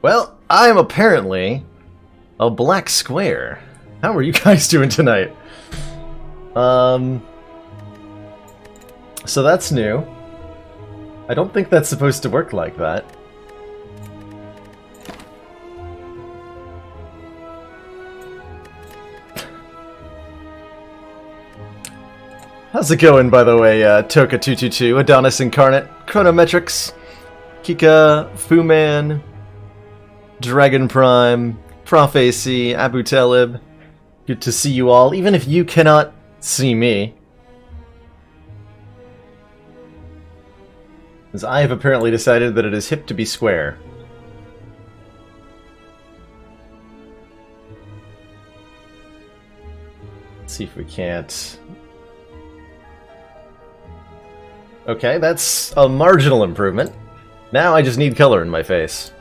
Well, I'm apparently a black square. How are you guys doing tonight? So that's new. I don't think that's supposed to work like that. How's it going, by the way, Toka222, Adonis Incarnate, Chronometrics, Kika, Fuman, Dragon Prime, Prof AC, Abu Talib. Good to see you all, even if you cannot see me. As I have apparently decided that it is hip to be square. Let's see if we can't... Okay, that's a marginal improvement. Now I just need color in my face.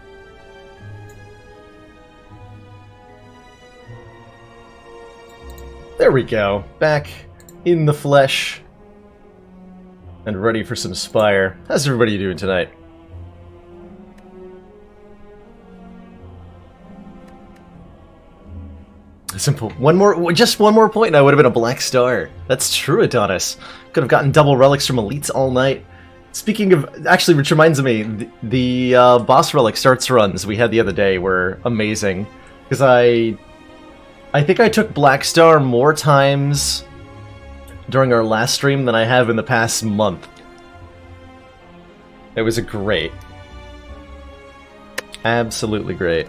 There we go. Back in the flesh. And ready for some Spire. How's everybody doing tonight? Simple. Just one more point and I would have been a black star. That's true, Adonis. Could have gotten double relics from elites all night. Speaking of, actually, which reminds me, the boss relic starts runs we had the other day were amazing. Because I think I took black star more times during our last stream than I have in the past month. It was great. Absolutely great.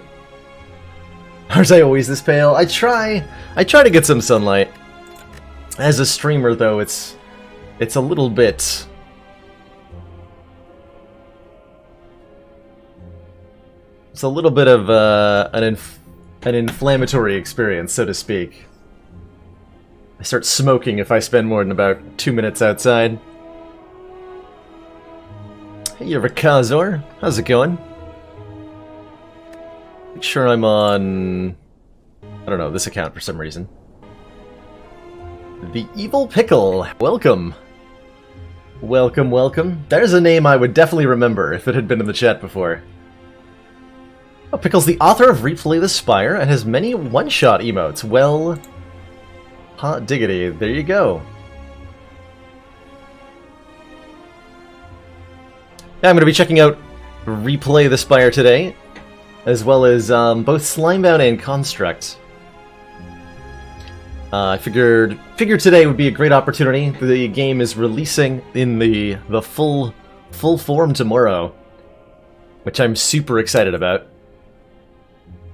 Aren't I always this pale? I try to get some sunlight. As a streamer, though, it's a little bit... It's a little bit of an inflammatory experience, so to speak. I start smoking if I spend more than about 2 minutes outside. Hey, Rakazor. How's it going? Make sure I'm on... I don't know, this account for some reason. The Evil Pickle. Welcome. Welcome, welcome. There's a name I would definitely remember if it had been in the chat before. Oh, Pickle's the author of Replay the Spire and has many one-shot emotes. Well... hot diggity. There you go. Yeah, I'm going to be checking out Replay the Spire today, as well as both Slimebound and Construct. I figured today would be a great opportunity. The game is releasing in the full form tomorrow, which I'm super excited about.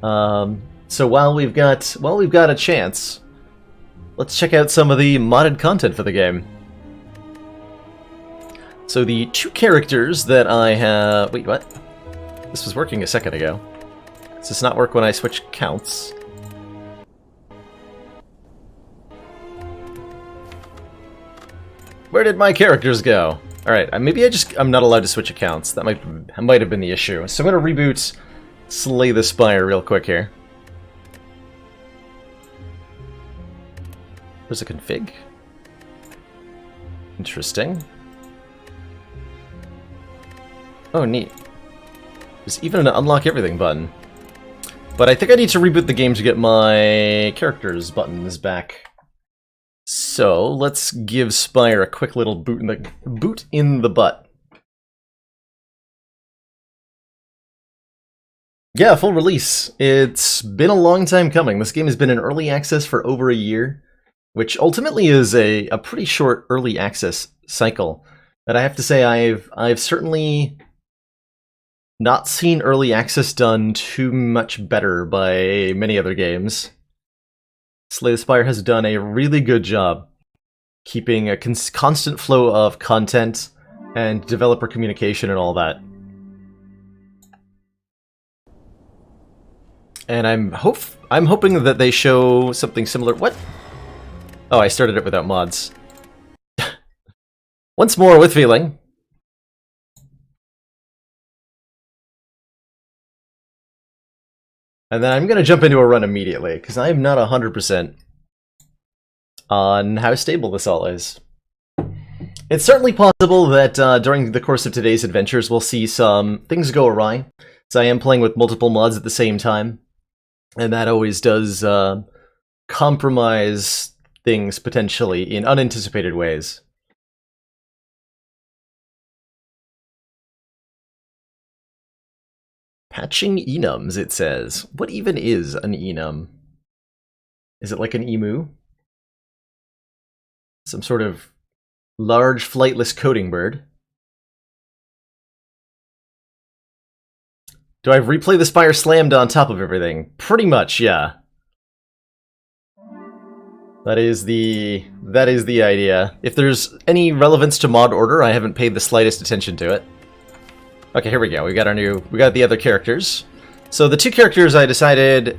So while we've got a chance, let's check out some of the modded content for the game. So the two characters that I have... Wait, what? This was working a second ago. Does this not work when I switch counts? Where did my characters go? Alright, maybe I'm not allowed to switch accounts. That might have been the issue. So I'm gonna reboot Slay the Spire real quick here. There's a config. Interesting. Oh, neat. There's even an unlock everything button. But I think I need to reboot the game to get my characters buttons back. So let's give Spire a quick little boot in the butt. Yeah, full release. It's been a long time coming. This game has been in early access for over a year, which ultimately is a pretty short early access cycle. And I have to say, I've certainly not seen early access done too much better by many other games. Slay the Spire has done a really good job keeping a constant flow of content and developer communication and all that. And I'm hoping that they show something similar. What? Oh, I started it without mods. Once more with feeling. And then I'm going to jump into a run immediately, because I'm not 100% on how stable this all is. It's certainly possible that during the course of today's adventures we'll see some things go awry. So I am playing with multiple mods at the same time, and that always does compromise things potentially in unanticipated ways. Patching enums, it says. What even is an enum? Is it like an emu? Some sort of large flightless coding bird? Do I replay the Spire slammed on top of everything? Pretty much, yeah. That is the idea. If there's any relevance to mod order, I haven't paid the slightest attention to it. Okay, here we go. We got the other characters. So the two characters I decided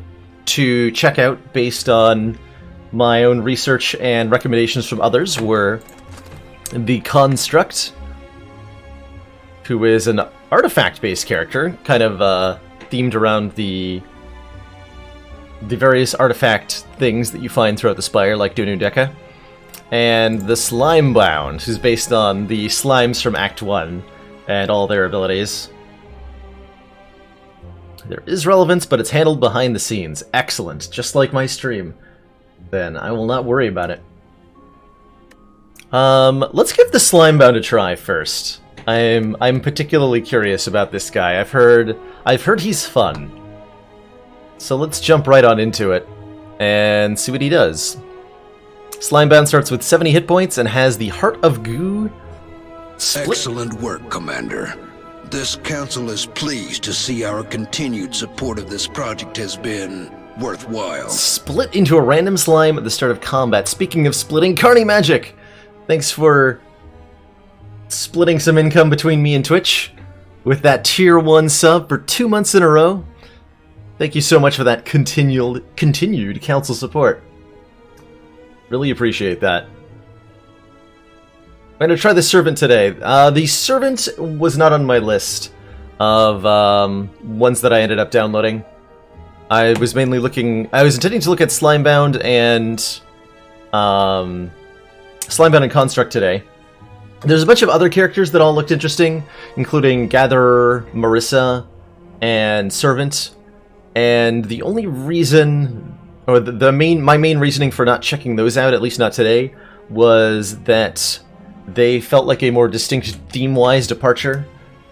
to check out based on my own research and recommendations from others were the Construct, who is an artifact-based character, kind of themed around the various artifact things that you find throughout the Spire, like Dunu Deka, and the Slimebound, who's based on the slimes from Act 1 and all their abilities. There is relevance, but it's handled behind the scenes. Excellent, just like my stream. Then I will not worry about it. Let's give the Slimebound a try first. I'm particularly curious about this guy. I've heard he's fun. So let's jump right on into it and see what he does. Slimebound starts with 70 hit points and has the Heart of Goo split. Excellent work, Commander. This council is pleased to see our continued support of this project has been worthwhile. Split into a random slime at the start of combat. Speaking of splitting, Carney Magic! Thanks for splitting some income between me and Twitch with that tier 1 sub for 2 months in a row. Thank you so much for that continued council support. Really appreciate that. I'm going to try the Servant today. The Servant was not on my list of ones that I ended up downloading. I was intending to look at Slimebound and Construct today. There's a bunch of other characters that all looked interesting, including Gatherer, Marissa, and Servant. And the only reason, or my main reasoning for not checking those out, at least not today, was that they felt like a more distinct theme-wise departure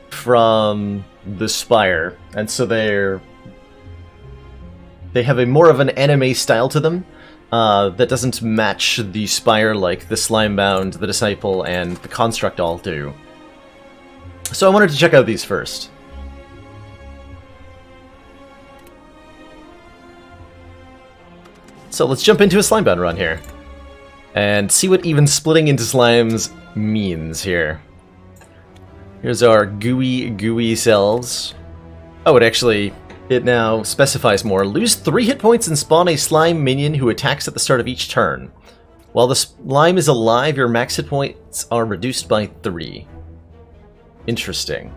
from the Spire, and so they have a more of an anime style to them that doesn't match the Spire like the Slimebound, the Disciple, and the Construct all do. So I wanted to check out these first. So let's jump into a Slimebound run here and see what even splitting into slimes means here. Here's our gooey selves. Oh, it now specifies more. Lose 3 hit points and spawn a slime minion who attacks at the start of each turn. While the slime is alive, your max hit points are reduced by 3. Interesting.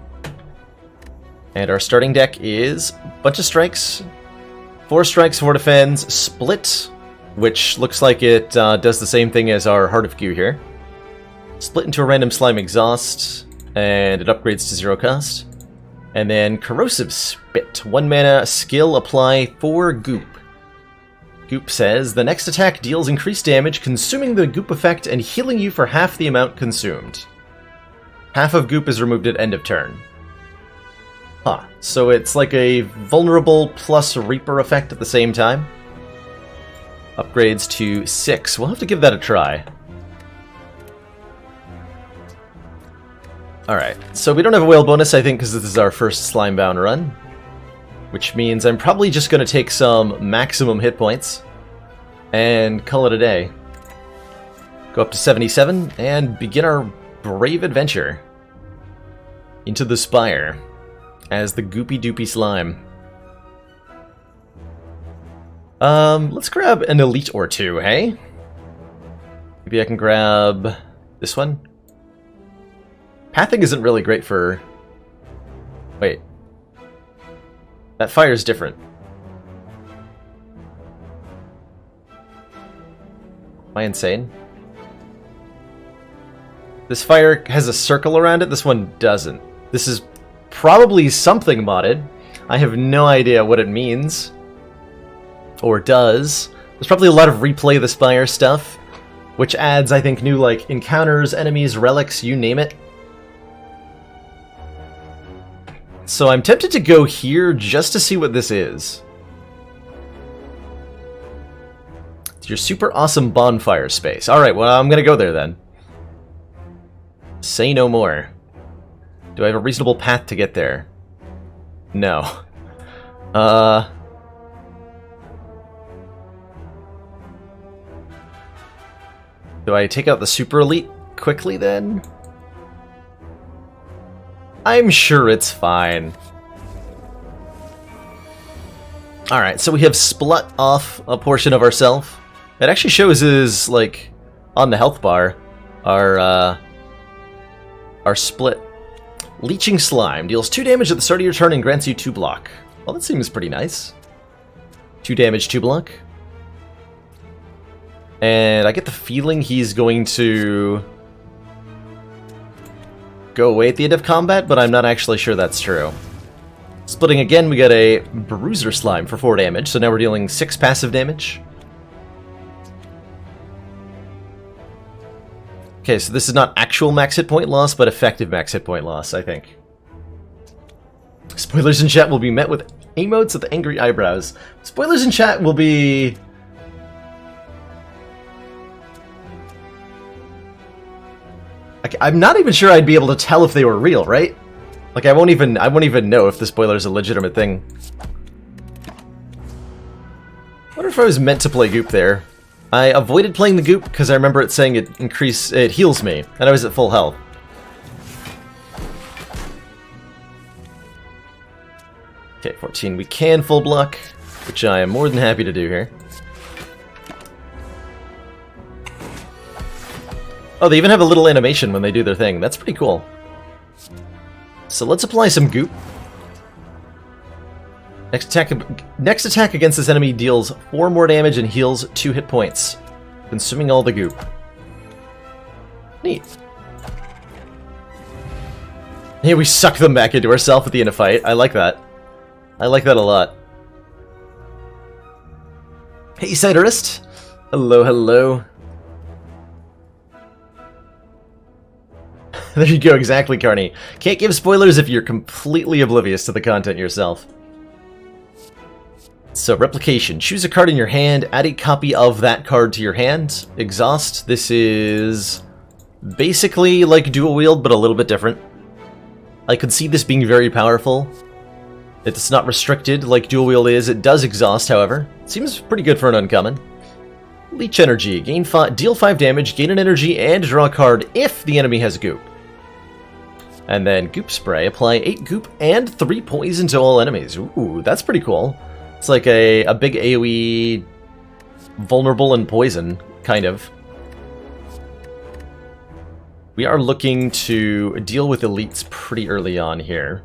And our starting deck is a bunch of strikes. 4 strikes, 4 defends, split, which looks like it does the same thing as our Heart of Goo here. Split into a random slime exhaust, and it upgrades to 0 cost. And then Corrosive Spit, 1 mana, skill, apply 4 goop. Goop says, the next attack deals increased damage, consuming the goop effect and healing you for half the amount consumed. Half of goop is removed at end of turn. Huh, so it's like a vulnerable plus Reaper effect at the same time. Upgrades to 6. We'll have to give that a try. Alright, so we don't have a whale bonus, I think, because this is our first Slimebound run. Which means I'm probably just going to take some maximum hit points and call it a day. Go up to 77 and begin our brave adventure into the Spire as the Goopy Doopy Slime. Let's grab an elite or two, hey? Maybe I can grab this one. Pathing isn't really great for... Wait. That fire's different. Am I insane? This fire has a circle around it, this one doesn't. This is probably something modded. I have no idea what it means. Or does. There's probably a lot of replay the Spire stuff, which adds, I think, new, like, encounters, enemies, relics, you name it. So I'm tempted to go here just to see what this is. It's your super awesome bonfire space. Alright, well, I'm gonna go there then. Say no more. Do I have a reasonable path to get there? No. Do I take out the super elite quickly then? I'm sure it's fine. Alright, so we have split off a portion of ourself. It actually shows is, like, on the health bar, our split. Leeching Slime deals 2 damage at the start of your turn and grants you 2 block. Well, that seems pretty nice. 2 damage, 2 block. And I get the feeling he's going to go away at the end of combat, but I'm not actually sure that's true. Splitting again, we got a Bruiser Slime for 4 damage, so now we're dealing 6 passive damage. Okay, so this is not actual max hit point loss, but effective max hit point loss, I think. Spoilers in chat will be met with emotes with angry eyebrows. Spoilers in chat will be... I'm not even sure I'd be able to tell if they were real, right? Like, I won't even know if the spoiler is a legitimate thing. I wonder if I was meant to play Goop there. I avoided playing the Goop because I remember it saying it heals me, and I was at full health. Okay, 14. We can full block, which I am more than happy to do here. Oh, they even have a little animation when they do their thing. That's pretty cool. So let's apply some Goop. Next attack against this enemy deals 4 more damage and heals 2 hit points, consuming all the Goop. Neat. Hey, we suck them back into ourselves at the end of fight. I like that. I like that a lot. Hey, Ciderist. Hello, hello. There you go, exactly, Carney. Can't give spoilers if you're completely oblivious to the content yourself. So, replication. Choose a card in your hand, add a copy of that card to your hand. Exhaust. This is basically like dual wield, but a little bit different. I could see this being very powerful. It's not restricted like dual wield is. It does exhaust, however. Seems pretty good for an uncommon. Leech Energy. Deal 5 damage, gain an energy, and draw a card if the enemy has Goop. And then Goop Spray. Apply 8 Goop and 3 poison to all enemies. Ooh, that's pretty cool. It's like a big AoE vulnerable and poison, kind of. We are looking to deal with elites pretty early on here.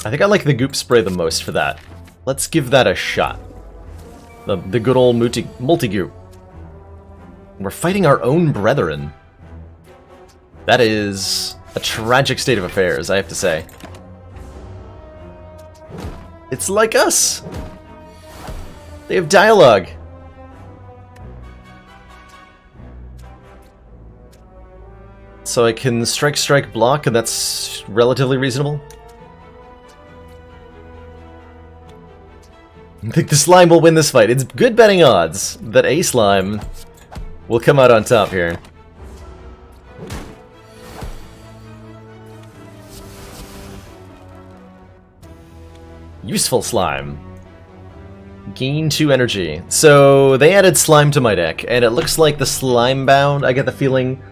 I think I like the Goop Spray the most for that. Let's give that a shot. The good old multi-Goop. We're fighting our own brethren. That is a tragic state of affairs, I have to say. It's like us! They have dialogue! So I can strike, block, and that's relatively reasonable. I think the slime will win this fight. It's good betting odds that a slime will come out on top here. Useful slime. Gain 2 energy. So they added slime to my deck, and it looks like the Slimebound, I get the feeling,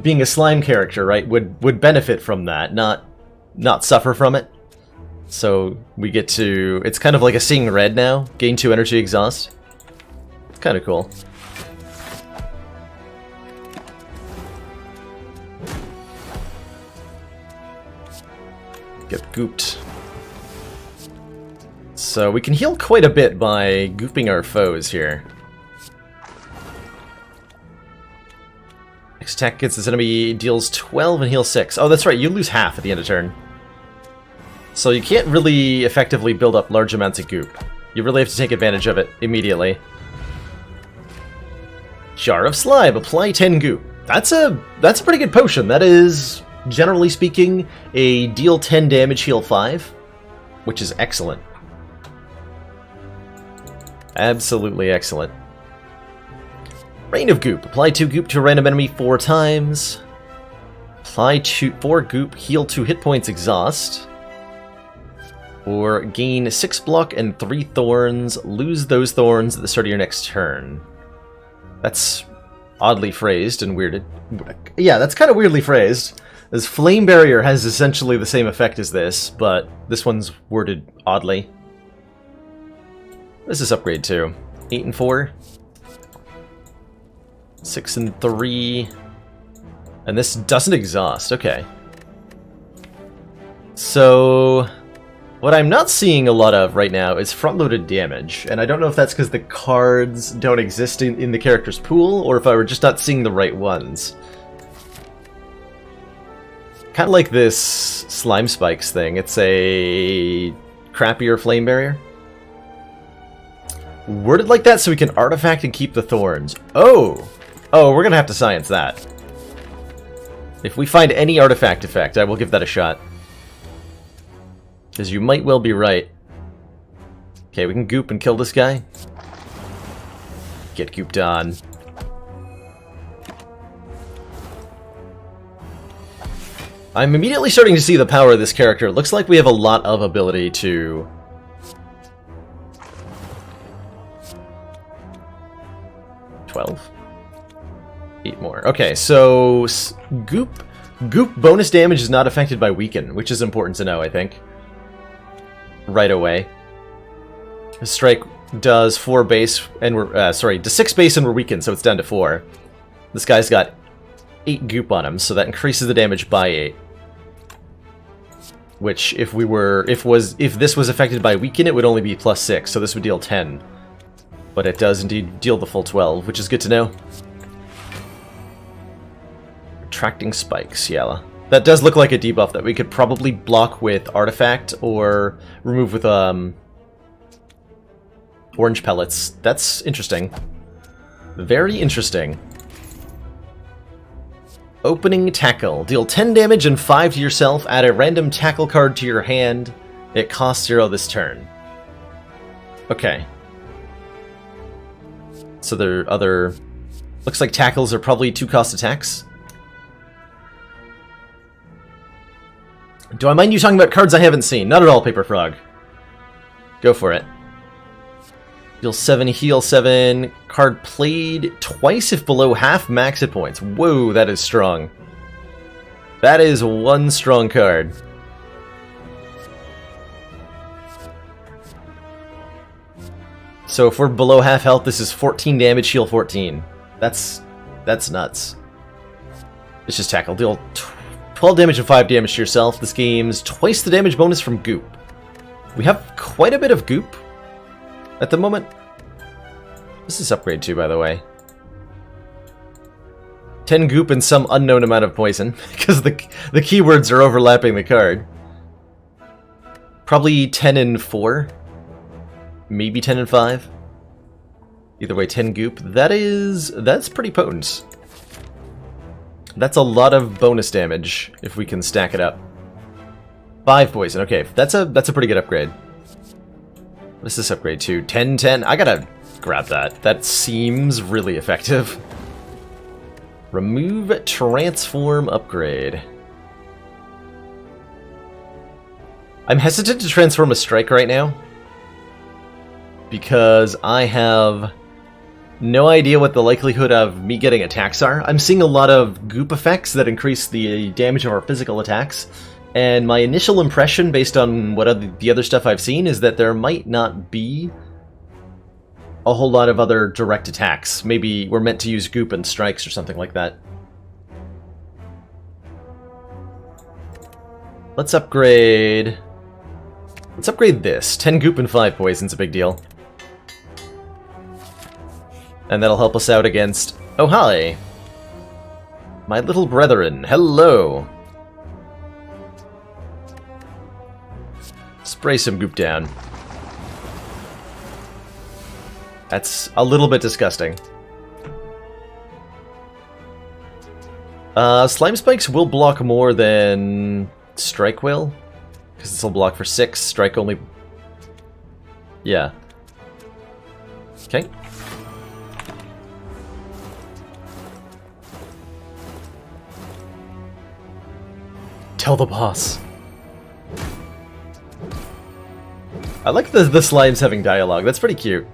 being a slime character, right, would benefit from that, not suffer from it. So we get to... It's kind of like a Seeing Red now. Gain 2 energy, exhaust. It's kind of cool. Get gooped. So we can heal quite a bit by gooping our foes here. Next attack against this enemy deals 12 and heals 6. Oh, that's right, you lose half at the end of turn. So you can't really effectively build up large amounts of goop. You really have to take advantage of it immediately. Jar of Slime, apply 10 goop. That's a pretty good potion. That is, generally speaking, a deal 10 damage, heal 5, which is excellent. Absolutely excellent. Rain of Goop. Apply 2 goop to a random enemy 4 times. Apply 4 goop, heal 2 hit points, exhaust. Or gain 6 block and 3 thorns. Lose those thorns at the start of your next turn. That's oddly phrased and weirded. Yeah, that's kind of weirdly phrased. As Flame Barrier has essentially the same effect as this, but this one's worded oddly. What does this upgrade to? 8 and 4? 6 and 3. And this doesn't exhaust, okay. So, what I'm not seeing a lot of right now is front-loaded damage, and I don't know if that's because the cards don't exist in the character's pool, or if I were just not seeing the right ones. Kind of like this Slime Spikes thing. It's a crappier Flame Barrier. Worded like that so we can artifact and keep the thorns. Oh! Oh, we're gonna have to science that. If we find any artifact effect, I will give that a shot. Because you might well be right. Okay, we can goop and kill this guy. Get gooped on. I'm immediately starting to see the power of this character. It looks like we have a lot of ability to... $12? 8 more. Okay, so... Goop bonus damage is not affected by weaken, which is important to know, I think. Right away. Strike does 4 base, and we're... does 6 base and we're weakened, so it's down to 4. This guy's got 8 goop on him, so that increases the damage by 8. Which, if this was affected by weaken, it would only be plus 6, so this would deal 10. But it does indeed deal the full 12, which is good to know. Retracting spikes, yeah. That does look like a debuff that we could probably block with Artifact or remove with orange pellets. That's interesting. Very interesting. Opening Tackle. Deal 10 damage and 5 to yourself. Add a random tackle card to your hand. It costs 0 this turn. Okay. So there are other... Looks like tackles are probably 2-cost attacks. Do I mind you talking about cards I haven't seen? Not at all, Paper Frog. Go for it. Deal 7, heal 7. Card played twice if below half max hit points. Whoa, that is strong. That is one strong card. So if we're below half health, this is 14 damage, heal 14. That's nuts. It's just tackle. Deal 12 damage and 5 damage to yourself. This game's twice the damage bonus from goop. We have quite a bit of goop at the moment. This is upgrade 2, by the way. 10 goop and some unknown amount of poison, because the keywords are overlapping the card. Probably 10 and 4. Maybe 10 and 5. Either way, 10 goop. That's pretty potent. That's a lot of bonus damage, if we can stack it up. 5 poison, okay, that's a pretty good upgrade. What is this upgrade to? 10-10? I gotta grab that. That seems really effective. Remove Transform upgrade. I'm hesitant to transform a strike right now, because I have no idea what the likelihood of me getting attacks are. I'm seeing a lot of goop effects that increase the damage of our physical attacks, and my initial impression, based on what the other stuff I've seen, is that there might not be a whole lot of other direct attacks. Maybe we're meant to use goop and strikes or something like that. Let's upgrade this. 10 goop and 5 poison's a big deal. And that'll help us out against... Oh, hi! My little brethren, hello! Spray some goop down. That's a little bit disgusting. Slime Spikes will block more than Strike will. Because this will block for 6, Strike only... Yeah. Okay. Tell the boss. I like the slimes having dialogue. That's pretty cute.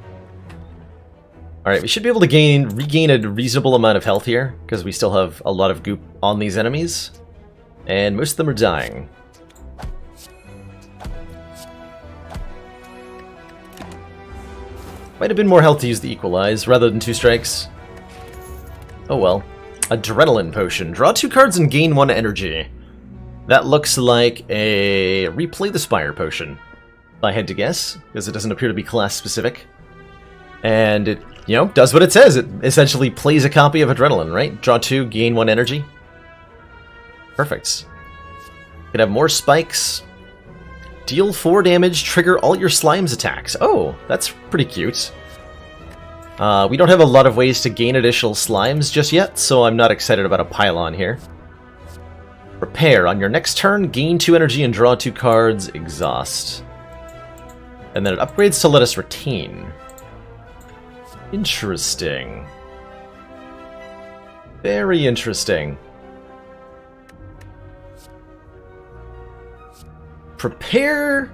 Alright, we should be able to regain a reasonable amount of health here, because we still have a lot of goop on these enemies. And most of them are dying. Might have been more health to use the Equalize, rather than 2 strikes. Oh well. Adrenaline Potion. Draw 2 cards and gain 1 energy. That looks like a Replay the Spire potion, if I had to guess, because it doesn't appear to be class-specific. And it, you know, does what it says. It essentially plays a copy of Adrenaline, right? Draw 2, gain 1 energy. Perfect. Could have more spikes. Deal 4 damage, trigger all your slime's attacks. Oh, that's pretty cute. We don't have a lot of ways to gain additional slimes just yet, so I'm not excited about a pylon here. Prepare. On your next turn, gain 2 energy and draw 2 cards. Exhaust. And then it upgrades to let us retain. Interesting. Very interesting. Prepare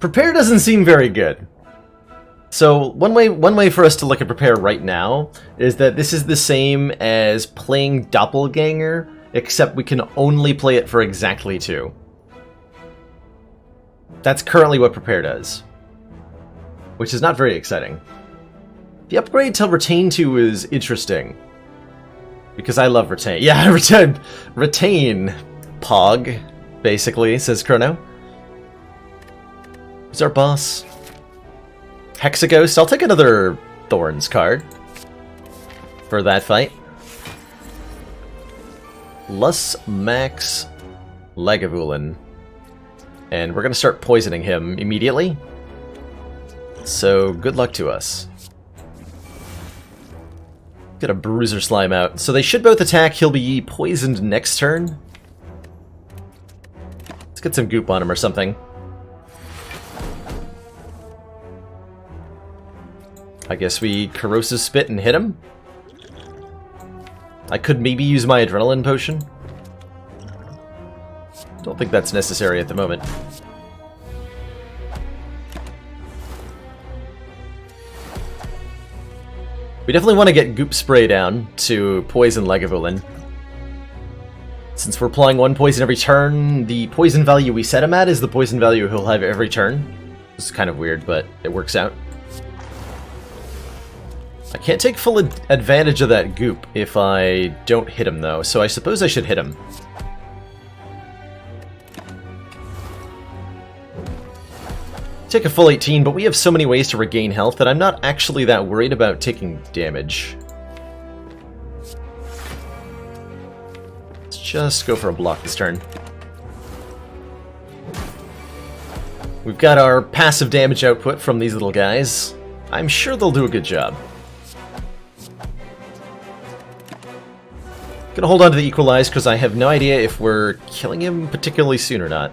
doesn't seem very good. So one way for us to look at Prepare right now is that this is the same as playing Doppelganger, except we can only play it for exactly 2. That's currently what Prepare does, which is not very exciting. The upgrade to Retain 2 is interesting, because I love Retain. Yeah, Retain, Pog, basically, says Chrono. Who's our boss? Hexaghost. I'll take another Thorns card for that fight. Lus Max Lagavulin. And we're going to start poisoning him immediately. So, good luck to us. Get a Bruiser Slime out. So they should both attack. He'll be poisoned next turn. Let's get some goop on him or something. I guess we Corrosive Spit and hit him. I could maybe use my Adrenaline Potion. Don't think that's necessary at the moment. We definitely want to get Goop Spray down to poison Lagavulin. Since we're applying 1 poison every turn, the poison value we set him at is the poison value he'll have every turn. This is kind of weird, but it works out. I can't take full advantage of that goop if I don't hit him, though, so I suppose I should hit him. Take a full 18, but we have so many ways to regain health that I'm not actually that worried about taking damage. Let's just go for a block this turn. We've got our passive damage output from these little guys. I'm sure they'll do a good job. Gonna hold on to the Equalize because I have no idea if we're killing him particularly soon or not.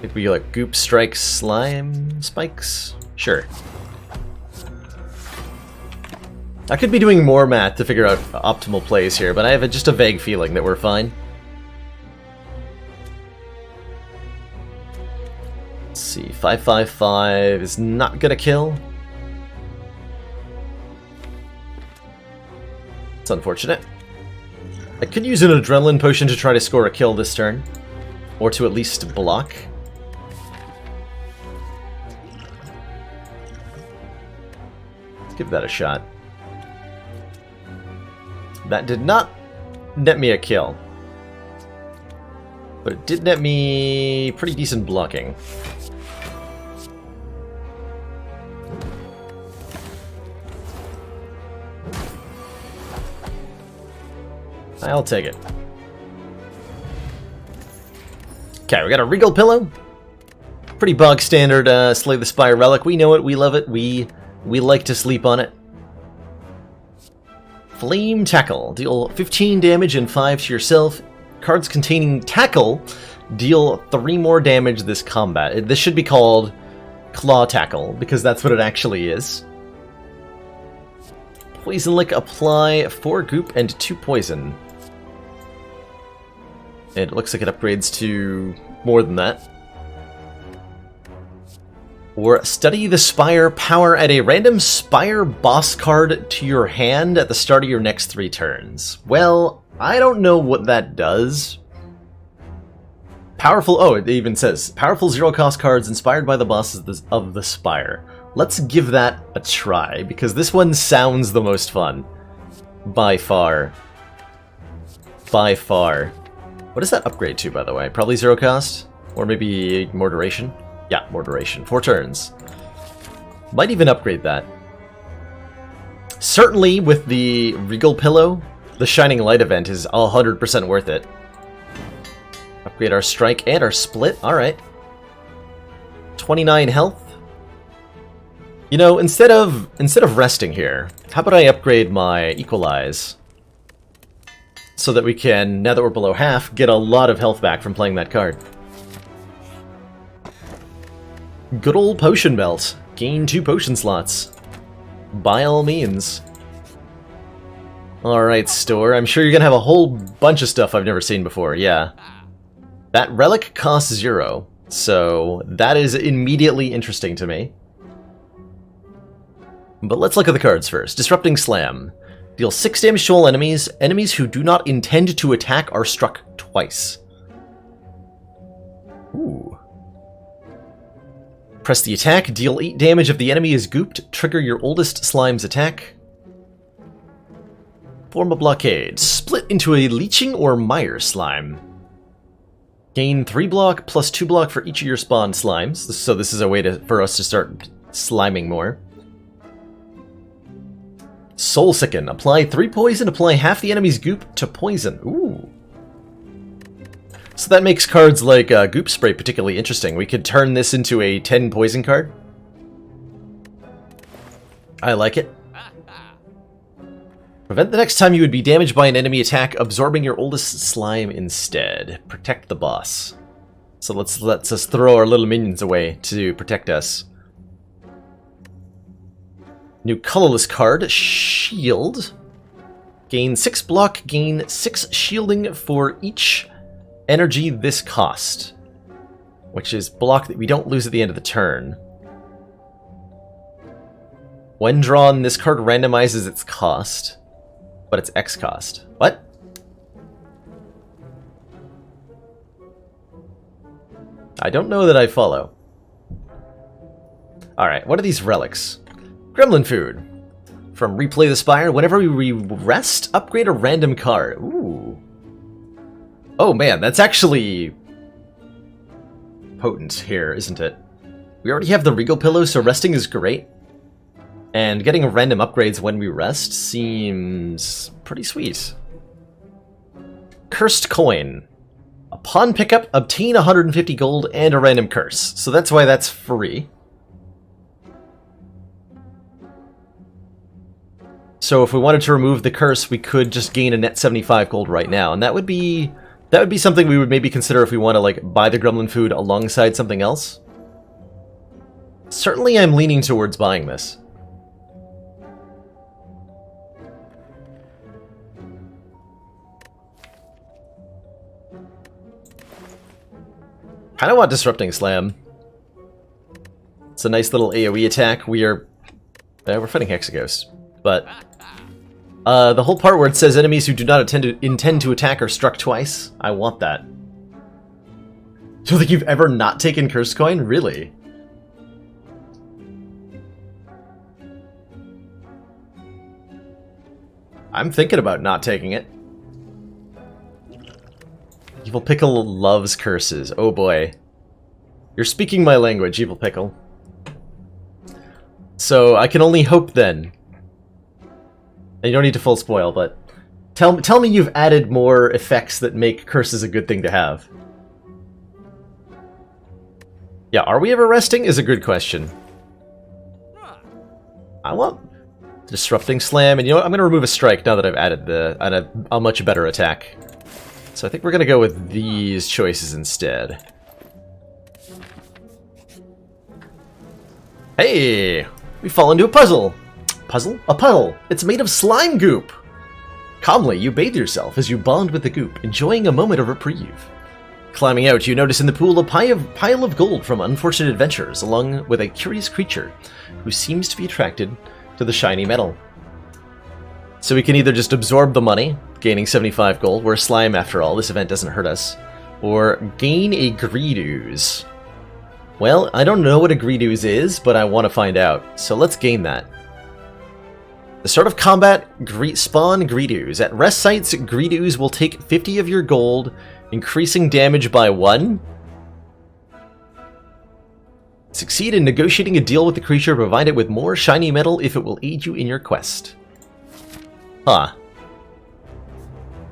Think we like Goop Strike Slime Spikes? Sure. I could be doing more math to figure out optimal plays here, but I have just a vague feeling that we're fine. Let's see, 555 is not gonna kill. It's unfortunate. I could use an Adrenaline Potion to try to score a kill this turn, or to at least block. Let's give that a shot. That did not net me a kill, but it did net me pretty decent blocking. I'll take it. Okay, we got a Regal Pillow. Pretty bog standard Slay the Spire relic. We know it, we love it, we like to sleep on it. Flame Tackle. Deal 15 damage and 5 to yourself. Cards containing Tackle deal 3 more damage this combat. This should be called Claw Tackle, because that's what it actually is. Poison Lick. Apply 4 goop and 2 poison. And it looks like it upgrades to more than that. Or Study the Spire. Power. Add a random Spire boss card to your hand at the start of your next 3 turns. Well, I don't know what that does. Powerful. Oh, it even says powerful 0-cost cards inspired by the bosses of the Spire. Let's give that a try, because this one sounds the most fun. By far. By far. What does that upgrade to, by the way? Probably 0-cost? Or maybe more duration? Yeah, more duration. 4 turns. Might even upgrade that. Certainly, with the Regal Pillow, the Shining Light event is 100% worth it. Upgrade our Strike and our Split. Alright. 29 health. You know, instead of resting here, how about I upgrade my Equalize? So that we can, now that we're below half, get a lot of health back from playing that card. Good old Potion Belt. Gain 2 potion slots. By all means. Alright, store. I'm sure you're gonna have a whole bunch of stuff I've never seen before, yeah. That relic costs 0, so that is immediately interesting to me. But let's look at the cards first. Disrupting Slam. Deal 6 damage to all enemies. Enemies who do not intend to attack are struck twice. Ooh. Press the attack, deal 8 damage if the enemy is gooped, trigger your oldest slime's attack. Form a blockade. Split into a leeching or mire slime. Gain 3 block plus 2 block for each of your spawned slimes, so this is a way for us to start sliming more. Soul Sicken. Apply 3 poison, apply half the enemy's goop to poison. Ooh. So that makes cards like Goop Spray particularly interesting. We could turn this into a 10 poison card. I like it. Prevent the next time you would be damaged by an enemy attack, absorbing your oldest slime instead. Protect the boss. So let's us throw our little minions away to protect us. New colorless card, Shield. Gain 6 block, gain 6 shielding for each energy this cost, which is block that we don't lose at the end of the turn. When drawn, this card randomizes its cost, but it's X cost. What? I don't know that I follow. Alright, what are these relics? Gremlin Food. From Replay the Spire, whenever we rest, upgrade a random card. Ooh. Oh man, that's actually potent here, isn't it? We already have the Regal Pillow, so resting is great. And getting random upgrades when we rest seems pretty sweet. Cursed Coin. Upon pickup, obtain 150 gold and a random curse. So that's why that's free. So if we wanted to remove the curse, we could just gain a net 75 gold right now, and that would be something we would maybe consider if we want to like buy the Gremlin Food alongside something else. Certainly I'm leaning towards buying this. Kinda want Disrupting Slam. It's a nice little AoE attack. We're fighting Hexaghost, but the whole part where it says enemies who do not intend to attack are struck twice. I want that. Do you think you've ever not taken Cursed Coin? Really? I'm thinking about not taking it. Evil Pickle loves curses. Oh boy. You're speaking my language, Evil Pickle. So I can only hope then. And you don't need to full spoil, but Tell me you've added more effects that make curses a good thing to have. Yeah, are we ever resting is a good question. I want Disrupting Slam, and you know what? I'm going to remove a strike now that I've added a much better attack. So I think we're going to go with these choices instead. Hey! We fall into a puzzle! Puzzle? A puddle! It's made of slime goop! Calmly, you bathe yourself as you bond with the goop, enjoying a moment of reprieve. Climbing out, you notice in the pool a pile of gold from unfortunate adventurers, along with a curious creature who seems to be attracted to the shiny metal. So we can either just absorb the money, gaining 75 gold, we're slime after all, this event doesn't hurt us, or gain a greed ooze. Well, I don't know what a greed ooze is, but I want to find out, so let's gain that. The start of combat, spawn greed ooze. At rest sites, greed ooze will take 50 of your gold, increasing damage by 1. Succeed in negotiating a deal with the creature, provide it with more shiny metal if it will aid you in your quest. Huh.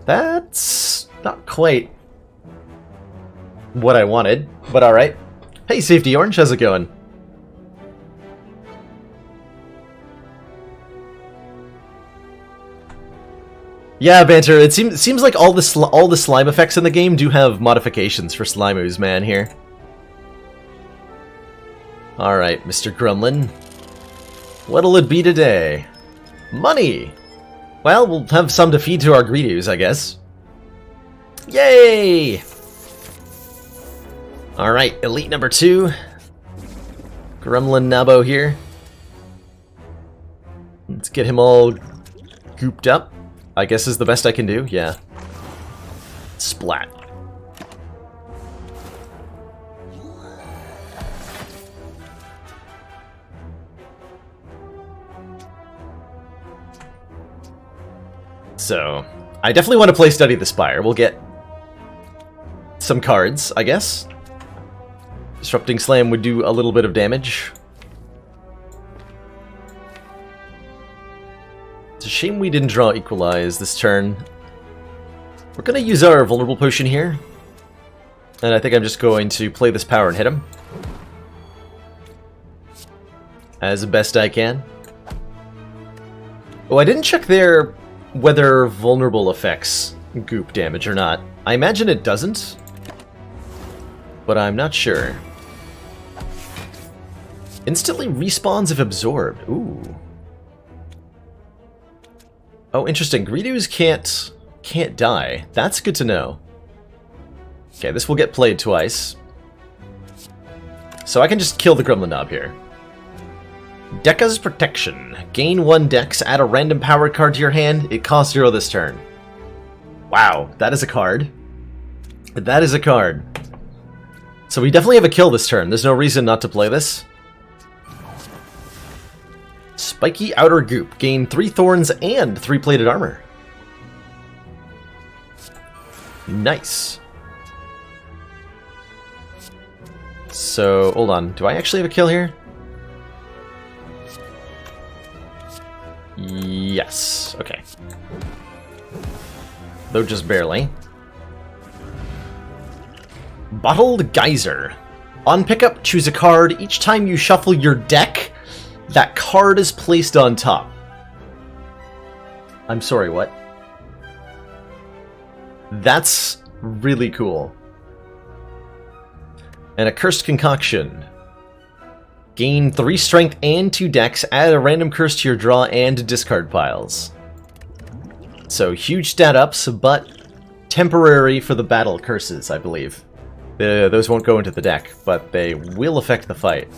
That's not quite what I wanted, but alright. Hey, Safety Orange, how's it going? Yeah, Banter, it seems like all the slime effects in the game do have modifications for Slime Ooze Man here. Alright, Mr. Gremlin. What'll it be today? Money! Well, we'll have some to feed to our greed ooze, I guess. Yay! Alright, Elite number 2. Gremlin Nabo here. Let's get him all gooped up. I guess is the best I can do, yeah. Splat. So, I definitely want to play Study the Spire. We'll get some cards, I guess. Disrupting Slam would do a little bit of damage. It's a shame we didn't draw Equalize this turn. We're going to use our Vulnerable Potion here. And I think I'm just going to play this power and hit him. As best I can. Oh, I didn't check there whether vulnerable affects goop damage or not. I imagine it doesn't. But I'm not sure. Instantly respawns if absorbed. Ooh. Oh, interesting. Greed ooze can't die. That's good to know. Okay, this will get played twice. So I can just kill the Gremlin Knob here. Dekka's Protection. Gain 1 dex, add a random power card to your hand. It costs 0 this turn. Wow, that is a card. That is a card. So we definitely have a kill this turn. There's no reason not to play this. Spiky Outer Goop. Gain 3 thorns and 3 plated armor. Nice. So, hold on. Do I actually have a kill here? Yes. Okay. Though just barely. Bottled Geyser. On pickup, choose a card. Each time you shuffle your deck, that card is placed on top. I'm sorry, what? That's really cool. And a Cursed Concoction. Gain 3 strength and 2 dex, add a random curse to your draw and discard piles. So huge stat ups, but temporary for the battle curses, I believe. Those won't go into the deck, but they will affect the fight.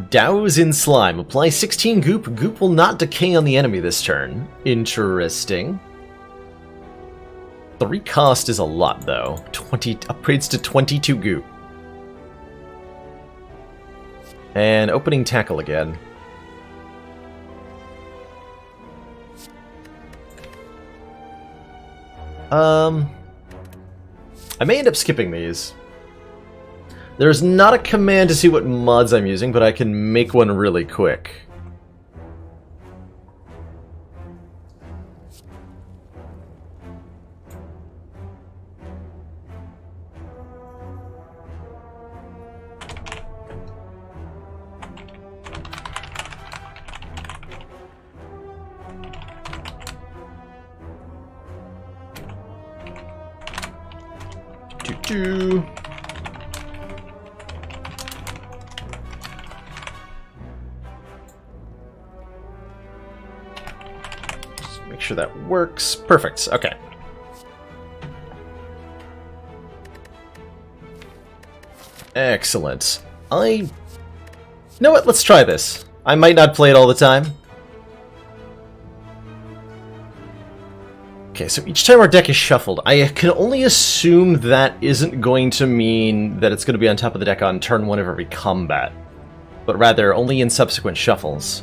Douse in Slime. Apply 16 goop. Goop will not decay on the enemy this turn. Interesting. 3 cost is a lot, though. 20 upgrades to 22 goop. And opening tackle again. I may end up skipping these. There's not a command to see what mods I'm using, but I can make one really quick. do. Just make sure that works. Perfect. Okay. Excellent. You know what? Let's try this. I might not play it all the time. Okay, so each time our deck is shuffled, I can only assume that isn't going to mean that it's going to be on top of the deck on turn 1 of every combat, but rather only in subsequent shuffles.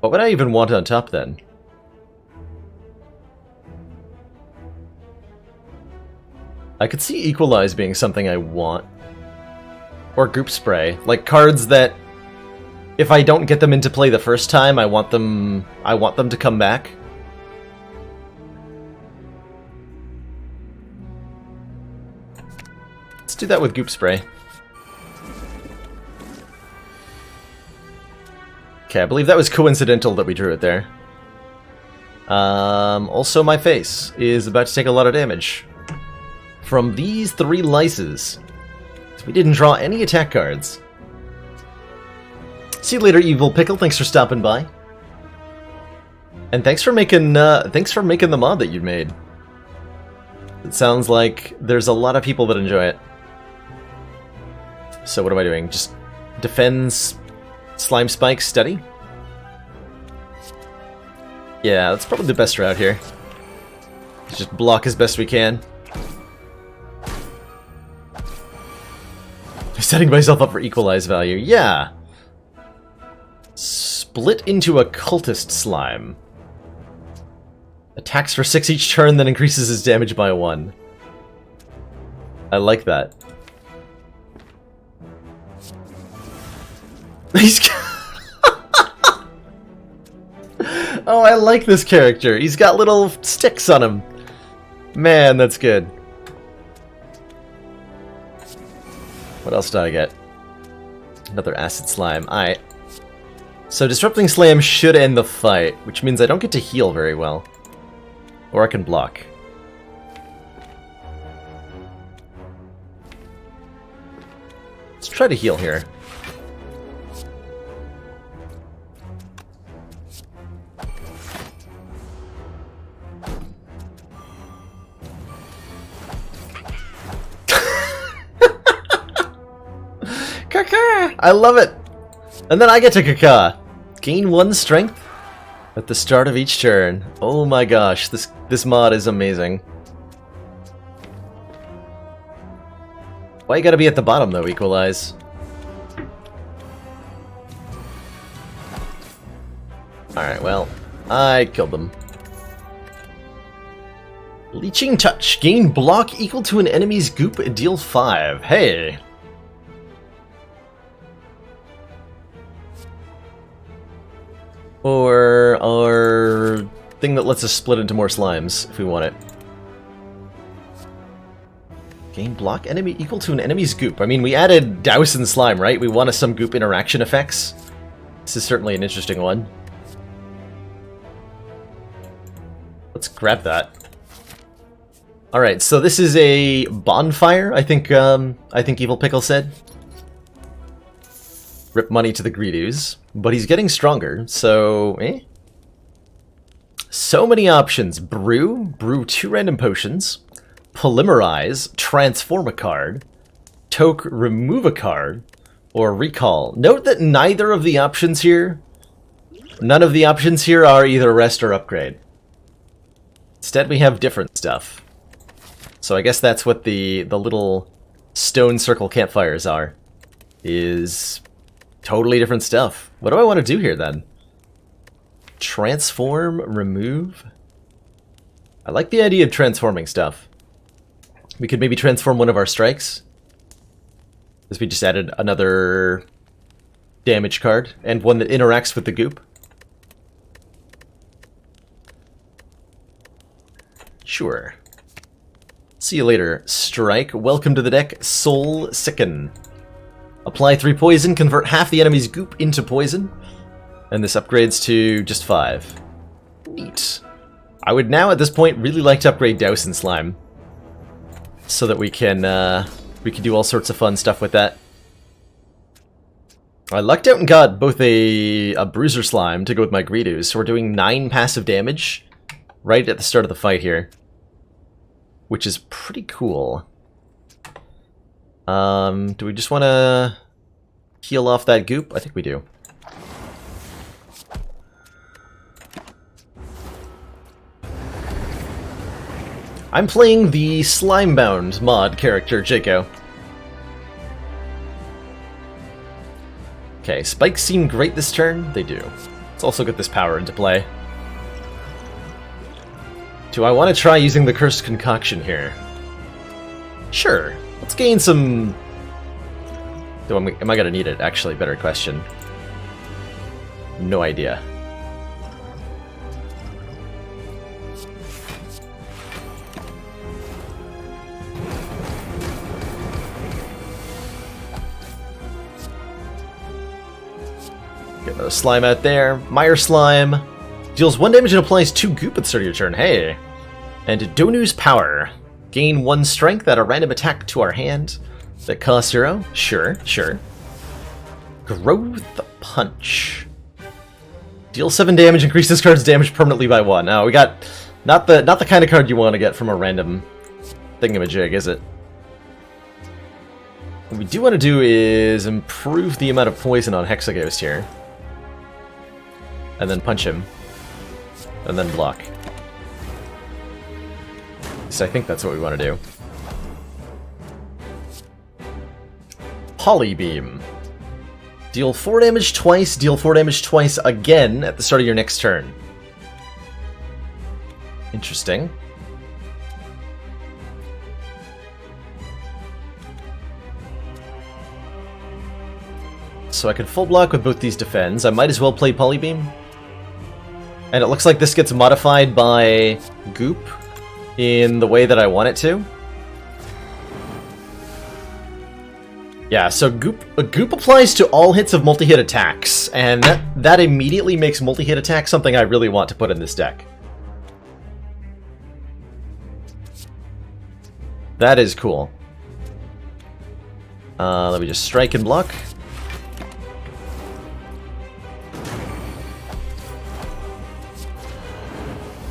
What would I even want on top then? I could see Equalize being something I want. Or Group Spray. Like cards that, if I don't get them into play the first time, I want them to come back. Let's do that with Goop Spray. Okay, I believe that was coincidental that we drew it there. Also, my face is about to take a lot of damage from these 3 lyses. So we didn't draw any attack cards. See you later, Evil Pickle. Thanks for stopping by, and thanks for making the mod that you made. It sounds like there's a lot of people that enjoy it. So what am I doing? Just defends Slime Spike steady? Yeah, that's probably the best route here. Just block as best we can. Setting myself up for Equalize value. Yeah. Split into a cultist slime. Attacks for 6 each turn, then increases his damage by 1. I like that. He's oh, I like this character. He's got little sticks on him. Man, that's good. What else did I get? Another acid slime. Alright. So Disrupting Slam should end the fight, which means I don't get to heal very well. Or I can block. Let's try to heal here. Kaka! I love it! And then I get to Kaka. Gain 1 strength at the start of each turn. Oh my gosh, this mod is amazing. Why you gotta be at the bottom though, Equalize? Alright, well, I killed them. Leeching Touch. Gain block equal to an enemy's goop, deal 5. Hey! Or our thing that lets us split into more slimes, if we want it. Gain block enemy equal to an enemy's goop. I mean, we added Douse and Slime, right? We wanted some goop interaction effects. This is certainly an interesting one. Let's grab that. Alright, so this is a bonfire, I think Evil Pickle said. Rip money to the Greedos. But he's getting stronger, so... So many options. Brew 2 random potions. Polymerize, transform a card. Toke, remove a card. Or recall. Note that neither of the options here... None of the options here are either rest or upgrade. Instead we have different stuff. So I guess that's what the little stone circle campfires are. Is... totally different stuff. What do I want to do here, then? Transform, remove? I like the idea of transforming stuff. We could maybe transform one of our strikes. As we just added another damage card, and one that interacts with the goop. Sure. See you later, Strike. Welcome to the deck, Soul Sicken. Apply 3 poison, convert half the enemy's goop into poison, and this upgrades to just 5. Neat. I would now, at this point, really like to upgrade Dowsin Slime. So that we can do all sorts of fun stuff with that. I lucked out and got both a Bruiser Slime to go with my Greedos, so we're doing 9 passive damage right at the start of the fight here. Which is pretty cool. Do we just want to heal off that goop? I think we do. I'm playing the Slimebound mod character, Jaco. Okay, spikes seem great this turn. They do. Let's also get this power into play. Do I want to try using the Cursed Concoction here? Sure. Let's gain some... Am I going to need it? Actually, better question. No idea. Get another slime out there. Mire Slime. Deals 1 damage and applies 2 goop at the start of your turn. Hey! And Donu's Power. Gain 1 strength at a random attack to our hand. That costs 0. Sure, sure. Growth Punch. Deal 7 damage, increase this card's damage permanently by 1. Now we got not the kind of card you want to get from a random thingamajig, is it? What we do want to do is improve the amount of poison on Hexaghost here. And then punch him. And then block. So I think that's what we want to do. Polybeam. Deal 4 damage twice, deal 4 damage twice again at the start of your next turn. Interesting. So I can full block with both these defends. I might as well play Polybeam. And it looks like this gets modified by Goop in the way that I want it to. Yeah, so Goop applies to all hits of multi-hit attacks, and that immediately makes multi-hit attacks something I really want to put in this deck. That is cool. Let me just strike and block.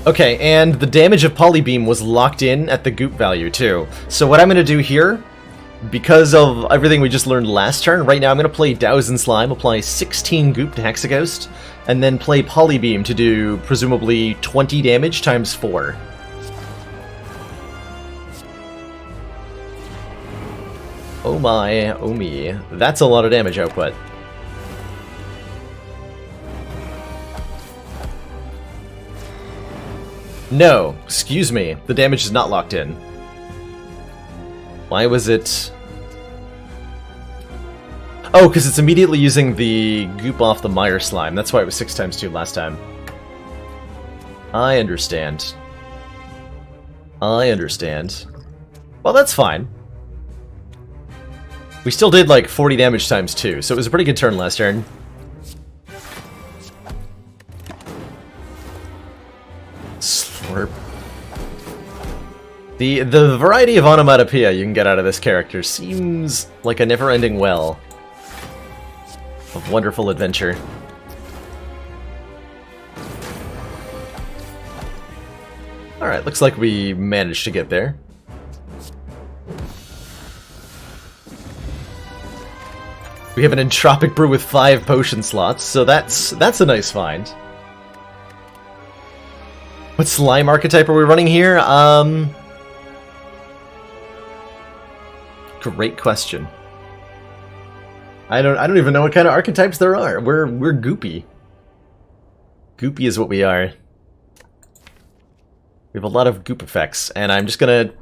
Okay, and the damage of Polybeam was locked in at the Goop value, too. So what I'm going to do here, because of everything we just learned last turn, right now I'm going to play Dowsin Slime, apply 16 Goop to Hexaghost, and then play Polybeam to do, presumably, 20 damage times 4. Oh my, oh me. That's a lot of damage output. No, excuse me, the damage is not locked in. Why was it... Oh, because it's immediately using the goop off the Mire Slime. That's why it was 6 times 2 last time. I understand. I understand. Well, that's fine. We still did like 40 damage times 2, so it was a pretty good turn last turn. Slurp. The variety of onomatopoeia you can get out of this character seems like a never-ending well of wonderful adventure. Alright, looks like we managed to get there. We have an Entropic Brew with 5 potion slots, so that's a nice find. What slime archetype are we running here? Great question. I don't even know what kind of archetypes there are. We're goopy. Goopy is what we are. We have a lot of goop effects, and I'm just gonna...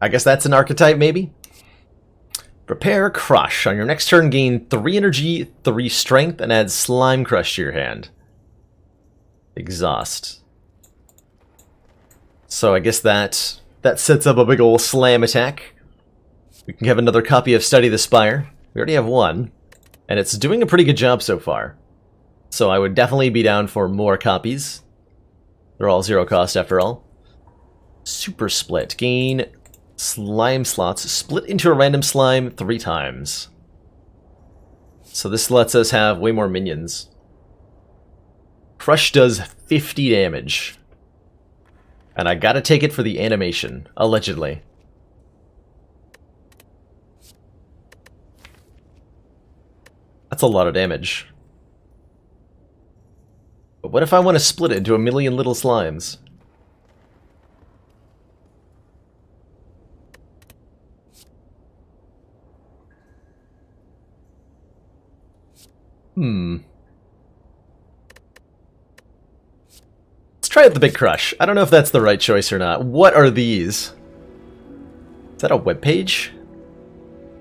I guess that's an archetype, maybe? Prepare Crush. On your next turn, gain 3 energy, 3 strength, and add Slime Crush to your hand. Exhaust. So I guess that sets up a big ol' slam attack. We can have another copy of Study the Spire. We already have one, and it's doing a pretty good job so far. So I would definitely be down for more copies. They're all 0 cost after all. Super Split. Gain slime slots. Split into a random slime 3 times. So this lets us have way more minions. Crush does 50 damage. And I gotta take it for the animation, allegedly. That's a lot of damage. But what if I want to split it into a million little slimes? Let's try out the Big Crush. I don't know if that's the right choice or not. What are these? Is that a web page?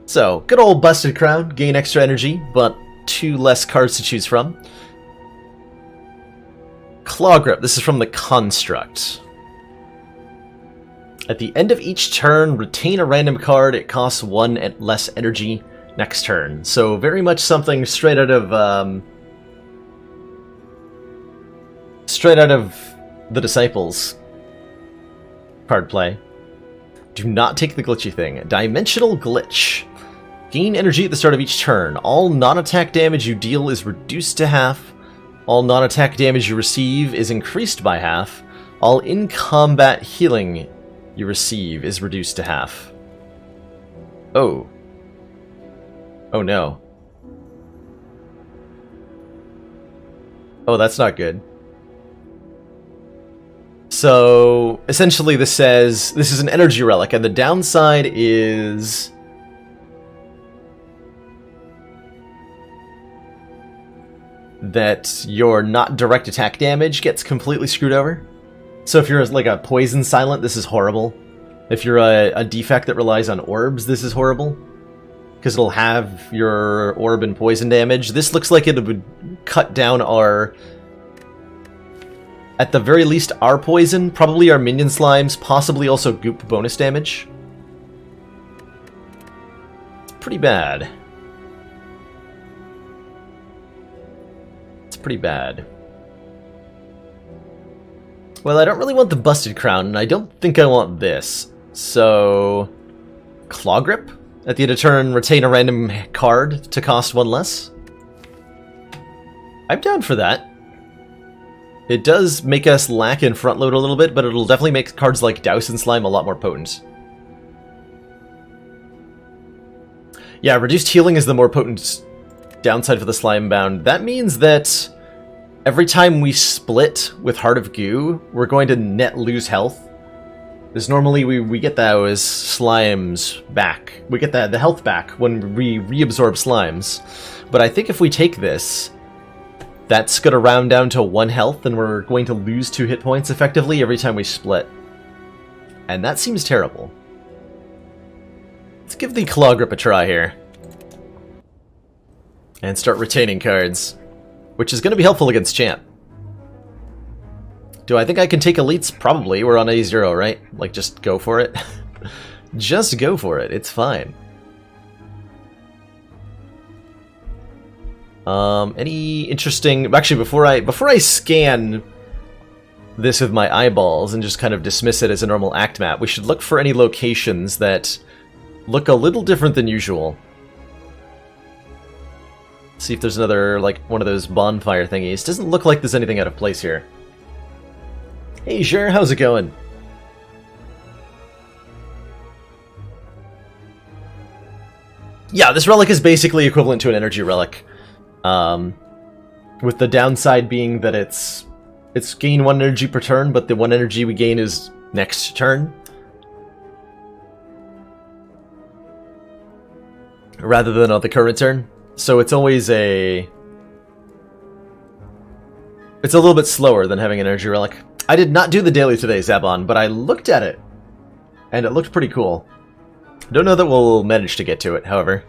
So, good old Busted Crown. Gain extra energy, but 2 less cards to choose from. Claw Grip. This is from the Construct. At the end of each turn, retain a random card. It costs 1 less energy next turn. So very much something straight out of the Disciples card play. Do not take the glitchy thing. Dimensional Glitch. Gain energy at the start of each turn. All non-attack damage you deal is reduced to half. All non-attack damage you receive is increased by half. All in-combat healing you receive is reduced to half. Oh. Oh no. Oh, that's not good. So, essentially this says, this is an energy relic, and the downside is that your not direct attack damage gets completely screwed over. So if you're like a poison silent, this is horrible. If you're a defect that relies on orbs, this is horrible. Because it'll have your orb and poison damage. This looks like it would cut down our, at the very least, our poison, probably our minion slimes, possibly also goop bonus damage. It's pretty bad. It's pretty bad. Well, I don't really want the Busted Crown, and I don't think I want this. So, Claw Grip? At the end of turn, retain a random card to cost 1 less. I'm down for that. It does make us lack in front load a little bit, but it'll definitely make cards like Douse and Slime a lot more potent. Yeah, reduced healing is the more potent downside for the Slimebound. That means that every time we split with Heart of Goo, we're going to net lose health. Because normally we get those slimes back. We get the health back when we reabsorb slimes. But I think if we take this, that's going to round down to 1 health, and we're going to lose 2 hit points effectively every time we split. And that seems terrible. Let's give the Claw Grip a try here. And start retaining cards. Which is going to be helpful against Champ. Do I think I can take elites? Probably. We're on A0, right? Like, just go for it. Just go for it. It's fine. Any interesting... Actually, before I scan this with my eyeballs and just kind of dismiss it as a normal act map, we should look for any locations that look a little different than usual. See if there's another, like, one of those bonfire thingies. Doesn't look like there's anything out of place here. Hey, sure, how's it going? Yeah, this relic is basically equivalent to an energy relic. With the downside being that it's gain 1 energy per turn, but the 1 energy we gain is next turn. Rather than on the current turn. So it's always it's a little bit slower than having an energy relic. I did not do the daily today, Zabon, but I looked at it, and it looked pretty cool. Don't know that we'll manage to get to it, however.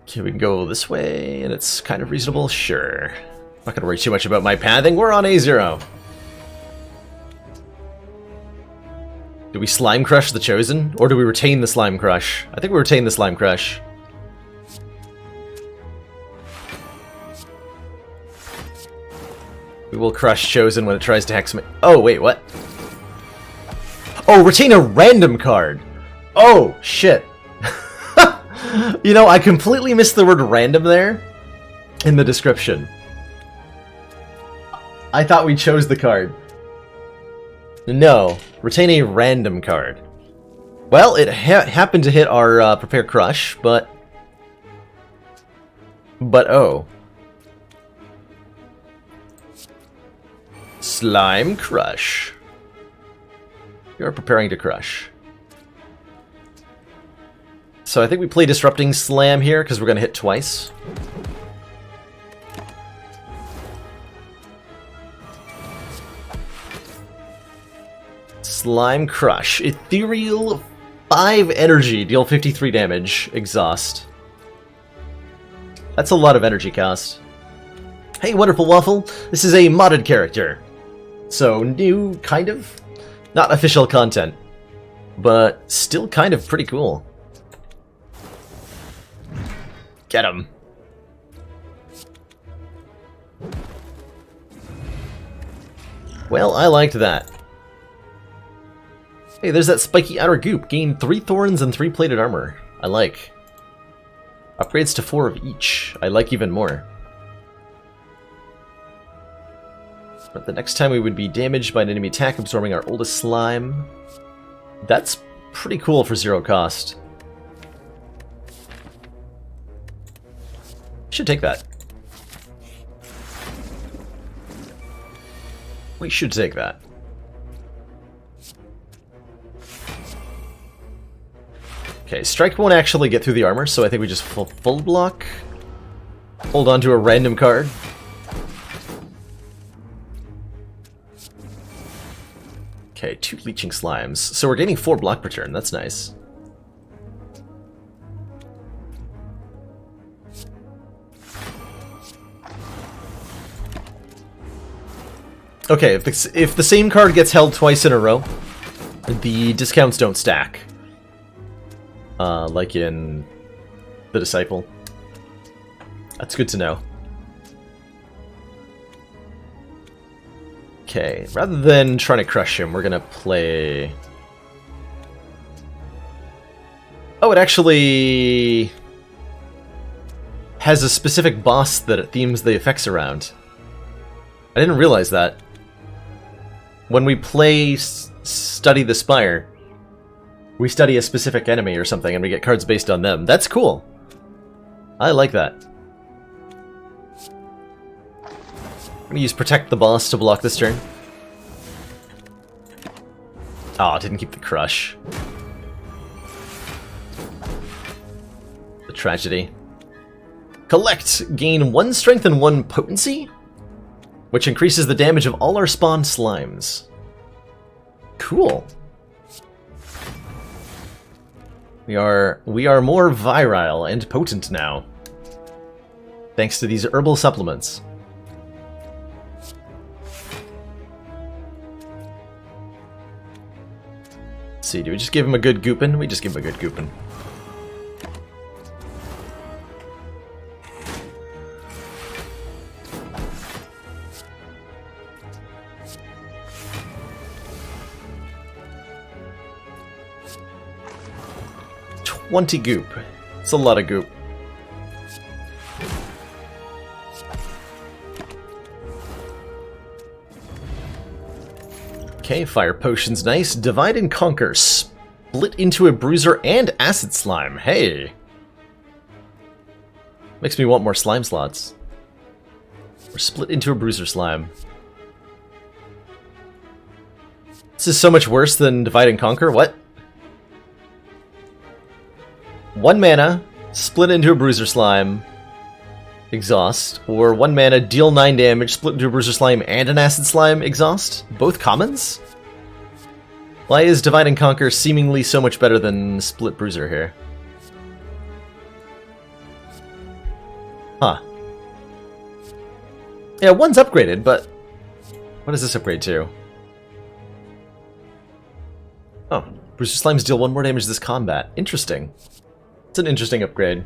Okay, we can go this way, and it's kind of reasonable. Sure. I'm not going to worry too much about my pathing. We're on A0. Do we Slime Crush the Chosen, or do we retain the Slime Crush? I think we retain the Slime Crush. We will crush Chosen when it tries to hex me. Oh, wait, what? Oh, retain a random card! Oh, shit. You know, I completely missed the word random there in the description. I thought we chose the card. No, retain a random card. Well, it happened to hit our Prepare Crush, but oh. Slime Crush. You're preparing to crush. So I think we play Disrupting Slam here, because we're going to hit twice. Slime Crush. Ethereal 5 energy. Deal 53 damage. Exhaust. That's a lot of energy cost. Hey, Wonderful Waffle. This is a modded character. So, new, kind of. Not official content. But still kind of pretty cool. Get him. Well, I liked that. Hey, there's that spiky outer goop. Gain 3 thorns and 3 plated armor. I like. Upgrades to 4 of each. I like even more. But the next time we would be damaged by an enemy attack, absorbing our oldest slime. That's pretty cool for 0 cost. Should take that. We should take that. Okay, strike won't actually get through the armor, so I think we just full block. Hold on to a random card. Okay, 2 leeching slimes. So we're getting 4 block per turn, that's nice. Okay, if the same card gets held twice in a row, the discounts don't stack. Like in The Disciple. That's good to know. Okay, rather than trying to crush him, we're gonna play... Oh, it actually has a specific boss that it themes the effects around. I didn't realize that. When we play Study the Spire, we study a specific enemy or something and we get cards based on them. That's cool. I like that. I'm gonna use Protect the Boss to block this turn. Oh, didn't keep the crush. The tragedy. Collect! Gain 1 strength and 1 potency? Which increases the damage of all our spawned slimes. Cool. We are more virile and potent now. Thanks to these herbal supplements. Let's see, do we just give him a good goopin'? We just give him a good goopin'. $20 goop. It's a lot of goop. Okay, fire potion's nice. Divide and conquer. Split into a bruiser and acid slime. Hey! Makes me want more slime slots. Or split into a bruiser slime. This is so much worse than divide and conquer. What? 1 mana, split into a bruiser slime, exhaust, or 1 mana, deal 9 damage, split into a bruiser slime and an acid slime, exhaust? Both commons? Why is Divide and Conquer seemingly so much better than Split Bruiser here? Huh. Yeah, one's upgraded, but what does this upgrade to? Oh, Bruiser Slimes deal 1 more damage this combat. Interesting. It's an interesting upgrade.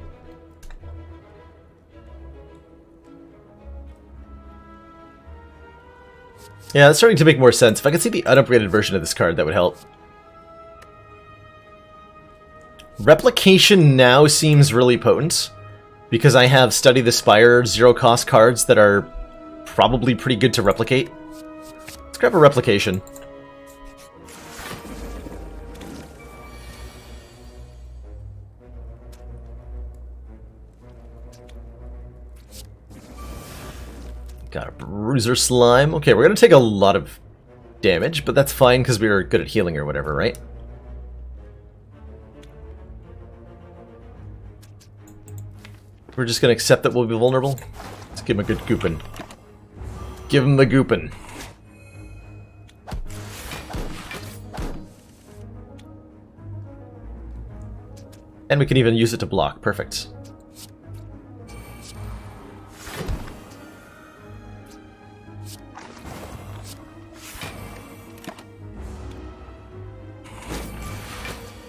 Yeah, that's starting to make more sense. If I could see the unupgraded version of this card, that would help. Replication now seems really potent, because I have Study the Spire zero-cost cards that are probably pretty good to replicate. Let's grab a replication. Got a Bruiser Slime. Okay, we're going to take a lot of damage, but that's fine because we were good at healing or whatever, right? We're just going to accept that we'll be vulnerable. Let's give him a good goopin'. Give him the goopin'. And we can even use it to block. Perfect.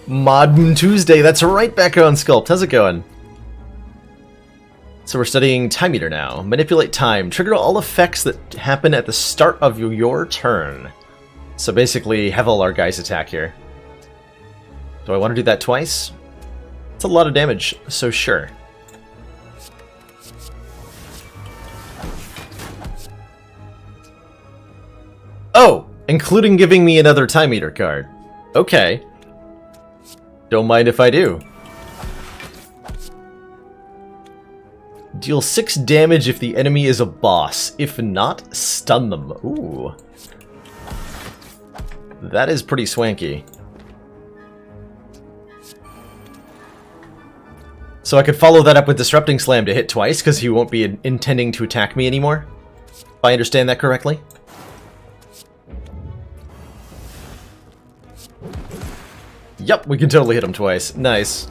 Modern Tuesday, that's right, Background Sculpt. How's it going? So we're studying Time Eater now. Manipulate time. Trigger all effects that happen at the start of your turn. So basically, have all our guys attack here. Do I want to do that twice? It's a lot of damage, so sure. Oh! Including giving me another Time Eater card. Okay. Don't mind if I do. Deal 6 damage if the enemy is a boss. If not, stun them. Ooh. That is pretty swanky. So I could follow that up with Disrupting Slam to hit twice, because he won't be intending to attack me anymore? If I understand that correctly? Yep, we can totally hit him twice. Nice.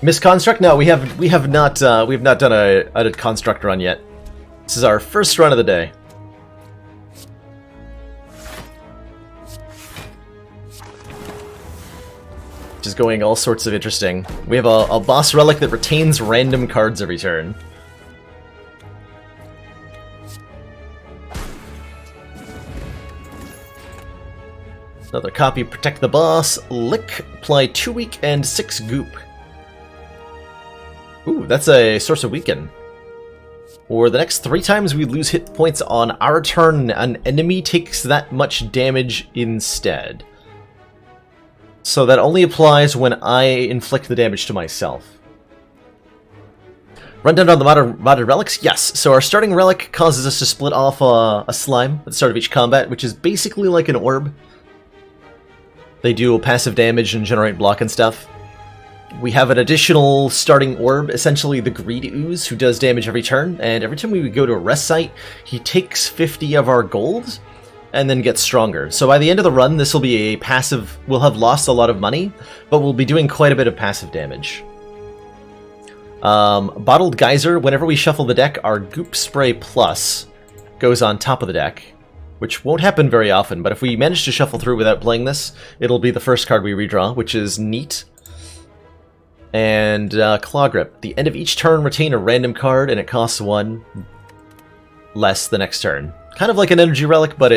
Misconstruct? No, we have not done a construct run yet. This is our first run of the day. Which is going all sorts of interesting. We have a boss relic that retains random cards every turn. Another copy, Protect the Boss, Lick, apply 2 weak and 6 goop. Ooh, that's a source of weaken. Or the next 3 times we lose hit points on our turn, an enemy takes that much damage instead. So that only applies when I inflict the damage to myself. Rundown on the modern relics? Yes. So our starting relic causes us to split off a slime at the start of each combat, which is basically like an orb. They do passive damage and generate block and stuff. We have an additional starting orb, essentially the Greed Ooze, who does damage every turn, and every time we go to a rest site, he takes 50 of our gold, and then gets stronger. So by the end of the run, this will be a passive... We'll have lost a lot of money, but we'll be doing quite a bit of passive damage. Bottled Geyser, whenever we shuffle the deck, our Goop Spray Plus goes on top of the deck. Which won't happen very often, but if we manage to shuffle through without playing this, it'll be the first card we redraw, which is neat. And Claw Grip. At the end of each turn, retain a random card, and it costs 1 less the next turn. Kind of like an energy relic, but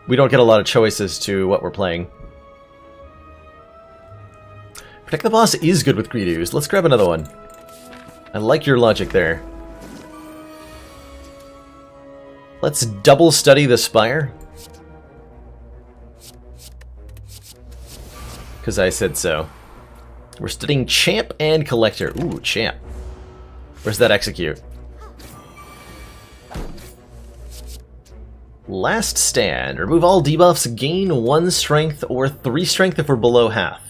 we don't get a lot of choices to what we're playing. Protect the Boss is good with Greed Ooze. Let's grab another one. I like your logic there. Let's double study the Spire. Because I said so. We're studying Champ and Collector. Ooh, Champ. Where's that execute? Last Stand. Remove all debuffs, gain 1 strength or 3 strength if we're below half.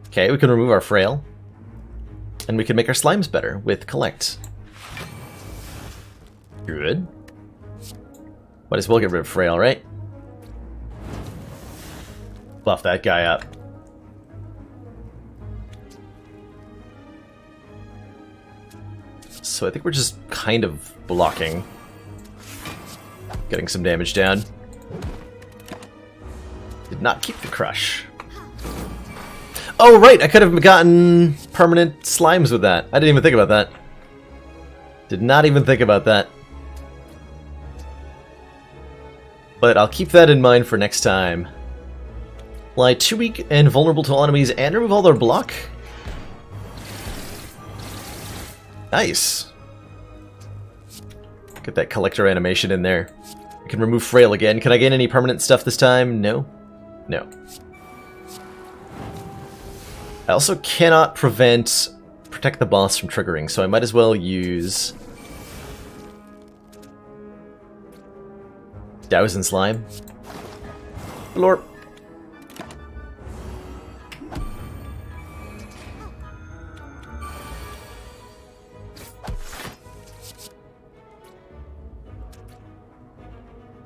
Okay, we can remove our Frail. And we can make our slimes better with Collect. Good. Might as well get rid of Frail, right? Buff that guy up. So I think we're just kind of blocking. Getting some damage down. Did not keep the crush. Oh, right! I could have gotten permanent slimes with that. I didn't even think about that. Did not even think about that. But I'll keep that in mind for next time. Fly 2 weak and vulnerable to all enemies and remove all their block. Nice. Get that collector animation in there. I can remove Frail again. Can I gain any permanent stuff this time? No. No. I also cannot protect the boss from triggering, so I might as well use Douse and Slime. Lord.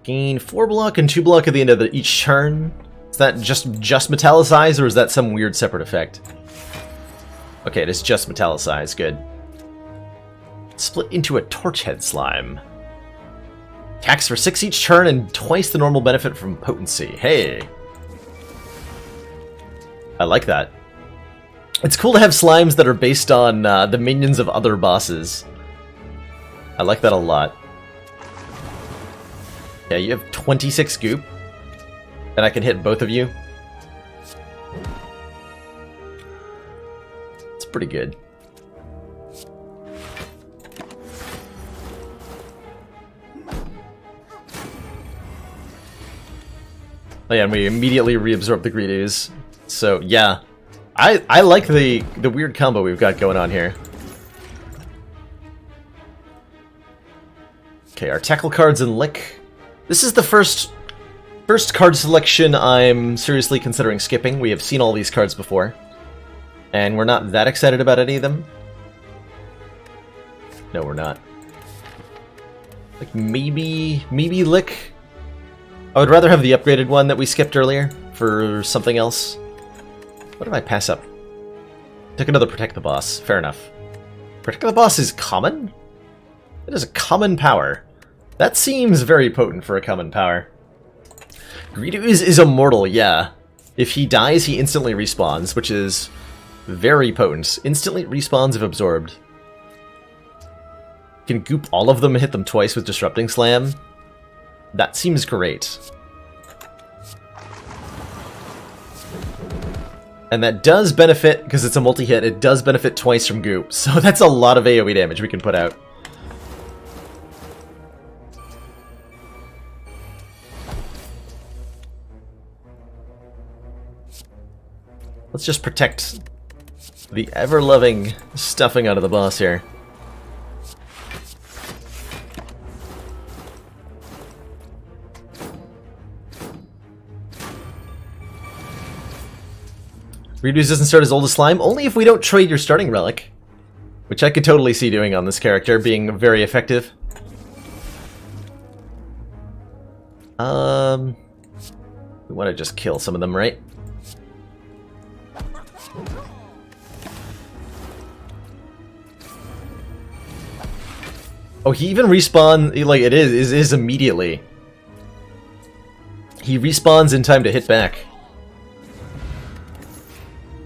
Gain 4 block and 2 block at the end of each turn. Is that just metallicize, or is that some weird separate effect? Okay, it is just metallicize. Good. Split into a torch head slime. Attacks for 6 each turn and twice the normal benefit from potency. Hey! I like that. It's cool to have slimes that are based on the minions of other bosses. I like that a lot. Yeah, you have 26 goop. And I can hit both of you. It's pretty good. Oh yeah, and we immediately reabsorb the greed ooze. So yeah, I like the weird combo we've got going on here. Okay, our tackle cards and lick. This is the first card selection I'm seriously considering skipping. We have seen all these cards before, and we're not that excited about any of them. No, we're not. Like maybe lick. I would rather have the upgraded one that we skipped earlier for something else. What did I pass up? Took another Protect the Boss. Fair enough. Protect the Boss is common? It is a common power. That seems very potent for a common power. Greed ooze is immortal, yeah. If he dies, he instantly respawns, which is very potent. Instantly respawns if absorbed. Can goop all of them and hit them twice with Disrupting Slam. That seems great. And that does benefit, because it's a multi-hit, it does benefit twice from goop. So that's a lot of AoE damage we can put out. Let's just protect the ever-loving stuffing out of the boss here. Greed ooze doesn't start as old as slime, only if we don't trade your starting relic. Which I could totally see doing on this character, being very effective. We want to just kill some of them, right? Oh, he even respawn, like, it is immediately. He respawns in time to hit back.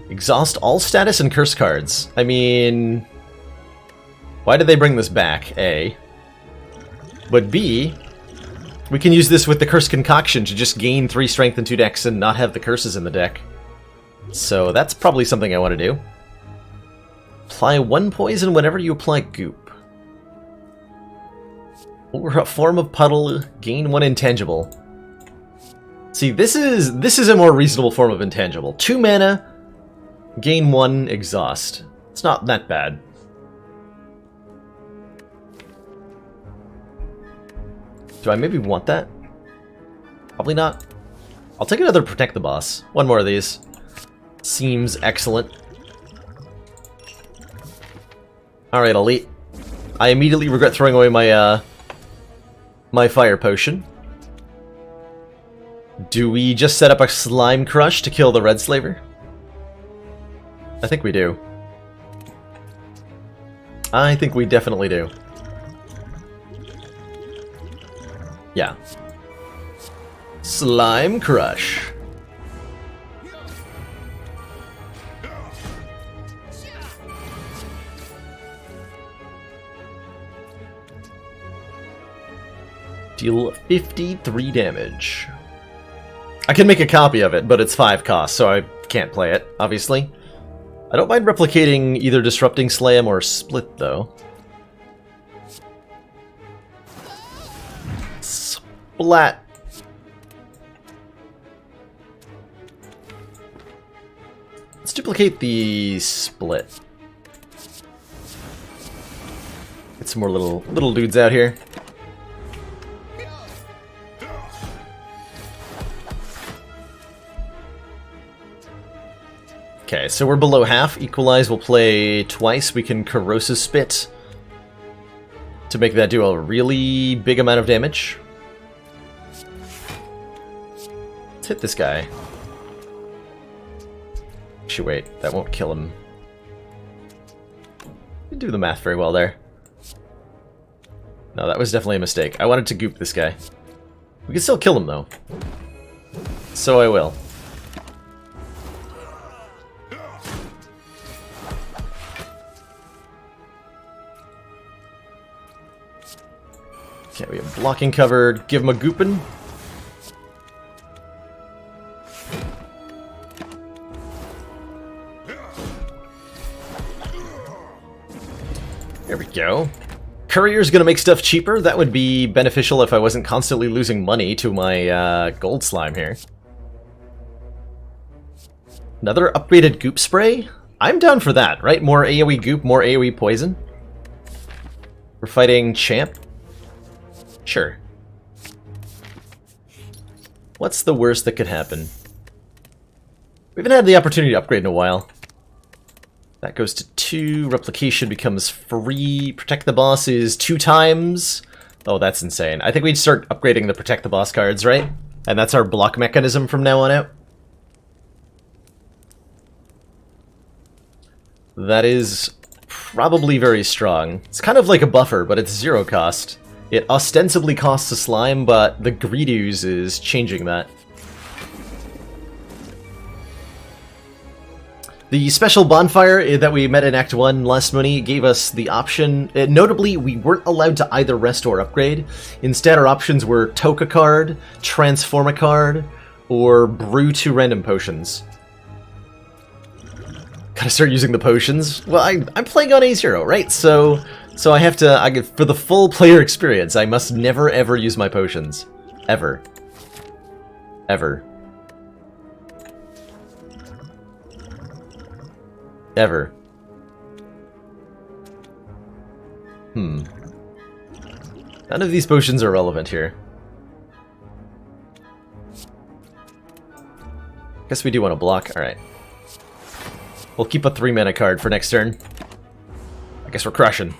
Exhaust all status and curse cards. I mean, why did they bring this back, A? But B, we can use this with the Curse Concoction to just gain 3 strength and 2 dex and not have the curses in the deck. So that's probably something I want to do. Apply 1 poison whenever you apply goop. Or a form of puddle, gain 1 intangible. See, this is a more reasonable form of intangible. 2 mana, gain 1 exhaust. It's not that bad. Do I maybe want that? Probably not. I'll take another Protect the Boss. 1 more of these. Seems excellent. Alright, Elite. I immediately regret throwing away my, my Fire Potion. Do we just set up a Slime Crush to kill the Red Slaver? I think we do. I think we definitely do. Yeah. Slime Crush. Deal 53 damage. I can make a copy of it, but it's 5 cost, so I can't play it, obviously. I don't mind replicating either Disrupting Slam or Split, though. Splat. Let's duplicate the Split. Get some more little dudes out here. Okay, so we're below half. Equalize will play twice. We can Corrosive Spit to make that do a really big amount of damage. Let's hit this guy. Actually, wait, that won't kill him. Didn't do the math very well there. No, that was definitely a mistake. I wanted to goop this guy. We can still kill him, though. So I will. Okay, we have blocking covered. Give him a goopin'. There we go. Courier's gonna make stuff cheaper. That would be beneficial if I wasn't constantly losing money to my gold slime here. Another upgraded goop spray? I'm down for that, right? More AoE goop, more AoE poison. We're fighting Champ. Sure. What's the worst that could happen? We haven't had the opportunity to upgrade in a while. That goes to 2. Replication becomes free. Protect the boss is 2 times. Oh, that's insane. I think we'd start upgrading the Protect the Boss cards, right? And that's our block mechanism from now on out. That is probably very strong. It's kind of like a buffer, but it's 0 cost. It ostensibly costs a slime, but the Greedoos is changing that. The special bonfire that we met in Act 1 last money gave us the option. Notably, we weren't allowed to either rest or upgrade. Instead, our options were Toke a card, Transform a card, or Brew 2 random potions. Gotta start using the potions. Well, I'm playing on A0, right? So I have to, for the full player experience, I must never ever use my potions. Ever. Ever. Ever. None of these potions are relevant here. Guess we do want to block. Alright. We'll keep a 3-mana card for next turn. I guess we're crushing.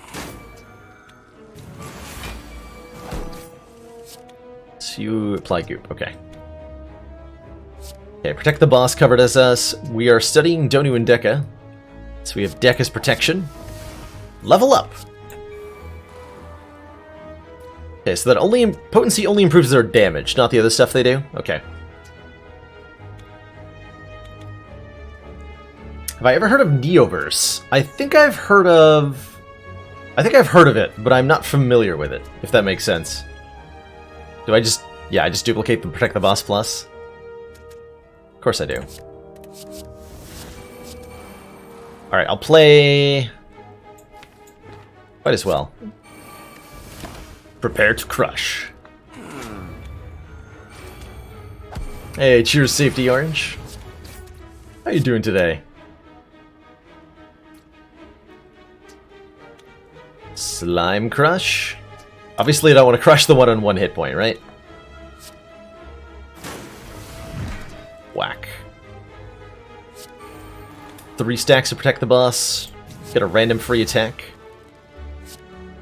So you apply goop. Okay. Okay, protect the boss covered as us. We are studying Donu and Deka. So we have Deka's protection. Level up! Okay, so that potency only improves their damage, not the other stuff they do? Okay. Have I ever heard of Neoverse? I think I've heard of it, but I'm not familiar with it, if that makes sense. Do I just... yeah, I just duplicate the Protect the Boss Plus? Of course I do. Alright, I'll play... might as well. Prepare to crush. Hey, cheers, Safety Orange. How you doing today? Slime Crush. Obviously, I don't want to crush the one on 1 hit point, right? Whack. 3 stacks to protect the boss. Get a random free attack.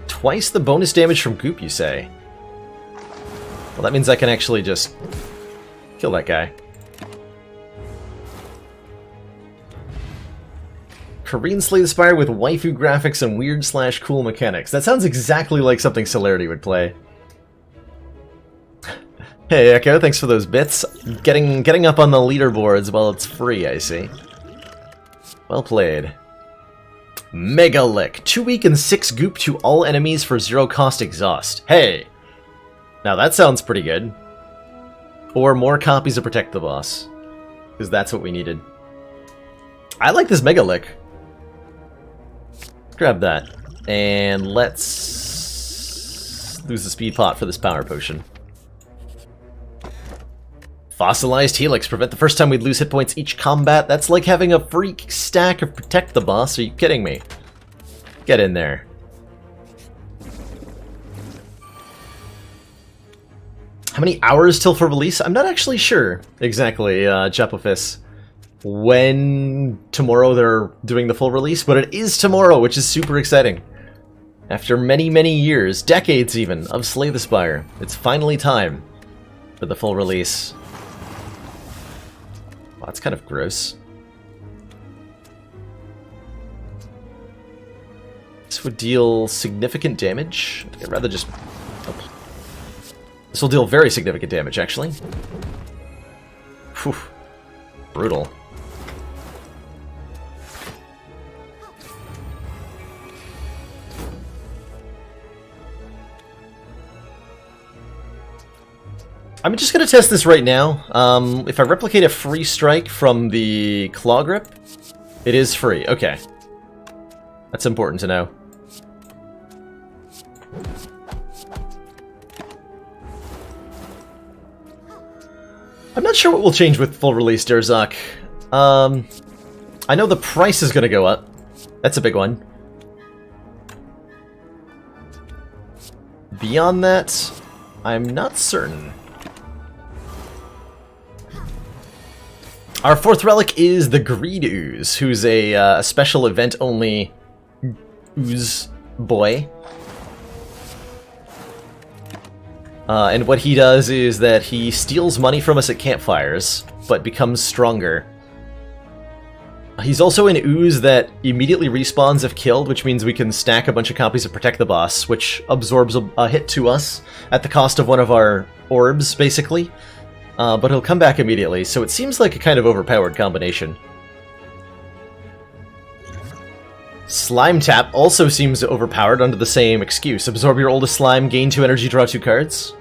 Twice the bonus damage from goop, you say? Well, that means I can actually just kill that guy. Korean Slay the Spire with waifu graphics and weird/cool mechanics. That sounds exactly like something Celerity would play. Hey Echo, thanks for those bits. Getting up on the leaderboards while it's free, I see. Well played. Mega Lick. 2 weak and 6 goop to all enemies for 0 cost exhaust. Hey! Now that sounds pretty good. Or more copies of Protect the Boss. Because that's what we needed. I like this Megalick. Grab that. And let's lose the speed pot for this power potion. Fossilized Helix. Prevent the first time we'd lose hit points each combat. That's like having a freak stack of Protect the Boss. Are you kidding me? Get in there. How many hours till for release? I'm not actually sure exactly, Jepophis, when tomorrow they're doing the full release, but it is tomorrow, which is super exciting. After many, many years, decades even, of Slay the Spire, it's finally time for the full release. Wow, that's kind of gross. This would deal significant damage. I'd rather just... Oh. This will deal very significant damage, actually. Whew. Brutal. I'm just going to test this right now. If I replicate a free strike from the claw grip, it is free. Okay. That's important to know. I'm not sure what will change with full release, Derzak. I know the price is going to go up. That's a big one. Beyond that, I'm not certain. Our fourth relic is the Greed Ooze, who's a special event-only ooze boy. And what he does is that he steals money from us at campfires, but becomes stronger. He's also an ooze that immediately respawns if killed, which means we can stack a bunch of copies of Protect the Boss, which absorbs a hit to us at the cost of one of our orbs, basically. But he'll come back immediately, so it seems like a kind of overpowered combination. Slime Tap also seems overpowered under the same excuse. Absorb your oldest slime, gain 2 energy, draw 2 cards.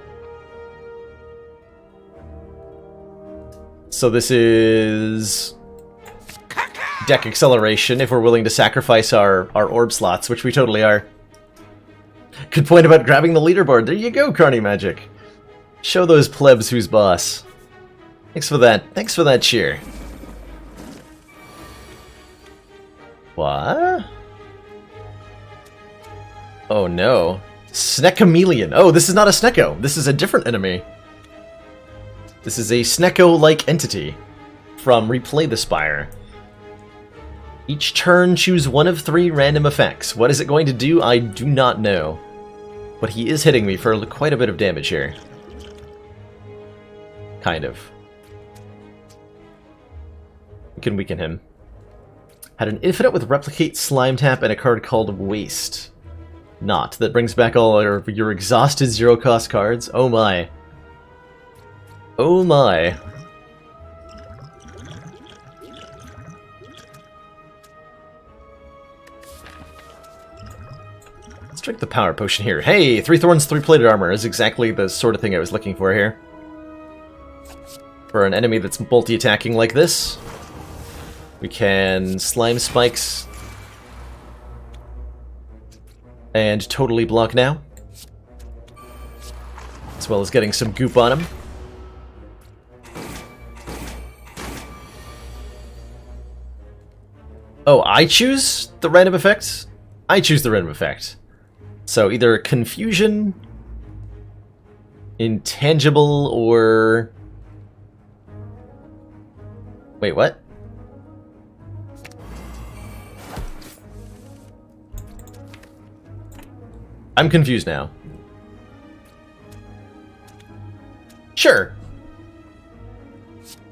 So this is deck acceleration if we're willing to sacrifice our orb slots, which we totally are. Good point about grabbing the leaderboard. There you go, Carney Magic. Show those plebs who's boss. Thanks for that. Thanks for that cheer. What? Oh no. Sneckameleon. Oh, this is not a Snecko. This is a different enemy. This is a Snecko-like entity from Replay the Spire. Each turn, choose one of 3 random effects. What is it going to do? I do not know. But he is hitting me for quite a bit of damage here. Kind of. We can weaken him. Had an infinite with Replicate, Slime Tap, and a card called Waste. Not. That brings back all your exhausted zero-cost cards. Oh my. Oh my. Let's drink the power potion here. Hey, 3 thorns, 3 plated armor is exactly the sort of thing I was looking for here. For an enemy that's multi-attacking like this, we can slime spikes and totally block now, as well as getting some goop on him. Oh, I choose the random effect? I choose the random effect. So either confusion, intangible, or... Wait, what? I'm confused now. Sure.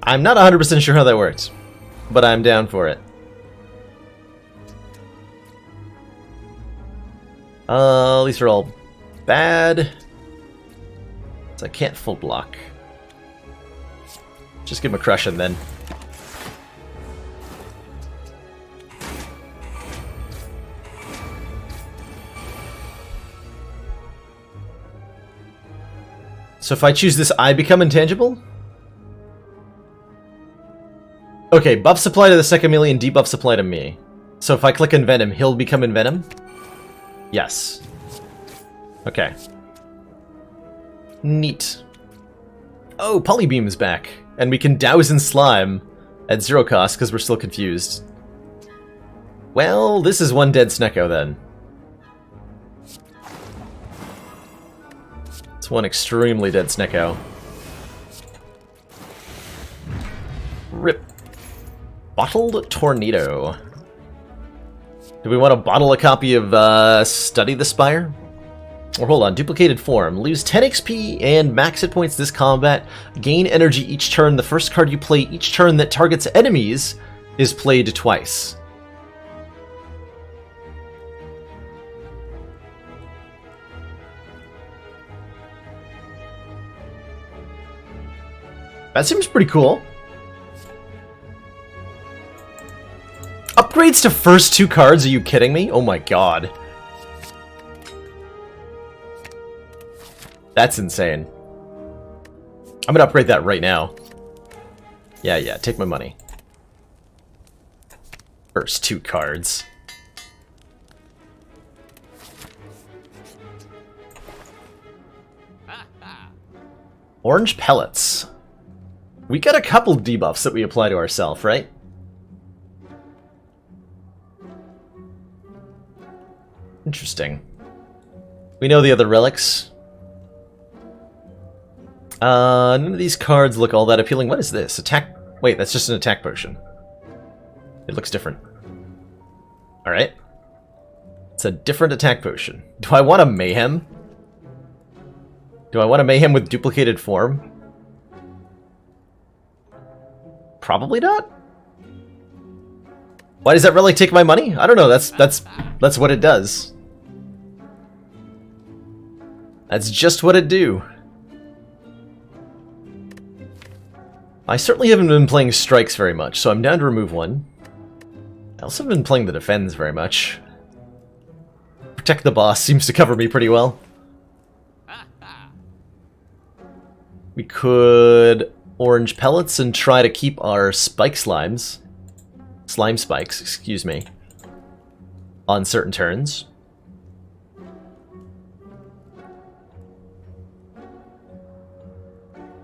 I'm not 100% sure how that works, but I'm down for it. These are all bad. So I can't full block. Just give him a crushing then. So if I choose this, I become intangible? Okay, buff supply to the second melee and debuff supply to me. So if I click Envenom, he'll become Envenom? Yes. Okay. Neat. Oh, Polybeam is back. And we can douse in slime at 0 cost because we're still confused. Well, this is one dead Snecko then. It's one extremely dead Snecko. Rip. Bottled Tornado. Do we want to bottle a copy of Study the Spire? Or hold on, duplicated form. Lose 10 XP and max hit points this combat. Gain energy each turn. The first card you play each turn that targets enemies is played twice. That seems pretty cool. Upgrades to first 2 cards? Are you kidding me? Oh my god. That's insane. I'm gonna upgrade that right now. Yeah, take my money. First 2 cards. Orange pellets. We got a couple debuffs that we apply to ourselves, right? Interesting. We know the other relics. None of these cards look all that appealing. What is this? Attack... Wait, that's just an attack potion. It looks different. Alright. It's a different attack potion. Do I want a Mayhem? Do I want a Mayhem with duplicated form? Probably not. Why does that relic take my money? I don't know. That's what it does. That's just what it do. I certainly haven't been playing strikes very much, so I'm down to remove one. I also haven't been playing the defends very much. Protect the boss seems to cover me pretty well. We could orange pellets and try to keep our spike slimes. Slime spikes, excuse me. On certain turns.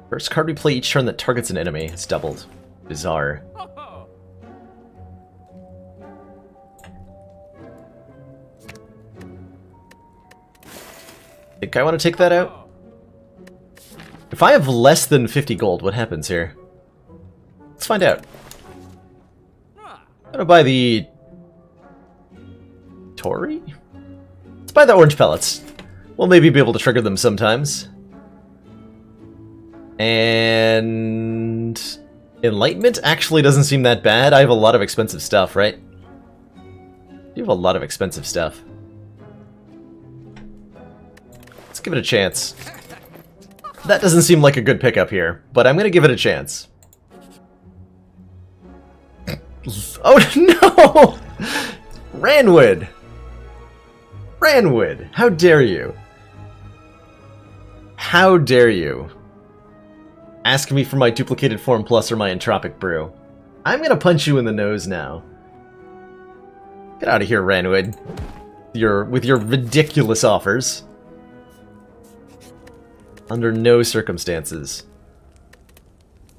First card we play each turn that targets an enemy. It's doubled. Bizarre. Think I want to take that out? If I have less than 50 gold, what happens here? Let's find out. I'm gonna buy the... Tori? Let's buy the orange pellets. We'll maybe be able to trigger them sometimes. And... Enlightenment actually doesn't seem that bad. I have a lot of expensive stuff, right? You have a lot of expensive stuff. Let's give it a chance. That doesn't seem like a good pickup here, but I'm gonna give it a chance. Oh no! Ranwood! Ranwood! How dare you? How dare you? Ask me for my duplicated form plus or my entropic brew. I'm gonna punch you in the nose now. Get out of here, Ranwood. With your ridiculous offers. Under no circumstances.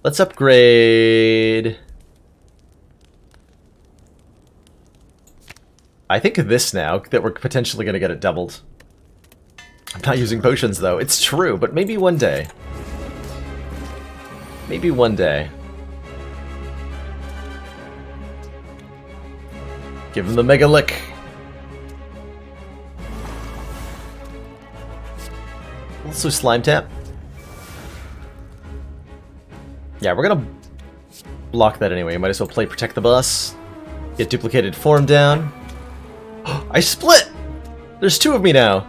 Let's upgrade... I think this now, that we're potentially going to get it doubled. I'm not using potions, though. It's true, but maybe one day. Maybe one day. Give him the Mega Lick. Also Slime Tap. Yeah, we're gonna block that anyway. Might as well play Protect the Boss. Get duplicated form down. I split! There's 2 of me now.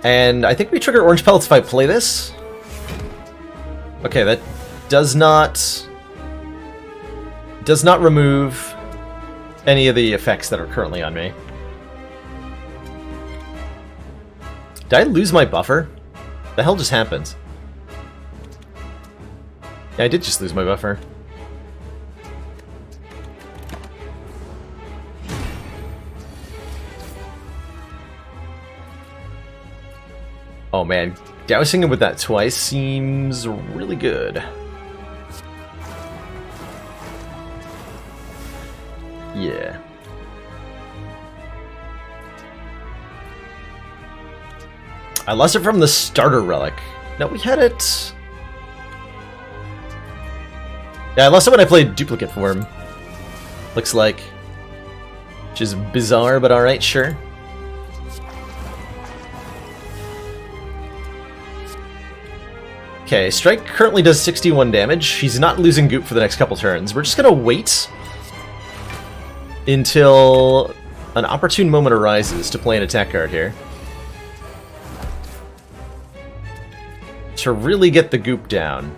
And I think we trigger orange pellets if I play this. Okay, that does not remove any of the effects that are currently on me. Did I lose my buffer? The hell just happened? Yeah, I did just lose my buffer. Oh man, dousing him with that twice seems really good. Yeah. I lost it from the starter relic. No, we had it... Yeah, I lost it when I played duplicate form. Looks like. Which is bizarre, but alright, sure. Okay, Strike currently does 61 damage. He's not losing goop for the next couple turns. We're just gonna wait until an opportune moment arises to play an attack card here. To really get the goop down.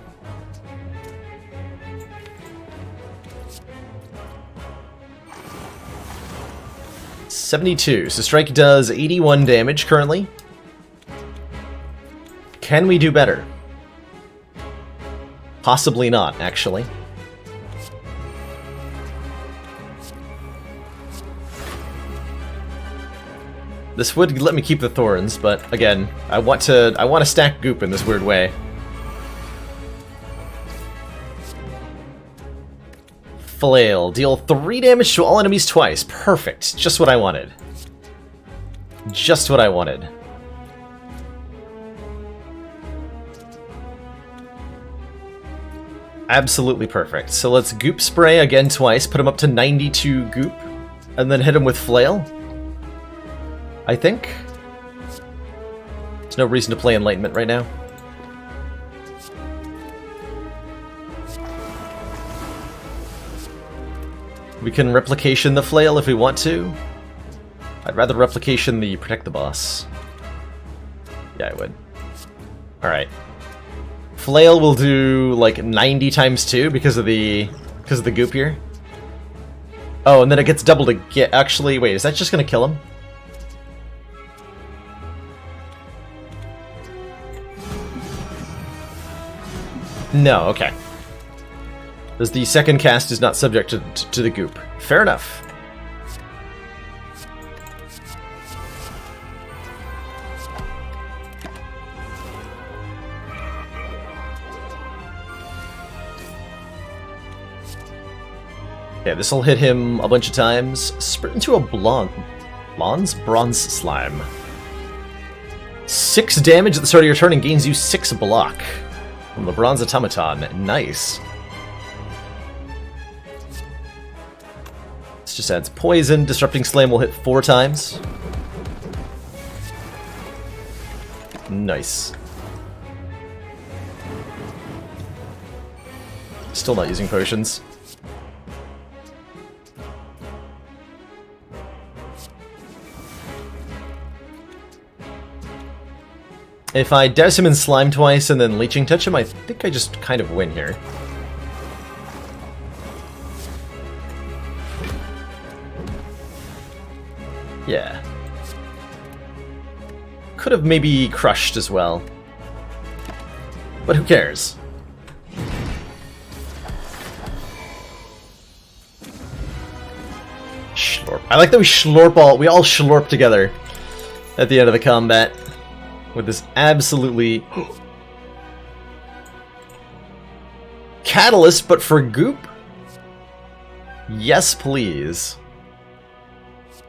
$72. So Strike does 81 damage currently. Can we do better? Possibly not, actually. This would let me keep the thorns, but again, I want to stack goop in this weird way. Flail. Deal 3 damage to all enemies twice. Perfect. Just what I wanted. Just what I wanted. Absolutely perfect. So let's goop spray again twice, put him up to 92 goop, and then hit him with flail. I think. There's no reason to play Enlightenment right now. We can replication the flail if we want to. I'd rather replication the protect the boss. Yeah, I would. Alright. Flail will do like 90 times 2 because of the goop here. Oh, and then it gets doubled again. Actually, wait, is that just gonna kill him? No, okay. As the second cast is not subject to the goop. Fair enough. Okay, this will hit him a bunch of times. Sprint into a bronze slime. 6 damage at the start of your turn and gains you 6 block. From the bronze automaton. Nice. This just adds poison. Disrupting Slam will hit 4 times. Nice. Still not using potions. If I douse him in slime twice and then leeching touch him, I think I just kind of win here. Yeah. Could have maybe crushed as well. But who cares? Schlorp. I like that we all schlorp together at the end of the combat. With this absolutely... Catalyst, but for goop? Yes, please.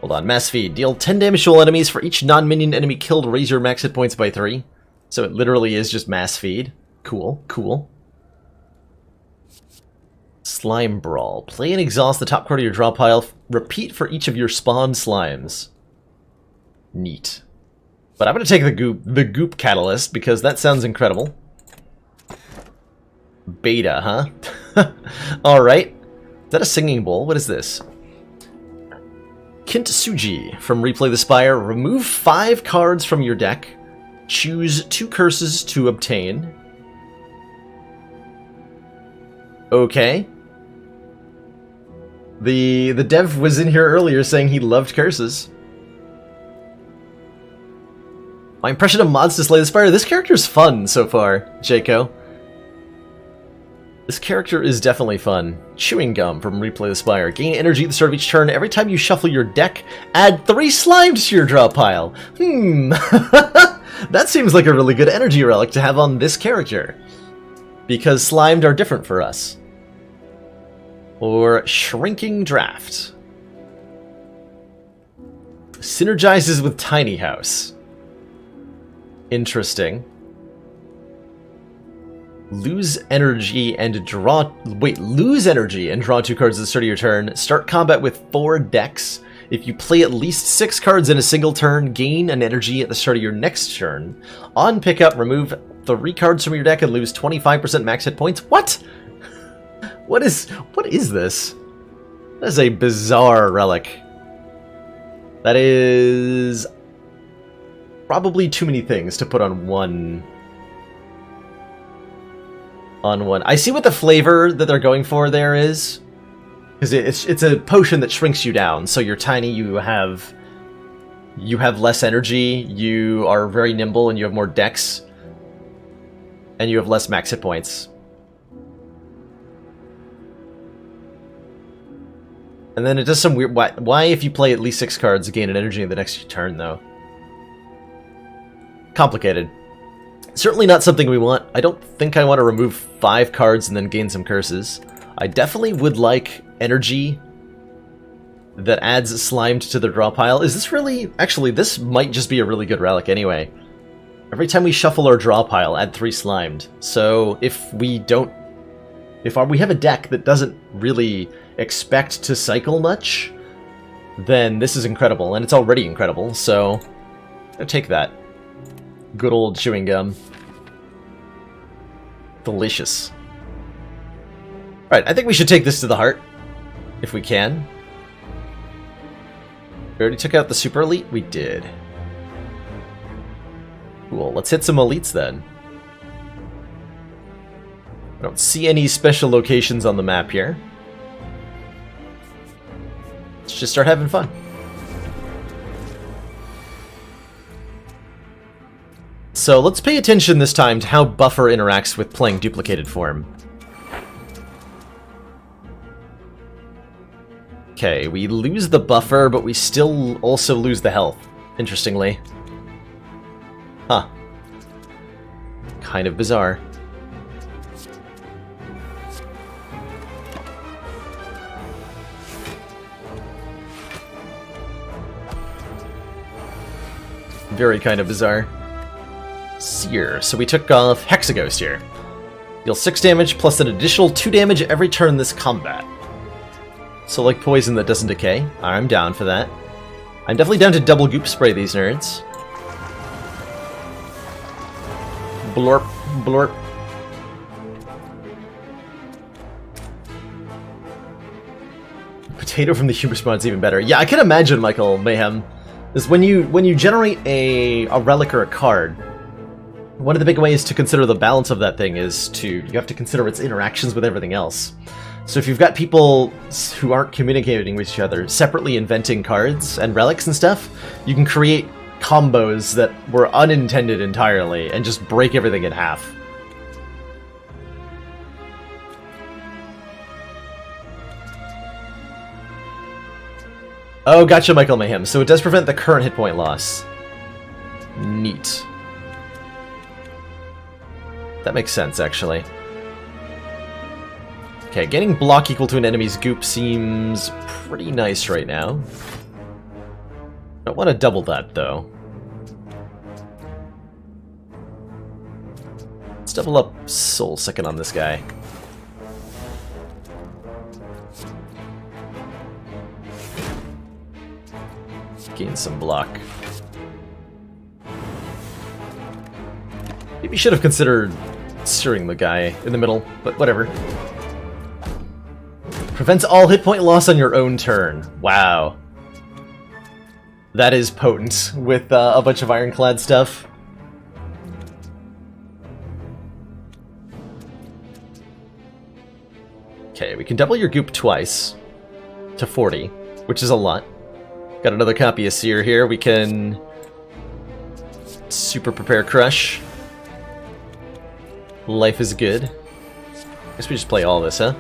Hold on, mass feed. Deal 10 damage to all enemies. For each non-minion enemy killed, raise your max hit points by 3. So it literally is just mass feed. Cool, cool. Slime Brawl. Play and exhaust the top card of your draw pile. Repeat for each of your spawned slimes. Neat. But I'm going to take the goop catalyst, because that sounds incredible. Beta, huh? Alright. Is that a singing bowl? What is this? Kintsugi from Replay the Spire. Remove 5 cards from your deck. Choose 2 curses to obtain. Okay. The dev was in here earlier saying he loved curses. My impression of mods to Slay the Spire, this character's fun so far, Jaco. This character is definitely fun. Chewing Gum from Replay the Spire. Gain energy at the start of each turn. Every time you shuffle your deck, add 3 Slimed to your draw pile. That seems like a really good energy relic to have on this character. Because Slimed are different for us. Or Shrinking Draft. Synergizes with Tiny House. Interesting. Lose energy and draw... Wait, lose energy and draw 2 cards at the start of your turn. Start combat with 4 decks. If you play at least 6 cards in a single turn, gain an energy at the start of your next turn. On pickup, remove 3 cards from your deck and lose 25% max hit points. What? What is this? That is a bizarre relic. That is... probably too many things to put on one... I see what the flavor that they're going for there is. Because it's a potion that shrinks you down. So you're tiny, you have less energy, you are very nimble, and you have more dex. And you have less max hit points. And then it does some weird... Why if you play at least 6 cards, gain an energy in the next turn, though? Complicated. Certainly not something we want. I don't think I want to remove 5 cards and then gain some curses. I definitely would like energy that adds Slimed to the draw pile. Is this really... Actually, this might just be a really good relic anyway. Every time we shuffle our draw pile, add 3 Slimed. So if we don't... If we have a deck that doesn't really expect to cycle much, then this is incredible. And it's already incredible, so... I'll take that. Good old chewing gum. Delicious. Alright, I think we should take this to the heart. If we can. We already took out the super elite? We did. Cool, let's hit some elites then. I don't see any special locations on the map here. Let's just start having fun. So let's pay attention this time to how Buffer interacts with playing duplicated form. Okay, we lose the buffer, but we still also lose the health, interestingly. Huh. Kind of bizarre. Very kind of bizarre. Seer. So we took off Hexaghost here. Deal 6 damage plus an additional 2 damage every turn this combat. So like poison that doesn't decay. I'm down for that. I'm definitely down to double goop spray these nerds. Blorp, blorp. Potato from the humor spawn's even better. Yeah, I can imagine, Michael Mayhem, is when you generate a relic or a card, one of the big ways to consider the balance of that thing is you have to consider its interactions with everything else. So if you've got people who aren't communicating with each other, separately inventing cards and relics and stuff, you can create combos that were unintended entirely and just break everything in half. Oh, gotcha, Michael Mayhem. So it does prevent the current hit point loss. Neat. That makes sense, actually. Okay, getting block equal to an enemy's goop seems pretty nice right now. Don't want to double that, though. Let's double up Soul Second on this guy. Gain some block. Maybe should have considered stirring the guy in the middle, but whatever. Prevents all hit point loss on your own turn. Wow. That is potent with a bunch of ironclad stuff. Okay, we can double your goop twice. to 40, which is a lot. Got another copy of Seer here. We can super prepare Crush. Life is good. Guess we just play all this, huh?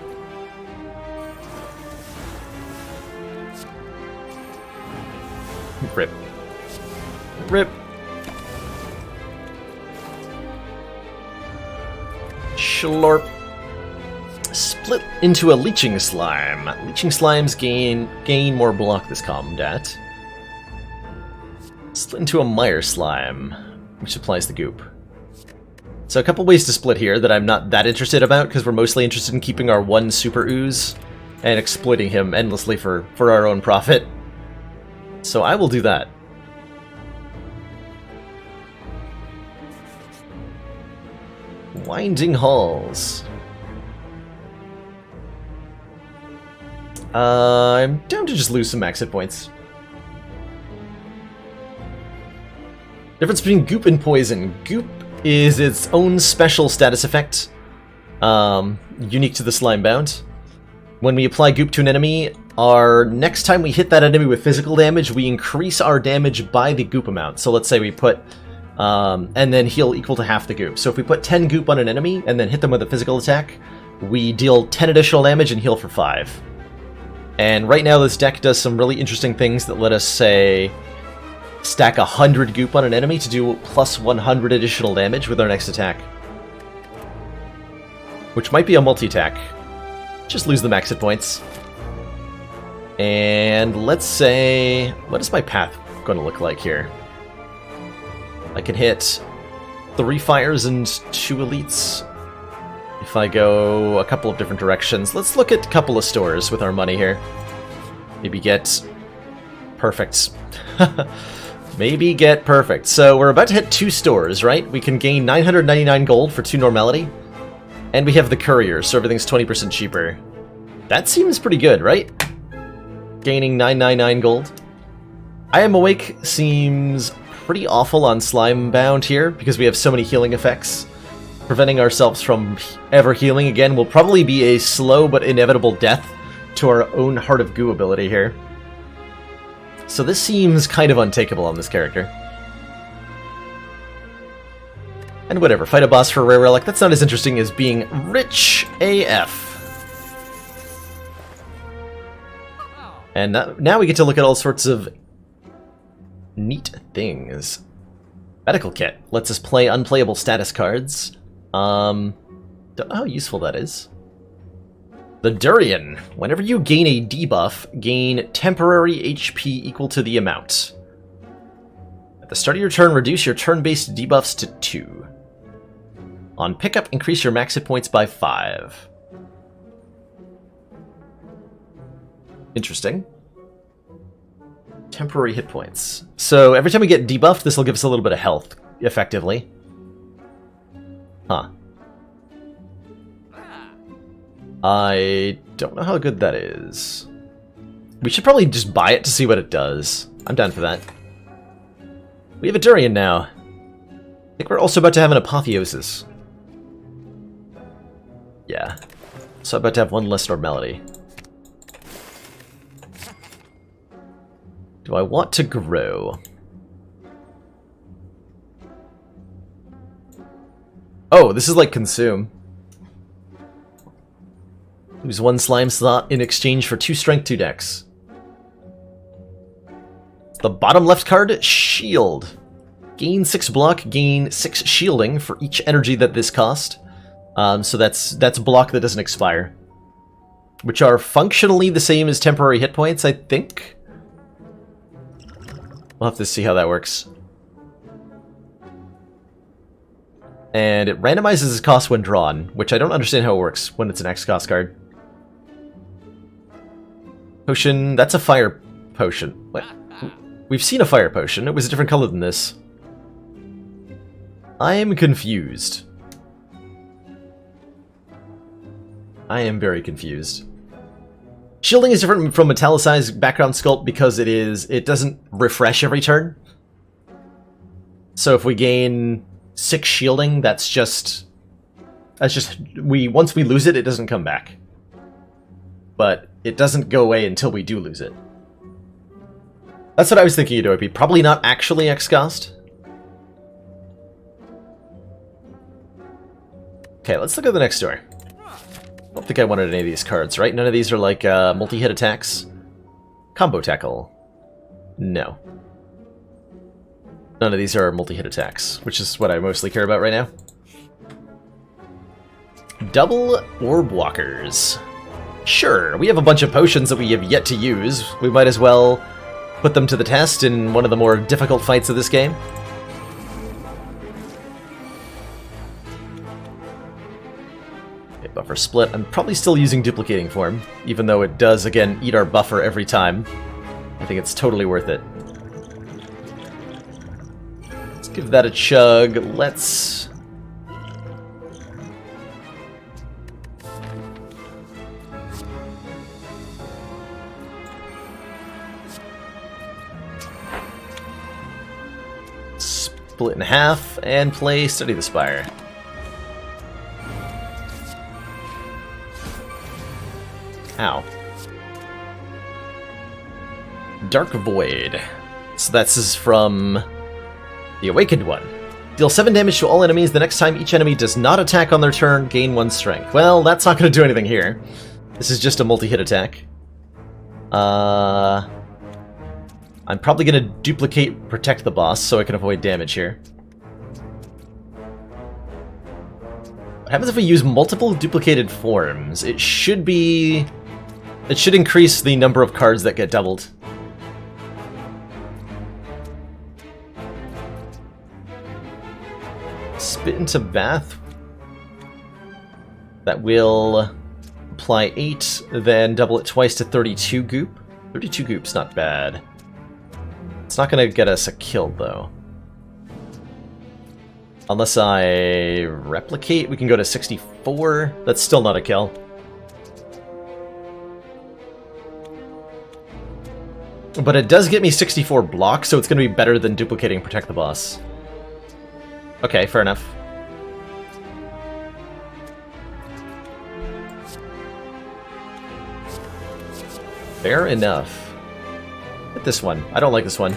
Rip. Rip. Schlorp. Split into a Leeching Slime. Leeching Slimes gain more block this combat. Split into a Mire Slime, which supplies the goop. So a couple ways to split here that I'm not that interested about, because we're mostly interested in keeping our one Super Ooze and exploiting him endlessly for our own profit. So I will do that. Winding Halls. I'm down to just lose some max hit points. Difference between Goop and Poison. Goop is its own special status effect, unique to the Slimebound. When we apply Goop to an enemy, next time we hit that enemy with physical damage, we increase our damage by the Goop amount. So let's say we put, and then heal equal to half the Goop. So if we put 10 Goop on an enemy and then hit them with a physical attack, we deal 10 additional damage and heal for 5. And right now this deck does some really interesting things that let us, say, stack 100 Goop on an enemy to do plus 100 additional damage with our next attack. Which might be a multi-attack. Just lose the max hit points. And let's say, what is my path going to look like here? I can hit 3 fires and 2 elites. If I go a couple of different directions, let's look at a couple of stores with our money here. Maybe get perfect. Maybe get perfect. So we're about to hit 2 stores, right? We can gain 999 gold for 2 normality. And we have the courier, so everything's 20% cheaper. That seems pretty good, right? Gaining 999 gold. I Am Awake seems pretty awful on Slimebound here, because we have so many healing effects. Preventing ourselves from ever healing again will probably be a slow but inevitable death to our own Heart of Goo ability here. So this seems kind of untakeable on this character. And whatever, fight a boss for a rare relic, that's not as interesting as being rich AF. And now we get to look at all sorts of neat things. Medical Kit lets us play unplayable status cards. Don't know how useful that is. The Durian. Whenever you gain a debuff, gain temporary HP equal to the amount. At the start of your turn, reduce your turn-based debuffs to 2. On pickup, increase your max hit points by 5. Interesting. Temporary hit points. So every time we get debuffed, this will give us a little bit of health, effectively. Huh. I don't know how good that is. We should probably just buy it to see what it does. I'm down for that. We have a Durian now. I think we're also about to have an Apotheosis. Yeah. So about to have 1 less normality. Do I want to grow? Oh, this is like consume. Lose 1 slime slot in exchange for 2 strength 2 decks. The bottom left card, Shield. Gain 6 block, gain 6 shielding for each energy that this cost. So that's block that doesn't expire. Which are functionally the same as temporary hit points, I think. We'll have to see how that works. And it randomizes its cost when drawn, which I don't understand how it works when it's an X cost card. Potion, that's a fire potion. What? We've seen a fire potion, it was a different color than this. I am confused. I am very confused. Shielding is different from Metallicized Background Sculpt because it doesn't refresh every turn. So if we gain 6 shielding, once we lose it, it doesn't come back. but it doesn't go away until we do lose it. That's what I was thinking, Adobe. Probably not actually X-Cost. Okay, let's look at the next door. I don't think I wanted any of these cards, right? None of these are like multi-hit attacks. Combo tackle. No. None of these are multi-hit attacks, which is what I mostly care about right now. Double orb walkers. Sure, we have a bunch of potions that we have yet to use. We might as well put them to the test in one of the more difficult fights of this game. Okay, buffer split. I'm probably still using duplicating form, even though it does, again, eat our buffer every time. I think it's totally worth it. Let's give that a chug. Let's... split in half and play Study the Spire. Ow. Dark Void. So that's from the Awakened one. Deal 7 damage to all enemies the next time each enemy does not attack on their turn, gain 1 strength. Well, that's not going to do anything here. This is just a multi-hit attack. I'm probably going to duplicate Protect the Boss so I can avoid damage here. What happens if we use multiple duplicated forms? It should be... It should increase the number of cards that get doubled. Spit into Bath. That will apply 8, then double it twice to 32 goop. 32 goop's not bad. It's not going to get us a kill, though. Unless I replicate, we can go to 64. That's still not a kill. But it does get me 64 blocks, so it's going to be better than duplicating Protect the Boss. Okay, fair enough. Fair enough. Hit this one. I don't like this one.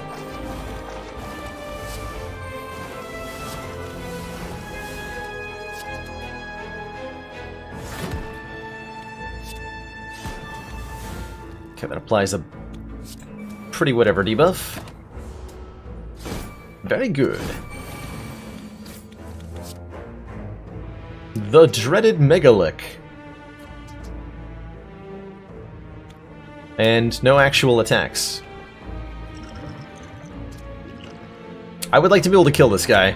Okay, that applies a pretty whatever debuff. Very good. The dreaded Megalick. And no actual attacks. I would like to be able to kill this guy.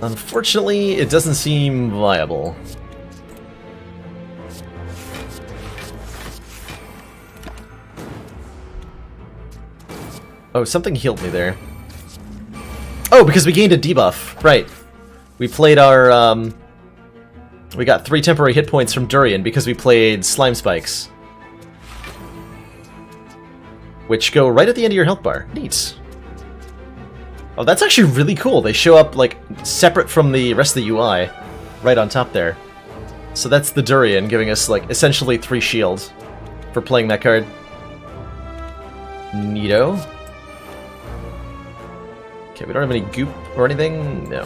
Unfortunately, it doesn't seem viable. Oh, something healed me there. Oh, because we gained a debuff. Right. We played our, we got 3 temporary hit points from Durian because we played Slime Spikes. Which go right at the end of your health bar. Neat. Oh, that's actually really cool. They show up, like, separate from the rest of the UI. Right on top there. So that's the Durian giving us, like, essentially 3 shields for playing that card. Neato. Okay, we don't have any goop or anything? No.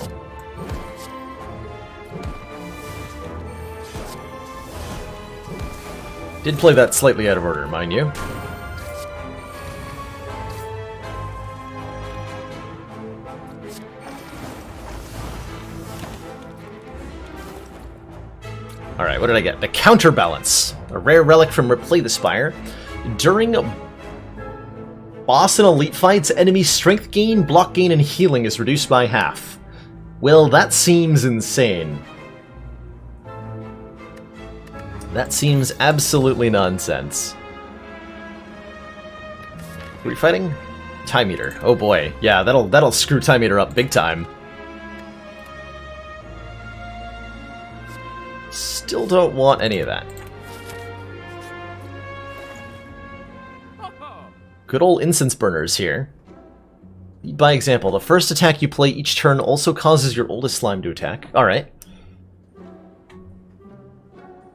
Did play that slightly out of order, mind you. Alright, what did I get? The Counterbalance. A rare relic from Replay the Spire. During boss and elite fights, enemy strength gain, block gain, and healing is reduced by half. Well, that seems insane. That seems absolutely nonsense. Are we fighting? Time Eater. Oh boy. Yeah, that'll screw Time Eater up big time. Still don't want any of that. Good old incense burners here. By example, the first attack you play each turn also causes your oldest slime to attack. Alright.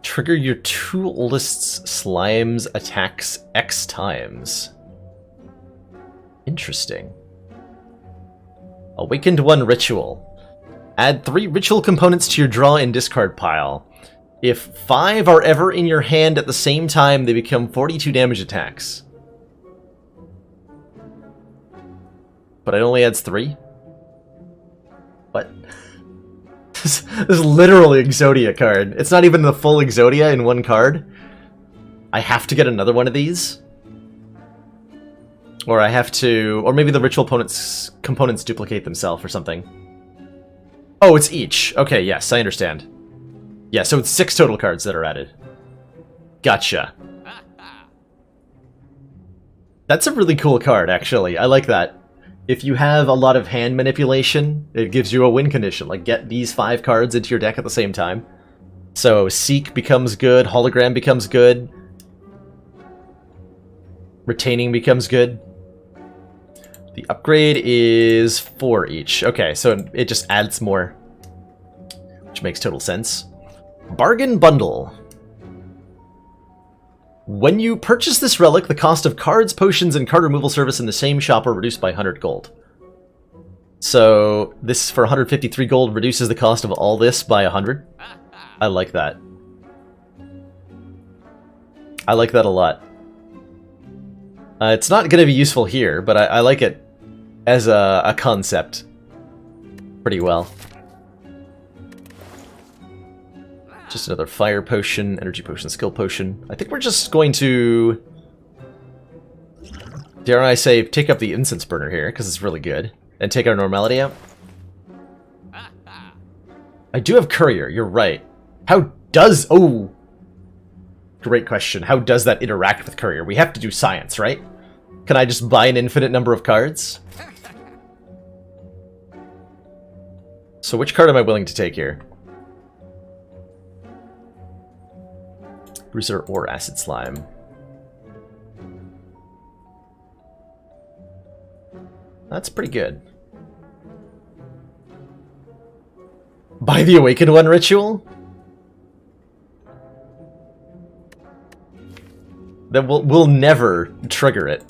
Trigger your 2 oldest slimes' attacks X times. Interesting. Awakened 1 ritual. Add 3 ritual components to your draw and discard pile. If 5 are ever in your hand at the same time, they become 42 damage attacks. But it only adds 3? What? This is literally Exodia card. It's not even the full Exodia in one card. I have to get another one of these? Or I have to... Or maybe the ritual components duplicate themselves or something. Oh, it's each. Okay, yes, I understand. Yeah, so it's 6 total cards that are added. Gotcha. That's a really cool card, actually. I like that. If you have a lot of hand manipulation, it gives you a win condition. Like, get these 5 cards into your deck at the same time. So, Seek becomes good, Hologram becomes good. Retaining becomes good. The upgrade is 4 each. Okay, so it just adds more. Which makes total sense. Bargain Bundle. When you purchase this relic, the cost of cards, potions, and card removal service in the same shop are reduced by 100 gold. So, this for 153 gold reduces the cost of all this by 100. I like that. I like that a lot. It's not going to be useful here, but I like it as a concept pretty well. Just another fire potion, energy potion, skill potion. I think we're just going to, dare I say, take up the incense burner here, because it's really good. And take our normality out. I do have courier, you're right. How does... Oh! Great question. How does that interact with courier? We have to do science, right? Can I just buy an infinite number of cards? So which card am I willing to take here? Bruiser or Acid Slime. That's pretty good. Buy the Awakened One ritual? Then we'll never trigger it.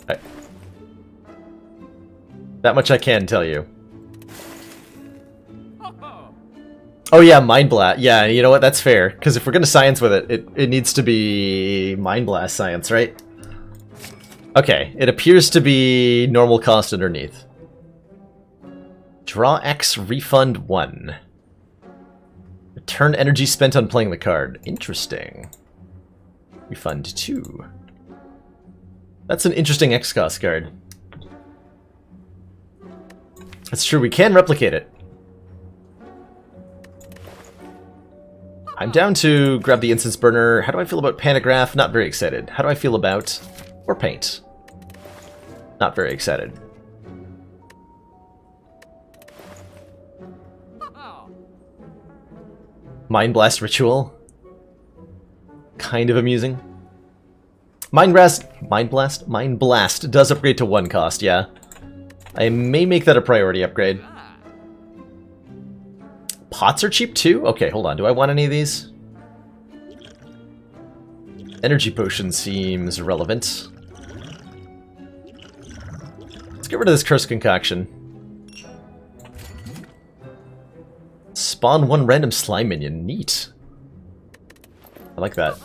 That much I can tell you. Oh yeah, Mind Blast. Yeah, you know what? That's fair. Because if we're going to science with it, it needs to be Mind Blast science, right? Okay, it appears to be normal cost underneath. Draw X, refund 1. Return energy spent on playing the card. Interesting. Refund 2. That's an interesting X cost card. That's true, we can replicate it. I'm down to grab the incense burner. How do I feel about Pantograph? Not very excited. How do I feel about... Or Paint? Not very excited. Mind Blast Ritual. Kind of amusing. Mind Blast does upgrade to 1 cost, yeah. I may make that a priority upgrade. Pots are cheap too? Okay, hold on. Do I want any of these? Energy Potion seems relevant. Let's get rid of this Curse Concoction. Spawn 1 random slime minion. Neat. I like that.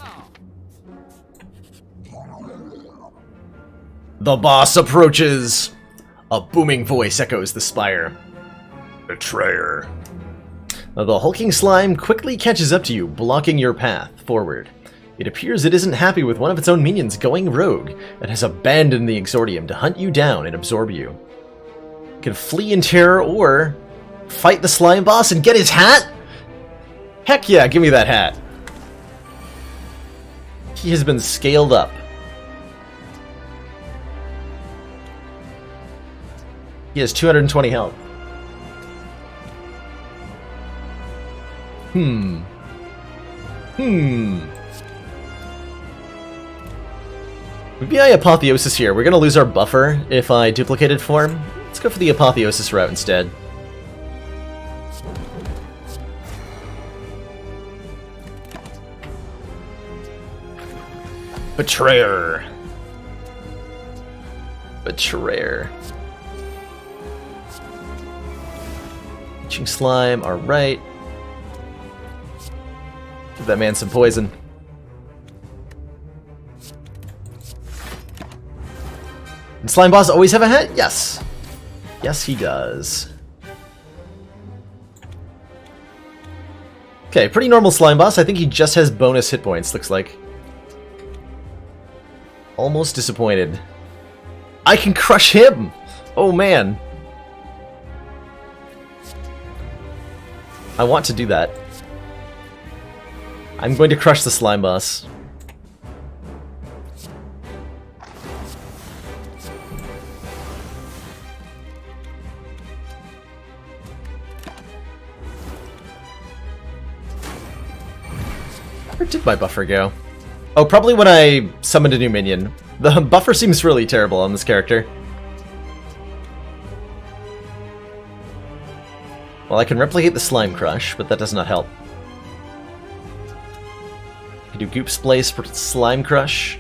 The boss approaches! A booming voice echoes the spire. Betrayer. The hulking slime quickly catches up to you, blocking your path forward. It appears it isn't happy with one of its own minions going rogue, and has abandoned the Exordium to hunt you down and absorb you. You can flee in terror or fight the slime boss and get his hat? Heck yeah, give me that hat. He has been scaled up. He has 220 health. Maybe I Apotheosis here. We're gonna lose our buffer if I duplicated form. Let's go for the Apotheosis route instead. Betrayer. Betrayer. Leeching Slime, alright. Give that man some poison. And Slime Boss always have a hat? Yes. Yes, he does. Okay, pretty normal Slime Boss. I think he just has bonus hit points, looks like. Almost disappointed. I can crush him! Oh man. I want to do that. I'm going to crush the Slime Boss. Where did my buffer go? Oh, probably when I summoned a new minion. The buffer seems really terrible on this character. Well, I can replicate the Slime Crush, but that does not help. I can do Goop Splice for Slime Crush.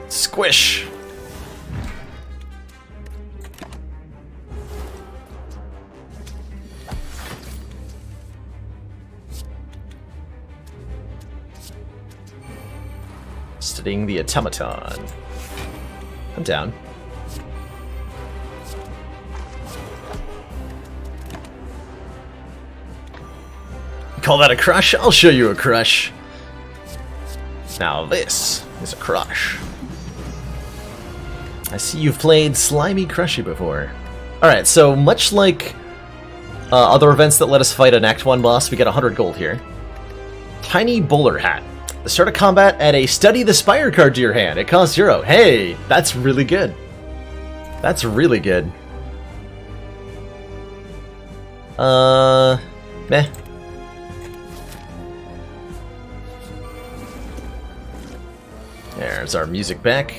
Squish! Studying the Automaton. I'm down. Call that a crush? I'll show you a crush. Now this is a crush. I see you've played Slimy Crushy before. Alright, so much like other events that let us fight an Act 1 boss, we get 100 gold here. Tiny Bowler Hat. The start of combat, add a Study the Spire card to your hand. It costs 0. Hey, that's really good. That's really good. Meh. There's our music back.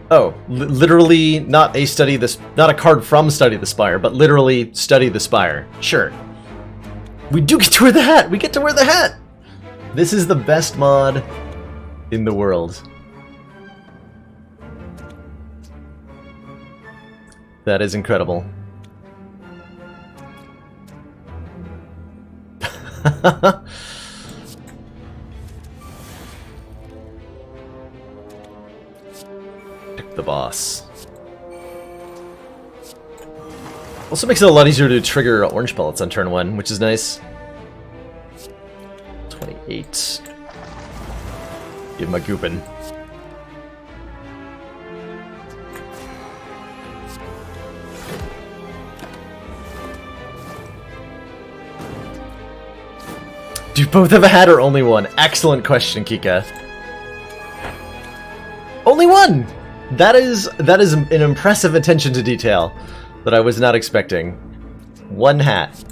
Oh, literally not a Study this, not a card from Study the Spire, but literally Study the Spire. Sure. We do get to wear the hat! We get to wear the hat! This is the best mod in the world. That is incredible. Pick the boss. Also makes it a lot easier to trigger orange pellets on turn 1, which is nice. 28. Give him a goopin'. Do both have a hat or only one? Excellent question, Kika. Only one! That is an impressive attention to detail that I was not expecting. One hat.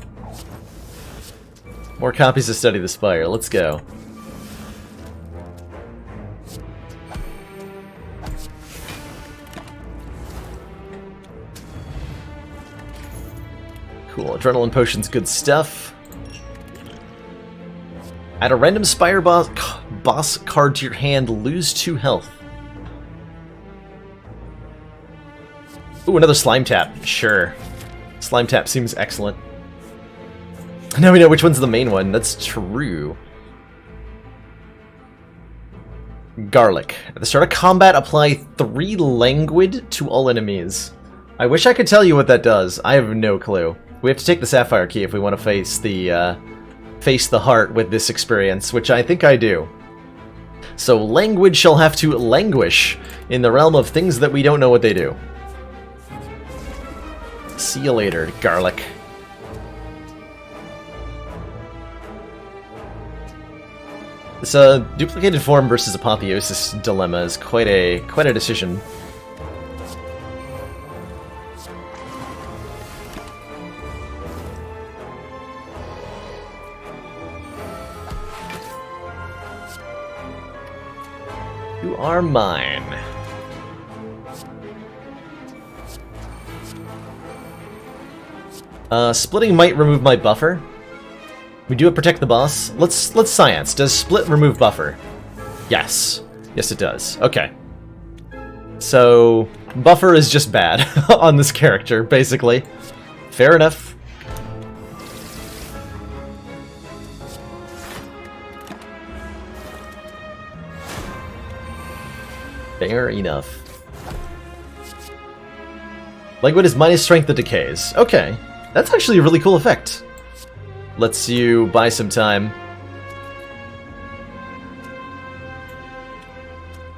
More copies to Study the Spire. Let's go. Cool. Adrenaline potion's good stuff. Add a random Spire boss card to your hand. Lose 2 health. Ooh, another Slime Tap. Sure. Slime Tap seems excellent. Now we know which one's the main one. That's true. Garlic. At the start of combat, apply 3 languid to all enemies. I wish I could tell you what that does. I have no clue. We have to take the Sapphire Key if we want to face the heart with this experience, which I think I do. So languid shall have to languish in the realm of things that we don't know what they do. See you later, Garlic. This duplicated form versus Apotheosis dilemma is quite a decision. are mine. Splitting might remove my buffer. We do have Protect the Boss. Let's science. Does split remove buffer? Yes. Yes, it does. Okay. So, buffer is just bad on this character, basically. Fair enough. Fair enough. Languid is minus strength that decays. Okay. That's actually a really cool effect. Lets you buy some time.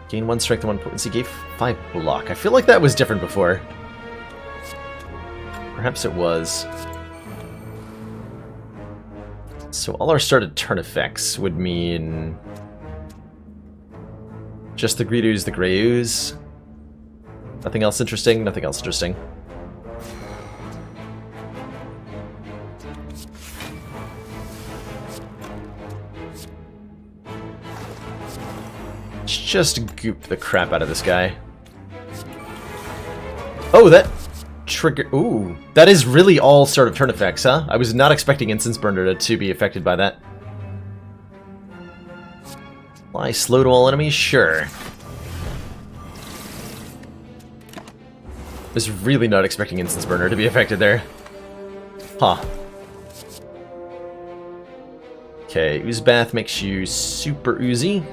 Gain 1 strength and 1 potency. Gave 5 block. I feel like that was different before. Perhaps it was. So all our started turn effects would mean... just the Greed Ooze, the Grey Ooze. Nothing else interesting, nothing else interesting. Let's just goop the crap out of this guy. Oh, that trigger... Ooh, that is really all start of turn effects, huh? I was not expecting Instance Burner to be affected by that. Fly slow to all enemies? Sure. Was really not expecting Instance Burner to be affected there. Huh. Okay, Ooze Bath makes you super oozy.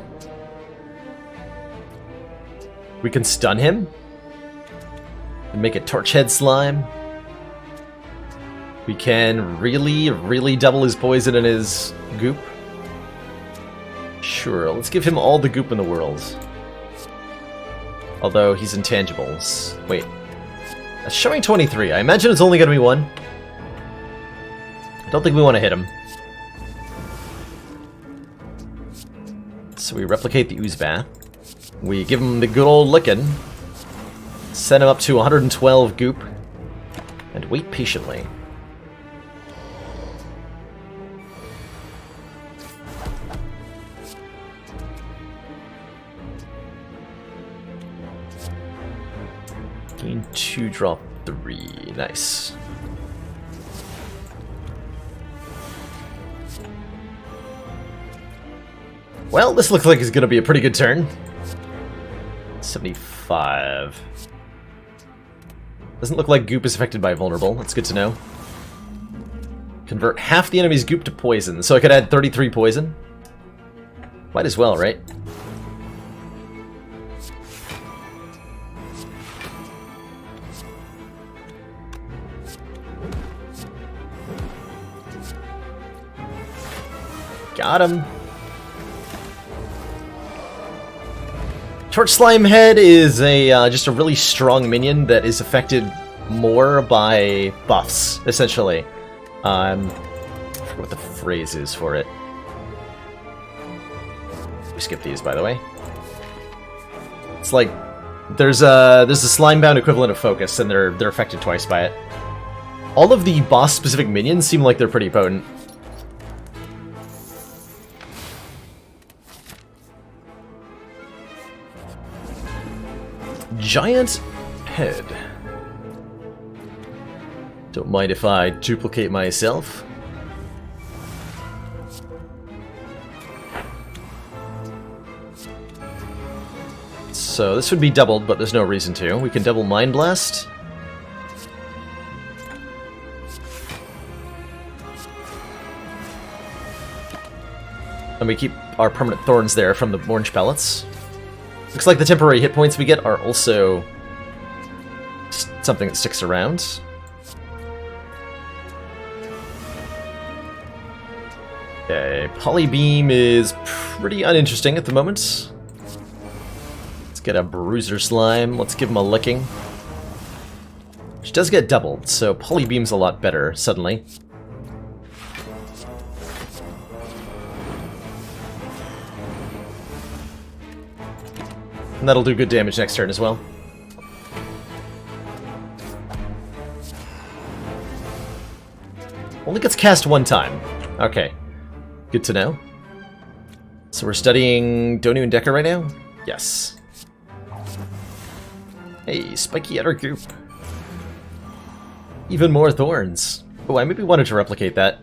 We can stun him. And make it Torch Head Slime. We can really double his poison and his goop. Sure, let's give him all the goop in the world. Although he's intangibles. Wait. That's showing 23. I imagine it's only going to be 1. I don't think we want to hit him. So we replicate the Ooze Bath. We give him the good old lickin'. Send him up to 112 goop. And wait patiently. Gain 2, drop 3. Nice. Well, this looks like it's going to be a pretty good turn. 75. Doesn't look like goop is affected by vulnerable. That's good to know. Convert half the enemy's goop to poison, so I could add 33 poison. Might as well, right? Got him. Torch Slime Head is a just a really strong minion that is affected more by buffs, essentially. I forget what the phrase is for it. We skip these, by the way. It's like there's a Slimebound equivalent of Focus, and they're affected twice by it. All of the boss-specific minions seem like they're pretty potent. Giant head. Don't mind if I duplicate myself. So this would be doubled, but there's no reason to. We can double Mind Blast. And we keep our permanent thorns there from the orange pellets. Looks like the temporary hit points we get are also something that sticks around. Okay, Polybeam is pretty uninteresting at the moment. Let's get a Bruiser Slime. Let's give him a licking. Which does get doubled, so Polybeam's a lot better, suddenly. And that'll do good damage next turn as well. Only gets cast 1 time. Okay. Good to know. So we're studying Donu and Decker right now? Yes. Hey, spiky outer goop. Even more thorns. Oh, I maybe wanted to replicate that.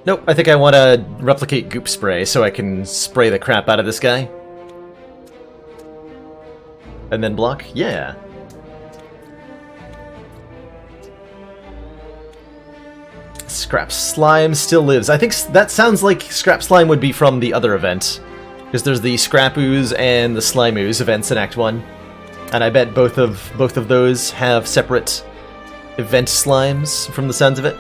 Nope, I think I want to replicate goop spray so I can spray the crap out of this guy. And then block? Yeah. Scrap Slime still lives. I think that sounds like Scrap Slime would be from the other event. Because there's the Scrap Ooze and the Slime Ooze events in Act 1. And I bet both of those have separate event slimes from the sounds of it.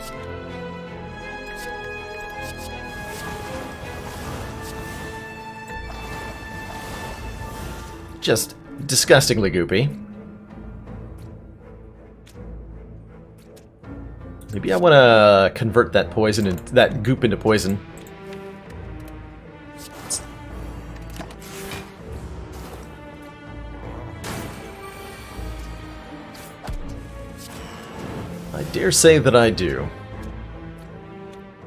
Just disgustingly goopy. Maybe I want to convert that poison and that goop into poison. I dare say that I do.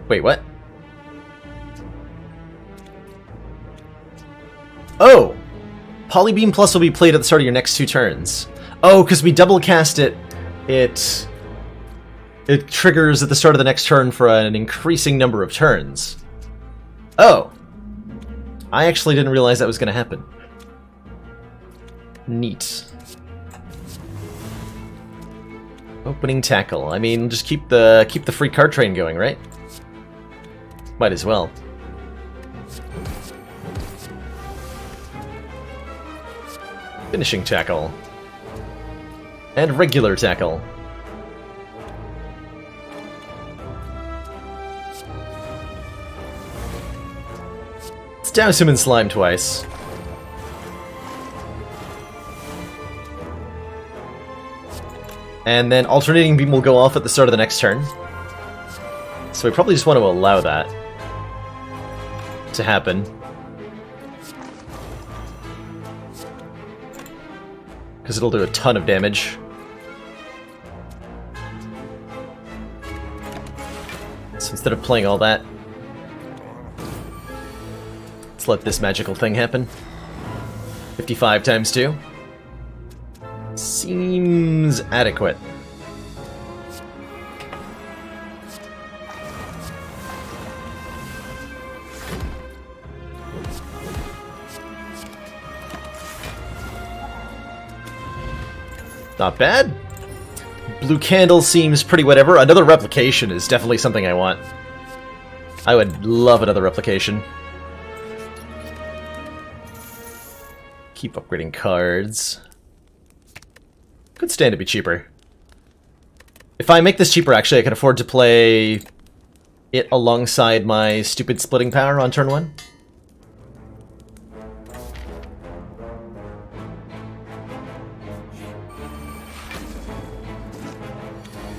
Wait, what? Oh! Polybeam Plus will be played at the start of your next 2 turns. Oh, because we double cast it, it triggers at the start of the next turn for an increasing number of turns. Oh. I actually didn't realize that was going to happen. Neat. Opening tackle. I mean, just keep the free card train going, right? Might as well. Finishing tackle. And regular tackle. Let's douse him in slime twice. And then alternating beam will go off at the start of the next turn. So we probably just want to allow that to happen. Because it'll do a ton of damage. So instead of playing all that, let's let this magical thing happen. 55 times 2. Seems adequate. Not bad. Blue candle seems pretty whatever. Another replication is definitely something I want. I would love another replication. Keep upgrading cards. Could stand to be cheaper. If I make this cheaper, actually, I can afford to play it alongside my stupid splitting power on turn 1.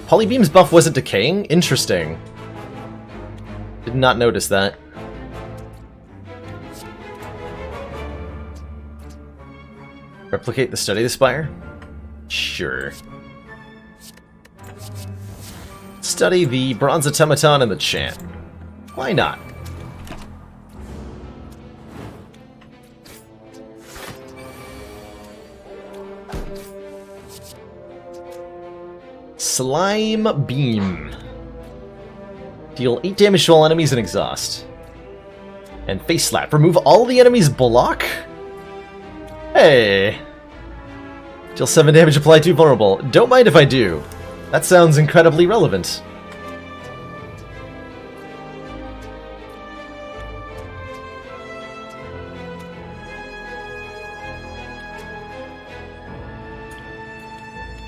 Polybeam's buff wasn't decaying? Interesting. Did not notice that. Replicate the study of the Spire? Sure. Study the Bronze Automaton and the Chant. Why not? Slime Beam. Deal 8 damage to all enemies and exhaust. And Face Slap. Remove all the enemies' block? Hey. Deal 7 damage, apply 2 vulnerable. Don't mind if I do. That sounds incredibly relevant.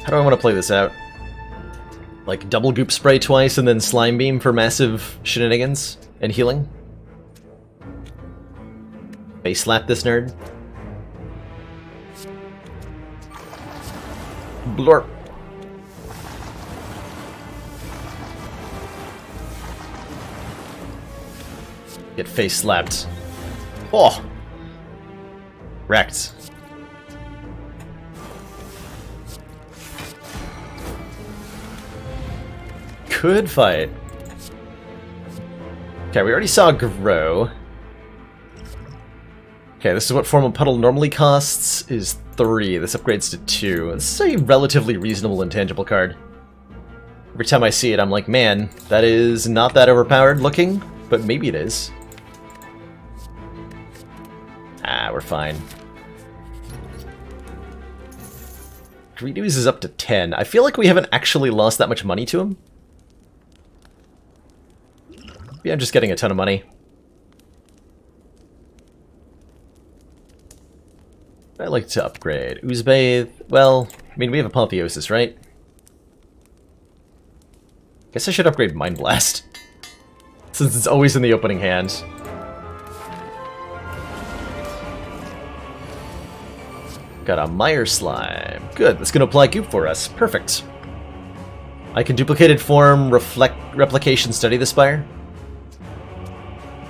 How do I want to play this out? Like double goop spray twice and then slime beam for massive shenanigans and healing? Face slap this nerd. Blurp. Get face slapped. Oh! Wrecked. Could fight. Okay, we already saw Grow. Okay, this is what Formal Puddle normally costs, is 3. This upgrades to 2. This is a relatively reasonable intangible card. Every time I see it, I'm like, man, that is not that overpowered looking, but maybe it is. Ah, we're fine. Greed Ooze is up to 10. I feel like we haven't actually lost that much money to him. Maybe I'm just getting a ton of money. I'd like to upgrade. Ooze Bathe. Well, I mean, we have Apotheosis, right? Guess I should upgrade Mind Blast. Since it's always in the opening hand. Got a Mire Slime. Good, that's going to apply Goop for us. Perfect. I can duplicated form, replication, study the Spire.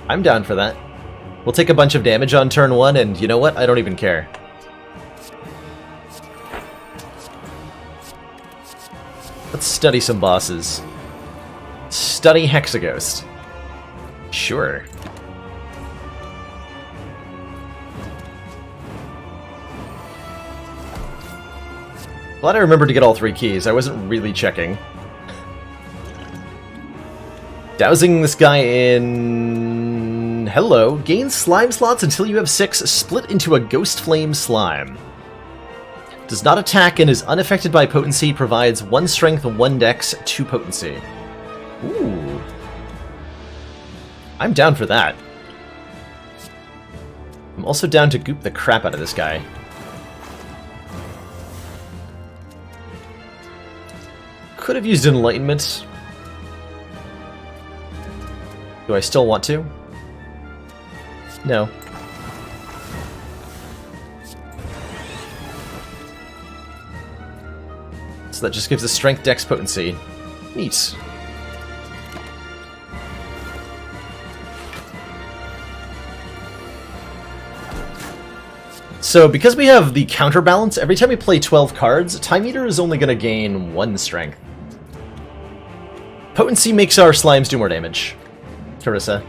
I'm down for that. We'll take a bunch of damage on turn 1, and you know what? I don't even care. Let's study some bosses. Study Hexaghost. Sure. Glad I remembered to get all 3 keys. I wasn't really checking. Dousing this guy in... Hello. Gain slime slots until you have 6, split into a ghost flame slime. Does not attack and is unaffected by potency, provides 1 strength, 1 dex, 2 potency. Ooh. I'm down for that. I'm also down to goop the crap out of this guy. Could have used Enlightenment. Do I still want to? No. So that just gives us Strength, Dex, Potency. Neat. So, because we have the counterbalance, every time we play 12 cards, Time Eater is only going to gain 1 strength. Potency makes our slimes do more damage. Carissa.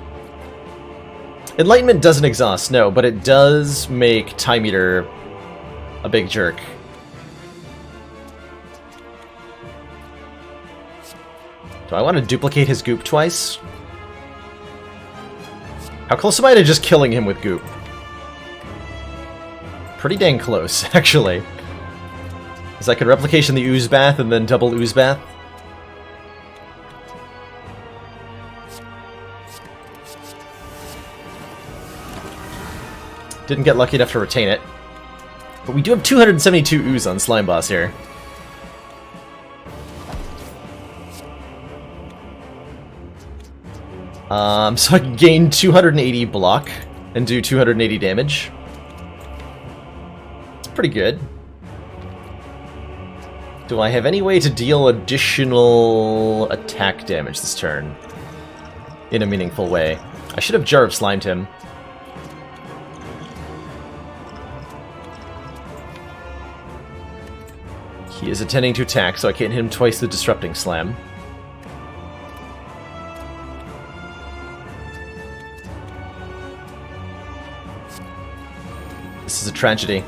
Enlightenment doesn't exhaust, no, but it does make Time Eater a big jerk. Do I want to duplicate his goop twice? How close am I to just killing him with goop? Pretty dang close, actually. Because I could replication the Ooze Bath and then double Ooze Bath. Didn't get lucky enough to retain it. But we do have 272 Ooze on Slime Boss here. So I can gain 280 block and do 280 damage. It's pretty good. Do I have any way to deal additional attack damage this turn? In a meaningful way. I should have Jar of Slimed him. He is intending to attack, so I can't hit him twice with Disrupting Slam. This is a tragedy.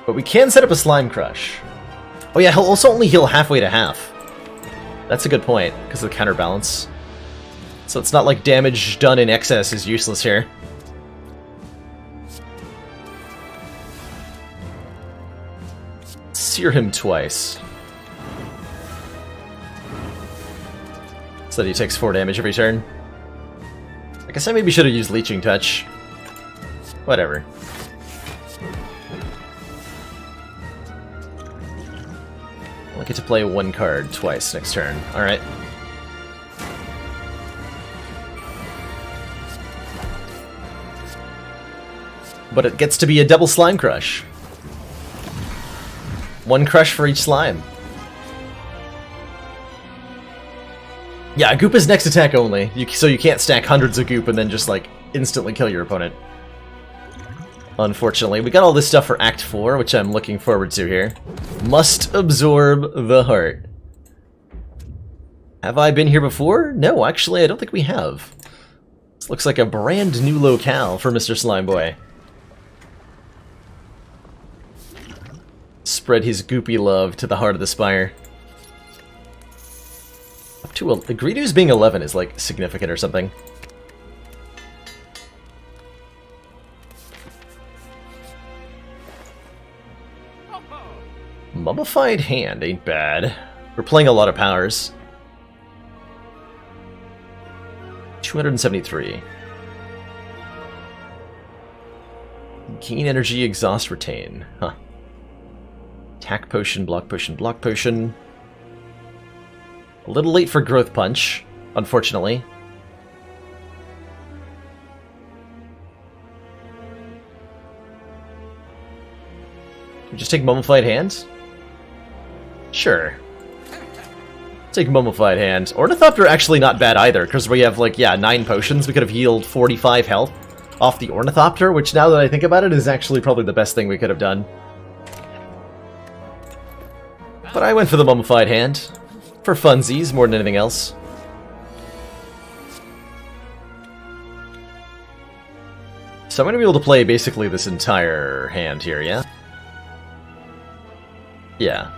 But we can set up a Slime Crush. Oh yeah, he'll also only heal halfway to half. That's a good point, because of the counterbalance. So it's not like damage done in excess is useless here. Sear him twice. So that he takes 4 damage every turn. I guess I maybe should have used Leeching Touch. Whatever. I'll get to play 1 card twice next turn. Alright. But it gets to be a double Slime Crush. 1 crush for each slime. Yeah, Goop is next attack only, so you can't stack hundreds of Goop and then just, like, instantly kill your opponent. Unfortunately. We got all this stuff for Act 4, which I'm looking forward to here. Must absorb the heart. Have I been here before? No, actually, I don't think we have. This looks like a brand new locale for Mr. Slimeboy. Spread his goopy love to the heart of the Spire. Up to the Greedo's being 11 is like significant or something. Mummified Hand ain't bad. We're playing a lot of powers. 273. Gain energy, exhaust, retain. Huh. Attack potion, block potion, block potion. A little late for growth punch, unfortunately. Can we just take Mummified Hand? Sure. Take Mummified Hand. Ornithopter actually not bad either, because we have, like, yeah, 9 potions. We could have healed 45 health off the Ornithopter, which now that I think about it is actually probably the best thing we could have done. But I went for the Mummified Hand. For funsies, more than anything else. So I'm going to be able to play basically this entire hand here, yeah? Yeah.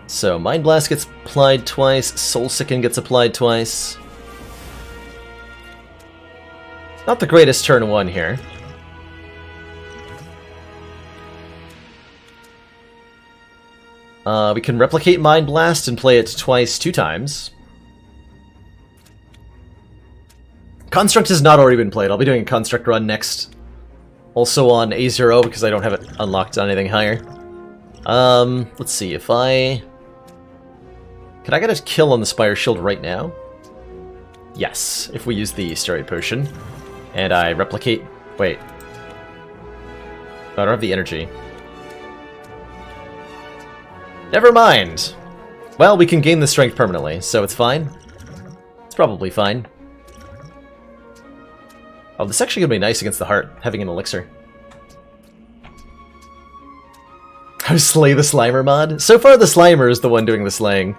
So, Mind Blast gets applied twice, Soul Sicken gets applied twice. Not the greatest turn 1 here. We can replicate Mind Blast and play it twice 2 times. Construct has not already been played. I'll be doing a Construct run next. Also on A0 because I don't have it unlocked on anything higher. Let's see, if I... Can I get a kill on the Spire Shield right now? Yes, if we use the Steroid Potion. And I replicate... Wait. I don't have the energy. Never mind! Well, we can gain the strength permanently, so it's fine. It's probably fine. Oh, this is actually going to be nice against the heart, having an elixir. How slay the Slimer mod? So far the Slimer is the one doing the slaying.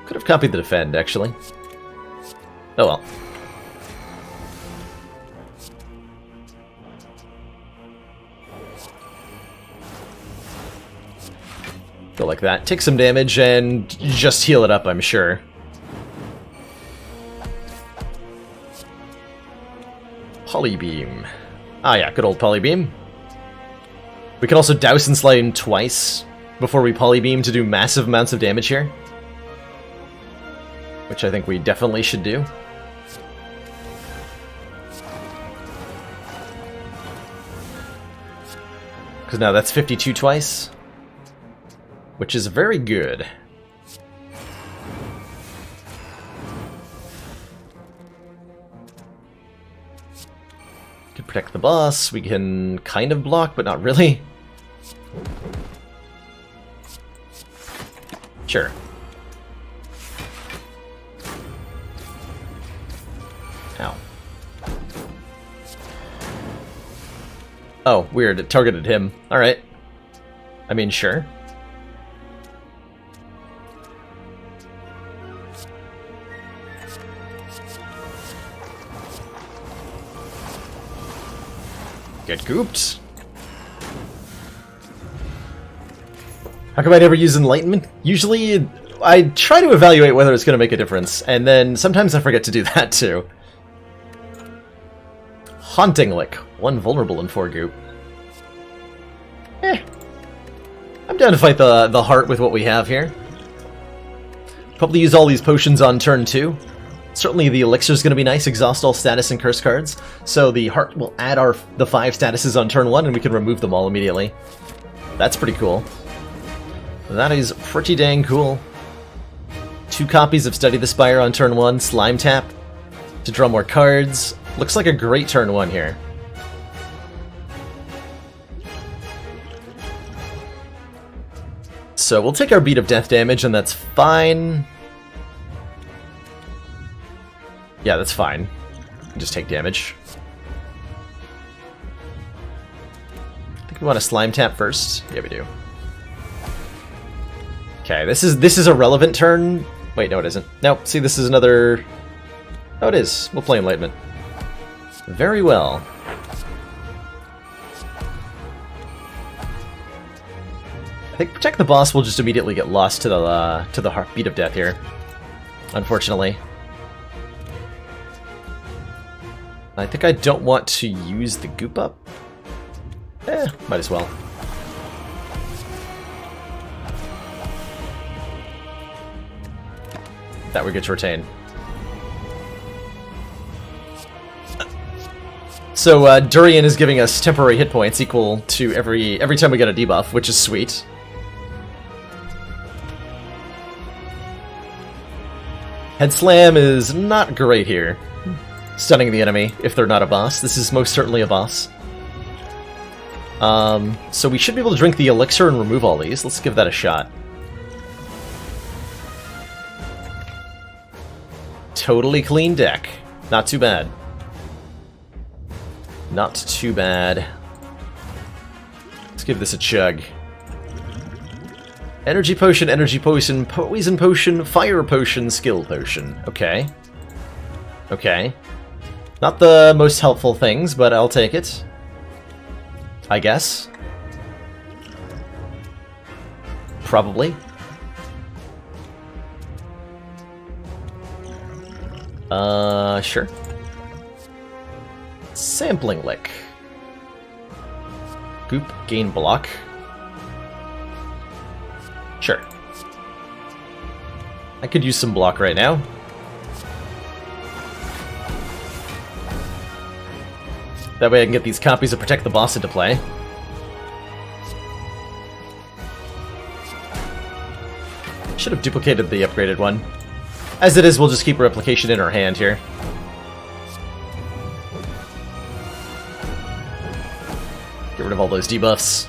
Could have copied the defend, actually. Oh well. Go like that. Take some damage and just heal it up, I'm sure. Polybeam. Ah yeah, good old Polybeam. We can also douse and slay him twice before we Polybeam to do massive amounts of damage here. Which I think we definitely should do. Because now that's 52 twice. Which is very good. We can protect the boss, we can kind of block, but not really. Sure. Ow. Oh, weird, it targeted him. Alright. I mean, sure. Get gooped. How come I never use Enlightenment? Usually, I try to evaluate whether it's going to make a difference, and then sometimes I forget to do that too. Haunting Lick. 1 vulnerable and 4 goop. I'm down to fight the heart with what we have here. Probably use all these potions on turn 2. Certainly the elixir is going to be nice, exhaust all status and curse cards, so the heart will add the 5 statuses on turn 1 and we can remove them all immediately. That's pretty cool. That is pretty dang cool. 2 copies of Study the Spire on turn 1, Slime Tap to draw more cards. Looks like a great turn 1 here. So we'll take our beat of death damage and that's fine. Yeah, that's fine. Just take damage. We want a slime tap first. Yeah, we do. Okay, this is a relevant turn. Wait, no, it isn't. Nope. See, this is another. Oh, it is. We'll play Enlightenment. Very well. I think Protect the Boss will just immediately get lost to the Heartbeat of Death here. Unfortunately. I think I don't want to use the Goop Up. Might as well. That we get to retain. So Durian is giving us temporary hit points equal to every time we get a debuff, which is sweet. Head Slam is not great here. Stunning the enemy if they're not a boss. This is most certainly a boss. So we should be able to drink the elixir and remove all these. Let's give that a shot. Totally clean deck. Not too bad. Not too bad. Let's give this a chug. Energy potion, poison potion, fire potion, skill potion. Okay. Okay. Not the most helpful things, but I'll take it. I guess. Probably. Sure. Sampling Lick. Goop, gain block. Sure. I could use some block right now. That way I can get these copies of Protect the Boss into play. Should have duplicated the upgraded one. As it is, we'll just keep replication in our hand here. Get rid of all those debuffs.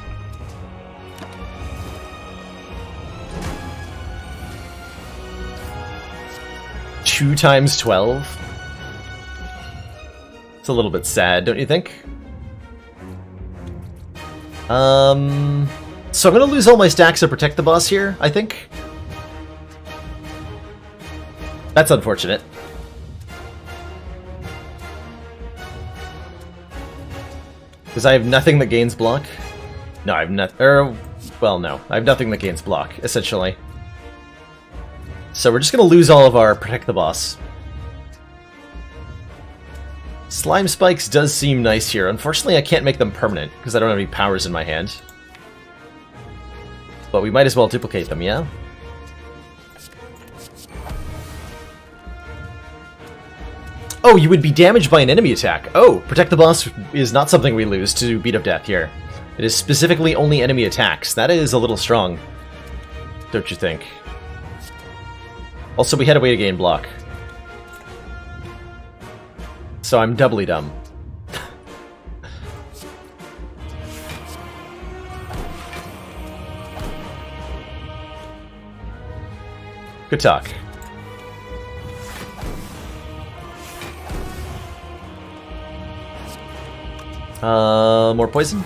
Two times 12? It's a little bit sad, don't you think? So I'm gonna lose all my stacks to Protect the Boss here, I think. That's unfortunate. Because I have nothing that gains block? No, I have nothing. Well, no. I have nothing that gains block, essentially. So we're just gonna lose all of our Protect the Boss. Slime Spikes does seem nice here. Unfortunately, I can't make them permanent, because I don't have any powers in my hand. But we might as well duplicate them, yeah? Oh, you would be damaged by an enemy attack. Oh, Protect the Boss is not something we lose to Beat of Death here. It is specifically only enemy attacks. That is a little strong, don't you think? Also, we had a way to gain block. So I'm doubly dumb. Good talk. More poison?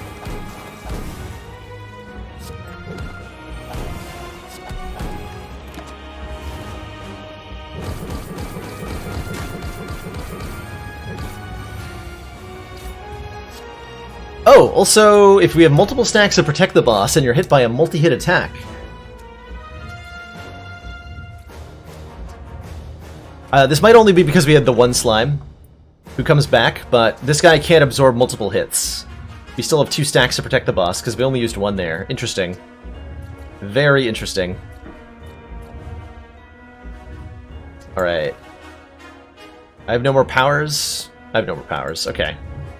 Oh, also, if we have multiple stacks to Protect the Boss and you're hit by a multi-hit attack, this might only be because we had the one slime who comes back, but this guy can't absorb multiple hits. We still have 2 stacks to Protect the Boss because we only used 1 there. Interesting. Very interesting. Alright. I have no more powers. I have no more powers. Okay.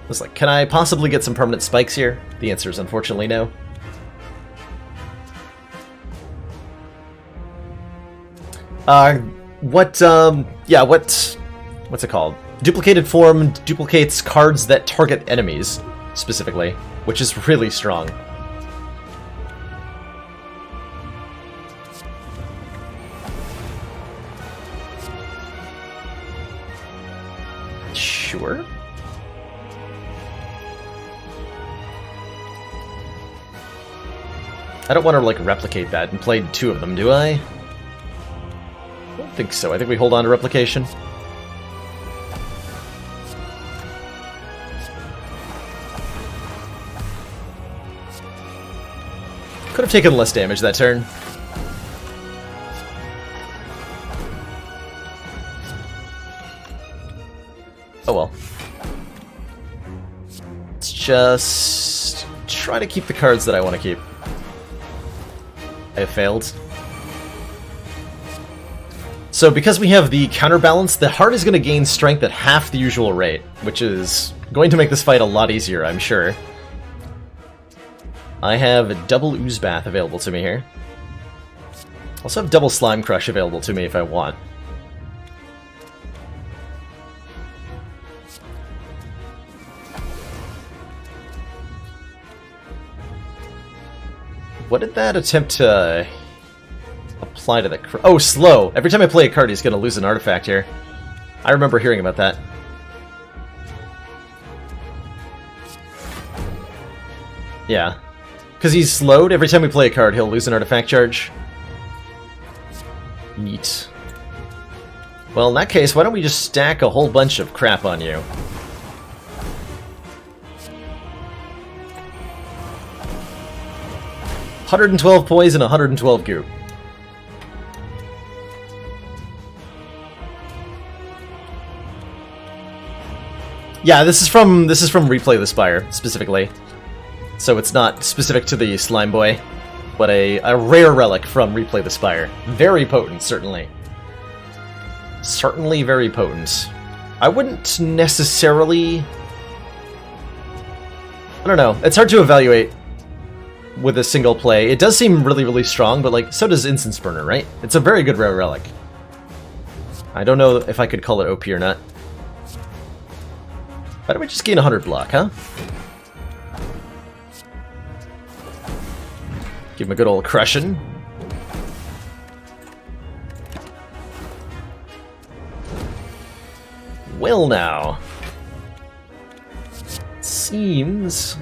It's like, can I possibly get some permanent spikes here? The answer is unfortunately no. What's it called? Duplicated form duplicates cards that target enemies, specifically, which is really strong. Sure. I don't want to, like, replicate that and play 2 of them, do I? I don't think so. I think we hold on to replication. Could have taken less damage that turn. Oh well. Let's just try to keep the cards that I want to keep. I have failed. So because we have the counterbalance, the heart is going to gain strength at half the usual rate, which is going to make this fight a lot easier, I'm sure. I have a double Ooze Bath available to me here. Also have double Slime Crush available to me if I want. What did that attempt to apply to the... Oh, slow! Every time I play a card, he's going to lose an artifact here. I remember hearing about that. Yeah. Because he's slowed, every time we play a card, he'll lose an artifact charge. Neat. Well, in that case, why don't we just stack a whole bunch of crap on you? $112 poison, 112 goop. Yeah, this is from Replay the Spire, specifically. So it's not specific to the Slime Boy, but a rare relic from Replay the Spire. Very potent, certainly. Certainly very potent. I wouldn't necessarily... I don't know. It's hard to evaluate with a single play. It does seem really, really strong, but like, so does Incense Burner, right? It's a very good rare relic. I don't know if I could call it OP or not. Why don't we just gain 100 block, huh? Give him a good old crushing. Well now. Seems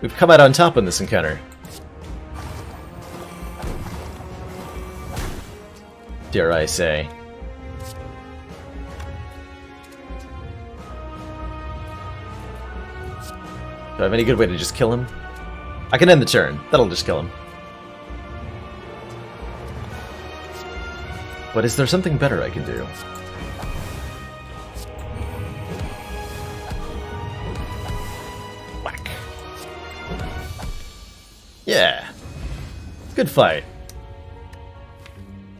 we've come out on top in this encounter. Dare I say. Do I have any good way to just kill him? I can end the turn. That'll just kill him. But is there something better I can do? Whack. Yeah. Good fight.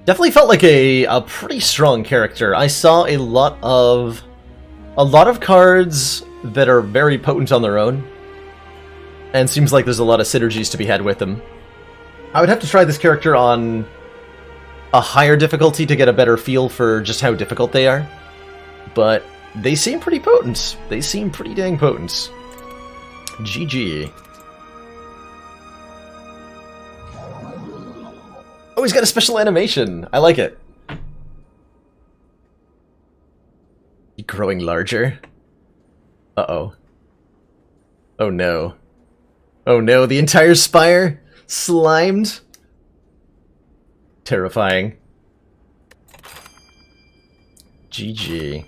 Definitely felt like a pretty strong character. I saw a lot of cards that are very potent on their own. And seems like there's a lot of synergies to be had with them. I would have to try this character on a higher difficulty to get a better feel for just how difficult they are. But they seem pretty potent. They seem pretty dang potent. GG. Oh, he's got a special animation. I like it. Growing larger. Uh-oh. Oh no. Oh no, the entire Spire? Slimed? Terrifying. GG.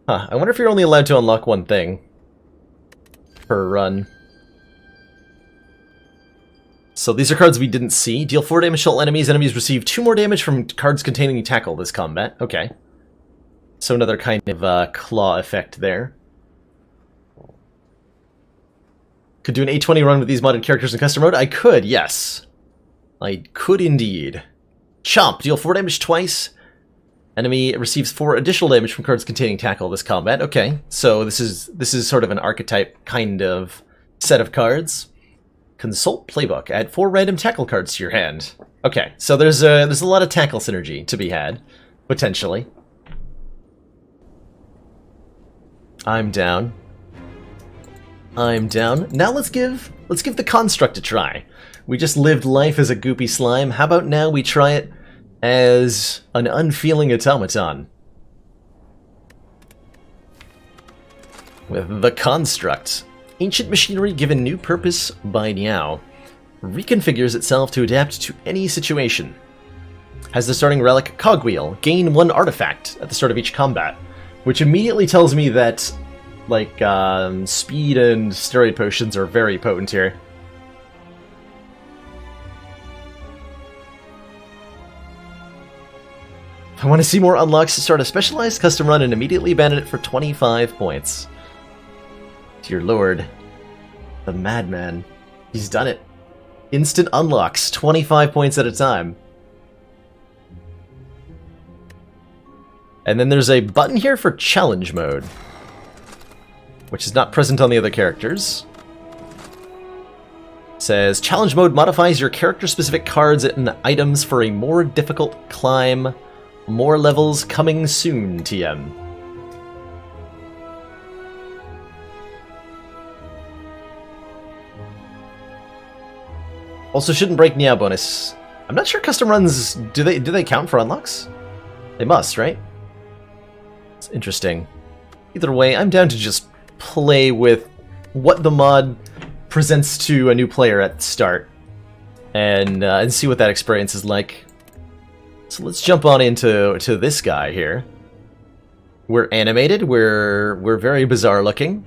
Huh, I wonder if you're only allowed to unlock one thing per run. So these are cards we didn't see. Deal 4 damage to all enemies. Enemies receive 2 more damage from cards containing tackle this combat. Okay. So another kind of claw effect there. Could do an 820 run with these modded characters in custom mode? I could, yes. I could indeed. Chomp, deal 4 damage twice. Enemy receives 4 additional damage from cards containing tackle this combat. Okay, so this is sort of an archetype kind of set of cards. Consult playbook. Add 4 random tackle cards to your hand. Okay, so there's a lot of tackle synergy to be had, potentially. I'm down. I'm down. Now let's give the construct a try. We just lived life as a goopy slime. How about now we try it as an unfeeling automaton? with the Construct. Ancient machinery given new purpose by Niao. Reconfigures itself to adapt to any situation. Has the starting relic Cogwheel. Gain 1 artifact at the start of each combat. Which immediately tells me that, like, speed and steroid potions are very potent here. If I want to see more unlocks, start a specialized custom run and immediately abandon it for 25 points. Dear lord. The madman. He's done it. Instant unlocks, 25 points at a time. And then there's a button here for challenge mode, which is not present on the other characters. It says, challenge mode modifies your character-specific cards and items for a more difficult climb. More levels coming soon, TM. Also, shouldn't break Niao bonus. I'm not sure custom runs, do they count for unlocks? They must, right? It's interesting. Either way, I'm down to just play with what the mod presents to a new player at the start, and see what that experience is like. So let's jump on into this guy here. We're animated. We're very bizarre looking.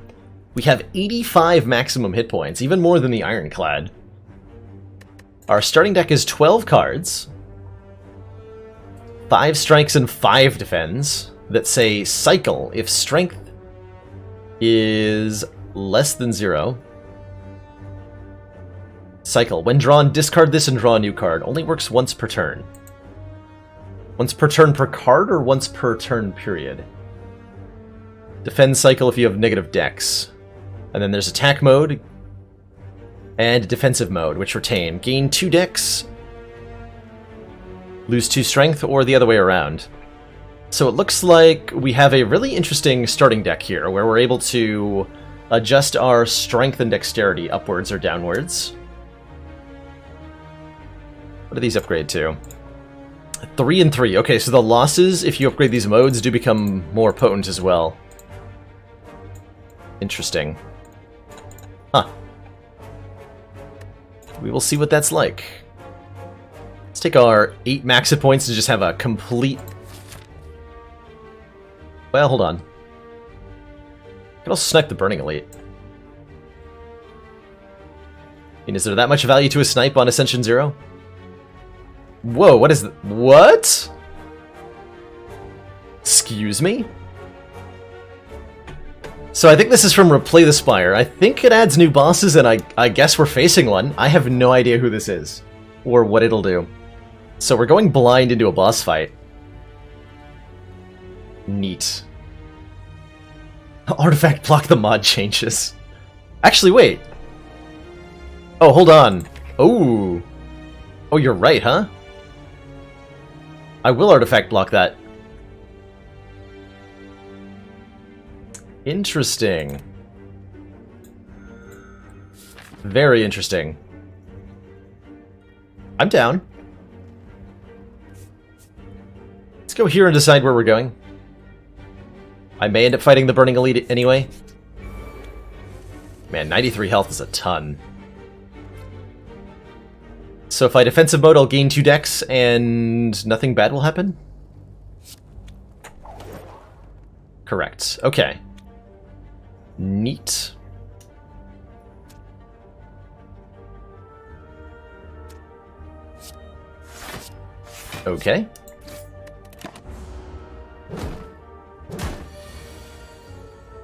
We have 85 maximum hit points, even more than the Ironclad. Our starting deck is 12 cards, 5 strikes and 5 defends that say cycle if strength is less than 0. Cycle. When drawn, discard this and draw a new card. Only works once per turn. Once per turn per card or once per turn period? Defend cycle if you have negative decks. And then there's attack mode and defensive mode, which retain. Gain 2 decks, lose 2 strength, or the other way around. So it looks like we have a really interesting starting deck here, where we're able to adjust our strength and dexterity upwards or downwards. What do these upgrade to? 3 and 3. Okay, so the losses, if you upgrade these modes, do become more potent as well. Interesting. Huh. We will see what that's like. Let's take our 8 max hit points to just have a complete... Well, hold on. I could also snipe the Burning Elite. I mean, is there that much value to a snipe on Ascension 0? Whoa, what is that? What? Excuse me? So I think this is from Replay the Spire. I think it adds new bosses, and I guess we're facing one. I have no idea who this is, or what it'll do. So we're going blind into a boss fight. Neat. Artifact block the mod changes. Actually, wait. Oh, hold on. Oh. Oh, you're right, huh? I will artifact block that. Interesting. Very interesting. I'm down. Let's go here and decide where we're going. I may end up fighting the Burning Elite anyway. Man, 93 health is a ton. So if I defensive mode, I'll gain 2 decks and nothing bad will happen? Correct. Okay. Neat. Okay.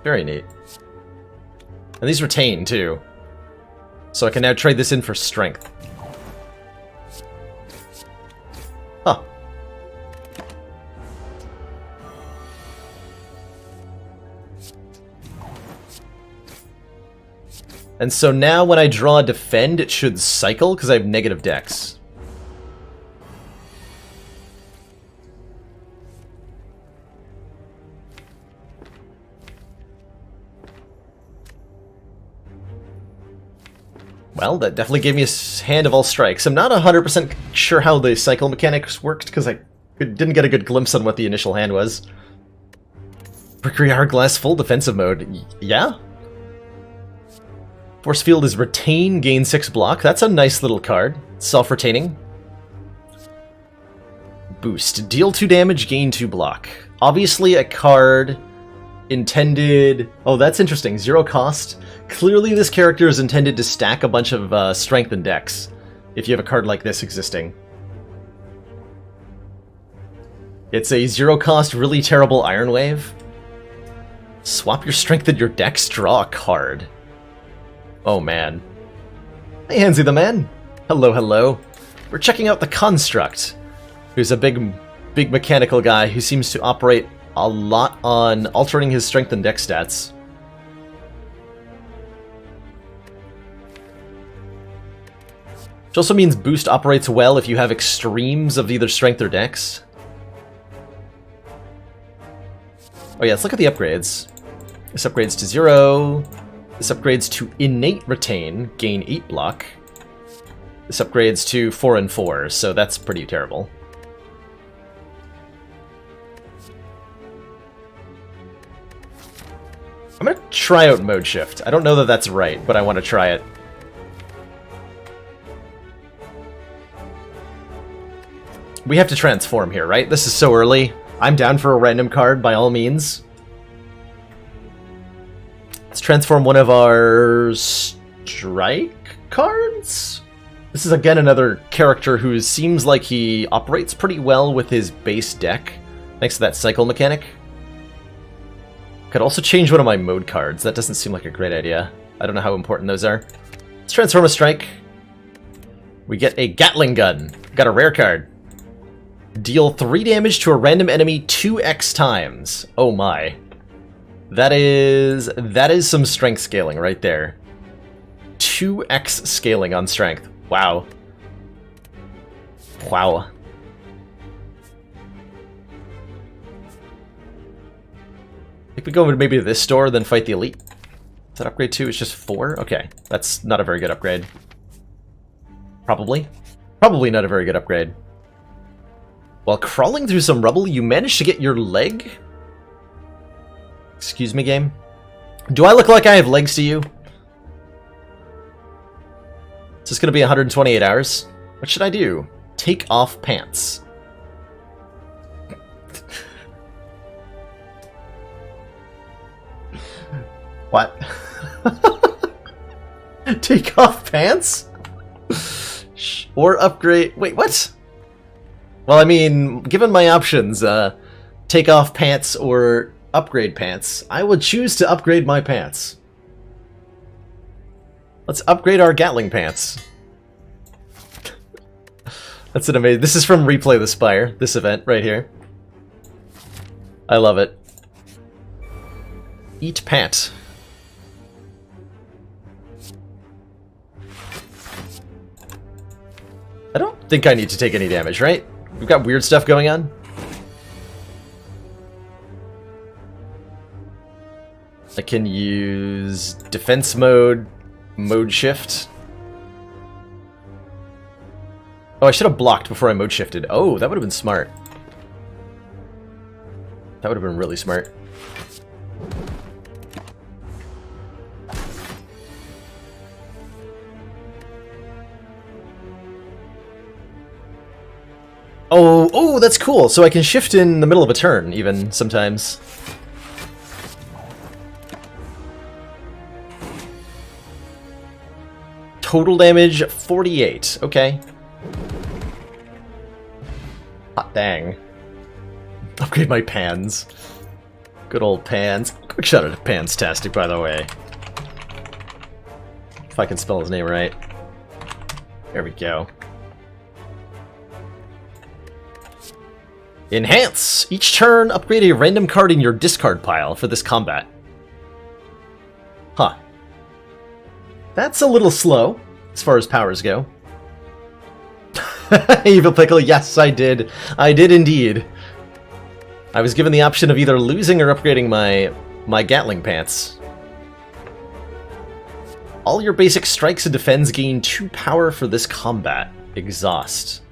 Very neat. And these retain, too. So I can now trade this in for strength. Huh. And so now when I draw defend, it should cycle, because I have negative decks. Well, that definitely gave me a hand of all strikes. I'm not 100% sure how the cycle mechanics worked, because I didn't get a good glimpse on what the initial hand was. Mercury Hourglass full defensive mode. Yeah? Force Field is retain, gain 6 block. That's a nice little card. Self-retaining. Boost. Deal 2 damage, gain 2 block. Obviously a card intended... Oh, that's interesting. 0 cost. Clearly this character is intended to stack a bunch of strength and dex, if you have a card like this existing. It's a 0 cost, really terrible Iron Wave. Swap your strength and your dex, draw a card. Oh man. Hey Hansy the man! Hello, hello. We're checking out the Construct, who's a big mechanical guy who seems to operate a lot on altering his strength and dex stats. Which also means boost operates well if you have extremes of either strength or dex. Oh yeah, let's look at the upgrades. This upgrades to 0. This upgrades to innate retain, gain 8 block. This upgrades to 4 and 4, so that's pretty terrible. I'm gonna try out mode shift. I don't know that that's right, but I want to try it. We have to transform here, right? This is so early. I'm down for a random card, by all means. Let's transform one of our strike cards? This is again another character who seems like he operates pretty well with his base deck, thanks to that cycle mechanic. Could also change one of my mode cards. That doesn't seem like a great idea. I don't know how important those are. Let's transform a strike. We get a Gatling gun. Got a rare card. Deal 3 damage to a random enemy 2x times. Oh my. That is some strength scaling right there. 2x scaling on strength. Wow. Wow. I think we go maybe to this store, then fight the elite. Is that upgrade 2? It's just 4? Okay. That's not a very good upgrade. Probably. Probably not a very good upgrade. While crawling through some rubble, you managed to get your leg? Excuse me, game? Do I look like I have legs to you? Is this going to be 128 hours? What should I do? Take off pants. What? Take off pants? Or upgrade... Wait, what? Well, I mean, given my options, take off pants or upgrade pants, I would choose to upgrade my pants. Let's upgrade our Gatling pants. That's an amazing... This is from Replay the Spire, this event right here. I love it. Eat pant. I don't think I need to take any damage, right? We've got weird stuff going on. I can use defense mode, mode shift. Oh, I should have blocked before I mode shifted. Oh, that would have been smart. That would have been really smart. Oh, that's cool. So I can shift in the middle of a turn, even, sometimes. Total damage, 48. Okay. Hot dang. Upgrade my pans. Good old pans. Quick shout out to Panstastic, by the way. If I can spell his name right. There we go. Enhance! Each turn, upgrade a random card in your discard pile for this combat. Huh. That's a little slow, as far as powers go. Evil Pickle, yes, I did. I did indeed. I was given the option of either losing or upgrading my Gatling pants. All your basic strikes and defends gain 2 power for this combat. Exhaust.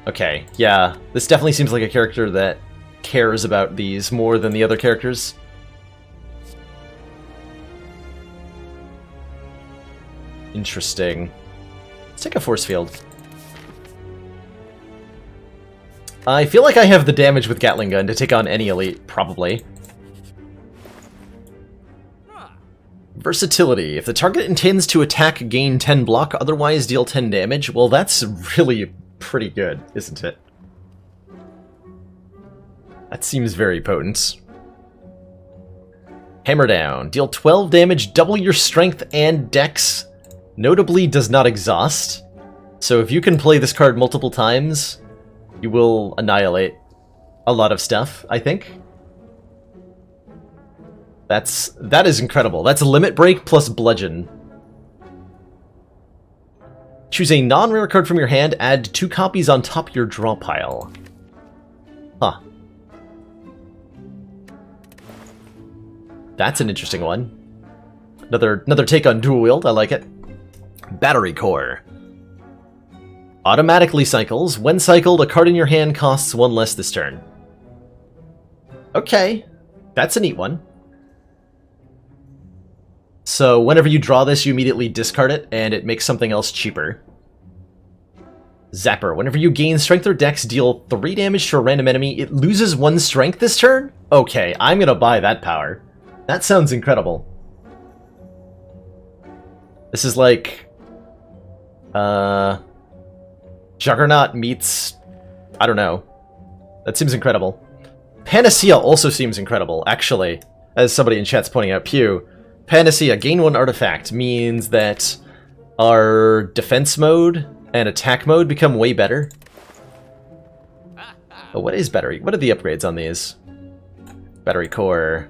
Okay, yeah, this definitely seems like a character that cares about these more than the other characters. Interesting. Let's take a force field. I feel like I have the damage with Gatling Gun to take on any elite, probably. Versatility. If the target intends to attack, gain 10 block, otherwise deal 10 damage. Well, that's really pretty good, isn't it? That seems very potent. Hammer Down. Deal 12 damage, double your strength and dex. Notably does not exhaust. So if you can play this card multiple times, you will annihilate a lot of stuff, I think. That is incredible. That's a Limit Break plus Bludgeon. Choose a non-rare card from your hand, add 2 copies on top of your draw pile. Huh. That's an interesting one. Another take on dual wield, I like it. Battery Core. Automatically cycles. When cycled, a card in your hand costs 1 less this turn. Okay, that's a neat one. So whenever you draw this, you immediately discard it, and it makes something else cheaper. Zapper. Whenever you gain strength or dex, deal 3 damage to a random enemy. It loses 1 strength this turn? Okay, I'm gonna buy that power. That sounds incredible. This is like... Juggernaut meets... I don't know. That seems incredible. Panacea also seems incredible, actually. As somebody in chat's pointing out, Pew. Panacea, gain 1 artifact, means that our defense mode and attack mode become way better. Oh, what is battery? What are the upgrades on these? Battery core.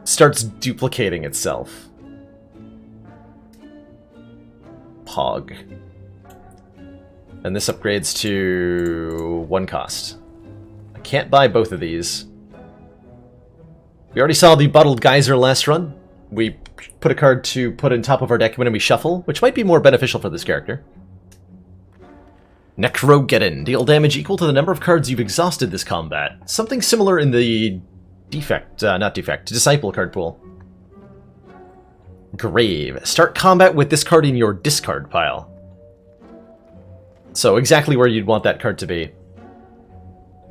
Starts duplicating itself. Pog. And this upgrades to 1 cost. I can't buy both of these. We already saw the Bottled Geyser last run. We put a card to put on top of our deck when we shuffle, which might be more beneficial for this character. Necrogeddon. Deal damage equal to the number of cards you've exhausted this combat. Something similar in the Disciple card pool. Grave. Start combat with this card in your discard pile. So exactly where you'd want that card to be.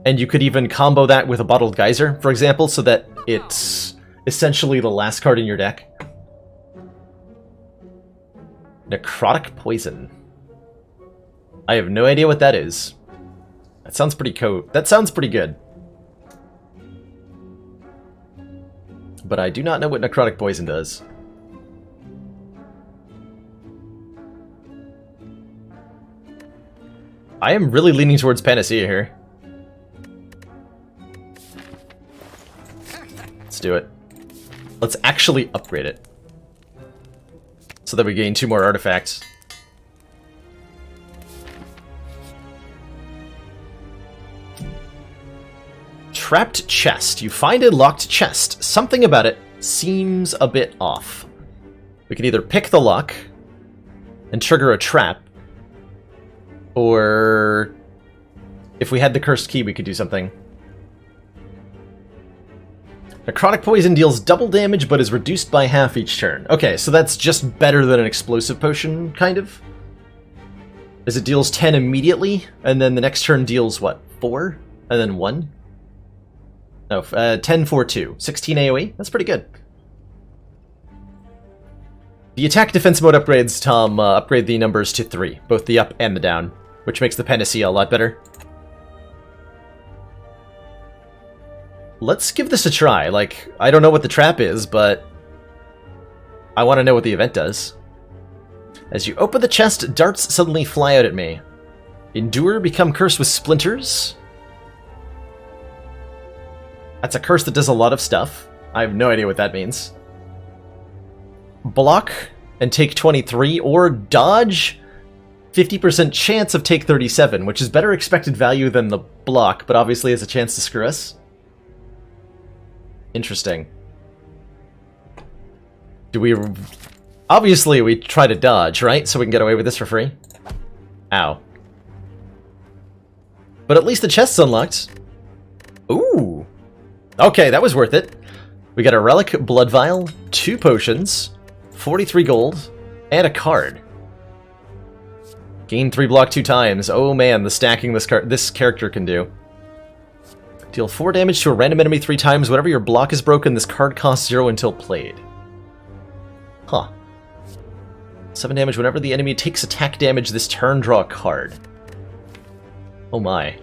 And you could even combo that with a Bottled Geyser, for example, so that it's essentially the last card in your deck. Necrotic Poison. I have no idea what that is. That sounds pretty that sounds pretty good. But I do not know what Necrotic Poison does. I am really leaning towards Panacea here. Let's do it. Let's actually upgrade it. So that we gain 2 more artifacts. Trapped chest. You find a locked chest. Something about it seems a bit off. We can either pick the lock and trigger a trap, or if we had the cursed key, we could do something. Necrotic Poison deals double damage, but is reduced by half each turn. Okay, so that's just better than an explosive potion, kind of. As it deals 10 immediately, and then the next turn deals, what, 4? And then 1? No, 10 for 2. 16 AoE? That's pretty good. The attack defense mode upgrades, Tom, upgrade the numbers to 3. Both the up and the down, which makes the Panacea a lot better. Let's give this a try. Like, I don't know what the trap is, but I want to know what the event does. As you open the chest, darts suddenly fly out at me. Endure, become cursed with splinters. That's a curse that does a lot of stuff. I have no idea what that means. Block and take 23, or dodge 50% chance of take 37, which is better expected value than the block, but obviously has a chance to screw us. Interesting. Do we... Obviously we try to dodge, right? So we can get away with this for free? Ow. But at least the chest's unlocked. Ooh. Okay, that was worth it. We got a relic blood vial, 2 potions, 43 gold, and a card. Gain 3 block 2 times. Oh man, the stacking this character can do. Deal 4 damage to a random enemy 3 times. Whenever your block is broken, this card costs 0 until played. Huh. 7 damage whenever the enemy takes attack damage this turn, draw a card. Oh my.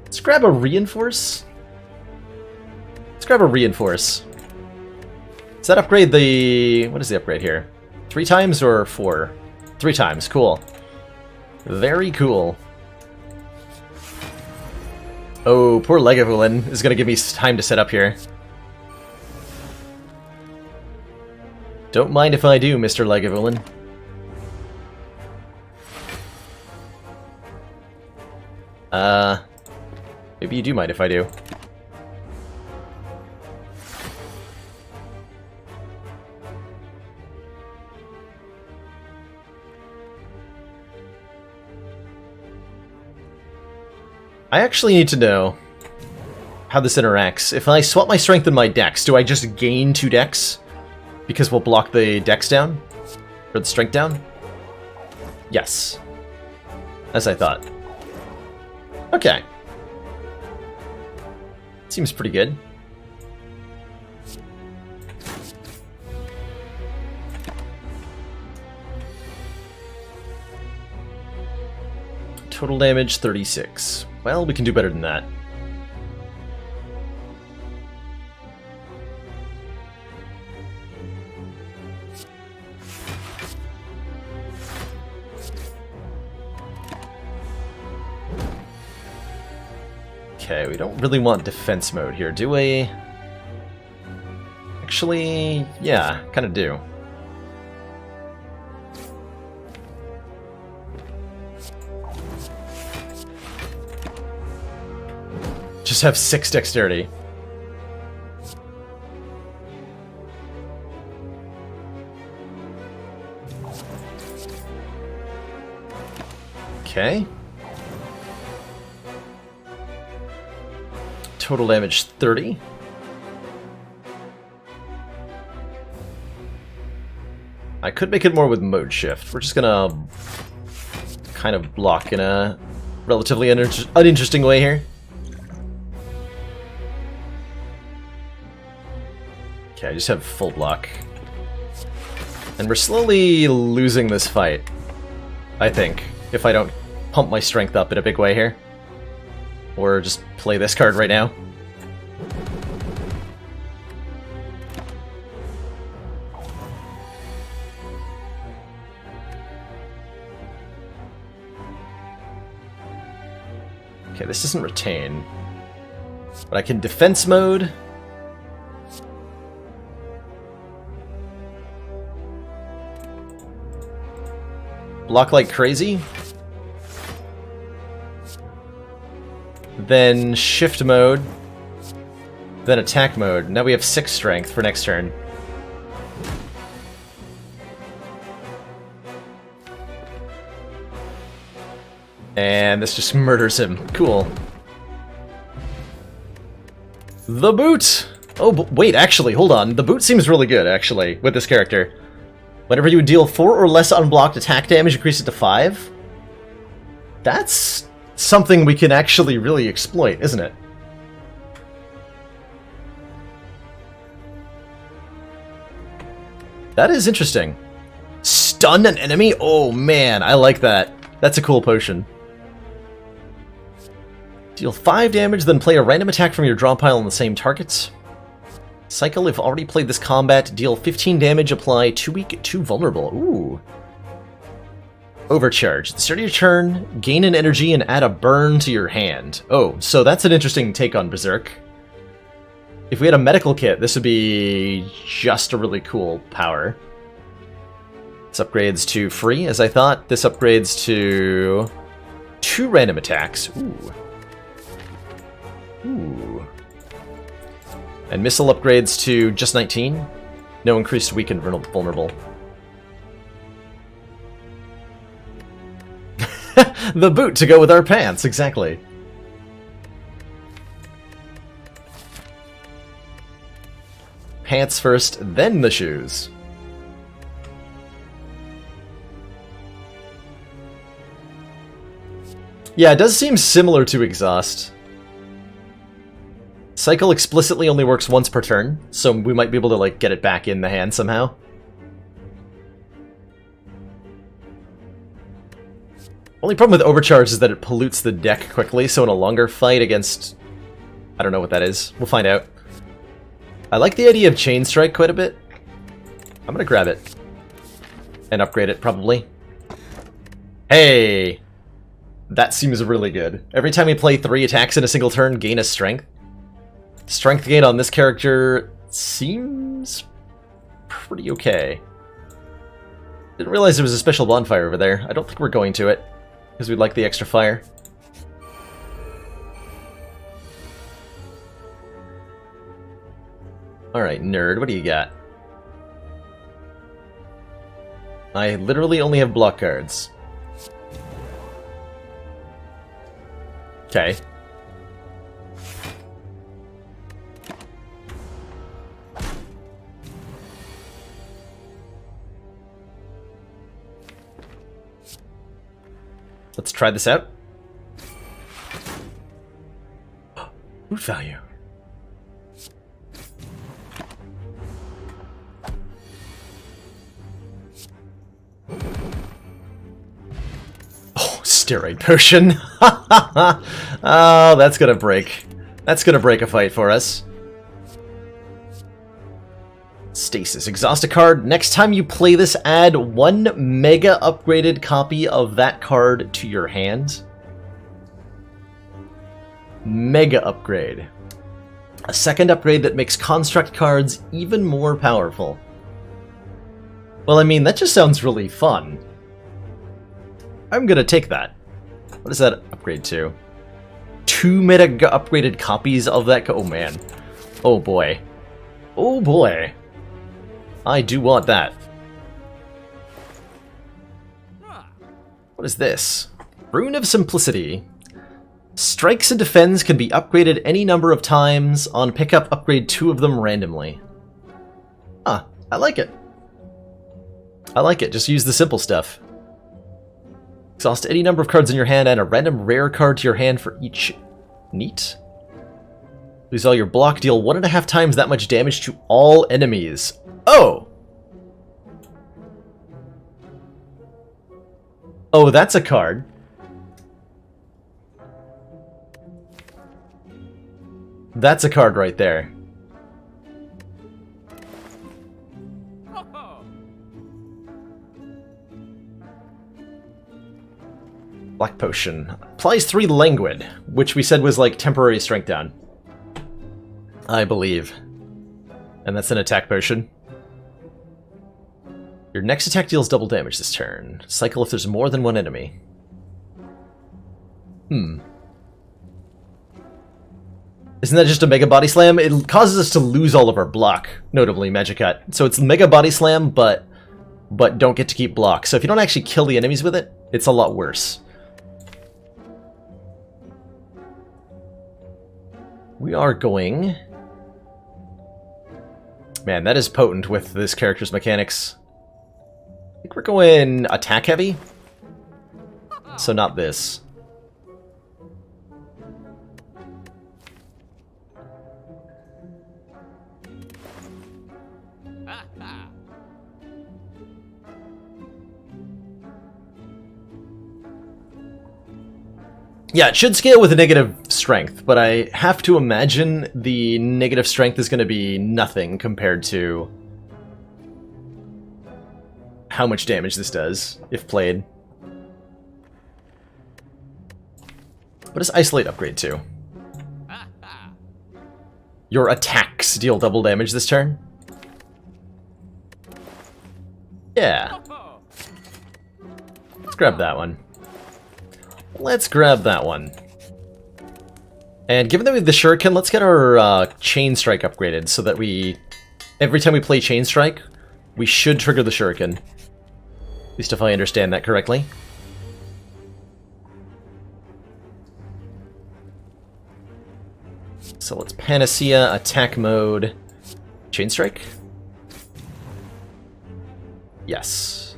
Let's grab a reinforce. Let's grab a reinforce. Does that upgrade the... What is the upgrade here? 3 times or 4? 3 times, cool. Very cool. Oh, poor Lagavulin is going to give me time to set up here. Don't mind if I do, Mr. Lagavulin. Maybe you do mind if I do. I actually need to know how this interacts. If I swap my strength and my dex, do I just gain 2 dex? Because we'll block the dex down? Or the strength down? Yes. As I thought. Okay. Seems pretty good. Total damage 36. Well, we can do better than that. Okay, we don't really want defense mode here, do we? Actually, yeah, kind of do. Just have 6 dexterity. Okay. Total damage 30. I could make it more with mode shift. We're just gonna kind of block in a relatively uninteresting way here. Okay, I just have full block. And we're slowly losing this fight, I think, if I don't pump my strength up in a big way here. Or just play this card right now. Okay, this doesn't retain. But I can defense mode. Block like crazy. Then shift mode. Then attack mode. Now we have 6 strength for next turn. And this just murders him. Cool. The boot! Oh, wait, actually, hold on. The boot seems really good, actually, with this character. Whenever you deal 4 or less unblocked attack damage, increase it to 5. That's something we can actually really exploit, isn't it? That is interesting. Stun an enemy? Oh man, I like that. That's a cool potion. Deal 5 damage, then play a random attack from your draw pile on the same targets. Cycle, if already played this combat, deal 15 damage, apply 2 weak, 2 vulnerable. Ooh. Overcharge. At the start of your turn, gain an energy and add a burn to your hand. Oh, so that's an interesting take on Berserk. If we had a medical kit, this would be just a really cool power. This upgrades to free, as I thought. This upgrades to 2 random attacks. Ooh. Ooh. And missile upgrades to just 19. No increased weak and vulnerable. The boot to go with our pants, exactly. Pants first, then the shoes. Yeah, it does seem similar to Exhaust. Cycle explicitly only works once per turn, so we might be able to, like, get it back in the hand somehow. Only problem with Overcharge is that it pollutes the deck quickly, so in a longer fight against... I don't know what that is. We'll find out. I like the idea of Chain Strike quite a bit. I'm gonna grab it. And upgrade it, probably. Hey! That seems really good. Every time we play 3 attacks in a single turn, gain a Strength. Strength gain on this character seems pretty okay. Didn't realize there was a special bonfire over there. I don't think we're going to it, because we'd like the extra fire. Alright, nerd, what do you got? I literally only have block cards. Okay. Let's try this out. Root value. Oh, steroid potion. Oh, that's gonna break. That's gonna break a fight for us. Stasis. Exhaust a card. Next time you play this, add 1 mega upgraded copy of that card to your hand. Mega upgrade. A second upgrade that makes construct cards even more powerful. Well, I mean, that just sounds really fun. I'm gonna take that. What does that upgrade to? 2 mega upgraded copies of that oh man. Oh boy. Oh boy. I do want that. What is this? Rune of Simplicity. Strikes and defends can be upgraded any number of times. On pickup, upgrade 2 of them randomly. Ah, I like it. I like it. Just use the simple stuff. Exhaust any number of cards in your hand, add a random rare card to your hand for each. Neat. Lose all your block, deal 1.5 times that much damage to all enemies. Oh! Oh, that's a card. That's a card right there. Black Potion. Applies 3 Languid, which we said was like temporary strength down. I believe. And that's an attack potion. Your next attack deals double damage this turn. Cycle if there's more than 1 enemy. Isn't that just a Mega Body Slam? It causes us to lose all of our block, notably Magicut. So it's Mega Body Slam, but don't get to keep block. So if you don't actually kill the enemies with it, it's a lot worse. We are going... Man, that is potent with this character's mechanics. I think we're going attack heavy. So not this. Yeah, it should scale with a negative strength, but I have to imagine the negative strength is going to be nothing compared to how much damage this does, if played. What does Isolate upgrade to? Your attacks deal double damage this turn? Yeah. Let's grab that one. Let's grab that one. And given that we have the Shuriken, let's get our Chain Strike upgraded so that we... Every time we play Chain Strike, we should trigger the Shuriken. At least if I understand that correctly. So let's Panacea, attack mode, Chain Strike? Yes.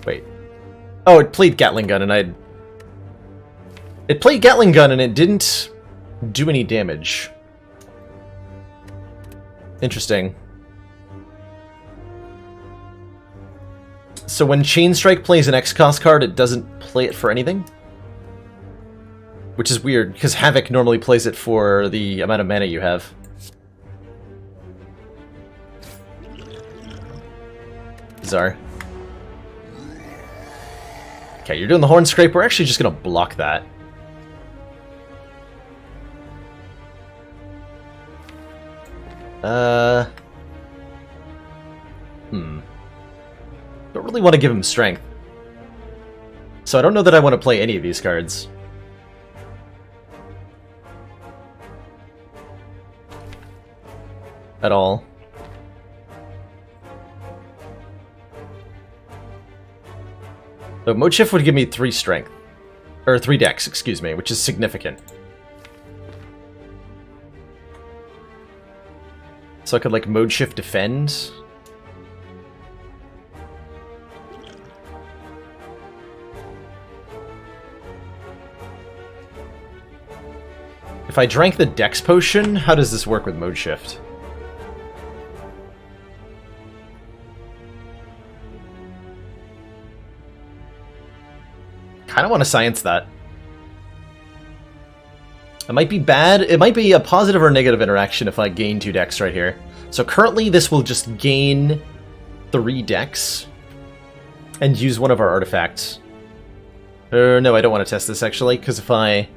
Wait. Oh, it played Gatling Gun and It played Gatling Gun and it didn't do any damage. Interesting. So when Chain Strike plays an X-Cost card, it doesn't play it for anything? Which is weird, because Havoc normally plays it for the amount of mana you have. Bizarre. Okay, you're doing the Horn Scrape. We're actually just going to block that. Don't really want to give him strength. So I don't know that I want to play any of these cards. At all. So Mode Shift would give me 3 strength. Or 3 dex, excuse me, which is significant. So I could, like, Mode Shift Defend. If I drank the Dex Potion, how does this work with Mode Shift? Kinda want to science that. It might be bad. It might be a positive or negative interaction if I gain 2 dex right here. So currently this will just gain 3 dex and use one of our artifacts. No, I don't want to test this actually, because if I...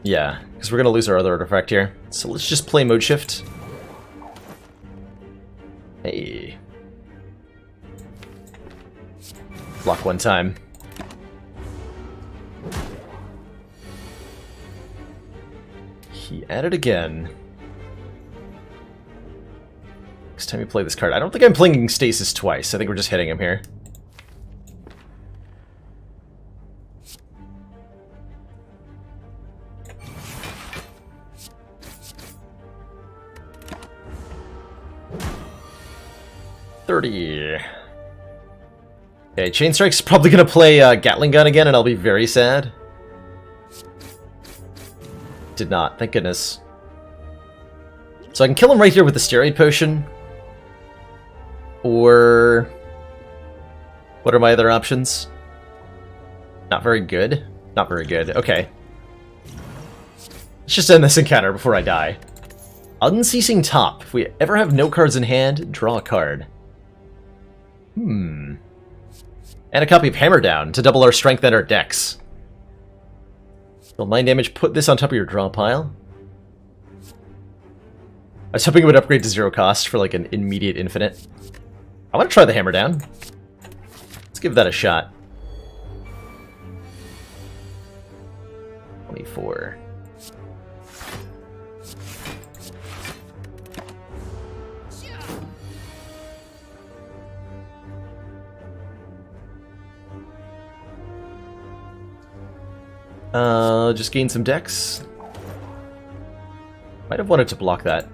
Yeah, because we're going to lose our other artifact here. So let's just play Mode Shift. Hey. Block 1 time. He added again. Next time you play this card. I don't think I'm playing Stasis twice. I think we're just hitting him here. Okay, Chain Strike's probably gonna play Gatling Gun again, and I'll be very sad. Did not, thank goodness. So I can kill him right here with the Steroid Potion. Or... what are my other options? Not very good. Not very good, okay. Let's just end this encounter before I die. Unceasing Top. If we ever have no cards in hand, draw a card. And a copy of Hammer Down to double our strength and our dex. Deal 9 damage, put this on top of your draw pile. I was hoping it would upgrade to 0 cost for like an immediate infinite. I want to try the Hammer Down. Let's give that a shot. 24. Just gain some dex. Might have wanted to block that.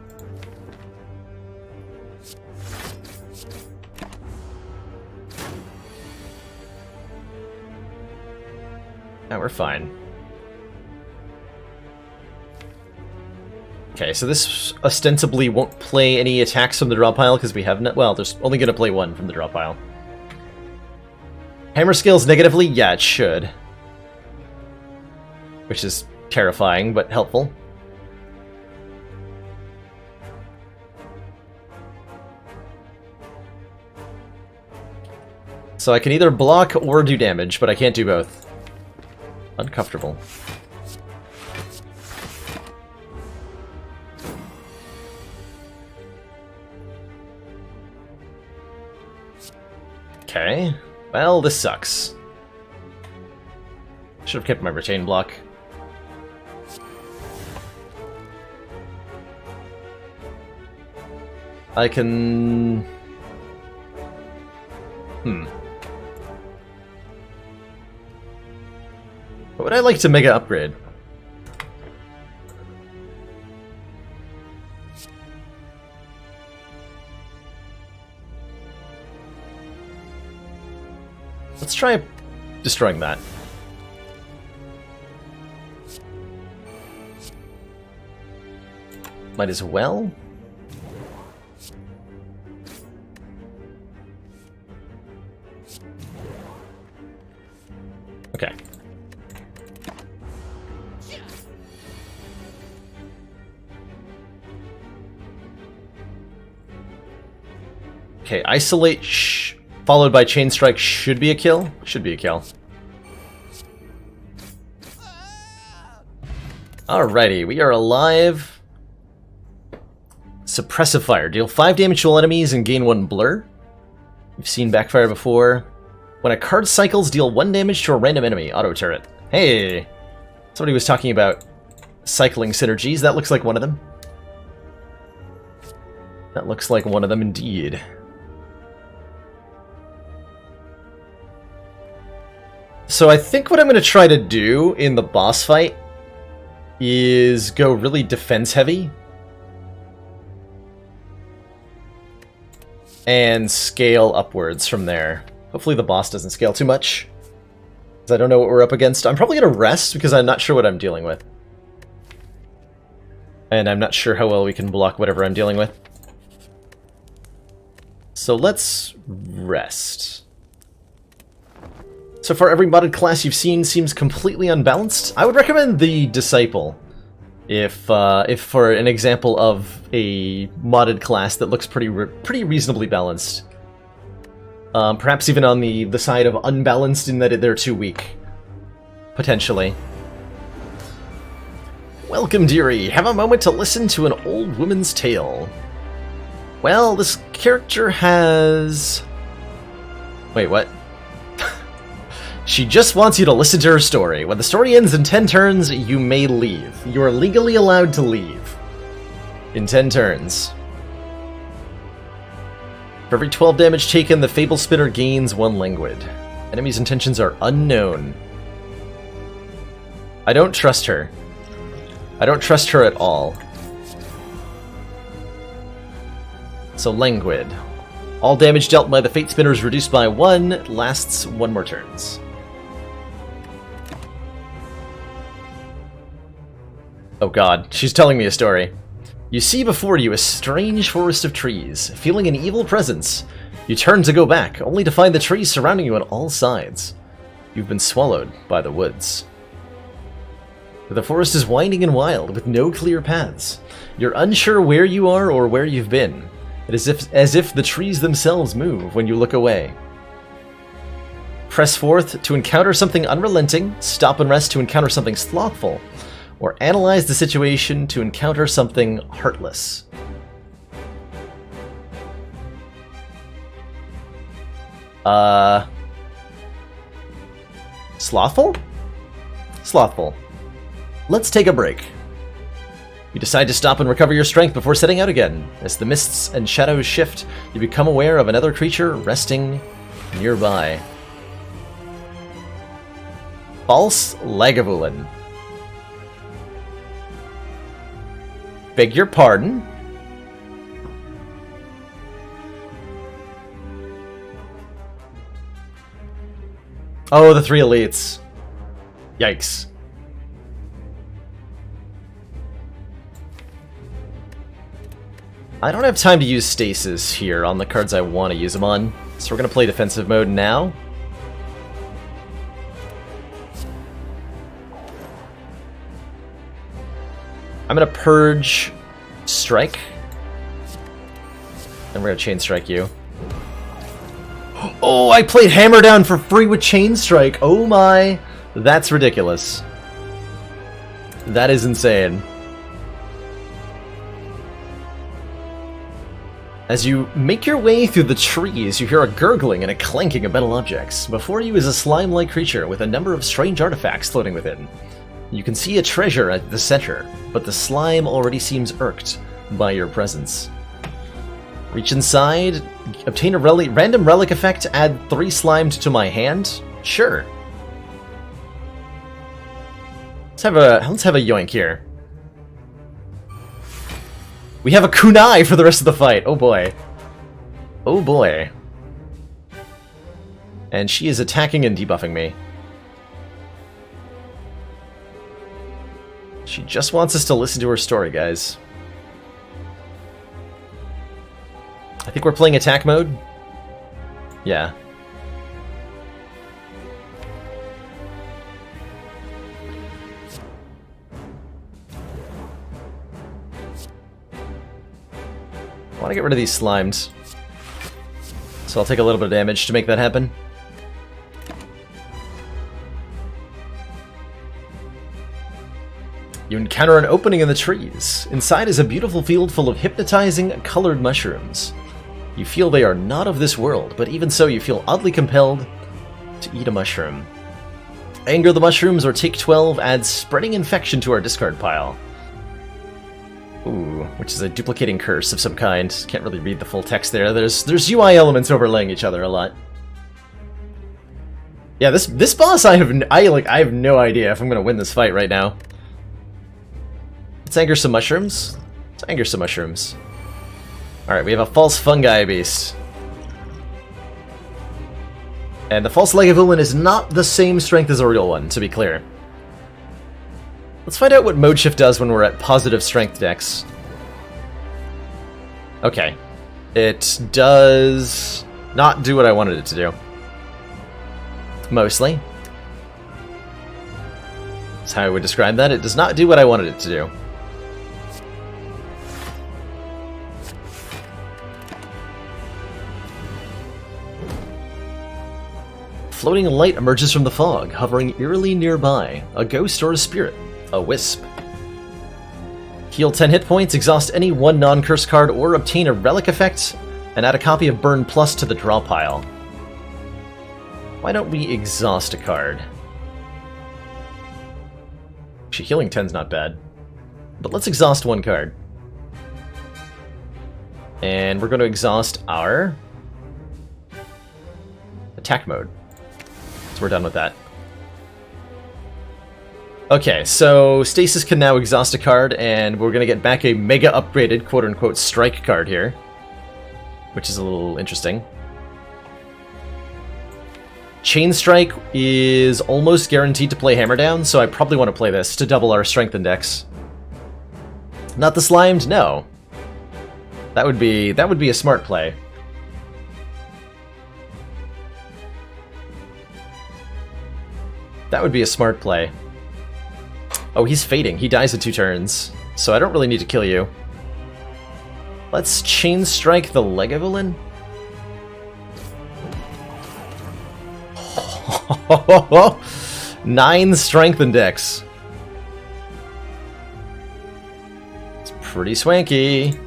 Now we're fine. Okay, so this ostensibly won't play any attacks from the draw pile because we have no... well, there's only going to play 1 from the draw pile. Hammer scales negatively? Yeah, it should. Which is terrifying, but helpful. So I can either block or do damage, but I can't do both. Uncomfortable. Okay. Well, this sucks. Should have kept my retain block. I can... What would I like to mega upgrade? Let's try destroying that. Might as well. Okay. Okay, isolate followed by chain strike should be a kill. Should be a kill. Alrighty, we are alive. Suppressive fire. Deal 5 damage to all enemies and gain 1 blur. We've seen backfire before. When a card cycles, deal 1 damage to a random enemy. Auto turret. Hey! Somebody was talking about cycling synergies. That looks like one of them. That looks like one of them indeed. So I think what I'm going to try to do in the boss fight is go really defense heavy. And scale upwards from there. Hopefully the boss doesn't scale too much. Because I don't know what we're up against. I'm probably going to rest because I'm not sure what I'm dealing with. And I'm not sure how well we can block whatever I'm dealing with. So let's rest. So far, every modded class you've seen seems completely unbalanced. I would recommend the Disciple, if for an example of a modded class that looks pretty reasonably balanced. Perhaps even on the side of unbalanced in that they're too weak, potentially. Welcome, dearie. Have a moment to listen to an old woman's tale. Well, this character has... Wait, what? She just wants you to listen to her story. When the story ends in 10 turns, you may leave. You are legally allowed to leave. In 10 turns. For every 12 damage taken, the Fable Spinner gains 1 languid. Enemy's intentions are unknown. I don't trust her. I don't trust her at all. So languid. All damage dealt by the Fate Spinner is reduced by 1, lasts 1 more turns. Oh god, she's telling me a story. You see before you a strange forest of trees, feeling an evil presence. You turn to go back, only to find the trees surrounding you on all sides. You've been swallowed by the woods. The forest is winding and wild, with no clear paths. You're unsure where you are or where you've been. It is as if the trees themselves move when you look away. Press forth to encounter something unrelenting, stop and rest to encounter something slothful, or analyze the situation to encounter something heartless. Slothful? Slothful. Let's take a break. You decide to stop and recover your strength before setting out again. As the mists and shadows shift, you become aware of another creature resting nearby. False Lagavulin. Beg your pardon? Oh, the 3 elites. Yikes. I don't have time to use stasis here on the cards I want to use them on, so we're going to play defensive mode now. I'm going to purge strike, and we're going to chain strike you. Oh, I played hammer down for free with chain strike. Oh my, that's ridiculous. That is insane. As you make your way through the trees, you hear a gurgling and a clanking of metal objects. Before you is a slime-like creature with a number of strange artifacts floating within. You can see a treasure at the center, but the slime already seems irked by your presence. Reach inside, obtain a random relic effect, add 3 slimed to my hand? Sure. Let's have a yoink here. We have a kunai for the rest of the fight. Oh boy. Oh boy. And she is attacking and debuffing me. She just wants us to listen to her story, guys. I think we're playing attack mode. Yeah. I want to get rid of these slimes. So I'll take a little bit of damage to make that happen. You encounter an opening in the trees. Inside is a beautiful field full of hypnotizing, colored mushrooms. You feel they are not of this world, but even so you feel oddly compelled to eat a mushroom. Anger the mushrooms or take 12 adds spreading infection to our discard pile. Ooh, which is a duplicating curse of some kind. Can't really read the full text there. There's UI elements overlaying each other a lot. Yeah, this boss I have no idea if I'm gonna win this fight right now. Let's anger some mushrooms. Let's anger some mushrooms. Alright, we have a false fungi beast. And the false Lagavulin is not the same strength as a real one, to be clear. Let's find out what mode shift does when we're at positive strength decks. Okay. It does not do what I wanted it to do. Mostly. That's how I would describe that. It does not do what I wanted it to do. Floating light emerges from the fog, hovering eerily nearby. A ghost or a spirit. A wisp. Heal 10 hit points, exhaust any one non-curse card, or obtain a relic effect, and add a copy of Burn Plus to the draw pile. Why don't we exhaust a card? Actually, healing 10's not bad. But let's exhaust one card. And we're going to exhaust our attack mode. So we're done with that. Okay, so Stasis can now exhaust a card, and we're going to get back a mega upgraded quote-unquote strike card here. Which is a little interesting. Chain Strike is almost guaranteed to play Hammer Down, so I probably want to play this to double our strength index. Not the Slimed? No. That would be a smart play. That would be a smart play. Oh, he's fading. He dies in 2 turns, so I don't really need to kill you. Let's Chain Strike the Lagavulin. 9 strength index. It's pretty swanky.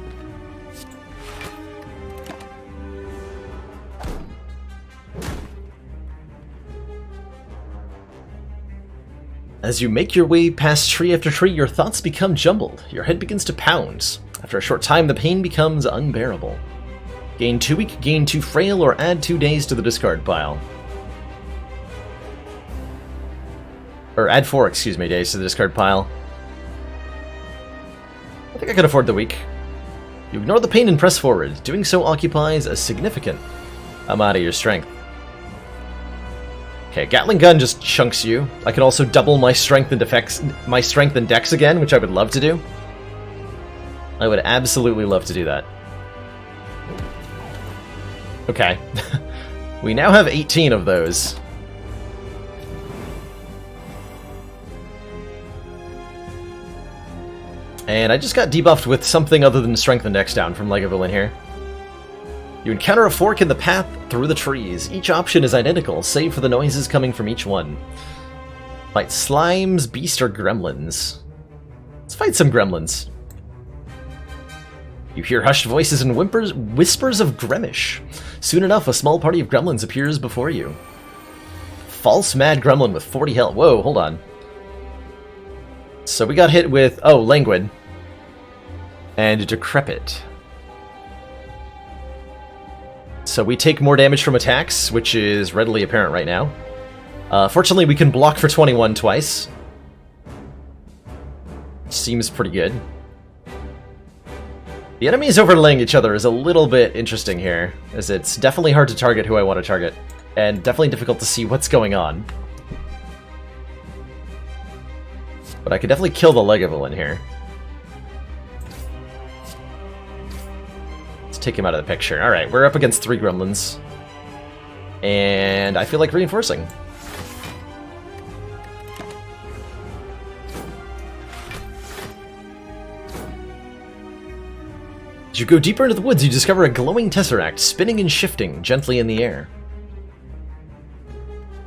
As you make your way past tree after tree, your thoughts become jumbled. Your head begins to pound. After a short time, the pain becomes unbearable. Gain 2 weak, gain 2 frail, or add 2 days to the discard pile. Or add 4, excuse me, days to the discard pile. I think I can afford the week. You ignore the pain and press forward. Doing so occupies a significant amount of your strength. Okay, Gatling Gun just chunks you. I could also double my strength and dex again, which I would love to do. I would absolutely love to do that. Okay. We now have 18 of those. And I just got debuffed with something other than strength and dex down from Lagavulin here. You encounter a fork in the path through the trees. Each option is identical, save for the noises coming from each one. Fight slimes, beast, or gremlins. Let's fight some gremlins. You hear hushed voices and whispers of Gremish. Soon enough, a small party of gremlins appears before you. False mad gremlin with 40 health. Whoa, hold on. So we got hit with, oh, Languid. And Decrepit. So we take more damage from attacks, which is readily apparent right now. Fortunately, we can block for 21 twice. Seems pretty good. The enemies overlaying each other is a little bit interesting here, as it's definitely hard to target who I want to target. and definitely difficult to see what's going on. But I could definitely kill the Legavil in here. Let's take him out of the picture. Alright, we're up against 3 gremlins. And I feel like reinforcing. As you go deeper into the woods, you discover a glowing tesseract spinning and shifting gently in the air.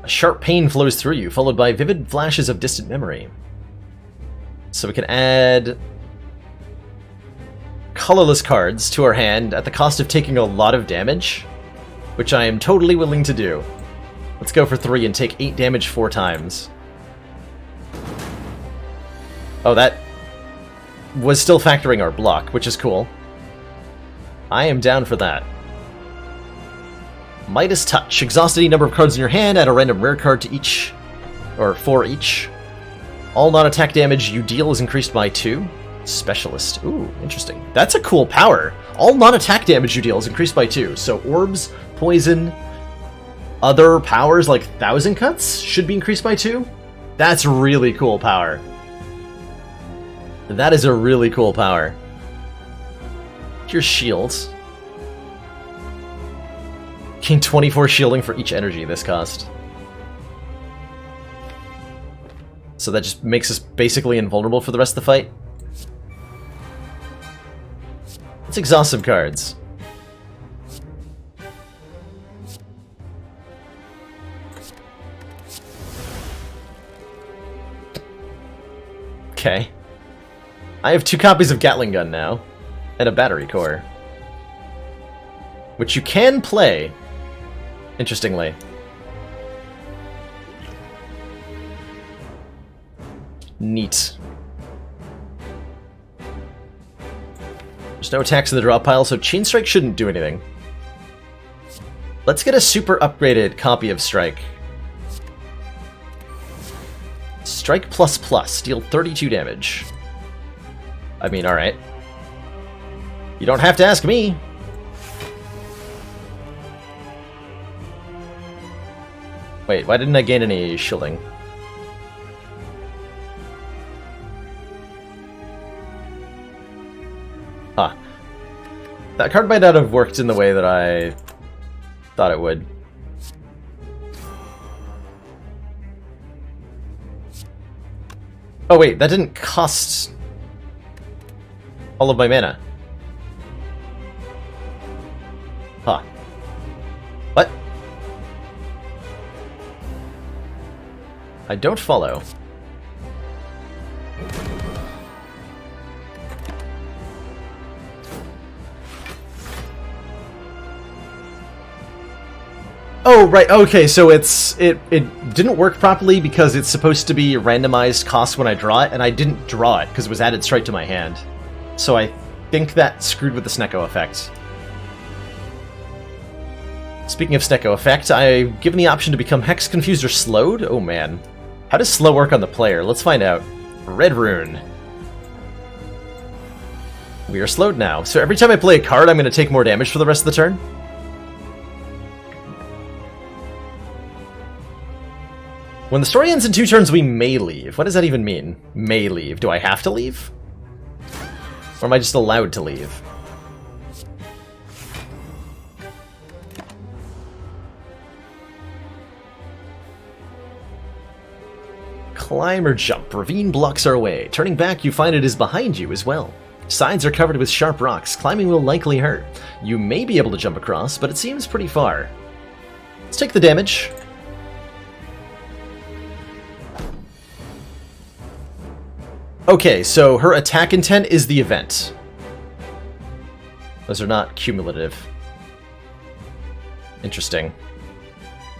A sharp pain flows through you, followed by vivid flashes of distant memory. So we can add colorless cards to our hand at the cost of taking a lot of damage, which I am totally willing to do. Let's go for 3 and take 8 damage 4 times. Oh, that was still factoring our block, which is cool. I am down for that. Midas Touch. Exhaust any number of cards in your hand, add a random rare card to each, or for each. All non-attack damage you deal is increased by 2. Specialist. Ooh, interesting. That's a cool power. All non-attack damage you deal is increased by 2. So orbs, poison, other powers like Thousand Cuts should be increased by 2. That's really cool power. That is a really cool power. Your shields. Gain 24 shielding for each energy this cost. So that just makes us basically invulnerable for the rest of the fight. Let's exhaust some cards. Okay. I have 2 copies of Gatling Gun now. And a battery core. Which you can play, interestingly. Neat. There's no attacks in the draw pile, so Chain Strike shouldn't do anything. Let's get a super upgraded copy of Strike. Strike plus plus, deal 32 damage. I mean, alright. You don't have to ask me. Wait, why didn't I gain any shielding? Huh. That card might not have worked in the way that I thought it would. Oh wait, that didn't cost all of my mana. Huh. What? I don't follow. Oh, right, okay, so it didn't work properly because it's supposed to be randomized cost when I draw it, and I didn't draw it because it was added straight to my hand. So I think that screwed with the Snecko effect. Speaking of Snecko effect, I've given the option to become Hex Confused or Slowed. Oh man. How does slow work on the player? Let's find out. Red Rune. We are slowed now, so every time I play a card, I'm going to take more damage for the rest of the turn. When the story ends in 2 turns, we may leave. What does that even mean? May leave. Do I have to leave? Or am I just allowed to leave? Climb or jump. Ravine blocks our way. Turning back, you find it is behind you as well. Sides are covered with sharp rocks. Climbing will likely hurt. You may be able to jump across, but it seems pretty far. Let's take the damage. Okay, so her attack intent is the event. Those are not cumulative. Interesting.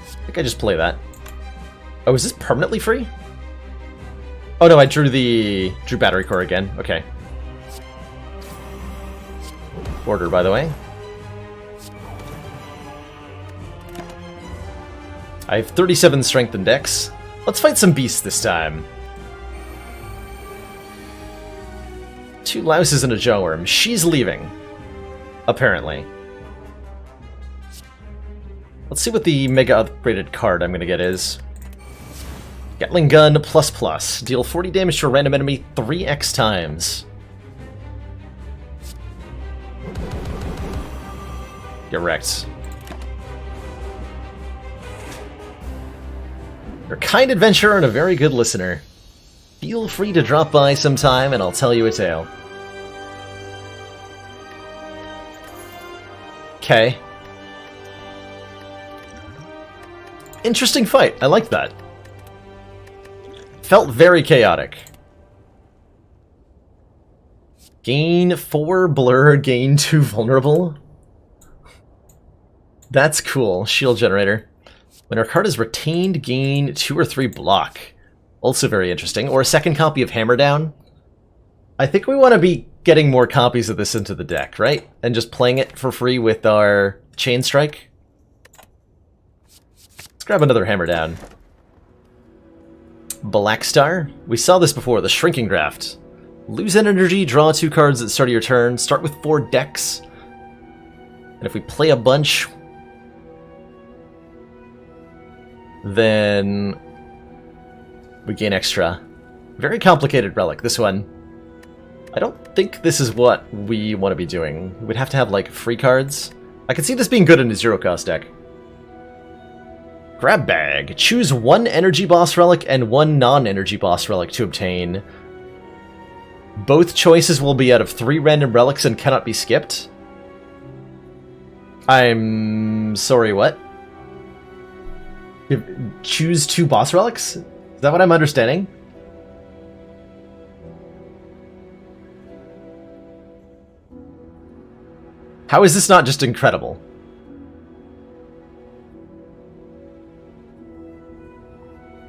I think I just play that. Oh, is this permanently free? Oh no, I drew battery core again. Okay. Order, by the way. I have 37 strength and dex. Let's fight some beasts this time. 2 louses and a jawworm. She's leaving. Apparently. Let's see what the mega upgraded card I'm going to get is. Gatling Gun ++. Deal 40 damage to a random enemy 3x times. Get wrecked. You're a kind adventurer and a very good listener. Feel free to drop by sometime and I'll tell you a tale. Okay. Interesting fight. I like that. Felt very chaotic. Gain 4 blur, gain 2 vulnerable. That's cool. Shield generator. When our card is retained, gain 2 or 3 block. Also very interesting. Or a second copy of Hammer Down. I think we want to be getting more copies of this into the deck, right? And just playing it for free with our Chain Strike. Let's grab another Hammer Down. Black Star. We saw this before, the Shrinking Draft. Lose an energy, draw 2 cards at the start of your turn, start with 4 decks. And if we play a bunch, then we gain extra. Very complicated relic, this one. I don't think this is what we want to be doing. We'd have to have, like, free cards. I can see this being good in a 0-cost deck. Grab Bag. Choose 1 energy boss relic and 1 non-energy boss relic to obtain. Both choices will be out of 3 random relics and cannot be skipped. I'm sorry, what? Choose 2 boss relics? Is that what I'm understanding? How is this not just incredible?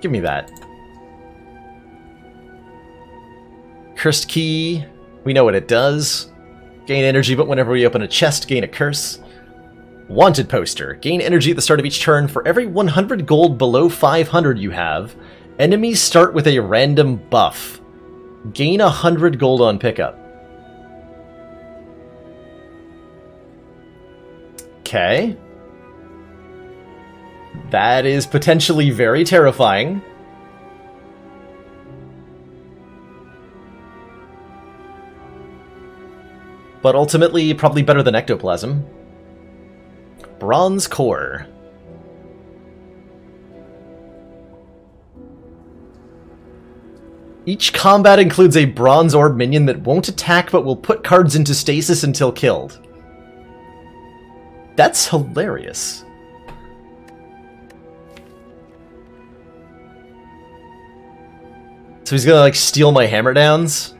Give me that. Cursed Key. We know what it does. Gain energy, but whenever we open a chest, gain a curse. Wanted Poster. Gain energy at the start of each turn. For every 100 gold below 500 you have, enemies start with a random buff. Gain 100 gold on pickup. Okay. That is potentially very terrifying. But ultimately, probably better than Ectoplasm. Bronze Core. Each combat includes a bronze orb minion that won't attack but will put cards into stasis until killed. That's hilarious. So he's gonna, like, steal my Hammer Downs?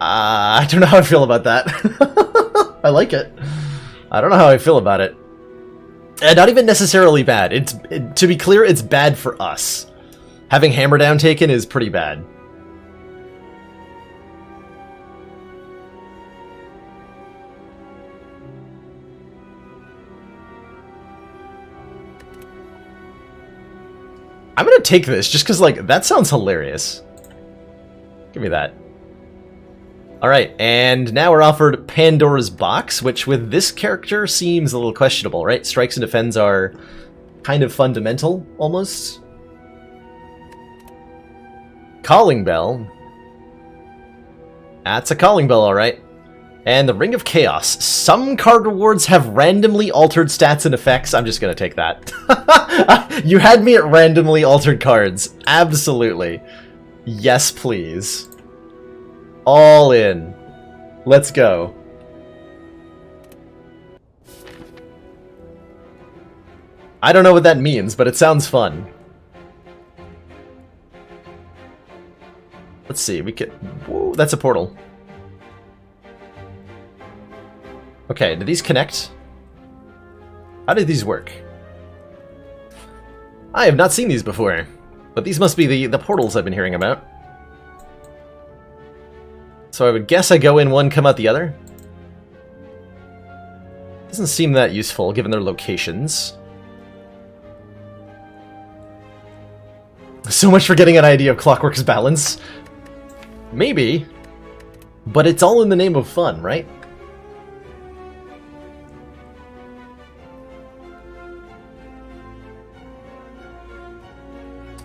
I don't know how I feel about that. I like it. I don't know how I feel about it. Not even necessarily bad. To be clear, it's bad for us. Having Hammer Down taken is pretty bad. I'm gonna take this just because, like, that sounds hilarious. Give me that. Alright, and now we're offered Pandora's Box, which with this character seems a little questionable, right? Strikes and defends are kind of fundamental, almost. Calling Bell. That's a Calling Bell, alright. And the Ring of Chaos. Some card rewards have randomly altered stats and effects. I'm just gonna take that. You had me at randomly altered cards. Absolutely. Yes, please. All in. Let's go. I don't know what that means, but it sounds fun. Let's see, we could... Whoa, that's a portal. Okay, do these connect? How did these work? I have not seen these before, but these must be the portals I've been hearing about. So I would guess I go in one, come out the other. Doesn't seem that useful, given their locations. So much for getting an idea of Clockwork's balance. Maybe. But it's all in the name of fun, right?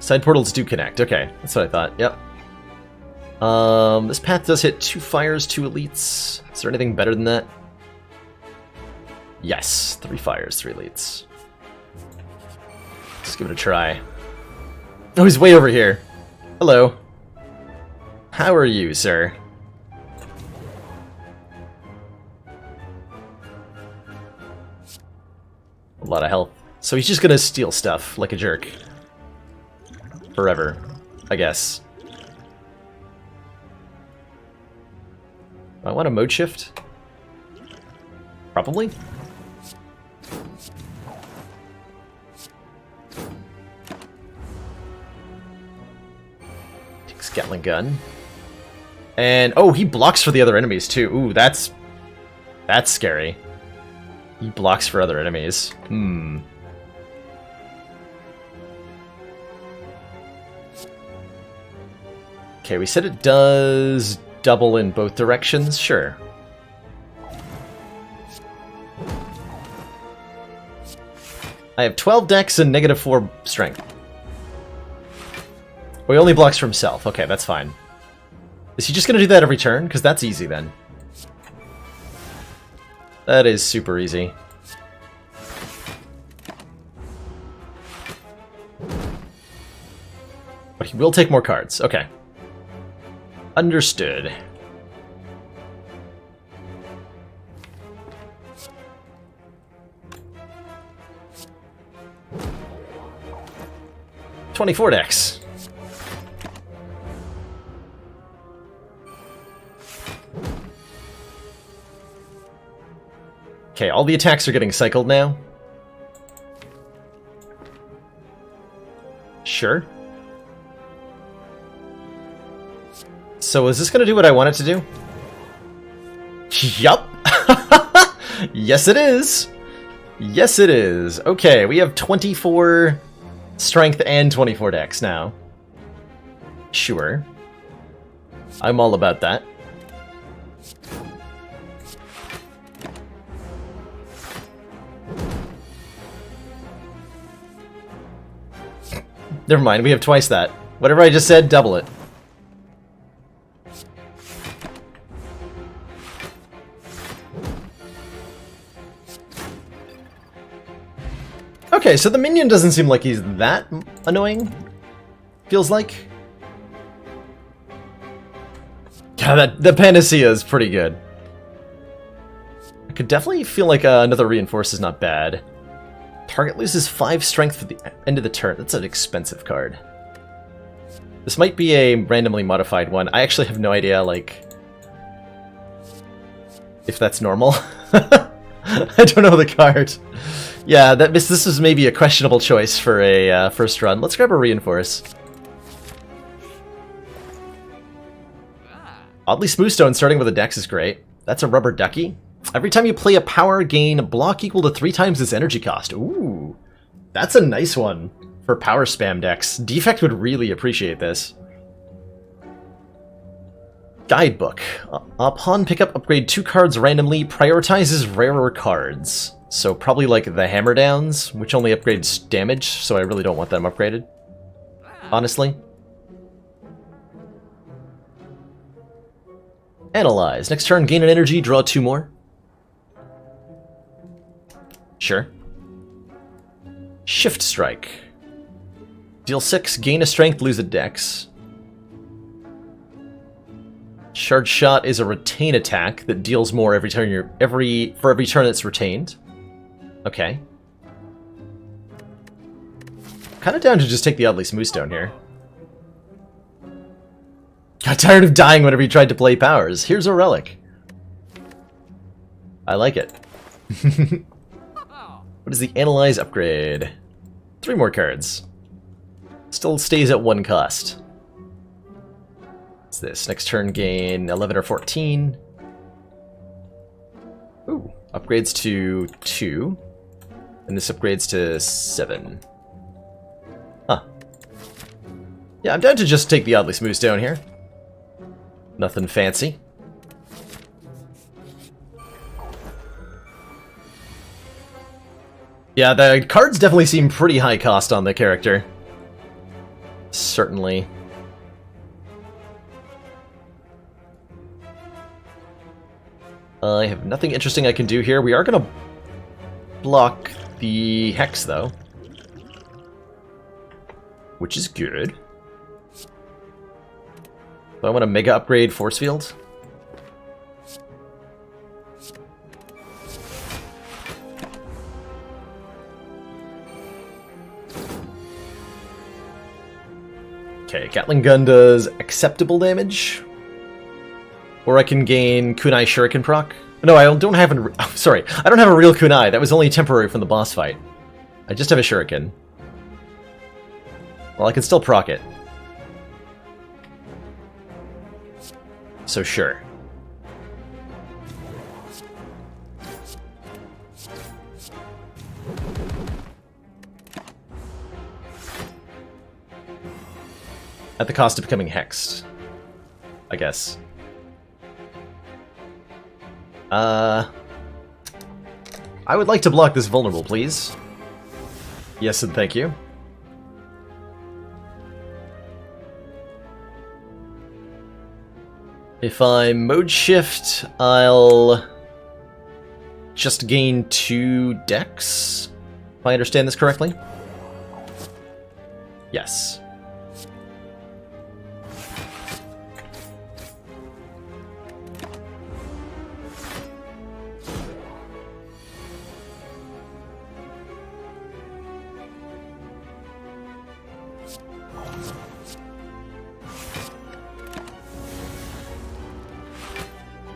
Side portals do connect. Okay, that's what I thought. Yep. This path does hit 2 fires, 2 elites. Is there anything better than that? Yes, 3 fires, 3 elites. Let's give it a try. Oh, he's way over here. Hello. How are you, sir? A lot of health. So he's just gonna steal stuff like a jerk. Forever, I guess. I want a mode shift? Probably. Takes Gatling gun. And oh, he blocks for the other enemies too. Ooh, that's scary. He blocks for other enemies. Hmm. Okay, we said it does double in both directions. Sure. I have 12 dex and -4 strength. Oh, he only blocks for himself. Okay, that's fine. Is he just going to do that every turn? Because that's easy then. That is super easy. But he will take more cards. Okay. Understood. $24 dex. Okay, all the attacks are getting cycled now. Sure. So is this going to do what I want it to do? Yup. Yes, it is. Yes, it is. Okay, we have 24 strength and 24 dex now. Sure. I'm all about that. Never mind, we have twice that. Whatever I just said, double it. Okay, so the minion doesn't seem like he's that annoying. Feels like. Yeah, the panacea is pretty good. I could definitely feel like another reinforce is not bad. Target loses 5 strength for the end of the turn. That's an expensive card. This might be a randomly modified one. I actually have no idea, like, if that's normal. I don't know the card. Yeah, this is maybe a questionable choice for a first run. Let's grab a reinforce. Oddly Smoothstone starting with a dex is great. That's a rubber ducky. Every time you play a power, gain a block equal to 3 times its energy cost. Ooh, that's a nice one for power spam decks. Defect would really appreciate this. Guidebook. Upon pickup, upgrade 2 cards randomly. Prioritizes rarer cards. So probably like the Hammer Downs, which only upgrades damage, so I really don't want them upgraded. Honestly. Analyze. Next turn, gain an energy, draw 2 more. Sure. Shift Strike. Deal 6, gain a strength, lose a dex. Charge Shot is a retain attack that deals more every turn for every turn it's retained. Okay. Kind of down to just take the Oddly Smoothstone here. Got tired of dying whenever he tried to play powers. Here's a relic. I like it. What is the Analyze upgrade? 3 more cards. Still stays at 1 cost. What's this? Next turn gain 11 or 14. Ooh, upgrades to 2. And this upgrades to 7. Huh. Yeah, I'm down to just take the Oddly Smoothstone here. Nothing fancy. Yeah, the cards definitely seem pretty high cost on the character. certainly. I have nothing interesting I can do here. We are going to block the Hex, though. Which is good. Do I want to mega upgrade Force Field? Okay, Gatling Gun does acceptable damage. Or I can gain Kunai Shuriken proc. No, I don't have an... Oh, sorry, I don't have a real Kunai. That was only temporary from the boss fight. I just have a Shuriken. Well, I can still proc it. So sure. At the cost of becoming hexed, I guess. I would like to block this vulnerable, please. Yes, and thank you. If I mode shift, I'll just gain 2 dex, if I understand this correctly. Yes.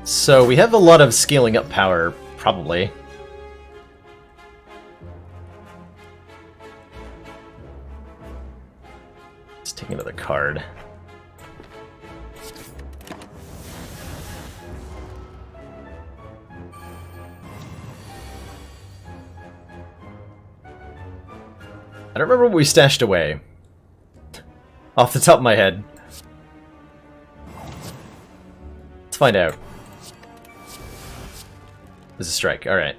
So we have a lot of scaling up power, probably. Let's take another card. I don't remember what we stashed away. Off the top of my head. Let's find out. There's a strike, alright.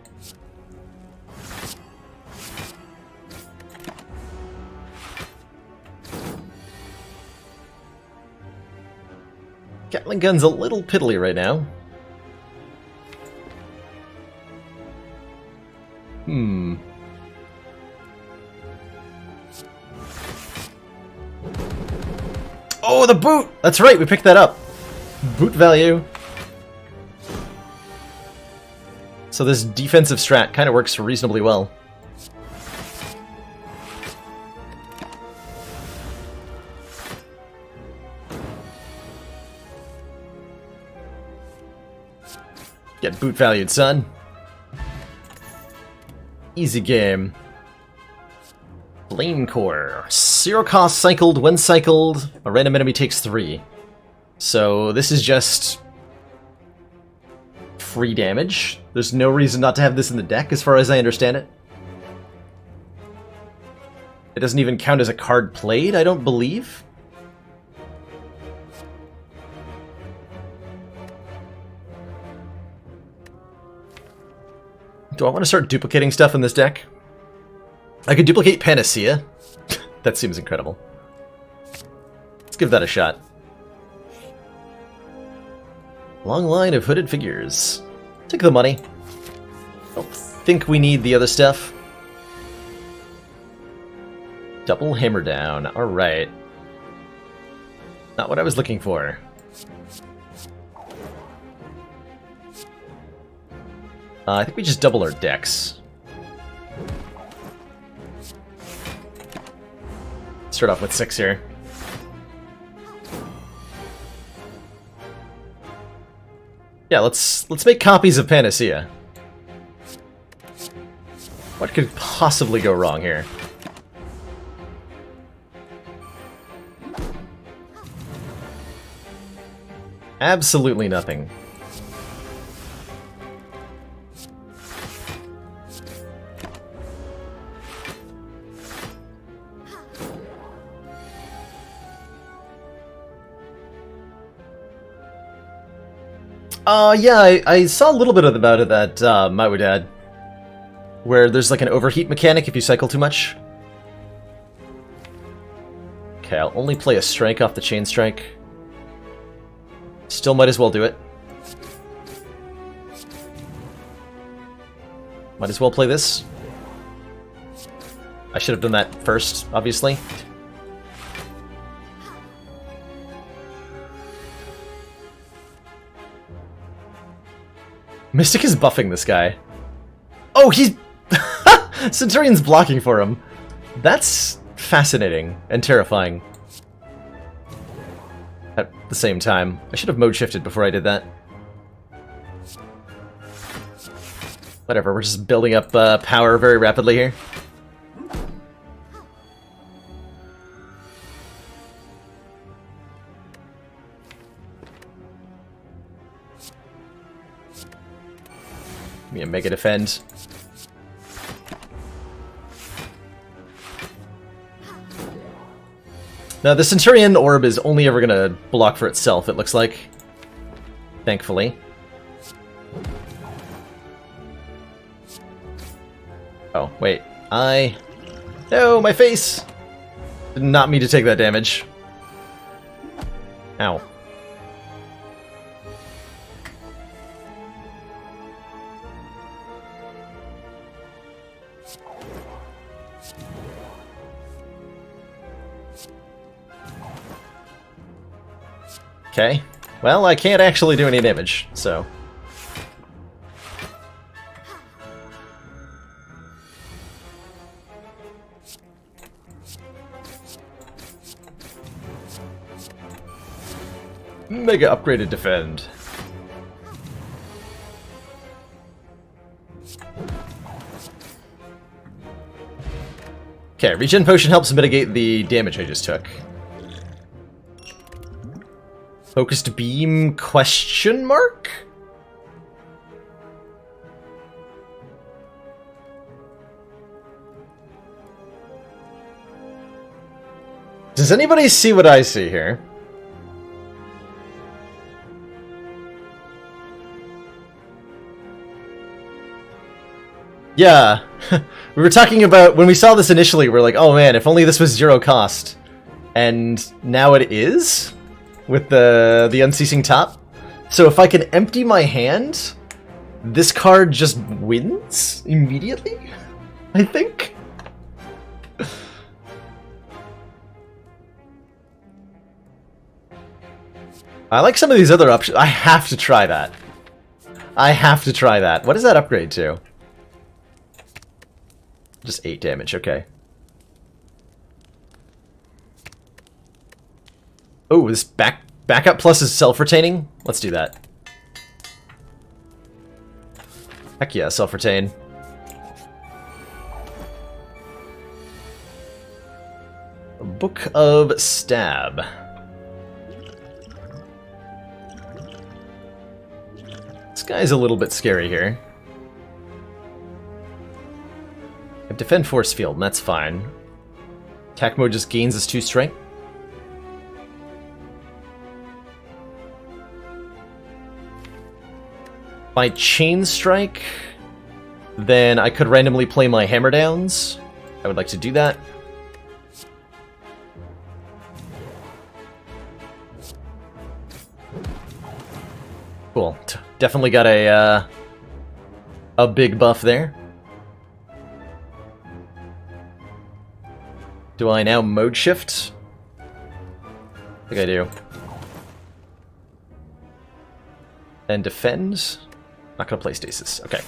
Gatling Gun's a little piddly right now. Oh, the boot! That's right, we picked that up. Boot value. So this defensive strat kind of works reasonably well. Get boot valued, son. Easy game. Flame Core. 0 cost cycled. When cycled, a random enemy takes 3. So this is just free damage. There's no reason not to have this in the deck, as far as I understand it. It doesn't even count as a card played, I don't believe. Do I want to start duplicating stuff in this deck? I could duplicate Panacea. That seems incredible. Let's give that a shot. Long line of hooded figures. Take the money. Don't think we need the other stuff. Double hammer down. Alright. Not what I was looking for. I think we just double our decks. Start off with 6 here. Yeah, let's make copies of Panacea. What could possibly go wrong here? Absolutely nothing. Yeah, I saw a little bit about it at My Dad, where there's like an overheat mechanic if you cycle too much. Okay, I'll only play a strike off the chain strike. Still might as well do it. Might as well play this. I should have done that first, obviously. Mystic is buffing this guy. Oh, he's... Centurion's blocking for him. That's fascinating and terrifying. At the same time. I should have mode shifted before I did that. Whatever, we're just building up power very rapidly here. Give me a mega defend. Now, the Centurion orb is only ever gonna block for itself, it looks like. Thankfully. Oh, wait. No, my face! Did not mean to take that damage. Ow. Okay. Well, I can't actually do any damage, so... Mega upgraded defend. Okay, regen potion helps mitigate the damage I just took. Focused beam question mark? Does anybody see what I see here? Yeah. We were talking about, when we saw this initially, we were like, oh man, if only this was 0 cost. And now it is? With the unceasing top. So if I can empty my hand, this card just wins immediately, I think. I like some of these other options. I have to try that. I have to try that. What does that upgrade to? Just 8 damage, okay. Oh, this backup plus is self-retaining? Let's do that. Heck yeah, self-retain. Book of Stab. This guy's a little bit scary here. I have Defend Force Field, and that's fine. Attack mode just gains us 2 strength. By Chain Strike, then I could randomly play my Hammer Downs. I would like to do that. Cool. Definitely got a big buff there. Do I now mode shift? I think I do. And defend? Not gonna play stasis. Okay.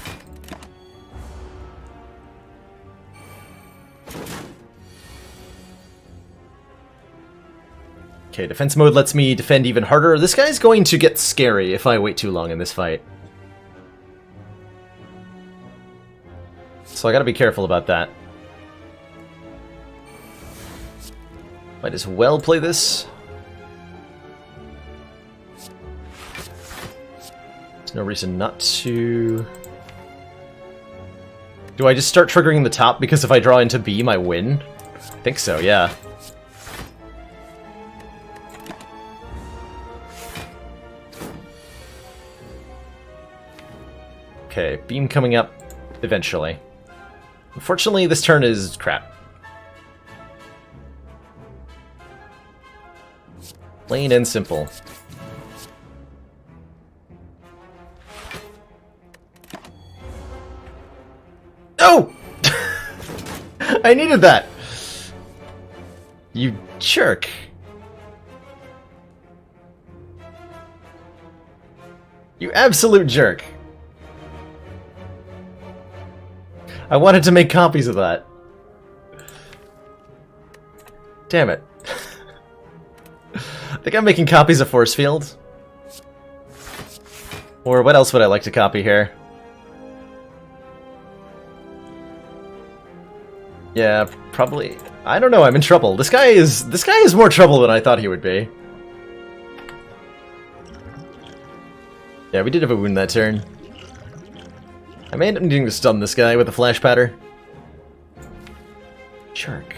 Okay, defense mode lets me defend even harder. This guy's going to get scary if I wait too long in this fight. So I gotta be careful about that. Might as well play this. There's no reason not to... Do I just start triggering the top because if I draw into beam I win? I think so, yeah. Okay, beam coming up eventually. Unfortunately, this turn is crap. Plain and simple. Oh! I needed that! You jerk. You absolute jerk. I wanted to make copies of that. Damn it. I think I'm making copies of Force Field. Or what else would I like to copy here? Yeah, probably. I don't know, I'm in trouble. This guy is more trouble than I thought he would be. Yeah, we did have a wound that turn. I may end up needing to stun this guy with a flash patter. Jerk.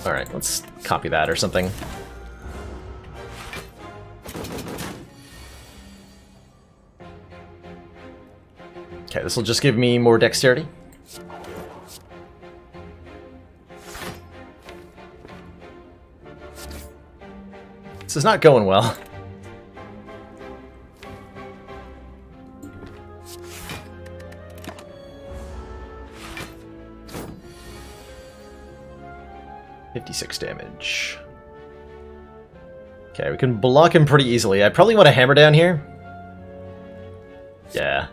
Alright, let's copy that or something. Okay, this will just give me more dexterity. This is not going well. $56 damage. Okay, we can block him pretty easily. I probably want to hammer down here. Yeah.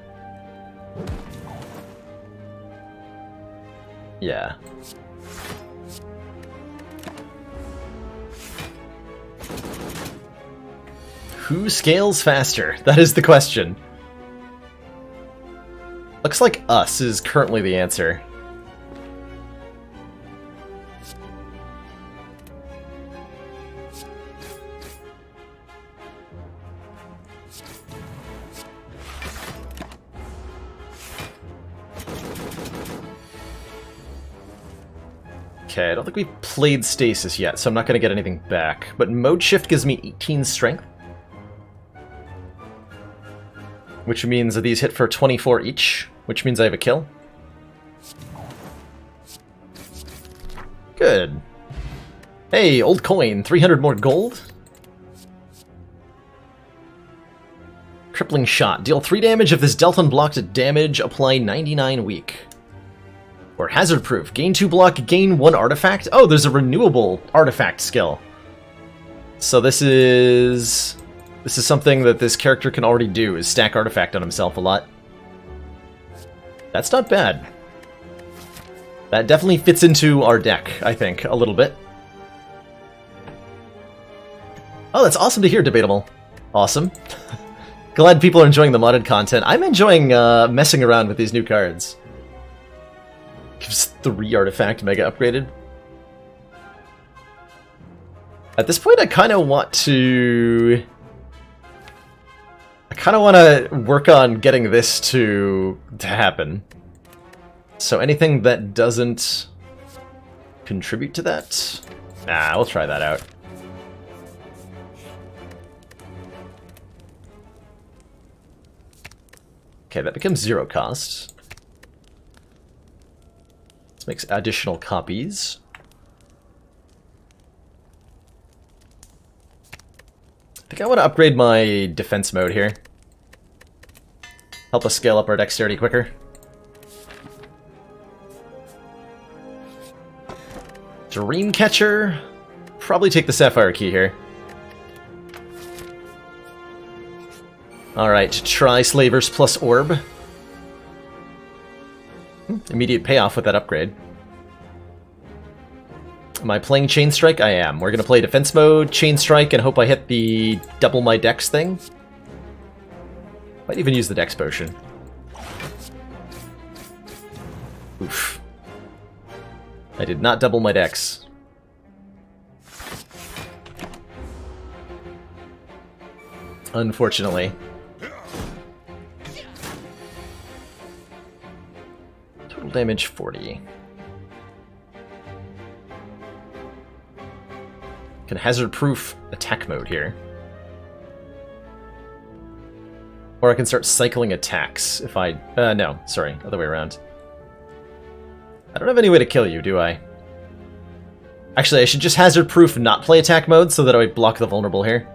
Yeah. Who scales faster? That is the question. Looks like us is currently the answer. Okay, I don't think we've played Stasis yet, so I'm not going to get anything back. But Mode Shift gives me 18 Strength. Which means that these hit for 24 each, which means I have a kill. Good. Hey, old coin, 300 more gold? Crippling Shot. Deal 3 damage if this dealt unblocked damage, apply 99 weak. Or Hazard Proof. Gain 2 block, gain 1 artifact. Oh, there's a renewable artifact skill. So this is something that this character can already do, is stack artifact on himself a lot. That's not bad. That definitely fits into our deck, I think, a little bit. Oh, that's awesome to hear, Debatable. Awesome. Glad people are enjoying the modded content. I'm enjoying messing around with these new cards. Gives 3 artifact mega upgraded. At this point, I kind of want to work on getting this to happen. So anything that doesn't contribute to that, we'll try that out. Okay, that becomes 0 cost. This makes additional copies. I think I want to upgrade my defense mode here. Help us scale up our dexterity quicker. Dreamcatcher. Probably take the Sapphire Key here. Alright, try Slavers plus Orb. Immediate payoff with that upgrade. Am I playing Chain Strike? I am. We're going to play defense mode, Chain Strike, and hope I hit the double my dex thing. Might even use the dex potion. Oof. I did not double my dex. Unfortunately. Total damage 40. Can hazard proof attack mode here. Or I can start cycling attacks if I... no, sorry, other way around. don't have any way to kill you, do I? Actually, I should just hazard-proof not play attack mode so that I block the vulnerable here.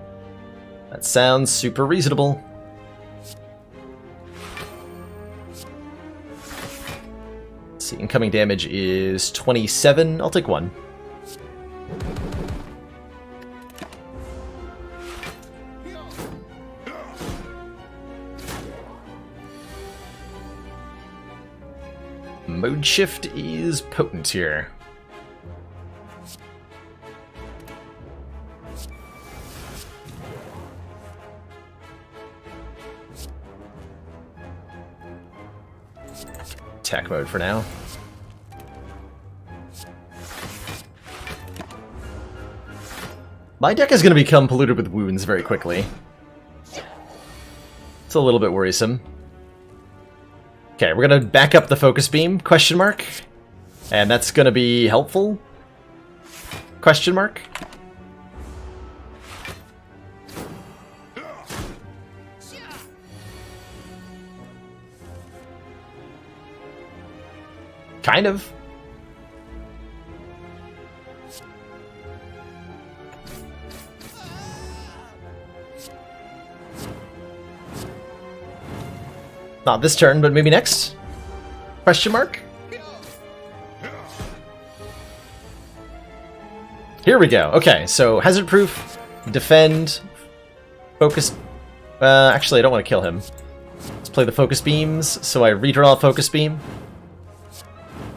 That sounds super reasonable. Let's see, incoming damage is 27. I'll take 1. Mode shift is potent here. Attack mode for now. My deck is going to become polluted with wounds very quickly. It's a little bit worrisome. Okay, we're going to back up the focus beam, question mark. And that's going to be helpful? Question mark. Kind of. Not this turn, but maybe next? Question mark? Here we go. Okay, so hazard proof, defend, focus. Actually, I don't want to kill him. Let's play the focus beams, so I redraw focus beam.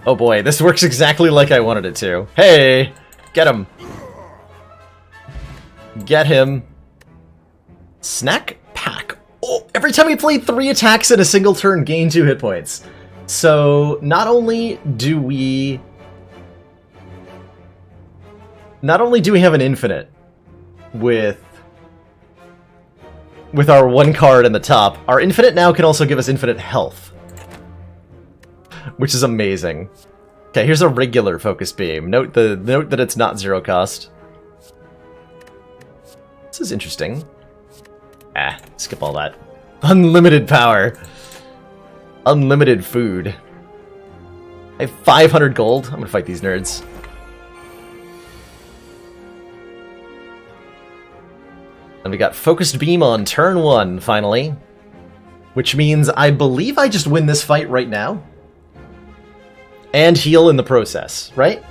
Oh boy, this works exactly like I wanted it to. Hey! Get him! Get him. Snack pack. Oh, every time we play 3 attacks in a single turn, gain 2 hit points. So, not only do we have an infinite with our 1 card in the top, our infinite now can also give us infinite health. Which is amazing. Okay, here's a regular focus beam. Note that it's not 0 cost. This is interesting. Skip all that. Unlimited power. Unlimited food. I have 500 gold. I'm gonna fight these nerds. And we got focused beam on turn 1, finally. Which means I believe I just win this fight right now. And heal in the process, right?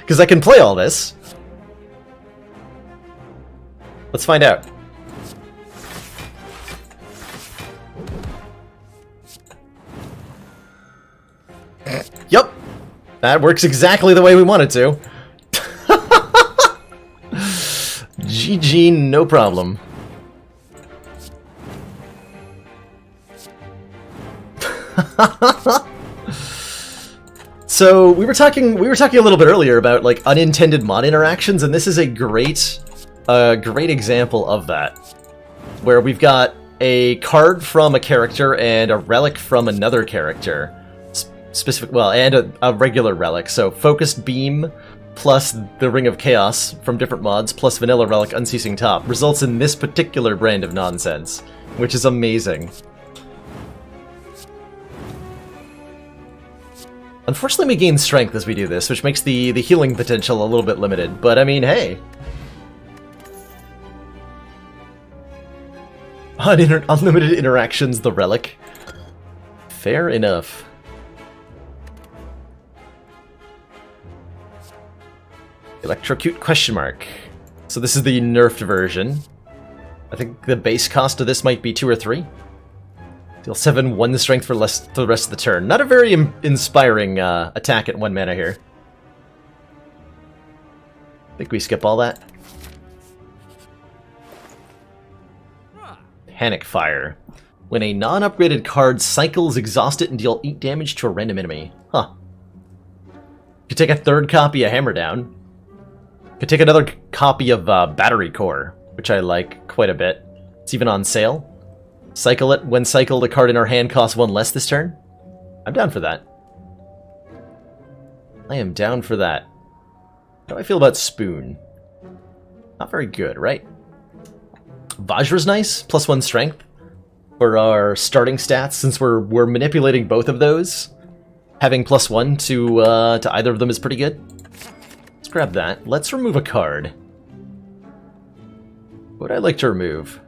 Because I can play all this. Let's find out. Yup. That works exactly the way we want it to. GG, no problem. So we were talking a little bit earlier about like unintended mod interactions, and this is a great example of that, where we've got a card from a character and a relic from another character, and a regular relic. So focused beam plus the Ring of Chaos from different mods plus vanilla relic unceasing top results in this particular brand of nonsense, which is amazing. Unfortunately, we gain strength as we do this, which makes the healing potential a little bit limited, but I mean, hey. Unlimited interactions, the relic. Fair enough. Electrocute question mark. So this is the nerfed version. I think the base cost of this might be 2 or 3. Deal 7, 1 strength for the rest of the turn. Not a very inspiring attack at 1 mana here. I think we skip all that. Panic Fire. When a non-upgraded card cycles, exhaust it and deal 8 damage to a random enemy. Huh. Could take a 3rd copy of Hammer Down. Could take another copy of Battery Core, which I like quite a bit. It's even on sale. Cycle it. When cycled, a card in our hand costs 1 less this turn. I'm down for that. I am down for that. How do I feel about Spoon? Not very good, right? Vajra's nice. +1 strength for our starting stats, since we're manipulating both of those. having +1 to either of them is pretty good. Let's grab that. Let's remove a card. What would I like to remove?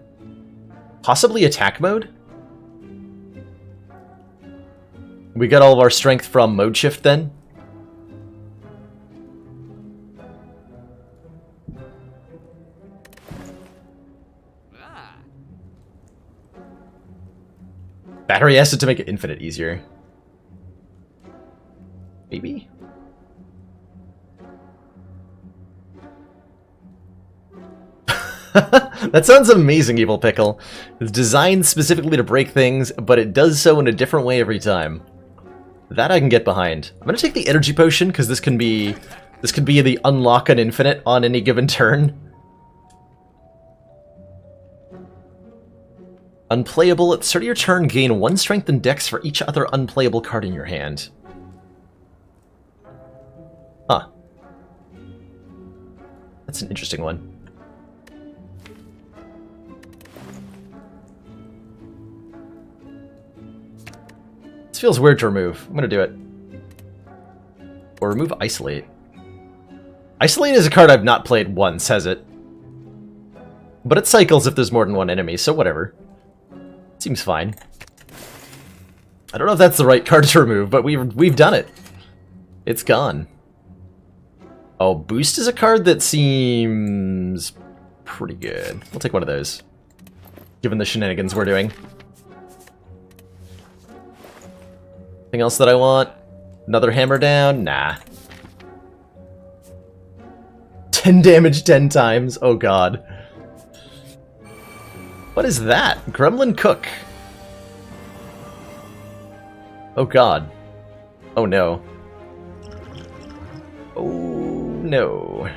Possibly attack mode? We got all of our strength from mode shift then? Battery acid to make it infinite easier. Maybe? That sounds amazing, Evil Pickle. It's designed specifically to break things, but it does so in a different way every time. That I can get behind. I'm gonna take the energy potion, because this can be the unlock an infinite on any given turn. Unplayable, at the start of your turn, gain 1 strength and dex for each other unplayable card in your hand. Huh. That's an interesting one. This feels weird to remove. I'm gonna do it. Or remove Isolate. Isolate is a card I've not played once, has it? But it cycles if there's more than one enemy, so whatever. Seems fine. I don't know if that's the right card to remove, but we've done it. It's gone. Oh, Boost is a card that seems pretty good. We'll take one of those, given the shenanigans we're doing. Anything else that I want? Another hammer down? Nah. 10 damage 10 times. Oh god. What is that? Gremlin Cook. Oh god. Oh no. Oh no.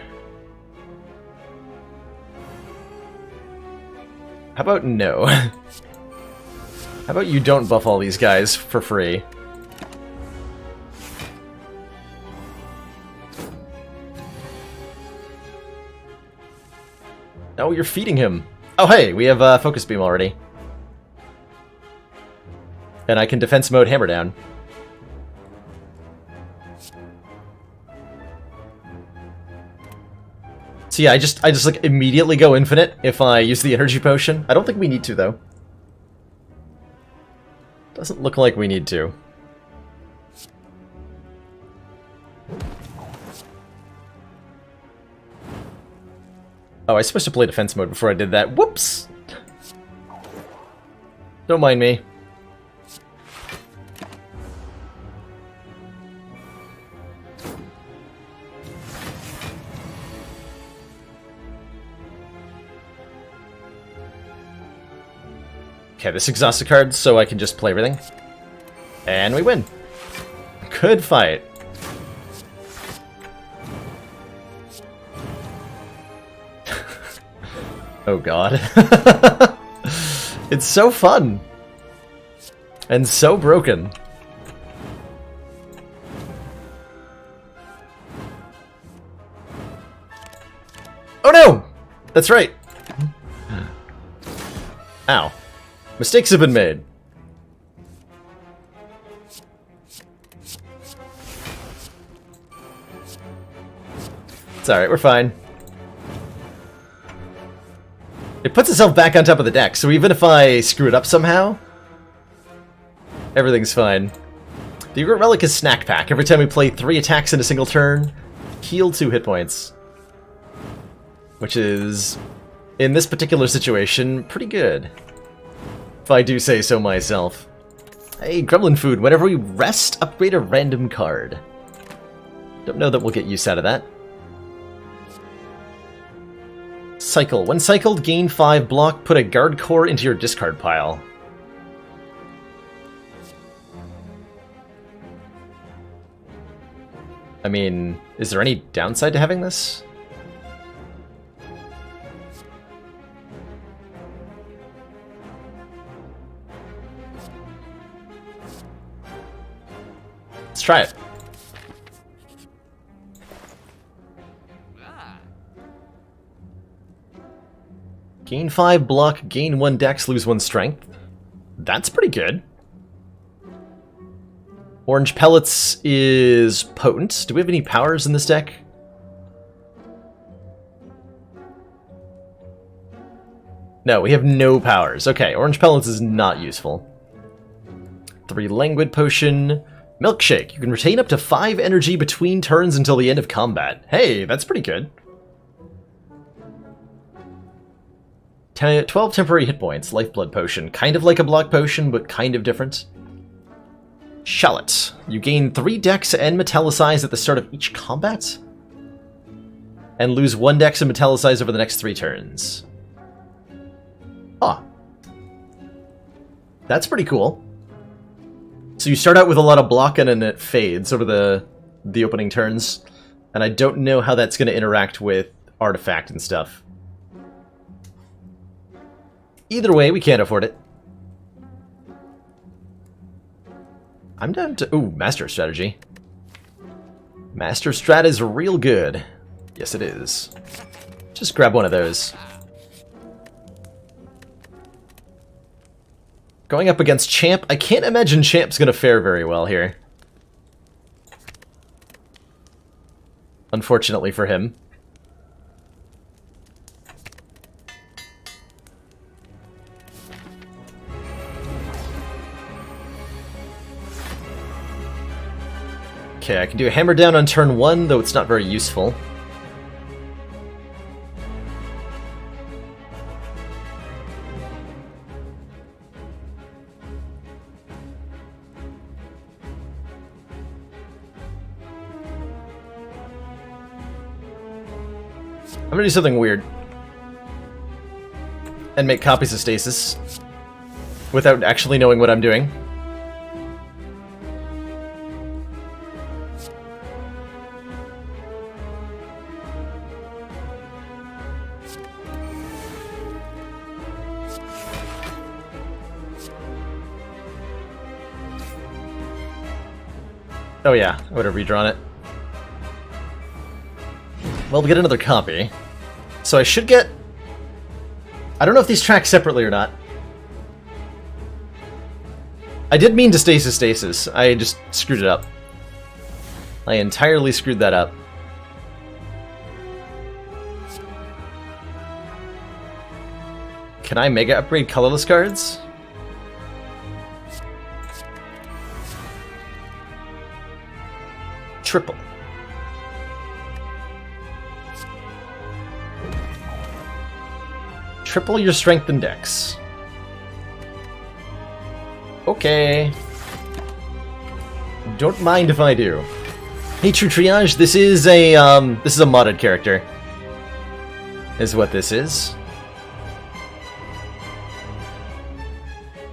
How about no? How about you don't buff all these guys for free? Oh, you're feeding him. Oh, hey, we have Focus Beam already. And I can defense mode Hammer Down. So yeah, I just like immediately go infinite if I use the energy potion. I don't think we need to though. Doesn't look like we need to. Oh, I was supposed to play defense mode before I did that. Whoops! Don't mind me. Okay, this exhausts a card, so I can just play everything. And we win. Good fight. Oh god. It's so fun. And so broken. Oh no! That's right. Ow. Mistakes have been made. It's alright, we're fine. It puts itself back on top of the deck, so even if I screw it up somehow, everything's fine. The Ugrit Relic is Snack Pack. Every time we play 3 attacks in a single turn, heal 2 hit points. Which is, in this particular situation, pretty good. If I do say so myself. Hey, Gremlin Food, whenever we rest, upgrade a random card. Don't know that we'll get use out of that. Cycle. When cycled, gain 5 block, put a guard core into your discard pile. I mean, is there any downside to having this? Let's try it. Gain 5 block, gain 1 dex, lose 1 strength. That's pretty good. Orange Pellets is potent. Do we have any powers in this deck? No, we have no powers. Okay, Orange Pellets is not useful. 3 Languid Potion. Milkshake. You can retain up to 5 energy between turns until the end of combat. Hey, that's pretty good. 12 temporary hit points. Lifeblood Potion. Kind of like a block potion, but kind of different. Shallot. You gain 3 dex and metallicize at the start of each combat. And lose 1 dex and metallicize over the next 3 turns. Ah. That's pretty cool. So you start out with a lot of block and then it fades over the opening turns. And I don't know how that's going to interact with Artifact and stuff. Either way, we can't afford it. I'm down to... Ooh, Master Strategy. Master Strat is real good. Yes, it is. Just grab one of those. Going up against Champ. I can't imagine Champ's going to fare very well here. Unfortunately for him. Okay, I can do a Hammer Down on turn 1, though it's not very useful. I'm gonna do something weird. And make copies of Stasis. Without actually knowing what I'm doing. Oh yeah, I would have redrawn it. Well, we get another copy. So I should get... I don't know if these track separately or not. I did mean to Stasis. I just screwed it up. I entirely screwed that up. Can I Mega Upgrade colorless cards? Triple. Triple your strength and dex. Okay. Don't mind if I do. Hey, True Triage, this is a modded character. Is what this is.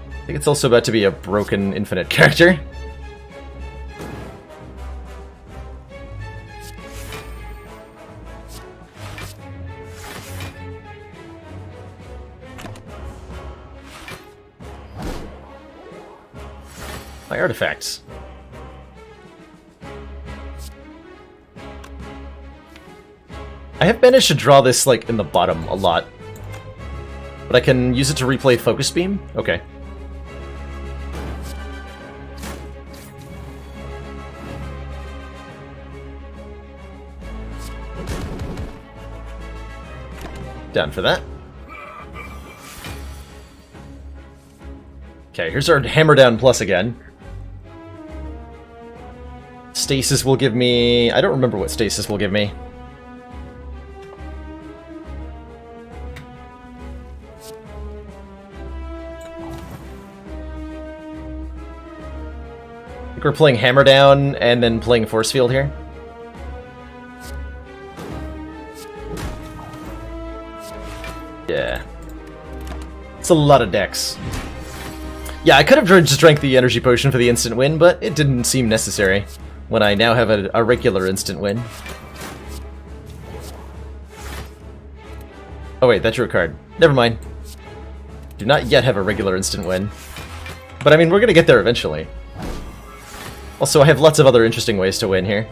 I think it's also about to be a broken infinite character. My artifacts. I have managed to draw this, like, in the bottom a lot. But I can use it to replay Focus Beam? Okay. Down for that. Okay, here's our Hammer Down Plus again. Stasis will give me... I don't remember what Stasis will give me. I think we're playing Hammer Down and then playing Force Field here. Yeah. It's a lot of decks. Yeah, I could have just drank the energy potion for the instant win, but it didn't seem necessary when I now have a regular instant win. Oh wait, that drew a card. Never mind. Do not yet have a regular instant win. But I mean, we're gonna get there eventually. Also, I have lots of other interesting ways to win here.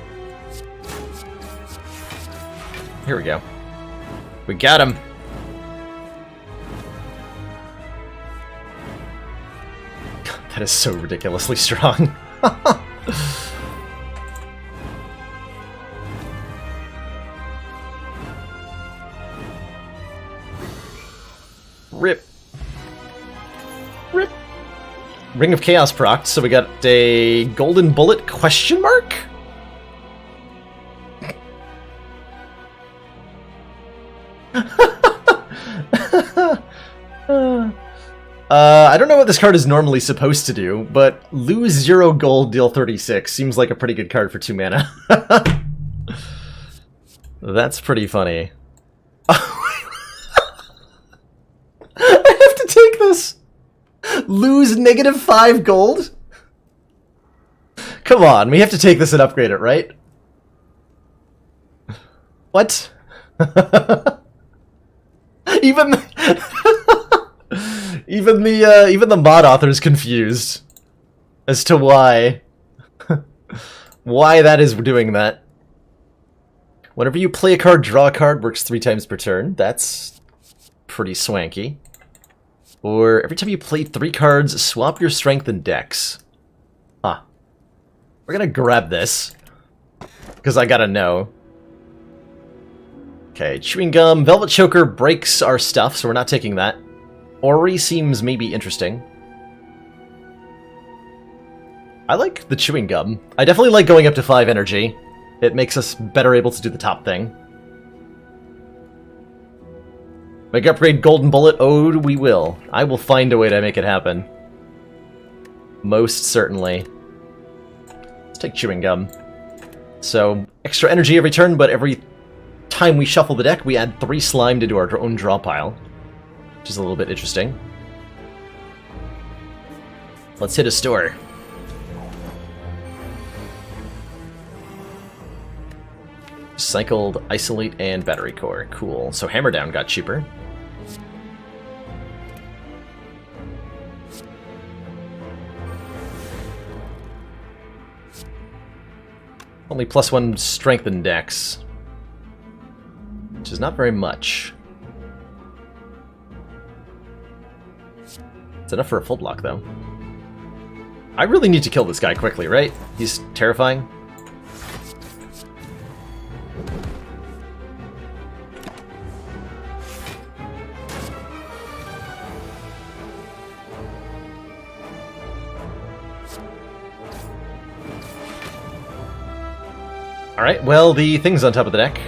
Here we go. We got him! That is so ridiculously strong. Rip. Rip. Ring of Chaos procced, so we got a golden bullet question mark? I don't know what this card is normally supposed to do, but lose 0 gold, deal 36 seems like a pretty good card for 2 mana. That's pretty funny. I have to take this! Lose -5 gold? Come on, we have to take this and upgrade it, right? What? Even even the mod author's confused as to why that is doing that. Whenever you play a card, draw a card, works 3 times per turn. That's pretty swanky. Or every time you play 3 cards, swap your strength and dex. Huh. We're gonna grab this because I gotta know. Okay, chewing gum. Velvet choker breaks our stuff, so we're not taking that. Ori seems maybe interesting. I like the chewing gum. I definitely like going up to 5 energy. It makes us better able to do the top thing. Make upgrade golden bullet? Oh, we will. I will find a way to make it happen. Most certainly. Let's take chewing gum. So, extra energy every turn, but every time we shuffle the deck, we add 3 slime into our own draw pile. Which is a little bit interesting. Let's hit a store. Cycled Isolate and Battery Core. Cool. So Hammer Down got cheaper. Only +1 strength and dex. Which is not very much. It's enough for a full block, though. I really need to kill this guy quickly, right? He's terrifying. Alright, well, the thing's on top of the deck.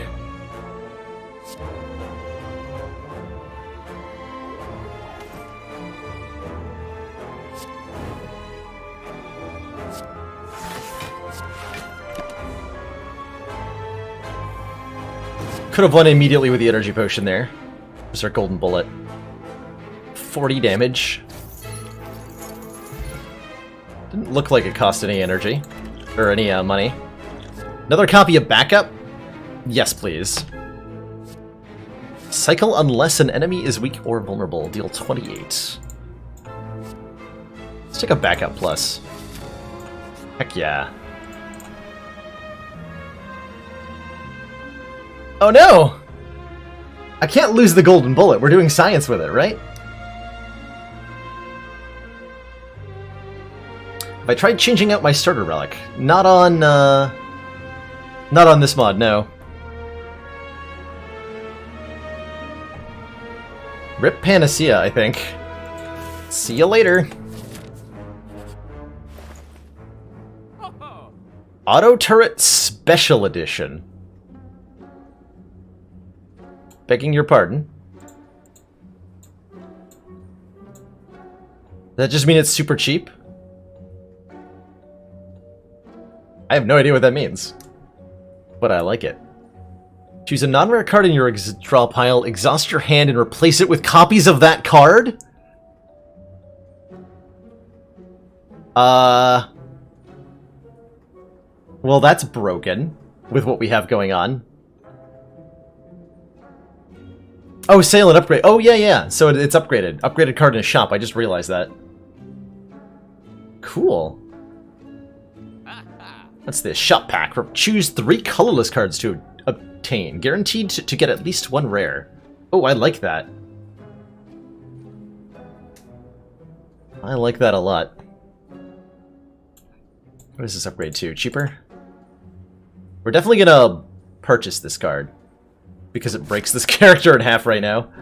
Could have won immediately with the energy potion there. Just our golden bullet. 40 damage. Didn't look like it cost any energy. Or any money. Another copy of backup? Yes, please. Cycle unless an enemy is weak or vulnerable. Deal 28. Let's take a backup plus. Heck yeah. Oh no! I can't lose the golden bullet. We're doing science with it, right? Have I tried changing out my starter relic? Not on this mod, no. Rip Panacea, I think. See you later. Auto Turret Special Edition. Begging your pardon. Does that just mean it's super cheap? I have no idea what that means. But I like it. Choose a non-rare card in your draw pile, exhaust your hand, and replace it with copies of that card? Well, that's broken with what we have going on. Oh, sale and upgrade. Oh, yeah, yeah. So it's upgraded. Upgraded card in a shop. I just realized that. Cool. What's this? Shop pack. Choose 3 colorless cards to obtain. Guaranteed to get at least 1 rare. Oh, I like that. I like that a lot. What does this upgrade to? Cheaper? We're definitely gonna purchase this card. Because it breaks this character in half right now.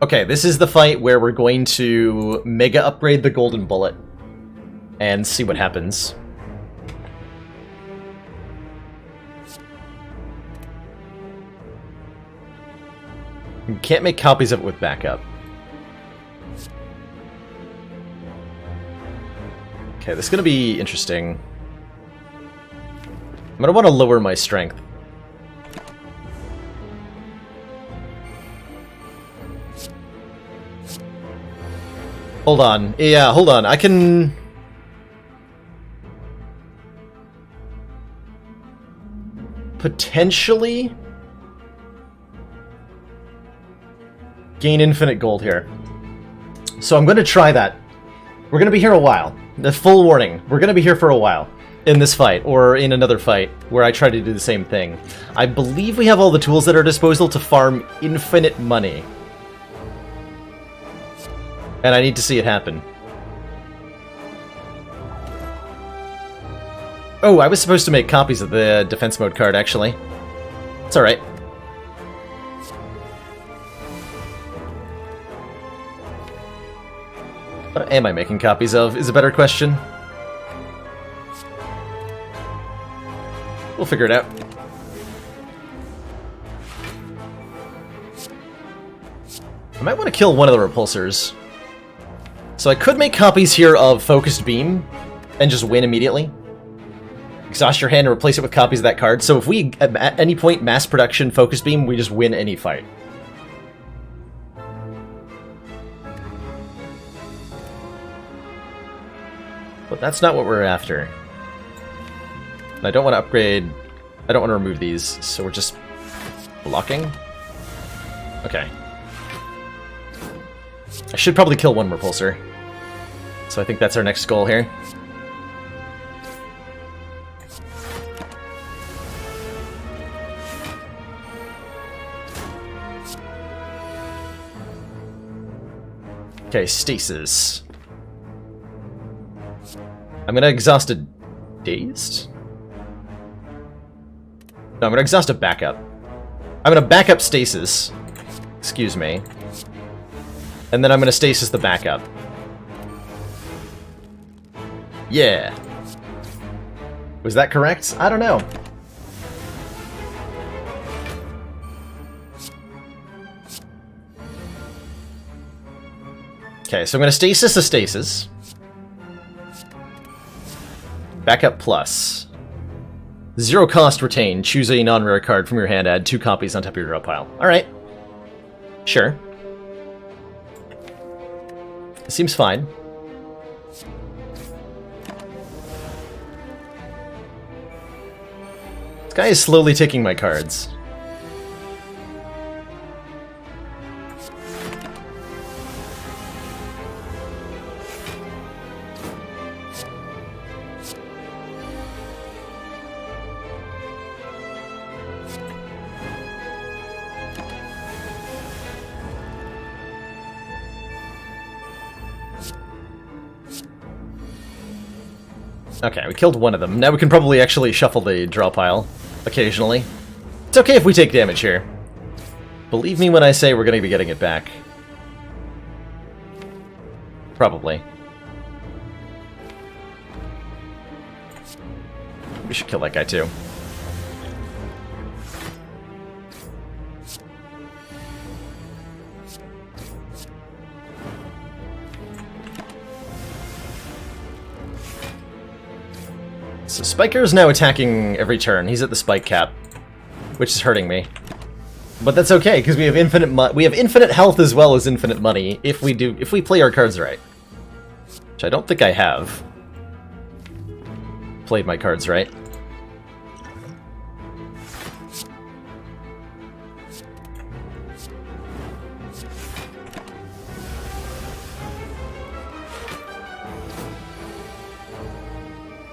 Okay, this is the fight where we're going to mega upgrade the golden bullet. And see what happens. You can't make copies of it with backup. Okay, this is gonna be interesting. I'm gonna want to lower my strength. Hold on. Yeah, hold on. I can... potentially... gain infinite gold here. So I'm going to try that. We're going to be here a while. The full warning. We're going to be here for a while. In this fight, or in another fight, where I try to do the same thing. I believe we have all the tools at our disposal to farm infinite money. And I need to see it happen. Oh, I was supposed to make copies of the defense mode card, actually. It's alright. What am I making copies of, is a better question. We'll figure it out. I might want to kill one of the repulsors. So I could make copies here of Focused Beam, and just win immediately. Exhaust your hand and replace it with copies of that card. So if we, at any point, mass production Focused Beam, we just win any fight. But that's not what we're after. And I don't want to upgrade... I don't want to remove these, so we're just blocking. Okay. I should probably kill one repulsor. So I think that's our next goal here. Okay, stasis. I'm gonna exhaust a dazed? No, I'm gonna exhaust a backup. I'm gonna back up stasis. Excuse me. And then I'm gonna stasis the backup. Yeah. Was that correct? I don't know. Okay, so I'm gonna stasis a stasis. Backup plus. Zero cost retain. Choose a non-rare card from your hand. Add 2 copies on top of your draw pile. Alright. Sure. Seems fine. This guy is slowly taking my cards. Okay, we killed one of them. Now we can probably actually shuffle the draw pile occasionally. It's okay if we take damage here. Believe me when I say we're going to be getting it back. Probably. We should kill that guy too. So Spiker is now attacking every turn. He's at the spike cap, which is hurting me. But that's okay because we have infinite health as well as infinite money if we play our cards right. Which I don't think I have played my cards right.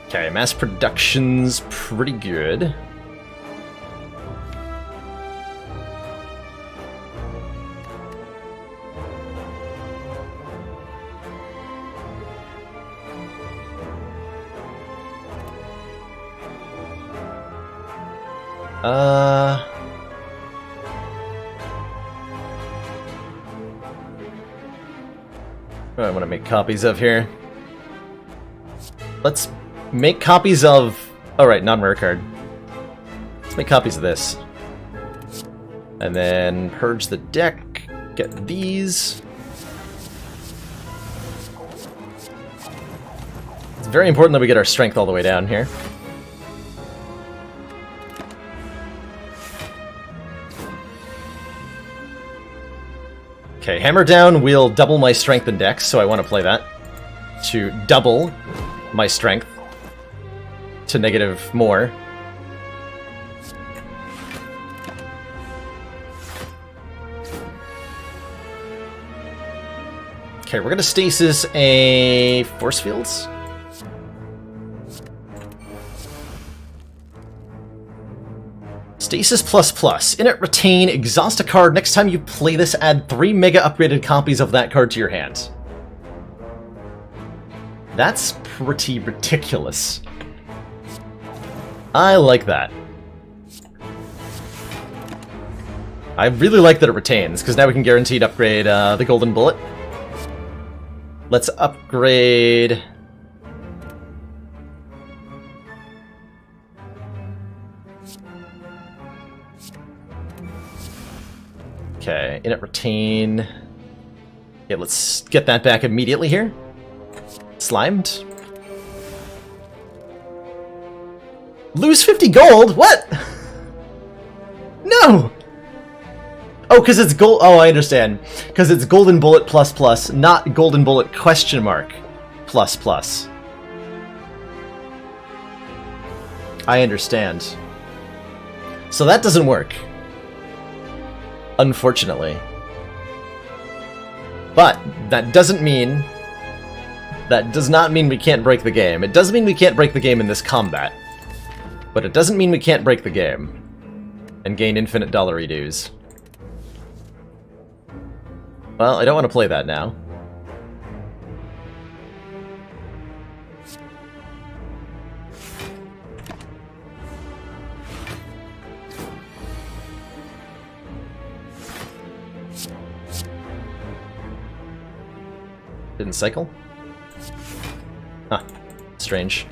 Okay, mass production's pretty good. What do I want to make copies of here? Let's make copies of... Oh, right, non-rare card. Let's make copies of this. And then purge the deck. Get these. It's very important that we get our strength all the way down here. Okay, hammer down will double my strength and dex, so I want to play that. To double my strength to negative more. Okay, we're gonna stasis a force fields. Stasis plus plus. In it, retain, exhaust a card. Next time you play this, add 3 mega upgraded copies of that card to your hand. That's pretty ridiculous. I like that. I really like that it retains, because now we can guaranteed upgrade the golden bullet. Let's upgrade... Okay, in it retain... Yeah, let's get that back immediately here. Slimed. Lose 50 gold? What? No! Oh, because it's gold. Oh, I understand. Because it's golden bullet plus plus, not golden bullet question mark plus plus. I understand. So that doesn't work. Unfortunately. But that doesn't mean... That does not mean we can't break the game. It does mean we can't break the game in this combat. But it doesn't mean we can't break the game and gain infinite dollar dues. Well, I don't want to play that now. Didn't cycle? Huh. Strange.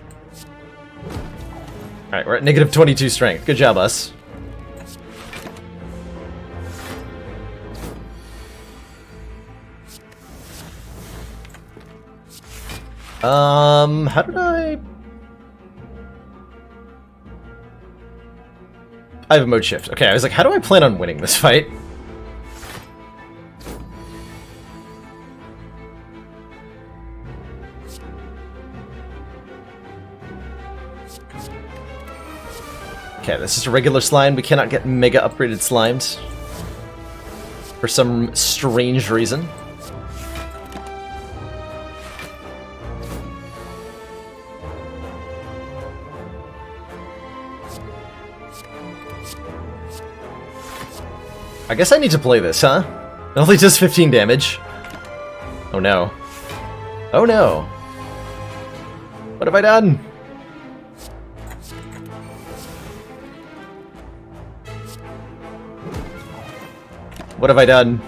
Alright, we're at negative 22 strength. Good job, us. How did I have a mode shift. Okay, I was like, how do I plan on winning this fight? Okay, this is a regular slime. We cannot get mega upgraded slimes. For some strange reason. I guess I need to play this, huh? It only does 15 damage. Oh no. Oh no. What have I done? What have I done?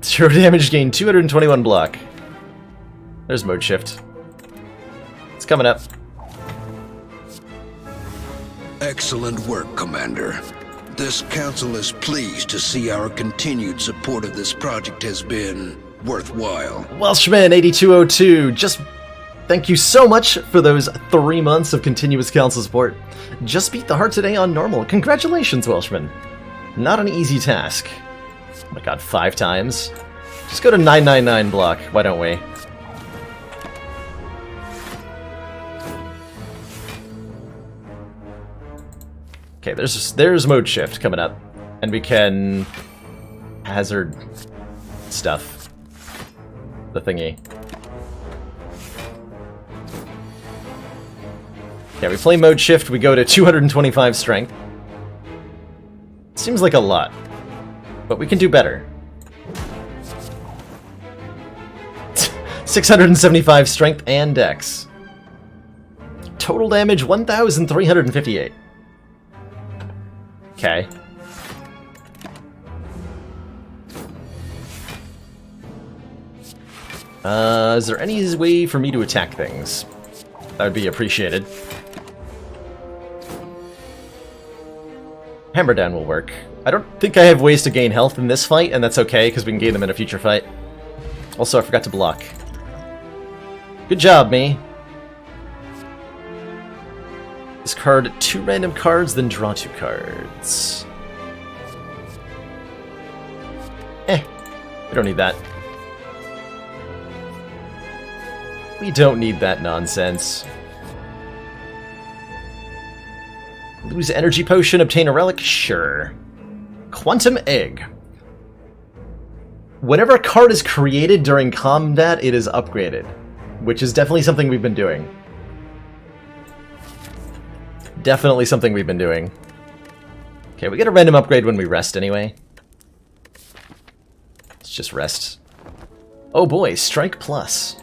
Zero damage gain, 221 block. There's mode shift. It's coming up. Excellent work, Commander. This council is pleased to see our continued support of this project has been worthwhile. Welshman 8202, just thank you so much for those 3 months of continuous council support. Just beat the heart today on normal. Congratulations, Welshman. Not an easy task. Oh my god, 5 times. Just go to 999 block, why don't we? Okay, there's mode shift coming up, and we can hazard stuff. The thingy. Yeah, we play mode shift, we go to 225 strength. Seems like a lot, but we can do better. 675 strength and dex. Total damage 1,358. Okay. Is there any way for me to attack things? That would be appreciated. Hammer down will work. I don't think I have ways to gain health in this fight, and that's okay, because we can gain them in a future fight. Also, I forgot to block. Good job, me. Discard 2 random cards, then draw 2 cards. We don't need that. We don't need that nonsense. Lose energy potion, obtain a relic? Sure. Quantum egg. Whenever a card is created during combat, it is upgraded. Which is definitely something we've been doing. Definitely something we've been doing. Okay, we get a random upgrade when we rest anyway. Let's just rest. Oh boy, Strike Plus.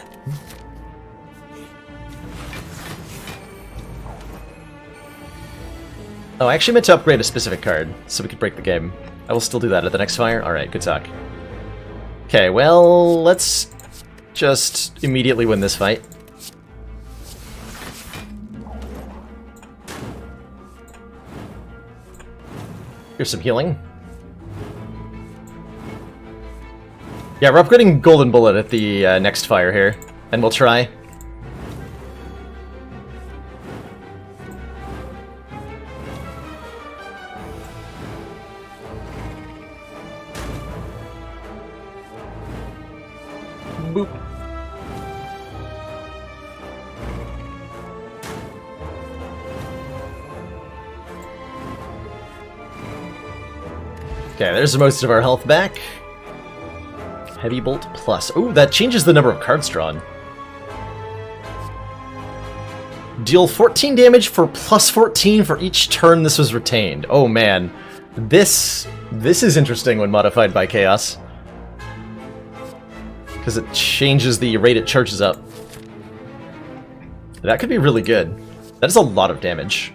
Oh, I actually meant to upgrade a specific card, so we could break the game. I will still do that at the next fire? Alright, good talk. Okay, well, let's just immediately win this fight. Here's some healing. Yeah, we're upgrading Golden Bullet at the next fire here, and we'll try. Boop. Okay, there's most of our health back. Heavy Bolt Plus. Ooh, that changes the number of cards drawn. Deal 14 damage for plus 14 for each turn this was retained. Oh man, this is interesting when modified by Chaos. Because it changes the rate it charges up. That could be really good. That is a lot of damage.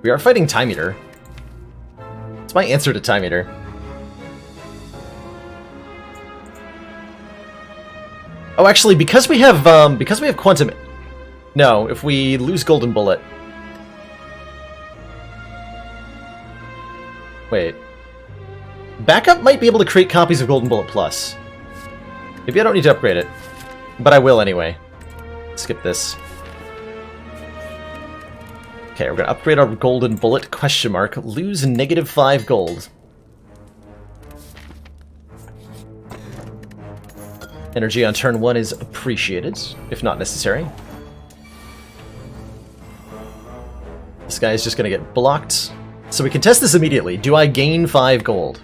We are fighting Time Eater. It's my answer to Time Eater. Oh, actually, because we have Quantum... No, if we lose Golden Bullet... Wait. Backup might be able to create copies of Golden Bullet Plus. Maybe I don't need to upgrade it. But I will anyway. Skip this. Okay, we're gonna upgrade our Golden Bullet, question mark. Lose -5 gold. Energy on turn 1 is appreciated, if not necessary. This guy is just gonna get blocked. So we can test this immediately. Do I gain 5 gold?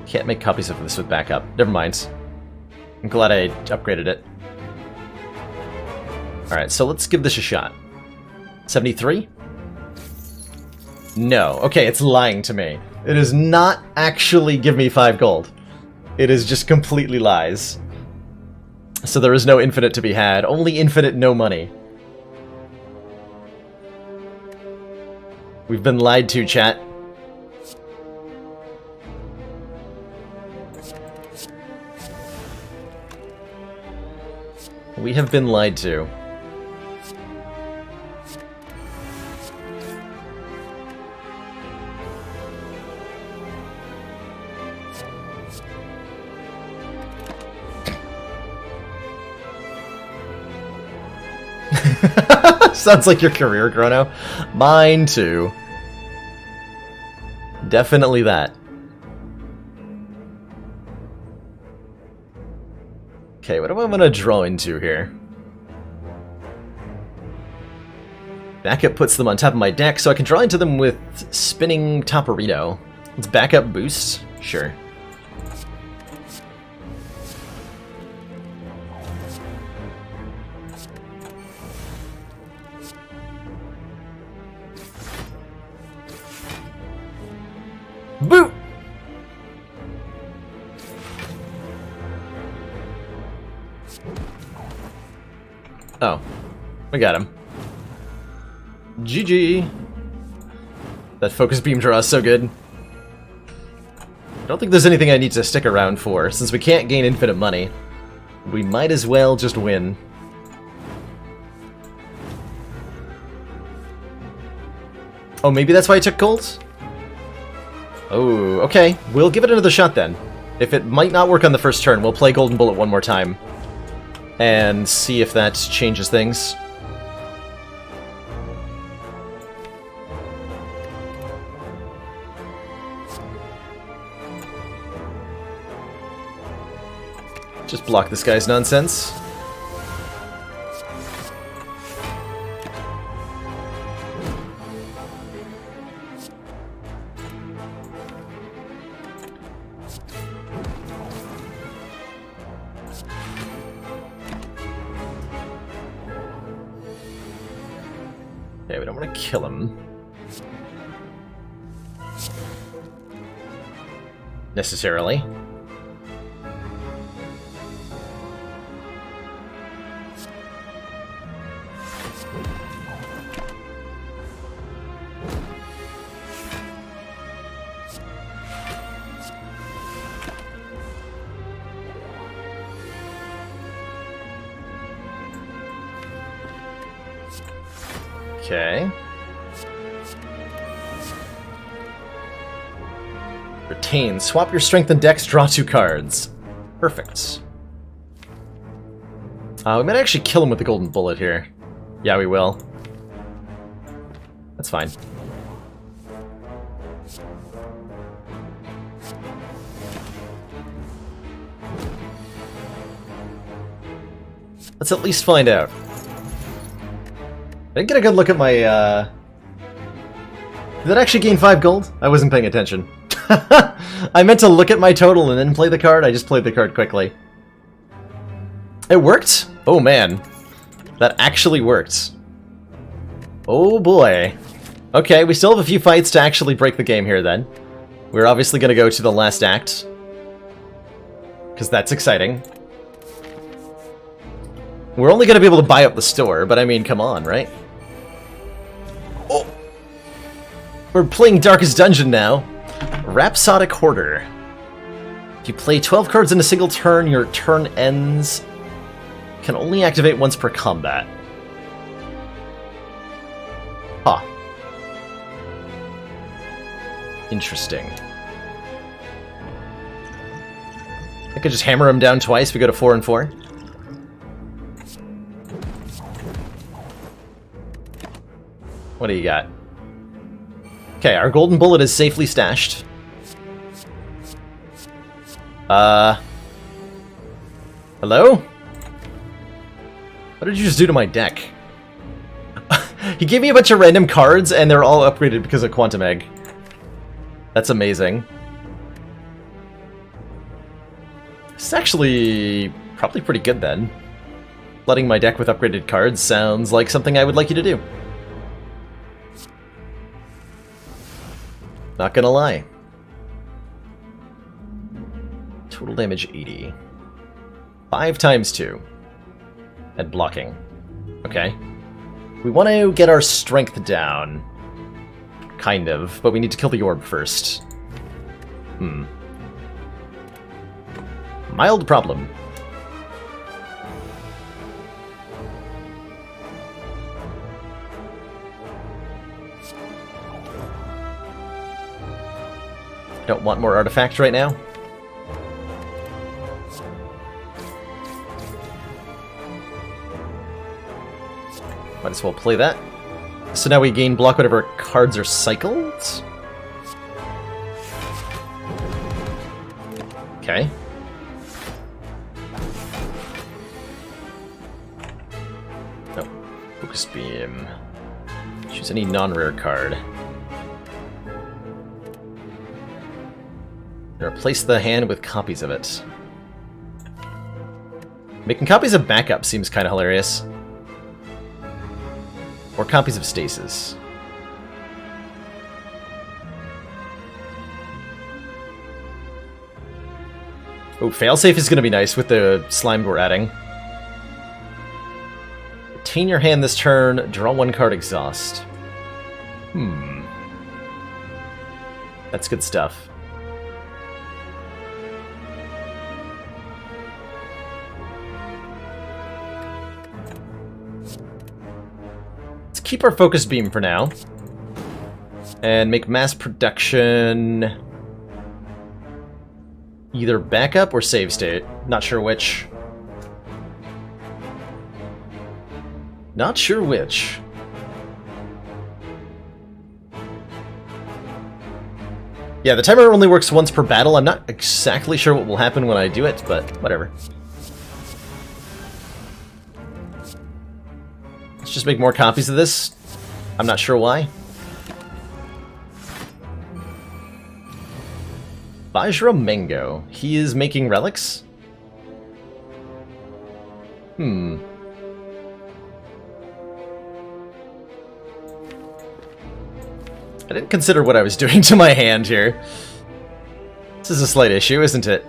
Can't make copies of this with backup. Never mind. I'm glad I upgraded it. Alright, so let's give this a shot. 73? No. Okay, it's lying to me. It does not actually give me 5 gold. It is just completely lies. So there is no infinite to be had. Only infinite no money. We've been lied to, chat. We have been lied to. Sounds like your career, Chrono. Mine too. Definitely that. Okay, what do I want to draw into here? Backup puts them on top of my deck, so I can draw into them with Spinning Toporito. Let's backup boost? Sure. Boot! Oh. We got him. GG. That focus beam draw is so good. I don't think there's anything I need to stick around for. Since we can't gain infinite money, we might as well just win. Oh, maybe that's why I took gold? Oh, okay. We'll give it another shot then. If it might not work on the first turn, we'll play Golden Bullet one more time. And see if that changes things. Just block this guy's nonsense. Okay, we don't want to kill him. Necessarily. Okay. Retain. Swap your strength and dex, draw 2 cards. Perfect. We might actually kill him with the golden bullet here. Yeah, we will. That's fine. Let's at least find out. I didn't get a good look at my, Did that actually gain 5 gold? I wasn't paying attention. I meant to look at my total and then play the card. I just played the card quickly. It worked? Oh man. That actually worked. Oh boy. Okay, we still have a few fights to actually break the game here then. We're obviously going to go to the last act. Because that's exciting. We're only going to be able to buy up the store, but I mean, come on, right? Oh! We're playing Darkest Dungeon now. Rhapsodic Hoarder. If you play 12 cards in a single turn, your turn ends. Can only activate once per combat. Huh. Interesting. I could just hammer him down twice. We go to 4 and 4. What do you got? Okay, our golden bullet is safely stashed. Hello? What did you just do to my deck? He gave me a bunch of random cards, and they're all upgraded because of Quantum Egg. That's amazing. This is actually probably pretty good then. Flooding my deck with upgraded cards sounds like something I would like you to do. Not gonna lie. Total damage 80. 5 times 2. And blocking. Okay. We want to get our strength down. Kind of, but we need to kill the orb first. Mild problem. Don't want more artifacts right now. Might as well play that. So now we gain block whenever cards are cycled. Okay. No. Focus Beam. Choose any non-rare card. Replace the hand with copies of it. Making copies of backup seems kind of hilarious. Or copies of stasis. Oh, failsafe is going to be nice with the slime we're adding. Retain your hand this turn, draw 1 card, exhaust. That's good stuff. Let's keep our focus beam for now. And make mass production either backup or save state. Not sure which. Not sure which. Yeah, the timer only works once per battle. I'm not exactly sure what will happen when I do it, but whatever. Let's just make more copies of this. I'm not sure why. Vajra Mango. He is making relics? I didn't consider what I was doing to my hand here. This is a slight issue, isn't it?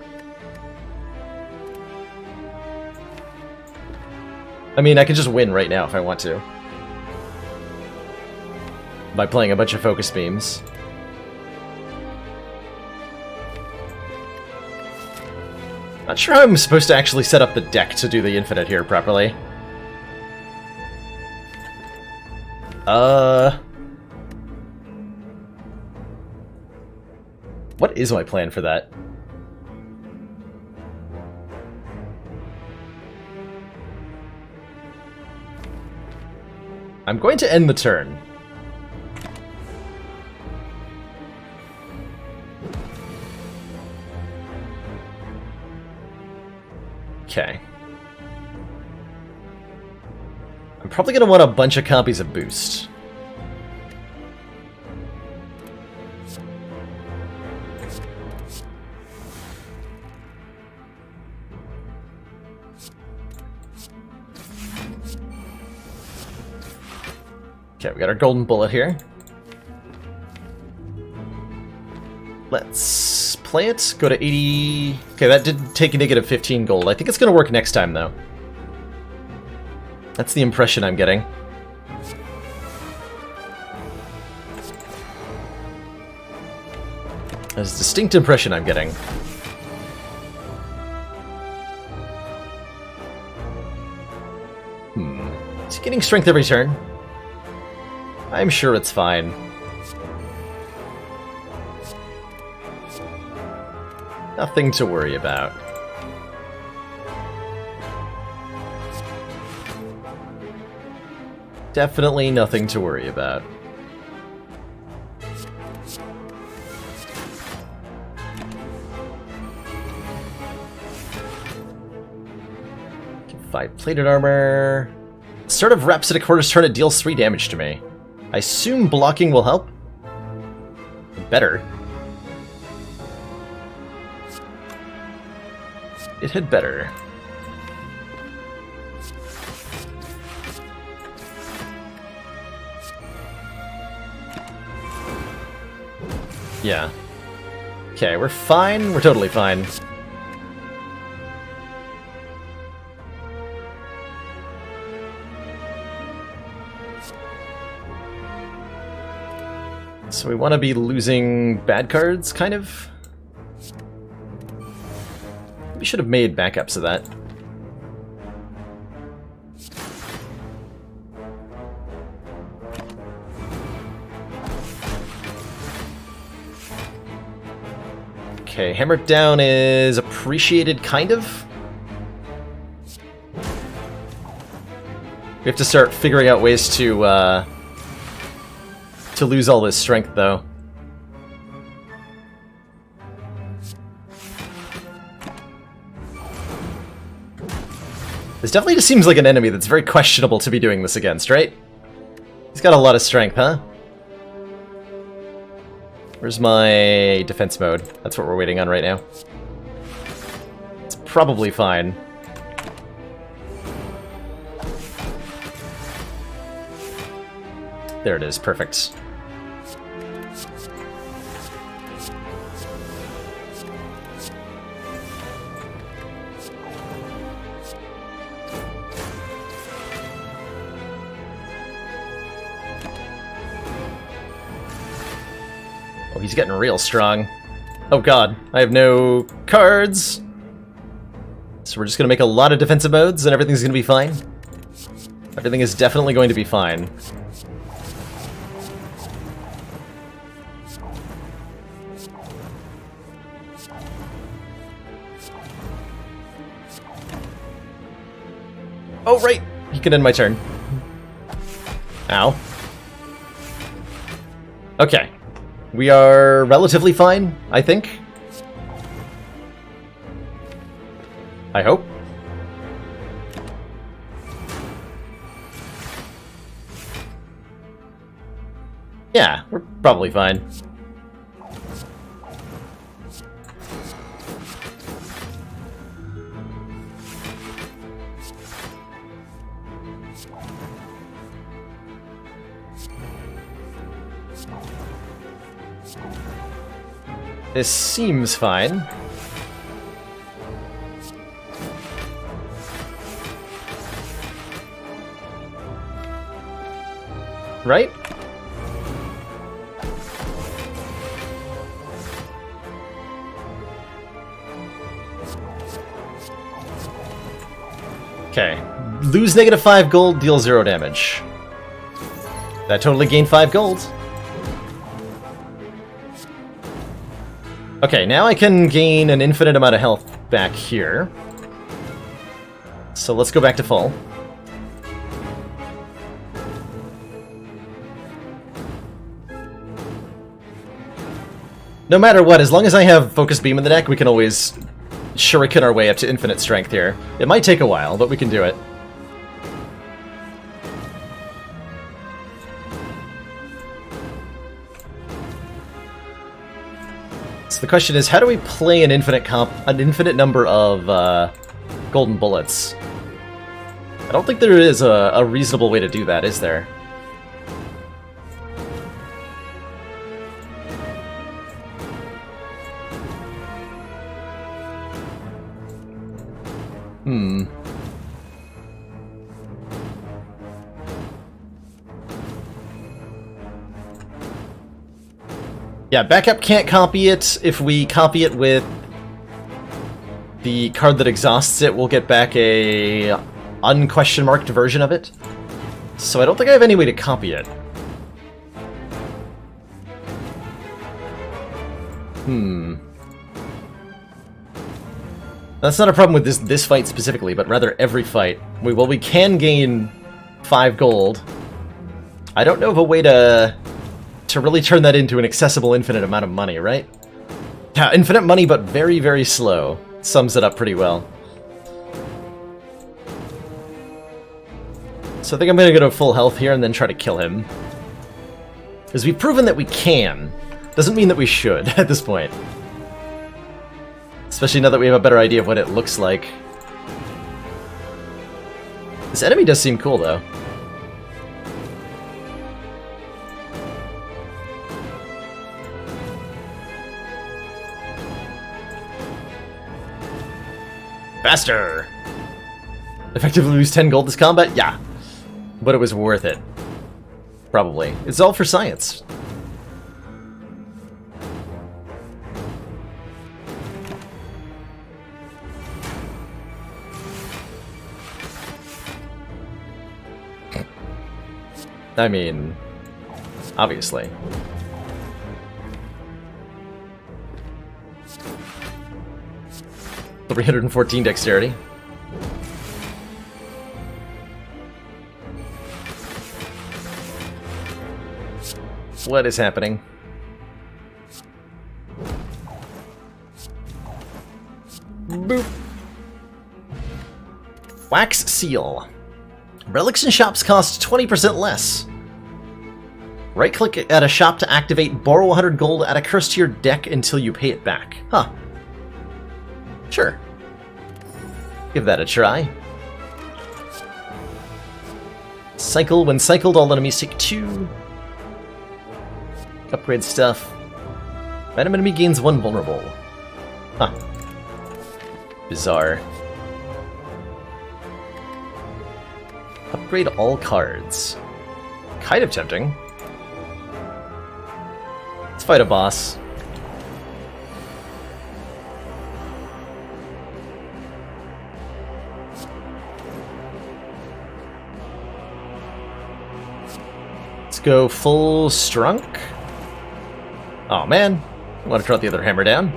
I mean, I can just win right now if I want to. By playing a bunch of focus beams. Not sure how I'm supposed to actually set up the deck to do the infinite here properly. What is my plan for that? I'm going to end the turn. Okay. I'm probably going to want a bunch of copies of Boost. Okay, we got our golden bullet here. Let's play it. Go to 80... Okay, that did take a negative 15 gold. I think it's going to work next time, though. That's the impression I'm getting. That's a distinct impression I'm getting. Is he getting strength every turn? I'm sure it's fine. Nothing to worry about. Definitely nothing to worry about. Five plated armor. Start of Rhapsodic Horde's turn, it deals 3 damage to me. I assume blocking will help? Better. It had better. Yeah. Okay, we're fine. We're totally fine. So we want to be losing bad cards, kind of? We should have made backups of that. Okay, Hammered Down is appreciated, kind of? We have to start figuring out ways to lose all this strength, though. This definitely just seems like an enemy that's very questionable to be doing this against, right? He's got a lot of strength, huh? Where's my defense mode? That's what we're waiting on right now. It's probably fine. There it is, perfect. he's getting real strong. Oh god, I have no cards. So we're just gonna make a lot of defensive modes and everything's gonna be fine. Everything is definitely going to be fine. Oh, right! He can end my turn. Ow. Okay. We are relatively fine, I think. I hope. Yeah, we're probably fine. This seems fine. Right? Okay. Lose -5 gold, deal 0 damage. That totally gained 5 gold. Okay, now I can gain an infinite amount of health back here. So let's go back to full. No matter what, as long as I have Focus Beam in the deck, we can always shuriken our way up to infinite strength here. It might take a while, but we can do it. So the question is, how do we play an infinite number of golden bullets? I don't think there is a reasonable way to do that, is there? Yeah, backup can't copy it. If we copy it with the card that exhausts it, we'll get back a unquestion-marked version of it. So I don't think I have any way to copy it. That's not a problem with this fight specifically, but rather every fight. We can gain 5 gold. I don't know of a way to really turn that into an accessible infinite amount of money, right? Yeah, infinite money, but very, very slow. Sums it up pretty well. So I think I'm going to go to full health here and then try to kill him. Because we've proven that we can. Doesn't mean that we should at this point. Especially now that we have a better idea of what it looks like. This enemy does seem cool, though. Faster! Effectively lose 10 gold this combat? Yeah. But it was worth it. Probably. It's all for science. I mean, obviously. .314 dexterity. What is happening? Boop. Wax seal. Relics and shops cost 20% less. Right-click at a shop to activate, borrow 100 gold, add a curse to your deck until you pay it back. Huh. Sure. Give that a try. Cycle. When cycled, all enemies take 2. Upgrade stuff. Random enemy gains 1 vulnerable. Huh. Bizarre. Upgrade all cards. Kind of tempting. It's fight a boss. Let's go full strunk. Oh man, I want to drop the other hammer down.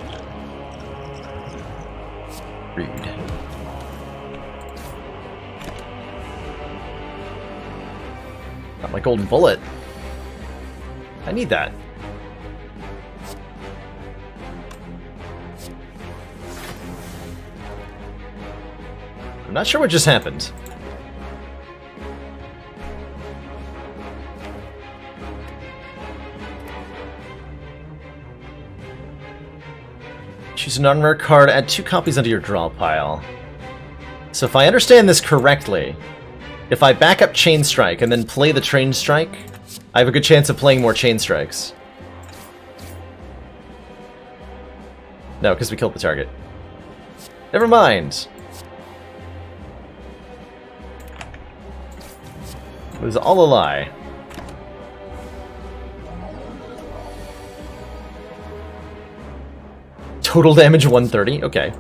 Rude. Got my golden bullet. I need that. I'm not sure what just happened. Choose a non-rare card, add 2 copies onto your draw pile. So if I understand this correctly, if I back up Chain Strike and then play the Chain Strike, I have a good chance of playing more Chain Strikes. No, because we killed the target. Never mind. It was all a lie. Total damage 130? Okay.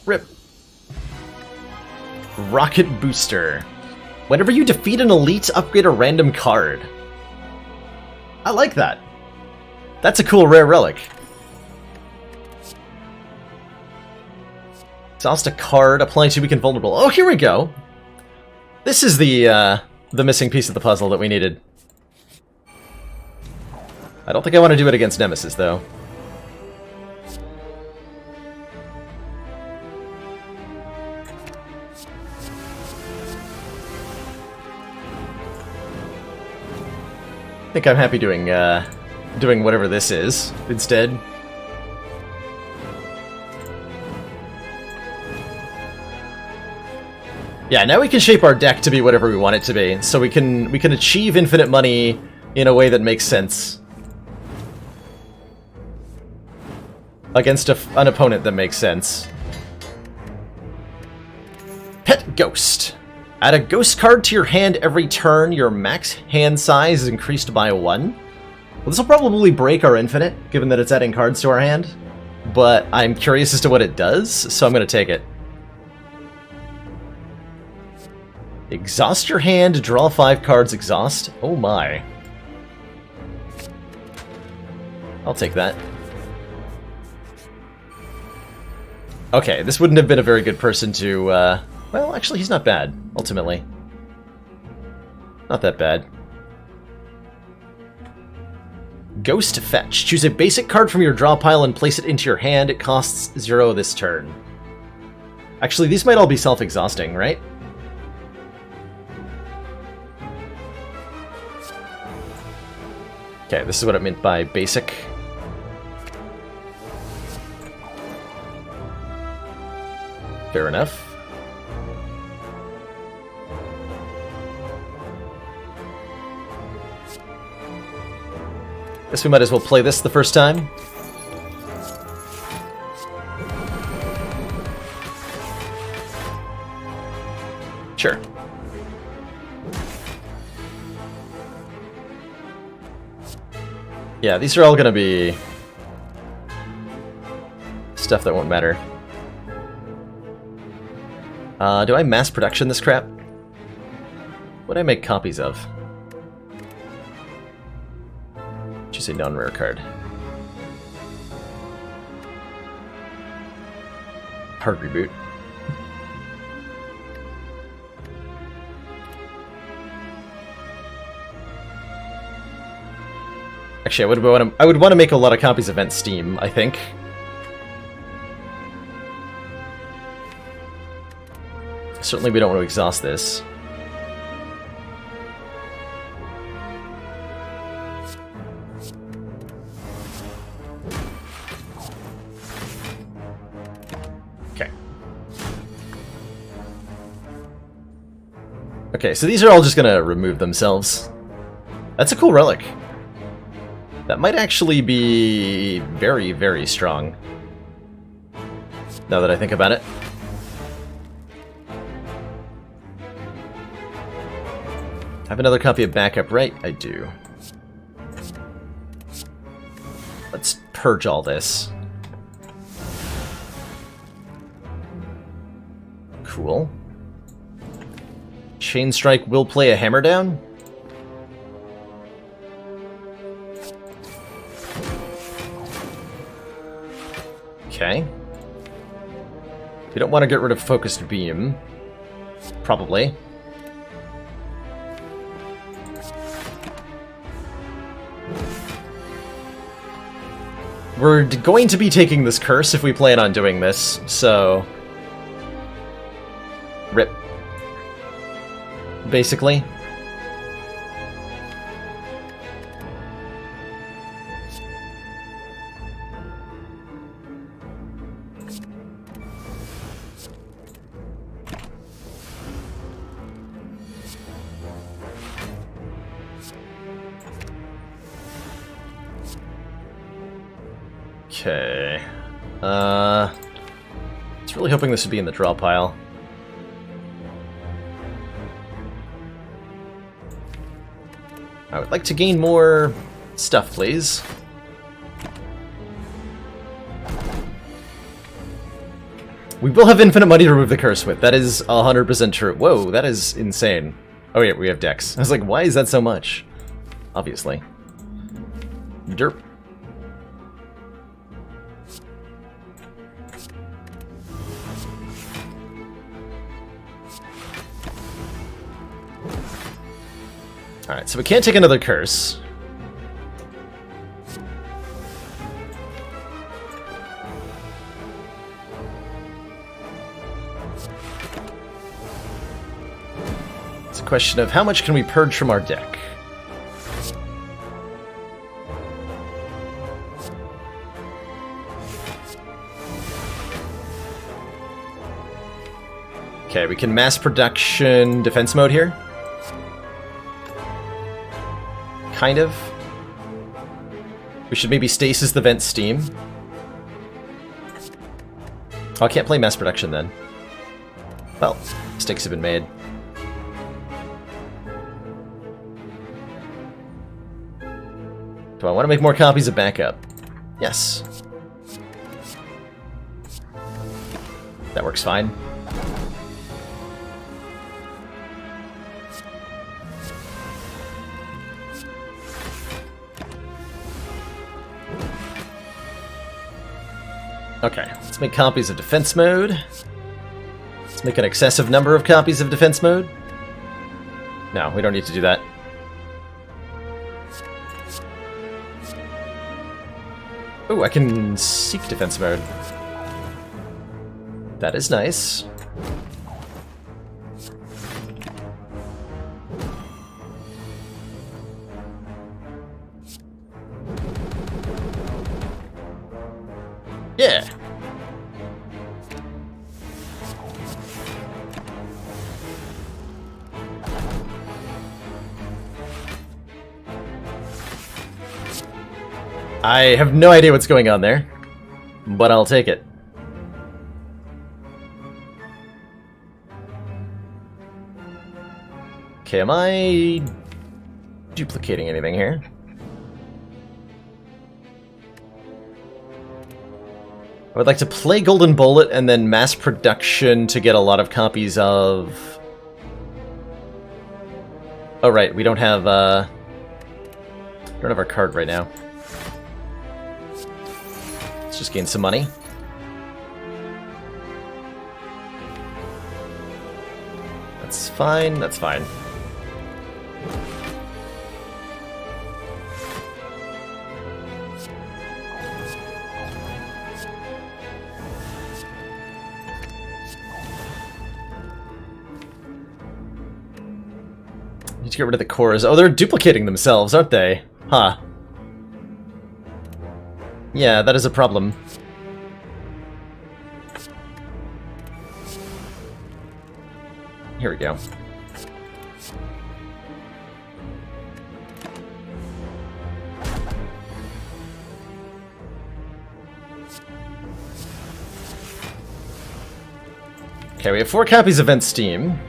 Rip. Rocket Booster. Whenever you defeat an elite, upgrade a random card. I like that. That's a cool rare relic. Exhaust a card, apply to weaken vulnerable. Oh, here we go. This is the missing piece of the puzzle that we needed. I don't think I want to do it against Nemesis, though. I think I'm happy doing whatever this is instead. Yeah, now we can shape our deck to be whatever we want it to be, so we can achieve infinite money in a way that makes sense against an opponent that makes sense. Pet Ghost. Add a ghost card to your hand every turn. Your max hand size is increased by 1. Well, this will probably break our infinite, given that it's adding cards to our hand. But I'm curious as to what it does, so I'm going to take it. Exhaust your hand, draw 5 cards, exhaust. Oh my. I'll take that. Okay, this wouldn't have been a very good person to, well, actually, he's not bad, ultimately. Not that bad. Ghost Fetch. Choose a basic card from your draw pile and place it into your hand. It costs 0 this turn. Actually, these might all be self-exhausting, right? Okay, this is what it meant by basic. Fair enough. Guess we might as well play this the first time. Sure. Yeah, these are all gonna be stuff that won't matter. Do I mass production this crap? What do I make copies of? Choose a non-rare card. Hard reboot. Actually, I would want to make a lot of copies of Vent Steam, I think. Certainly we don't want to exhaust this. Okay. Okay, so these are all just gonna remove themselves. That's a cool relic. That might actually be very, very strong. Now that I think about it. Have another copy of backup, right? I do. Let's purge all this. Cool. Chain Strike will play a hammer down. Okay. We don't want to get rid of Focused Beam. Probably. We're going to be taking this curse if we plan on doing this, so... Rip. Basically. Okay. I was really hoping this would be in the draw pile. I would like to gain more stuff, please. We will have infinite money to remove the curse with. That is 100% true. Whoa, that is insane. Oh yeah, we have Dex. I was like, why is that so much? Obviously. Derp. Alright, so we can't take another curse. It's a question of how much can we purge from our deck. Okay, we can mass production defense mode here. Kind of. We should maybe stasis the vent steam. Oh, I can't play mass production then. Well, mistakes have been made. Do I want to make more copies of backup? Yes. That works fine. Okay, let's make copies of defense mode. Let's make an excessive number of copies of defense mode. No, we don't need to do that. Oh, I can seek defense mode. That is nice. Yeah. I have no idea what's going on there, but I'll take it. Okay, am I duplicating anything here? I would like to play Golden Bullet and then mass production to get a lot of copies of... Oh right, we don't have our card right now. Let's just gain some money. That's fine, that's fine. Need to get rid of the cores. Oh, they're duplicating themselves, aren't they? Huh. Yeah, that is a problem. Here we go. Okay, we have 4 copies of Vent Steam.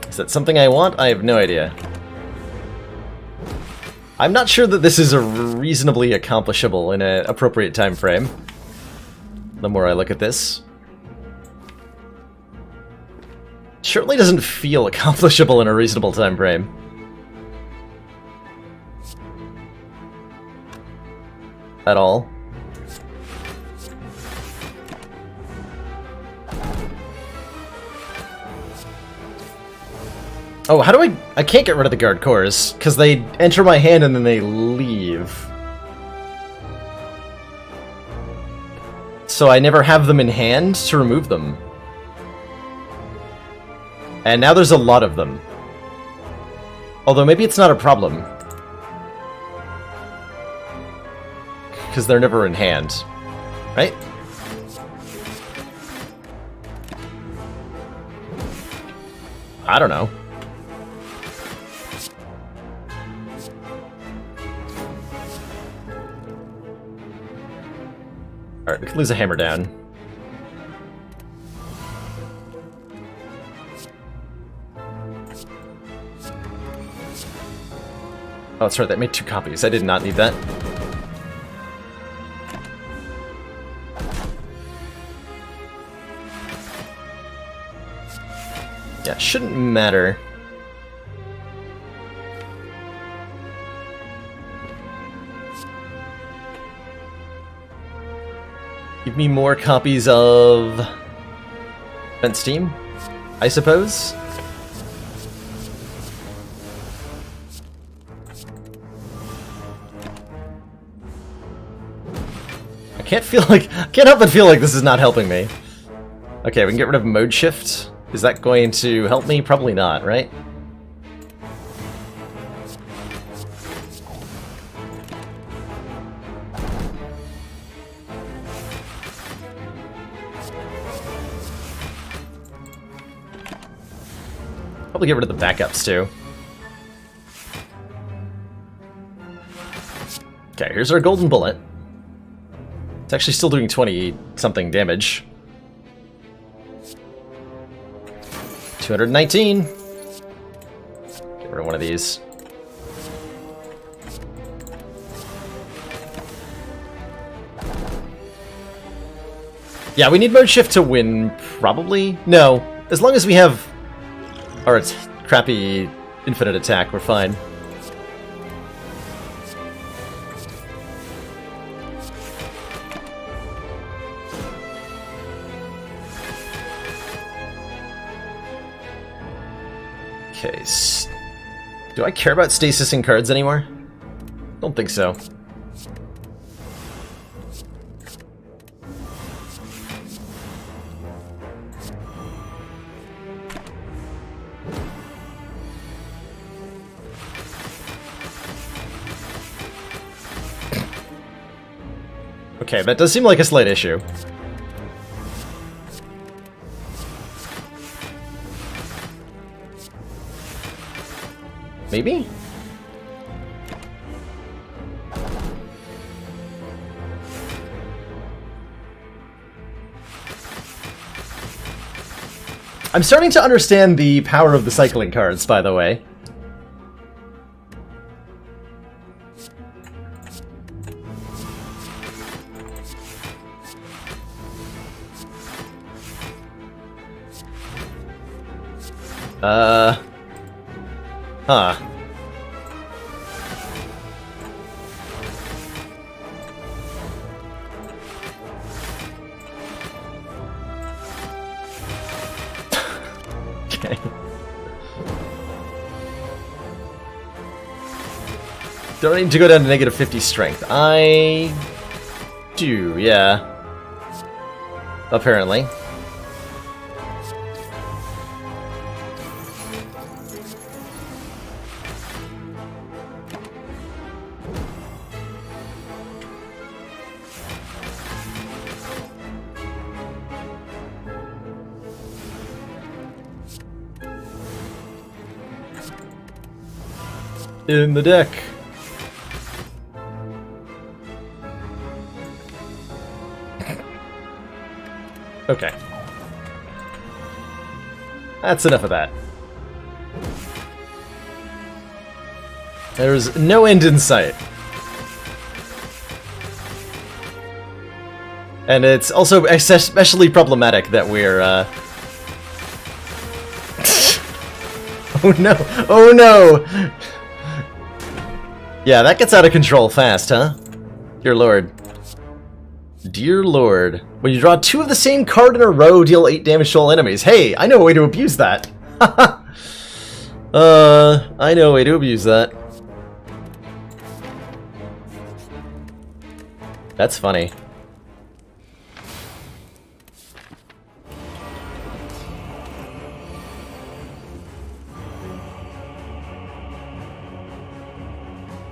Is that something I want? I have no idea. I'm not sure that this is a reasonably accomplishable in an appropriate time frame. The more I look at this. It certainly doesn't feel accomplishable in a reasonable time frame. At all. Oh, how do I can't get rid of the guard cores, because they enter my hand and then they leave. So I never have them in hand to remove them. And now there's a lot of them. Although maybe it's not a problem. Because they're never in hand. Right? I don't know. Alright, we can lose a hammer down. Oh, that's right, that made 2 copies. I did not need that. Yeah, shouldn't matter. Give me more copies of Vent Steam, I suppose. I can't help but feel like this is not helping me. Okay, we can get rid of mode shift. Is that going to help me? Probably not, right? Probably get rid of the backups, too. Okay, here's our golden bullet. It's actually still doing 20-something damage. 219. Get rid of one of these. Yeah, we need mode shift to win, probably. No, as long as we have our crappy infinite attack, we're fine. Okay, do I care about stasising cards anymore? Don't think so. Okay, that does seem like a slight issue. Maybe? I'm starting to understand the power of the cycling cards, by the way. Huh. Okay. Don't need to go down to negative 50 strength. I do, yeah. Apparently. In the deck. Okay. That's enough of that. There's no end in sight. And it's also especially problematic that we're, Oh no! Oh no! Yeah, that gets out of control fast, huh? Dear lord. Dear lord. When you draw 2 of the same card in a row, deal 8 damage to all enemies. Hey, I know a way to abuse that. I know a way to abuse that. That's funny.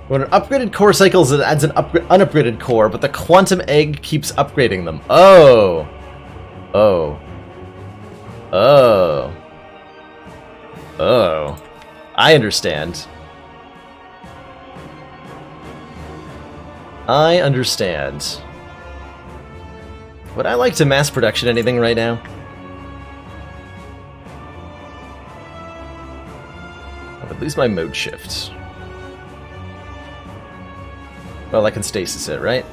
When an upgraded core cycles, it adds an unupgraded core, but the quantum egg keeps upgrading them. Oh. Oh. Oh. Oh. I understand. I understand. Would I like to mass production anything right now? I would lose my mode shift. Well, I can stasis it, right?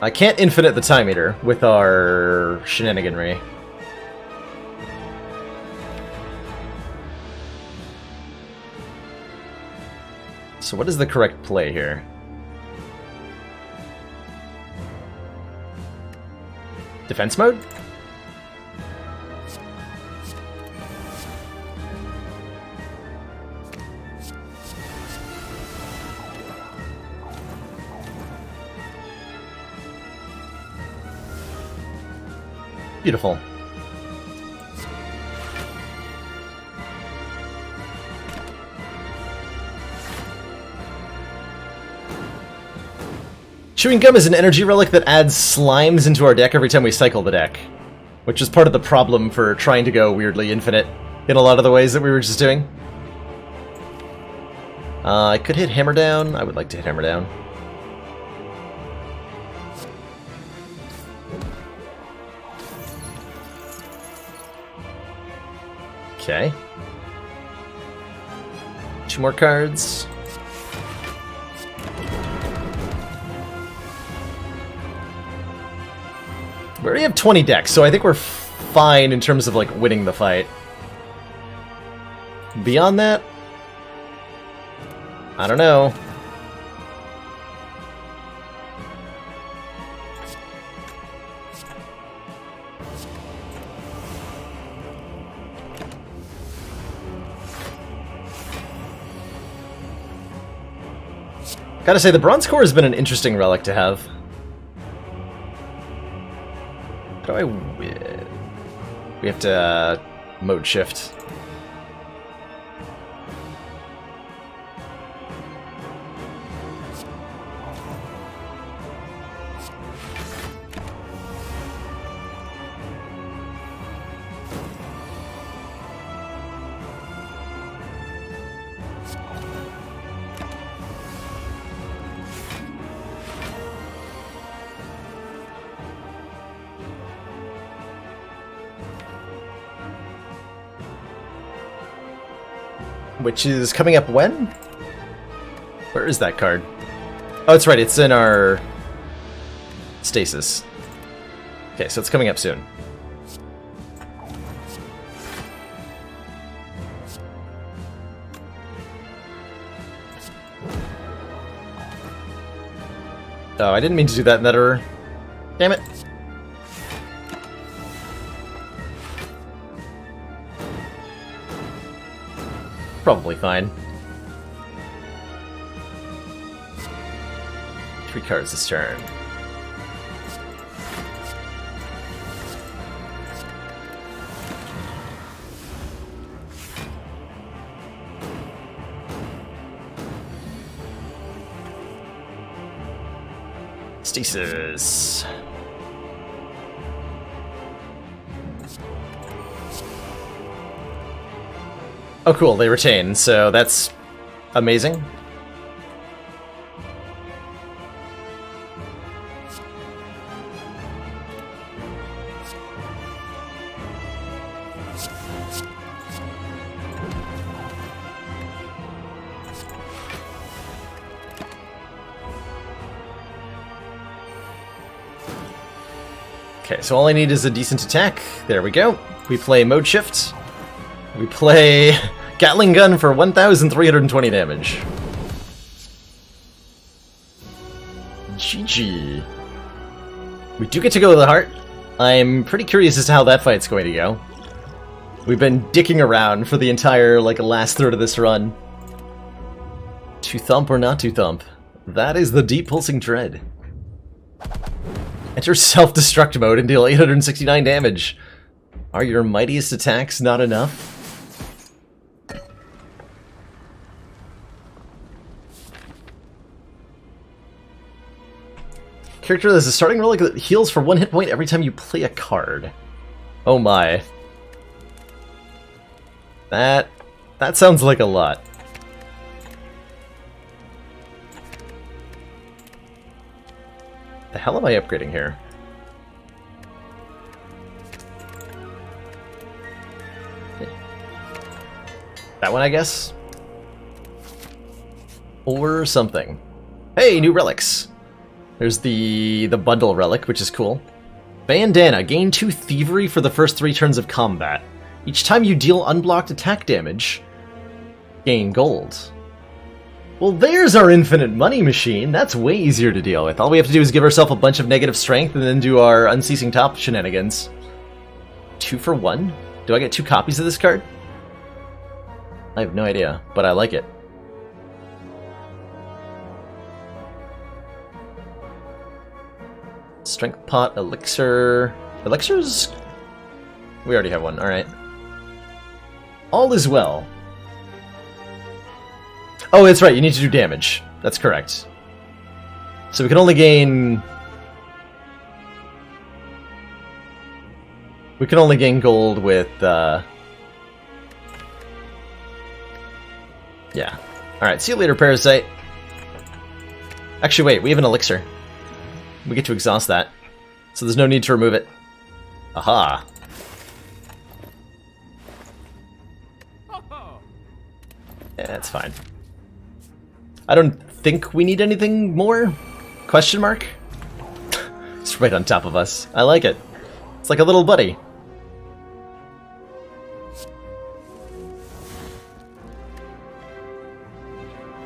I can't infinite the time eater with our shenaniganry. So what is the correct play here? Defense mode? Beautiful. Chewing gum is an energy relic that adds slimes into our deck every time we cycle the deck, which is part of the problem for trying to go weirdly infinite in a lot of the ways that we were just doing. I could hit Hammer Down. I would like to hit Hammer Down. Okay. 2 more cards. We already have 20 decks, so I think we're fine in terms of, like, winning the fight. Beyond that, I don't know. Gotta say, the bronze core has been an interesting relic to have. How do I win? We have to mode shift. Which is coming up when? Where is that card? Oh, that's right, it's in our stasis. Okay, so it's coming up soon. Oh, I didn't mean to do that in that order. Damn it. Probably fine. 3 cards this turn. Stasis. Oh cool, they retain, so that's amazing. Okay, so all I need is a decent attack. There we go. We play Mode Shift. We play Gatling Gun for 1,320 damage. GG. We do get to go to the heart. I'm pretty curious as to how that fight's going to go. We've been dicking around for the entire, last third of this run. To thump or not to thump? That is the Deep Pulsing Dread. Enter self-destruct mode and deal 869 damage. Are your mightiest attacks not enough? Character that has a starting relic that heals for 1 hit point every time you play a card. Oh my. That sounds like a lot. The hell am I upgrading here? That one, I guess? Or something. Hey, new relics! There's the bundle relic, which is cool. Bandana. Gain 2 thievery for the first 3 turns of combat. Each time you deal unblocked attack damage, gain gold. Well, there's our infinite money machine. That's way easier to deal with. All we have to do is give ourselves a bunch of negative strength and then do our unceasing top shenanigans. 2 for 1? Do I get 2 copies of this card? I have no idea, but I like it. Strength pot, elixir. Elixirs? We already have one, alright. All is well. Oh, that's right, you need to do damage. That's correct. So we can only gain... We can only gain gold with, Yeah. Alright, see you later, Parasite. Actually, wait, we have an elixir. We get to exhaust that. So there's no need to remove it. Aha. Yeah, that's fine. I don't think we need anything more? Question mark? It's right on top of us. I like it. It's like a little buddy.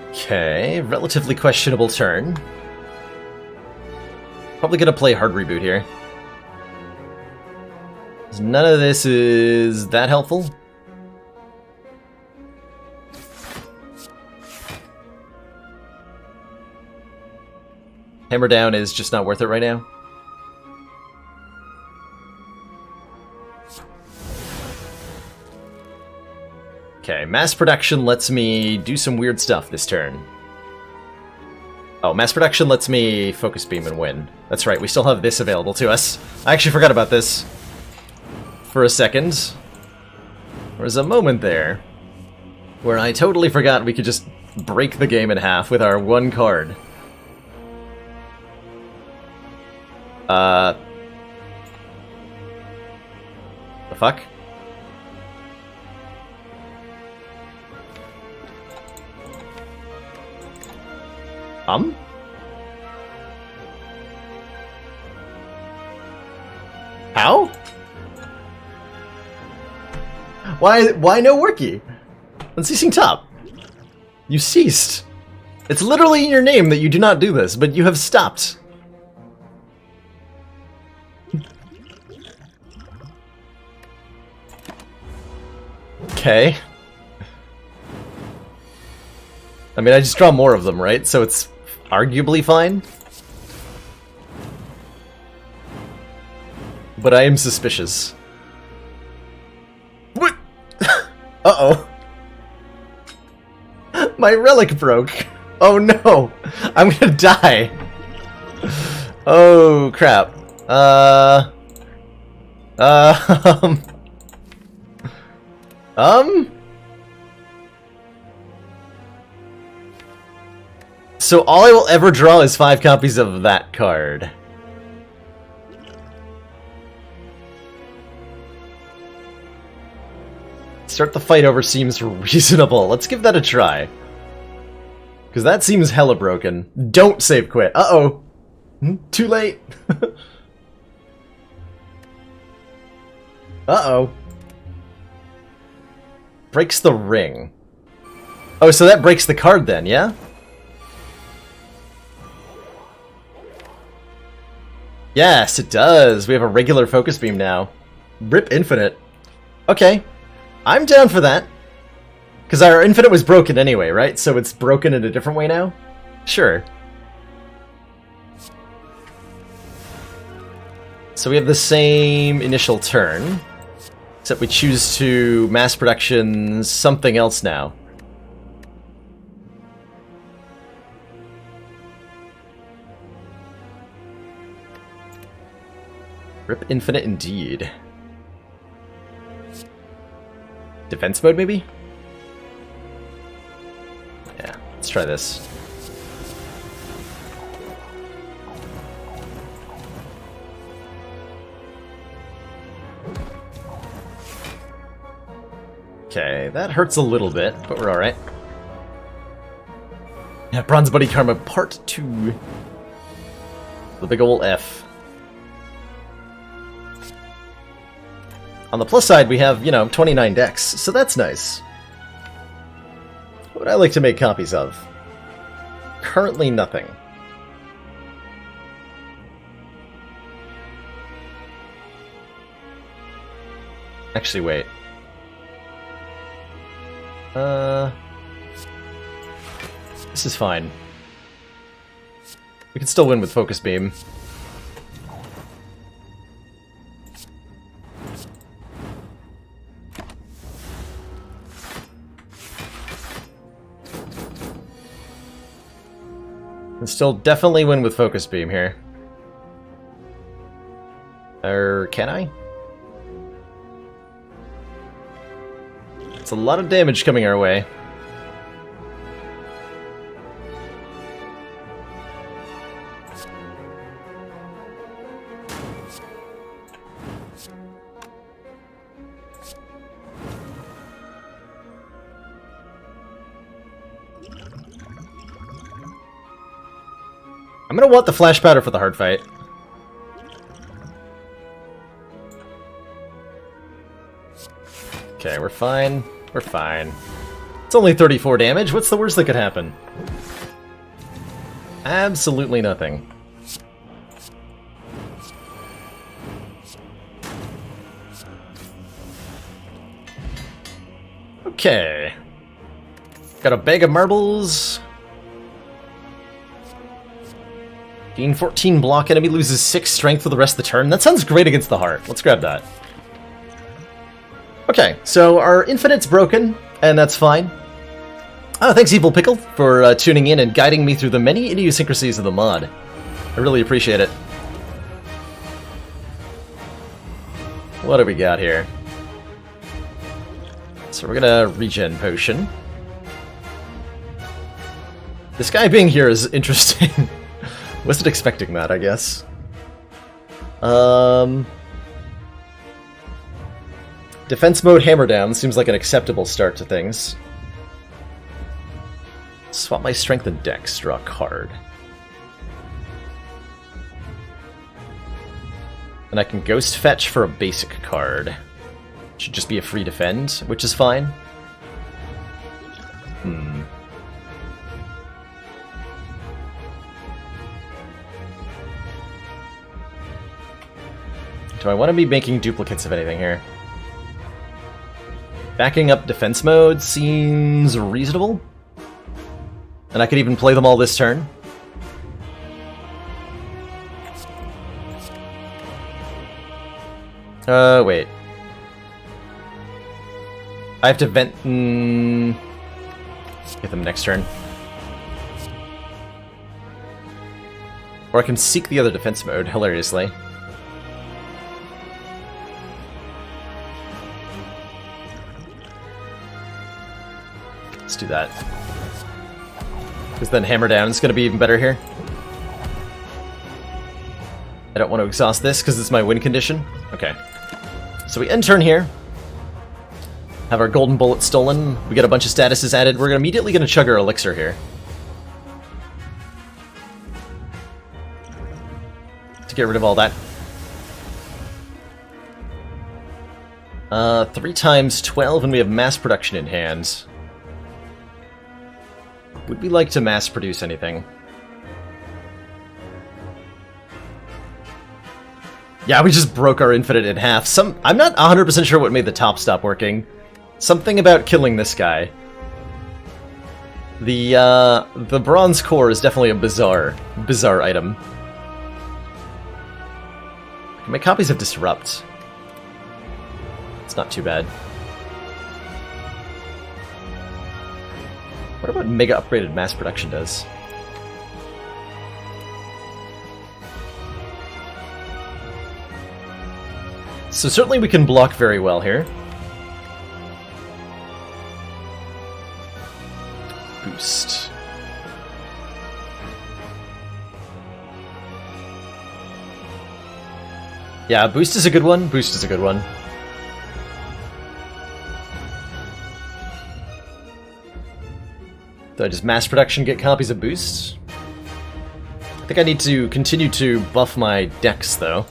Okay, relatively questionable turn. Probably gonna play hard reboot here. None of this is that helpful. Hammer down is just not worth it right now. Okay, mass production lets me do some weird stuff this turn. Oh, mass production lets me focus beam and win. That's right, we still have this available to us. I actually forgot about this for a second. There was a moment there where I totally forgot we could just break the game in half with our 1 card. The fuck? How? Why no worky? Unceasing top. You ceased. It's literally in your name that you do not do this, but you have stopped. Okay. I mean, I just draw more of them, right? So it's arguably fine. But I am suspicious. What? Uh-oh. My relic broke. Oh no. I'm gonna die. Oh crap. So all I will ever draw is 5 copies of that card. Start the fight over seems reasonable. Let's give that a try. Because that seems hella broken. Don't save quit. Uh-oh. Too late. Uh-oh. Breaks the ring. Oh, so that breaks the card then, yeah? Yes, it does. We have a regular focus beam now. Rip Infinite. Okay. I'm down for that. Because our Infinite was broken anyway, right? So it's broken in a different way now? Sure. So we have the same initial turn, except we choose to mass production something else now. Rip Infinite indeed. Defense mode, maybe? Yeah, let's try this. Okay, that hurts a little bit, but we're alright. Yeah, Bronze Buddy Karma Part 2. The big ol' F. On the plus side, we have, 29 decks, so that's nice. What would I like to make copies of? Currently nothing. Actually, wait. This is fine. We can still win with Focus Beam. Can still definitely win with Focus Beam here. Or can I? It's a lot of damage coming our way. I'm gonna want the flash powder for the hard fight. Okay, we're fine. We're fine. It's only 34 damage. What's the worst that could happen? Absolutely nothing. Okay. Got a bag of marbles. 14 block, enemy loses 6 strength for the rest of the turn. That sounds great against the heart. Let's grab that. Okay, so our Infinite's broken, and that's fine. Thanks, Evil Pickle, for tuning in and guiding me through the many idiosyncrasies of the mod. I really appreciate it. What do we got here? So we're gonna regen potion. This guy being here is interesting. Wasn't expecting that, I guess. Defense mode hammer down seems like an acceptable start to things. Swap my strength and dex, draw a card. And I can ghost fetch for a basic card. Should just be a free defend, which is fine. Do I want to be making duplicates of anything here? Backing up defense mode seems reasonable. And I could even play them all this turn. Wait. I have to vent... Get them next turn. Or I can seek the other defense mode, hilariously. Let's do that. Because then hammer down is going to be even better here. I don't want to exhaust this because it's my win condition. Okay. So we end turn here. Have our golden bullet stolen. We get a bunch of statuses added. We're immediately going to chug our elixir here. To get rid of all that. 3 times 12, and we have mass production in hand. Would we like to mass produce anything? Yeah, we just broke our infinite in half. I'm not 100% sure what made the top stop working. Something about killing this guy. The bronze core is definitely a bizarre item. My copies of Disrupt. It's not too bad. What about Mega Upgraded Mass Production does? So certainly we can block very well here. Boost. Yeah, boost is a good one. Boost is a good one. Does mass production get copies of boost? I think I need to continue to buff my decks, though.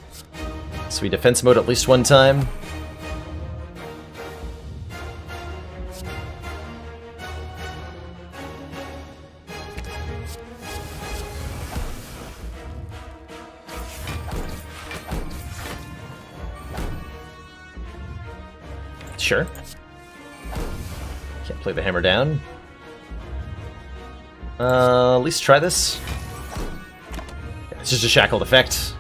So we defense mode at least one time. Sure. Can't play the hammer down. At least try this. Yeah, it's just a shackled effect.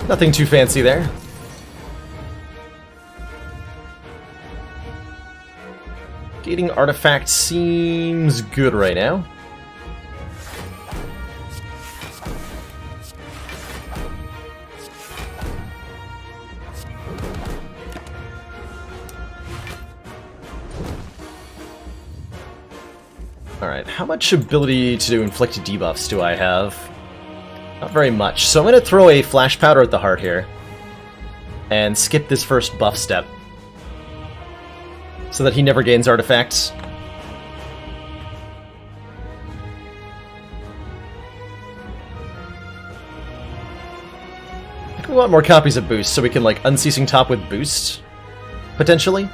Nothing too fancy there. Gating artifact seems good right now. Alright, how much ability to do inflict debuffs do I have? Not very much. So I'm going to throw a flash powder at the heart here. And skip this first buff step. So that he never gains artifacts. I think we want more copies of boost so we can like Unceasing Top with boost. Potentially.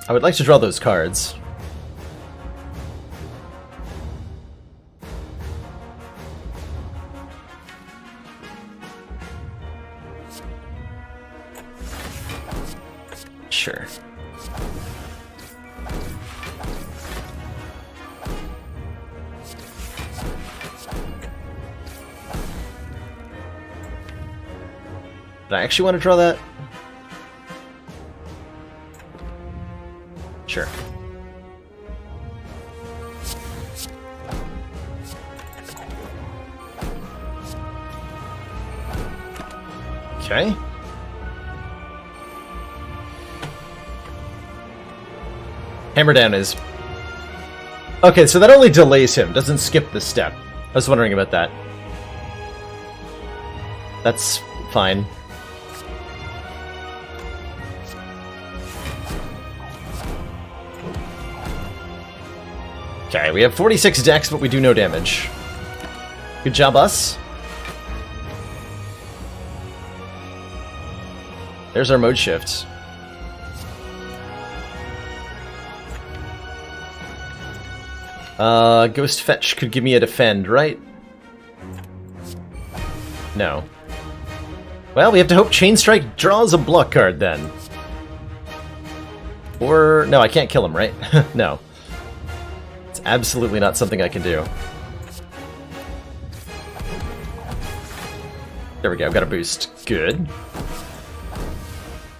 I would like to draw those cards. Sure. Did I actually want to draw that? Sure. Okay. Hammer down is... Okay, so that only delays him, doesn't skip the step. I was wondering about that. That's fine. Okay, we have 46 decks, but we do no damage. Good job, us. There's our mode shift. Ghost Fetch could give me a defend, right? No. Well, we have to hope Chain Strike draws a block card, then. Or... no, I can't kill him, right? No. It's absolutely not something I can do. There we go, I've got a boost. Good.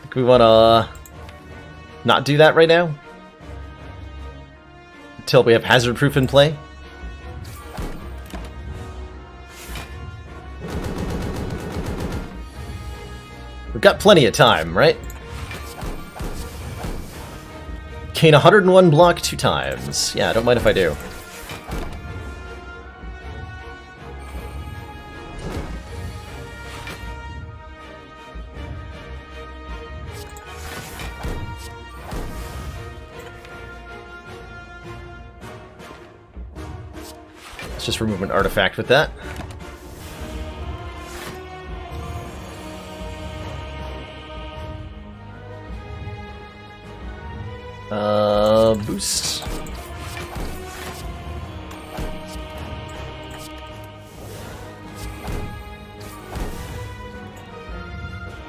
Think we wanna... not do that right now? Until we have Hazard Proof in play? We've got plenty of time, right? Gain 101 block 2 times. Yeah, don't mind if I do. just remove an artifact with that. Boost.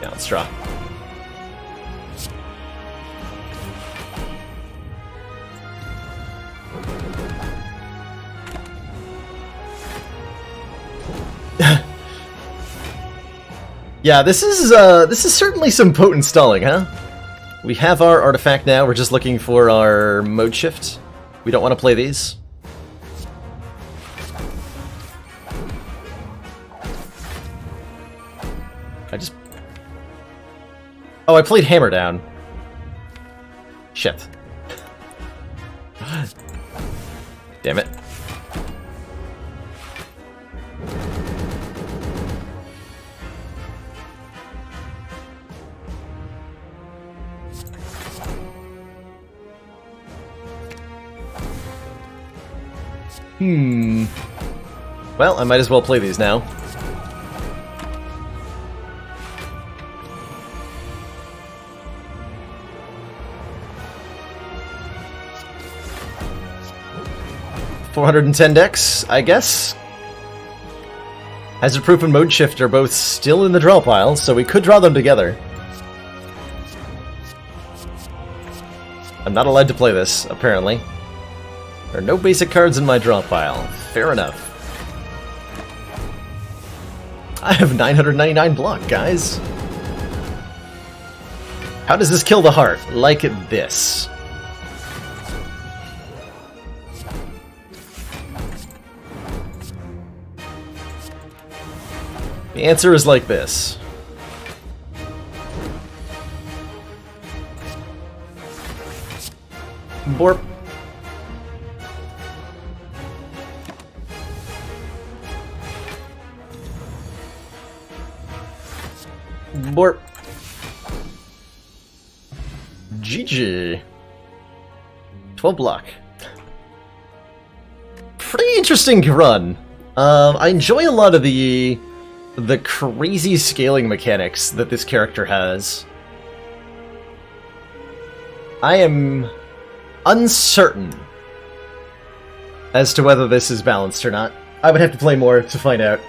Yeah, let's draw. Yeah, this is certainly some potent stalling, huh? We have our artifact now, we're just looking for our mode shift. We don't want to play these. Oh, I played Hammer Down. Shit. Damn it. Well, I might as well play these now. $410 decks, I guess. Hazard Proof and Mode Shift are both still in the draw pile, so we could draw them together. I'm not allowed to play this, apparently. There are no basic cards in my draw pile. Fair enough. I have 999 block, guys. How does this kill the heart? Like this. The answer is like this. Borp. Borp. GG. 12 block. Pretty interesting run. I enjoy a lot of the crazy scaling mechanics that this character has. I am uncertain as to whether this is balanced or not. I would have to play more to find out.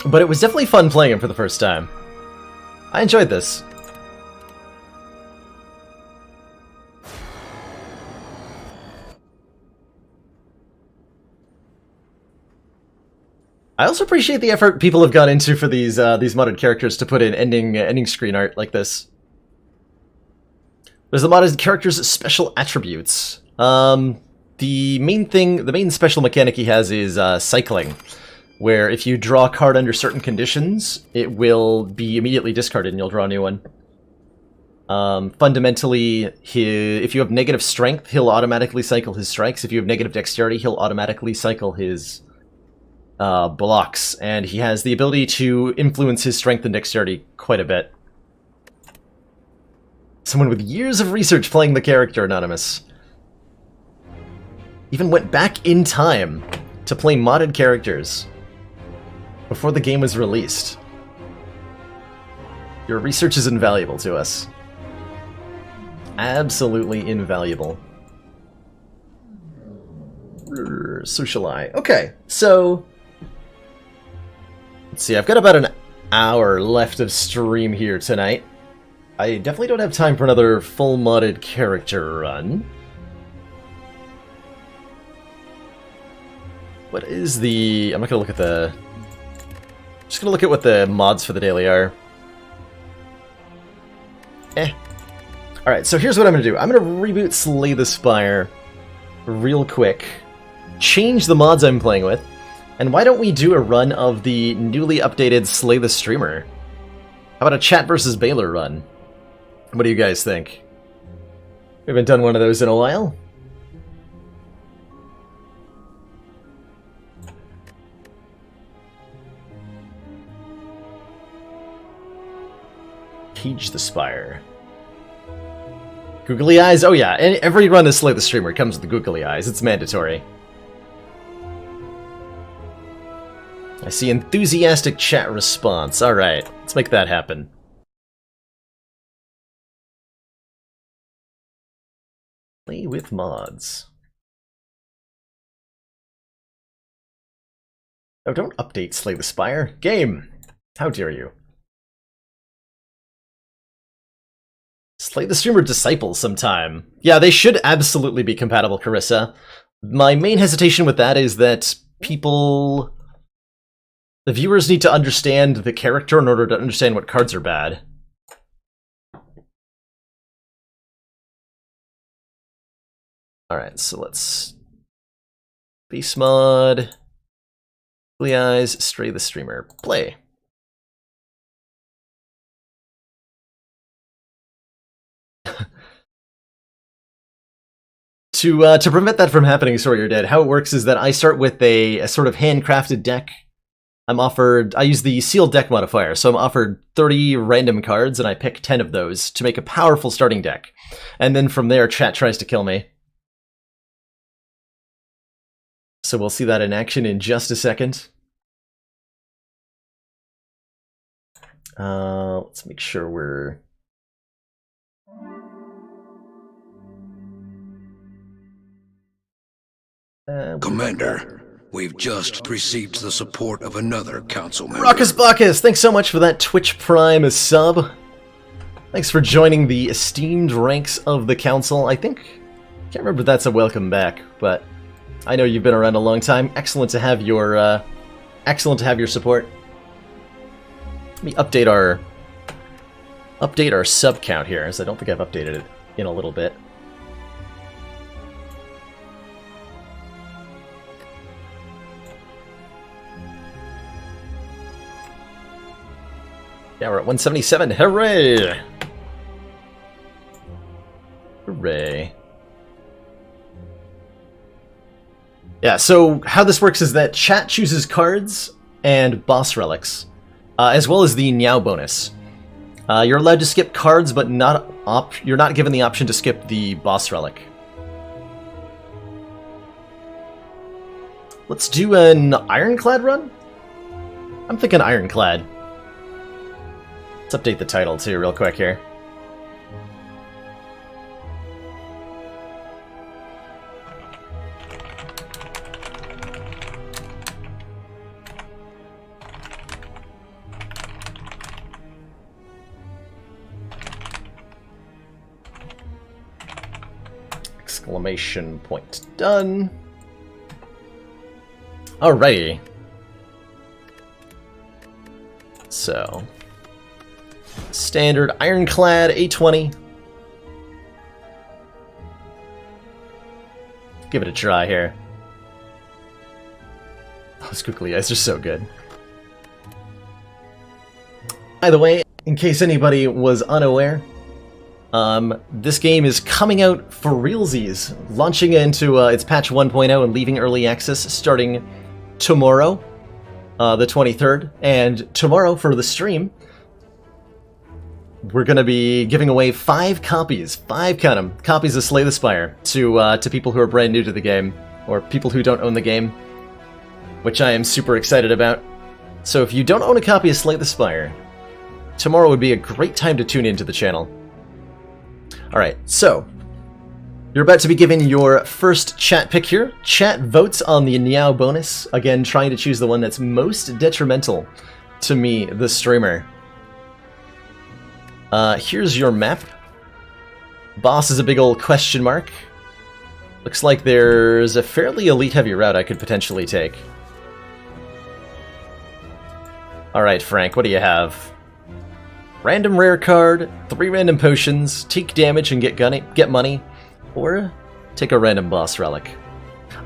But it was definitely fun playing him for the first time. I enjoyed this. I also appreciate the effort people have gone into for these modded characters to put in ending screen art like this. There's the modded character's special attributes. The main special mechanic he has is cycling, where if you draw a card under certain conditions, it will be immediately discarded and you'll draw a new one. Fundamentally, if you have negative strength, he'll automatically cycle his strikes. If you have negative dexterity, he'll automatically cycle his blocks, and he has the ability to influence his strength and dexterity quite a bit. Someone with years of research playing the character, Anonymous. Even went back in time to play modded characters before the game was released. Your research is invaluable to us. Absolutely invaluable. Social Eye. Okay, so let's see, I've got about an hour left of stream here tonight. I definitely don't have time for another full modded character run. What is the... I'm not gonna look at the... just gonna look at what the mods for the daily are. Alright, so here's what I'm gonna do. I'm gonna reboot Slay the Spire real quick. Change the mods I'm playing with. And why don't we do a run of the newly updated Slay the Streamer? How about a Chat versus Baylor run? What do you guys think? We haven't done one of those in a while. Cage the Spire. Googly eyes? Oh yeah, and every run of Slay the Streamer comes with the googly eyes. It's mandatory. I see enthusiastic chat response. Alright, let's make that happen. Play with mods. Oh, don't update Slay the Spire. Game! How dare you. Slay the Streamer Disciples sometime. Yeah, they should absolutely be compatible, Carissa. My main hesitation with that is that people... The viewers need to understand the character in order to understand what cards are bad. Alright, so let's... Base mod... Ugly Eyes, Stray the Streamer. Play. To prevent that from happening, Sorry You're Dead, how it works is that I start with a sort of handcrafted deck. I use the sealed deck modifier, so I'm offered 30 random cards, and I pick 10 of those to make a powerful starting deck. And then from there, chat tries to kill me. So we'll see that in action in just a second. Let's make sure we're... Commander, we've just received the support of another council member. Raucous Bacchus, thanks so much for that Twitch Prime sub. Thanks for joining the esteemed ranks of the council. Can't remember if that's a welcome back, but I know you've been around a long time. Excellent to have your support. Let me update our sub count here, as I don't think I've updated it in a little bit. Yeah, we're at 177. Hooray! Hooray. Yeah, so how this works is that chat chooses cards and boss relics, as well as the Meow bonus. You're allowed to skip cards, but you're not given the option to skip the boss relic. Let's do an Ironclad run? I'm thinking Ironclad. Let's update the title too real quick here. Exclamation point done. Alrighty. So, standard Ironclad A20. Give it a try here. Those googly eyes are so good. By the way, in case anybody was unaware, this game is coming out for realsies, launching into its patch 1.0 and leaving early access starting tomorrow, the 23rd, and tomorrow for the stream, we're going to be giving away 5 copies, 5, count 'em, copies of Slay the Spire to people who are brand new to the game, or people who don't own the game, which I am super excited about. So if you don't own a copy of Slay the Spire, tomorrow would be a great time to tune into the channel. Alright, so, you're about to be given your first chat pick here. Chat votes on the Meow bonus, again trying to choose the one that's most detrimental to me, the streamer. Here's your map. Boss is a big old question mark. Looks like there's a fairly elite heavy route I could potentially take. Alright, Frank, what do you have? Random rare card, 3 random potions, take damage and get money, or take a random boss relic.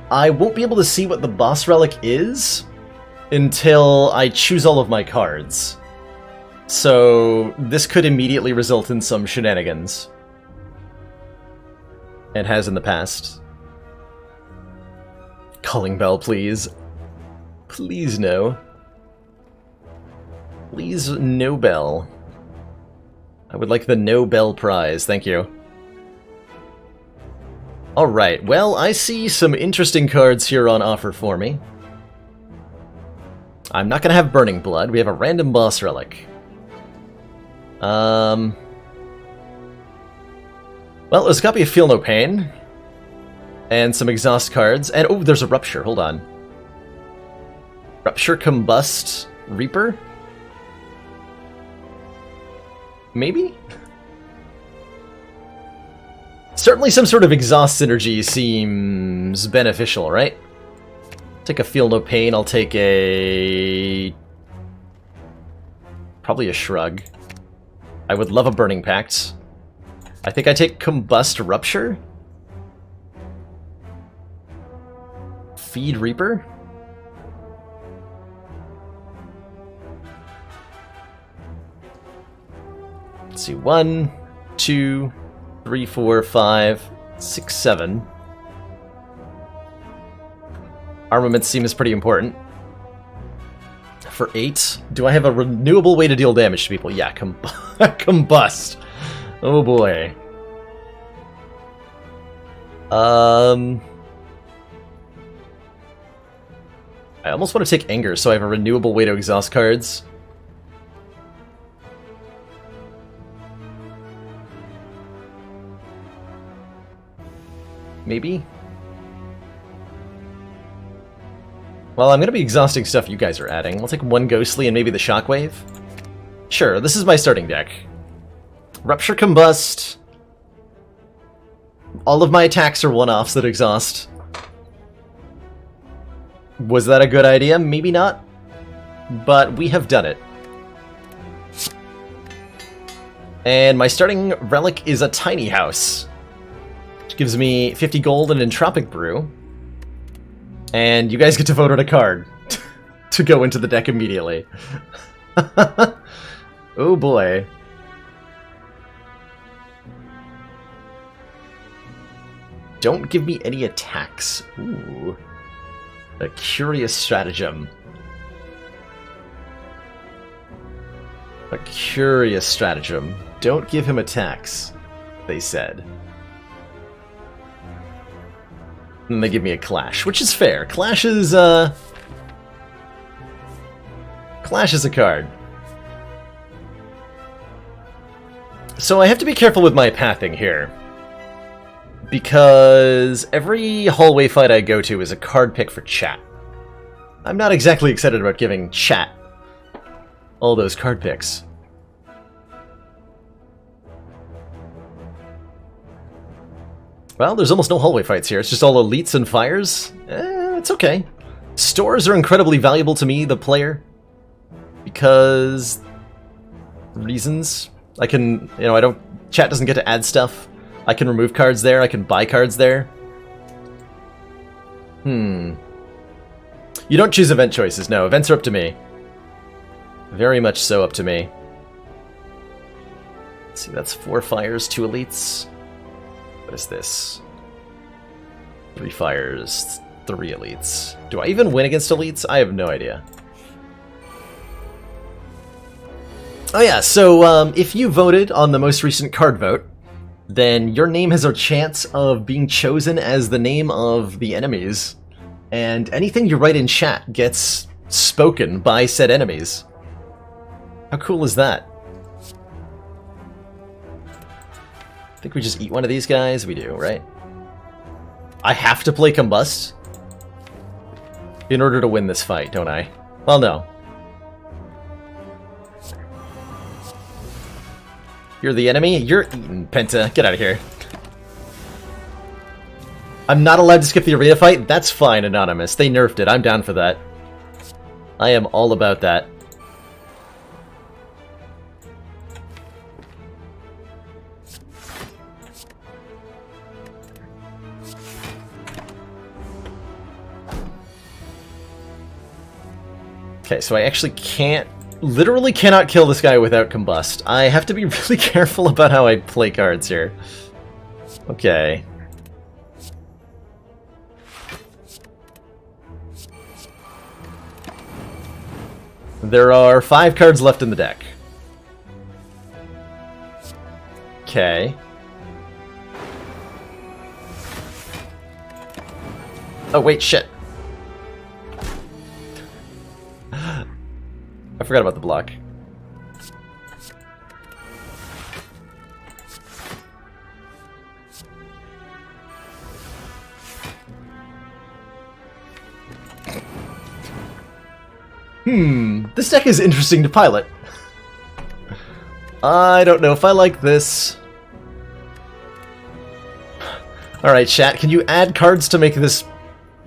I won't be able to see what the boss relic is until I choose all of my cards. So this could immediately result in some shenanigans. It has in the past. Calling bell, please. Please no. Please no bell. I would like the Nobel Prize, thank you. Alright, well, I see some interesting cards here on offer for me. I'm not going to have Burning Blood. We have a random boss relic. Well, there's a copy of Feel No Pain. And some exhaust cards. And, oh, there's a Rupture. Hold on. Rupture, Combust, Reaper? Maybe? Certainly some sort of exhaust synergy seems beneficial, right? Take a Feel No Pain, I'll take a... probably a Shrug. I would love a Burning Pact. I think I take Combust Rupture? Feed Reaper? Let's see, 1, 2, 3, 4, 5, 6, 7. Armament seems pretty important. For 8, do I have a renewable way to deal damage to people? Yeah, Combust. Oh boy. I almost want to take Anger, so I have a renewable way to exhaust cards. Maybe? Well, I'm going to be exhausting stuff you guys are adding. I'll take 1 Ghostly and maybe the Shockwave. Sure, this is my starting deck. Rupture, Combust. All of my attacks are one-offs that exhaust. Was that a good idea? Maybe not. But we have done it. And my starting relic is a Tiny House. Which gives me 50 gold and Entropic Brew. And you guys get to vote on a card to go into the deck immediately. Oh boy. Don't give me any attacks. Ooh. A curious stratagem. A curious stratagem. Don't give him attacks, they said. And they give me a Clash, which is fair. Clash is a card. So I have to be careful with my pathing here. Because every hallway fight I go to is a card pick for chat. I'm not exactly excited about giving chat all those card picks. Well, there's almost no hallway fights here. It's just all elites and fires. It's okay. Stores are incredibly valuable to me, the player. Because... reasons. I can, I don't... chat doesn't get to add stuff. I can remove cards there, I can buy cards there. You don't choose event choices, no. Events are up to me. Very much so up to me. Let's see, that's 4 fires, 2 elites. What is this? 3 fires, 3 elites. Do I even win against elites? I have no idea. Oh yeah, so if you voted on the most recent card vote, then your name has a chance of being chosen as the name of the enemies. And anything you write in chat gets spoken by said enemies. How cool is that? I think we just eat one of these guys. We do, right? I have to play Combust in order to win this fight, don't I? Well, no. You're the enemy? You're eaten, Penta. Get out of here. I'm not allowed to skip the arena fight? That's fine, Anonymous. They nerfed it. I'm down for that. I am all about that. Okay, so I actually literally cannot kill this guy without Combust. I have to be really careful about how I play cards here. Okay. There are 5 cards left in the deck. Okay. Oh, wait, shit. forgot about the block. This deck is interesting to pilot. I don't know if I like this. Alright, chat, can you add cards to make this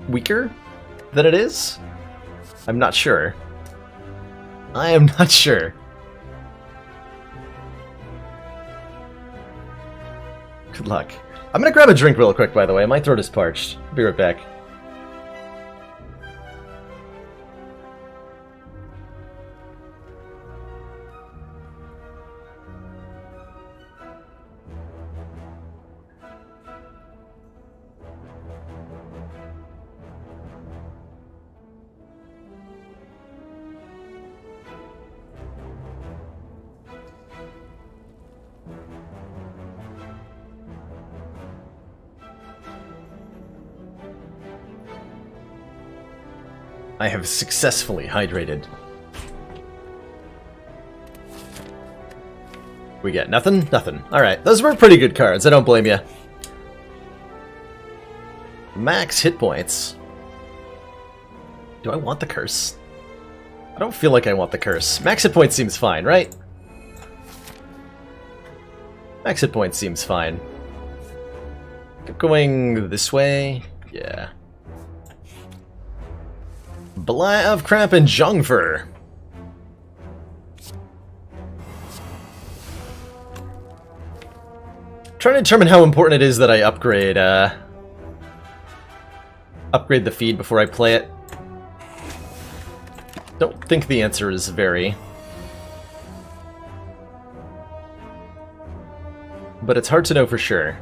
weaker than it is? I'm not sure. I am not sure. Good luck. I'm gonna grab a drink real quick, by the way. My throat is parched. Be right back. I have successfully hydrated. We get nothing? Nothing. Alright, those were pretty good cards, I don't blame you. Max hit points. Do I want the curse? I don't feel like I want the curse. Max hit points seems fine, right? Max hit points seems fine. Keep going this way. Yeah. Blah of Crap and Zhongfer. Trying to determine how important it is that I upgrade the feed before I play it. Don't think the answer is very. But it's hard to know for sure.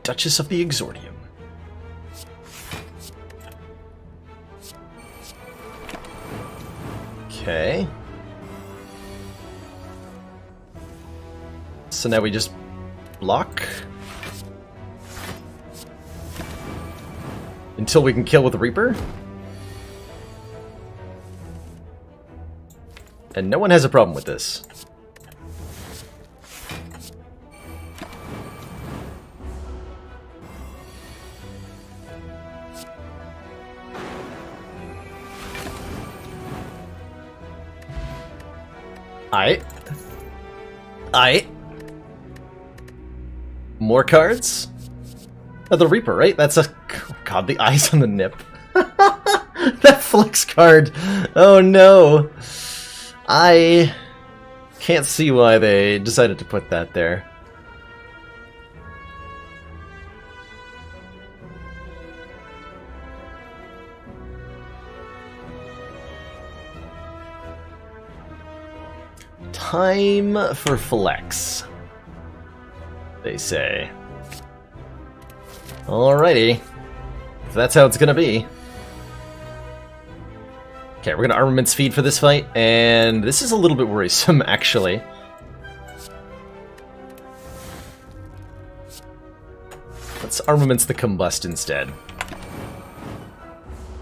Duchess of the Exordium. Okay. So now we just block until we can kill with the Reaper. And no one has a problem with this. Aight. More cards? Oh, the Reaper, right? That's a... Oh god, the eyes on the nip. That flex card. Oh no. I can't see why they decided to put that there. Time for flex, they say. Alrighty. If that's how it's gonna be. Okay, we're gonna armaments feed for this fight, and this is a little bit worrisome, actually. Let's armaments the combust instead.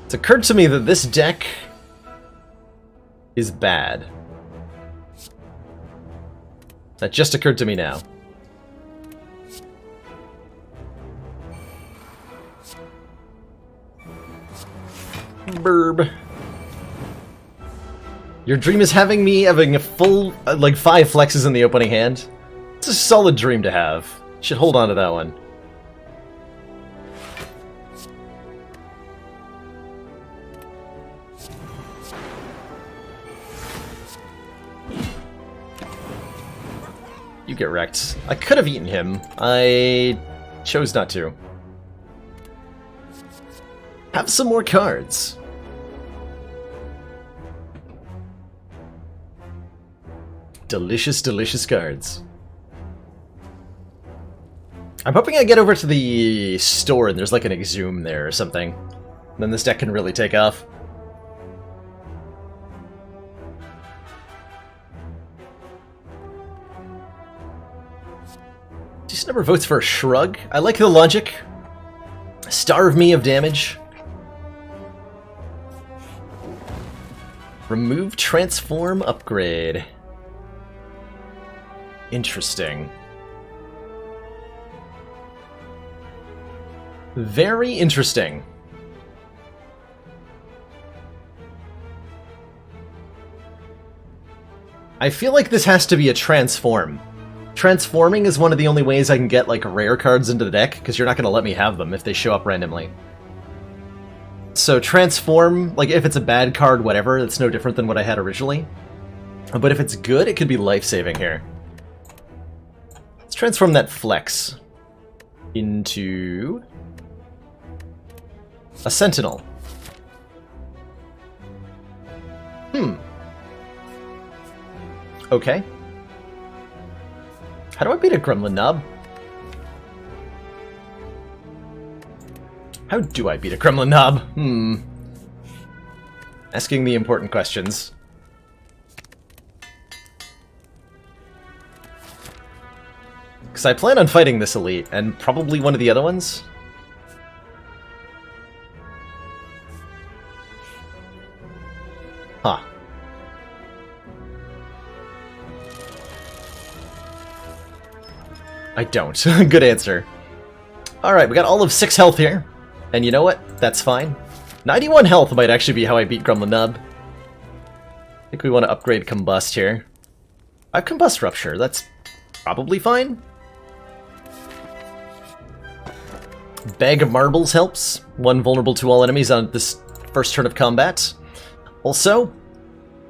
It's occurred to me that this deck is bad. That just occurred to me now. Burb. Your dream is having me having a full, like 5 flexes in the opening hand? It's a solid dream to have. Should hold on to that one. You get wrecked. I could have eaten him. I chose not to. Have some more cards. Delicious, delicious cards. I'm hoping I get over to the store and there's like an exhume there or something. Then this deck can really take off. Decent number of votes for a shrug. I like the logic. Starve me of damage. Remove transform upgrade. Interesting. Very interesting. I feel like this has to be a transform. Transforming is one of the only ways I can get, like, rare cards into the deck, because you're not going to let me have them if they show up randomly. So transform, like, if it's a bad card, whatever, it's no different than what I had originally. But if it's good, it could be life-saving here. Let's transform that Flex into a Sentinel. Okay. How do I beat a Gremlin Knob? How do I beat a Gremlin Knob? Asking the important questions. Because I plan on fighting this elite, and probably one of the other ones. Huh. I don't. Good answer. Alright, we got all of 6 health here. And you know what? That's fine. 91 health might actually be how I beat Gremlin Nub. I think we want to upgrade Combust here. I have Combust Rupture. That's probably fine. Bag of Marbles helps. 1 vulnerable to all enemies on this first turn of combat. Also,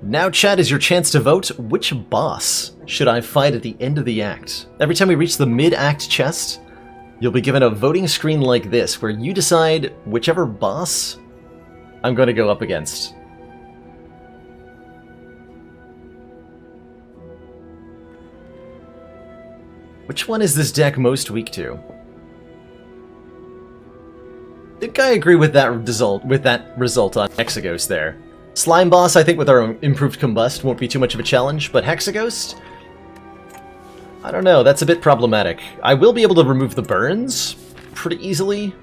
now chat is your chance to vote which boss should I fight at the end of the act. Every time we reach the mid-act chest, you'll be given a voting screen like this, where you decide whichever boss I'm going to go up against. Which one is this deck most weak to? I think I agree with that result on Hexaghost there. Slime Boss, I think with our improved Combust, won't be too much of a challenge, but Hexaghost? I don't know, that's a bit problematic. I will be able to remove the burns pretty easily.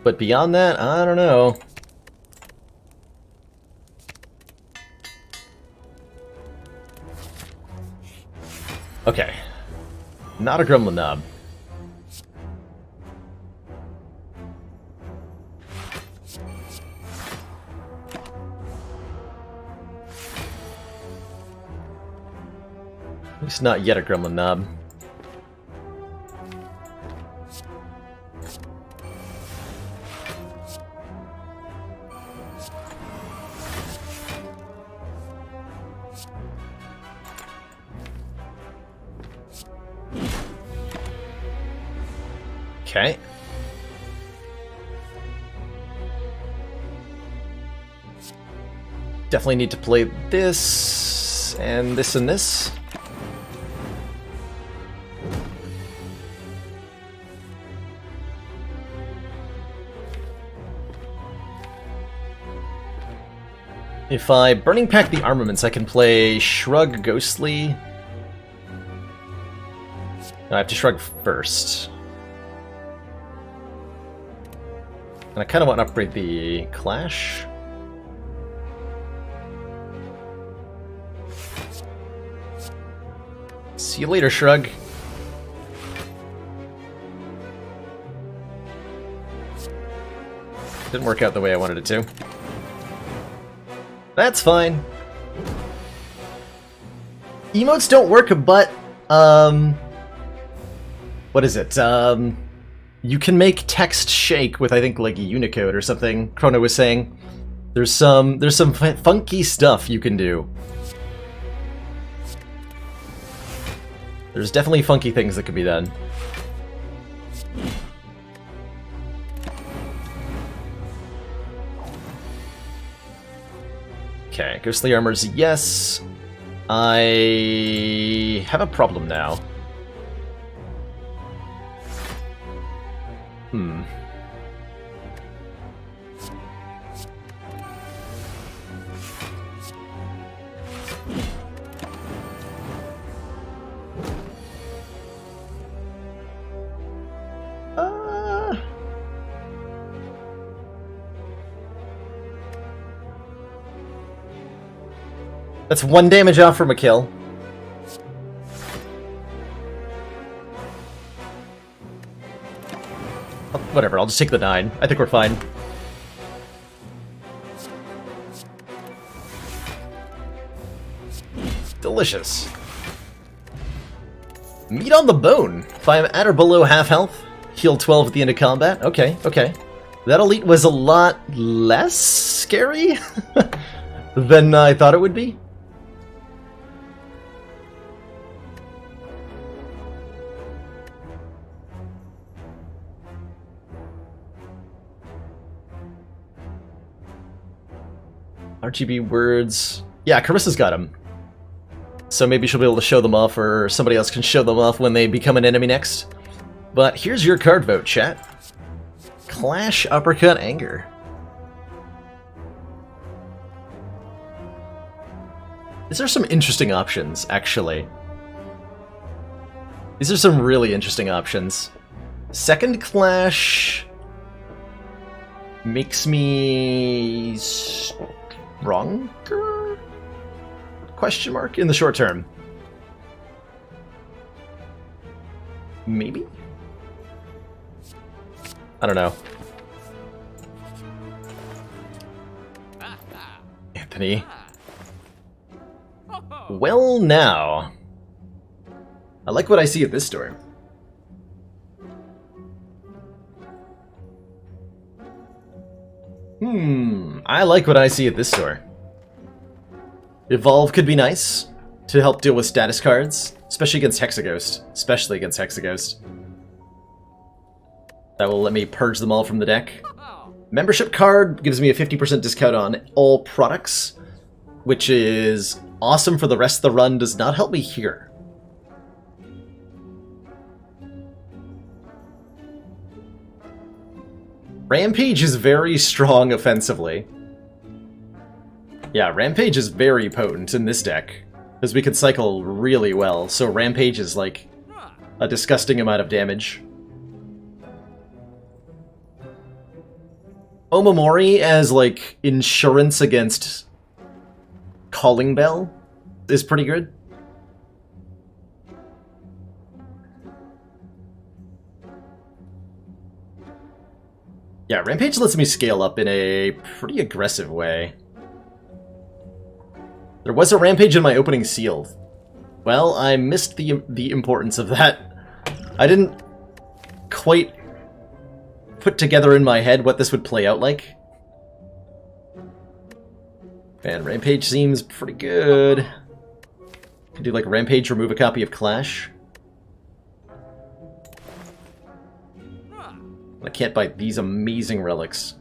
But beyond that, I don't know. Okay. Not a Gremlin Knob. At least not yet a Gremlin Knob. Okay. Definitely need to play this, and this, and this. If I Burning Pack the armaments, I can play Shrug Ghostly. No, I have to Shrug first. And I kind of want to upgrade the Clash. See you later, Shrug. Didn't work out the way I wanted it to. That's fine. Emotes don't work, but, what is it? You can make text shake with, I think, like, Unicode or something, Chrono was saying. There's some funky stuff you can do. There's definitely funky things that could be done. Okay, Ghostly Armor's yes. I have a problem now. That's 1 damage off from a kill. Oh, whatever, I'll just take the 9. I think we're fine. Delicious. Meat on the bone. If I'm at or below half health, heal 12 at the end of combat. Okay, okay. That elite was a lot less scary than I thought it would be. RGB words. Yeah, Carissa's got them. So maybe she'll be able to show them off, or somebody else can show them off when they become an enemy next. But here's your card vote, chat. Clash, Uppercut, Anger. These are some interesting options, actually. These are some really interesting options. Second Clash makes me stronger? Question mark? In the short term. Maybe? I don't know. Anthony. Well, now. I like what I see at this store. I like what I see at this store. Evolve could be nice to help deal with status cards, especially against Hexaghost. Especially against Hexaghost. That will let me purge them all from the deck. Membership card gives me a 50% discount on all products, which is awesome for the rest of the run, does not help me here. Rampage is very strong offensively. Yeah, Rampage is very potent in this deck, because we can cycle really well, so Rampage is like a disgusting amount of damage. Omamori as like insurance against Calling Bell is pretty good. Yeah, Rampage lets me scale up in a pretty aggressive way. There was a Rampage in my opening seal. Well, I missed the importance of that. I didn't quite put together in my head what this would play out like. And Rampage seems pretty good. Could do like Rampage, remove a copy of Clash. I can't buy these amazing relics.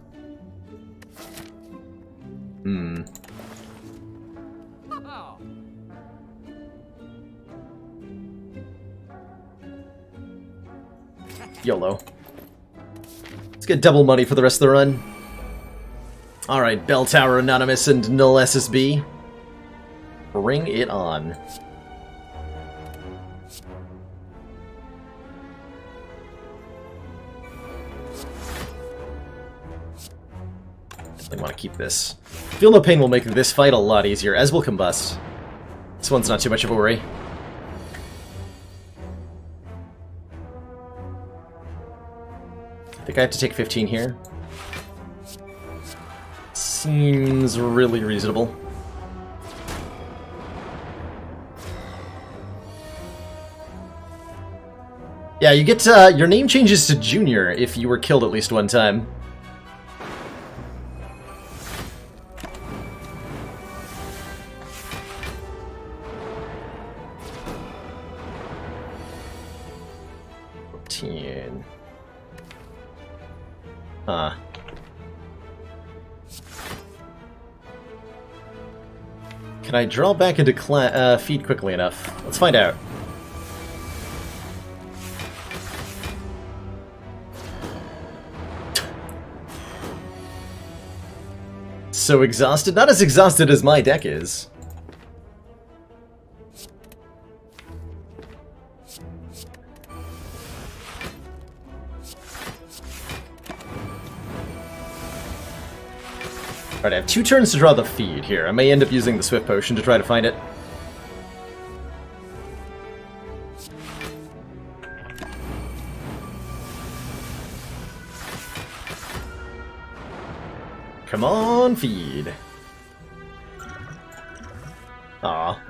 YOLO. Let's get double money for the rest of the run. Alright, Bell Tower Anonymous and Null SSB. Bring it on. Definitely want to keep this. Feel No Pain will make this fight a lot easier, as will Combust. This one's not too much of a worry. I think I have to take 15 here. Seems really reasonable. Yeah, you get your name changes to Junior if you were killed at least one time. Huh. Can I draw back into feed quickly enough? Let's find out. So exhausted? Not as exhausted as my deck is. Alright, I have 2 turns to draw the feed here. I may end up using the Swift Potion to try to find it. Come on, feed. Aw.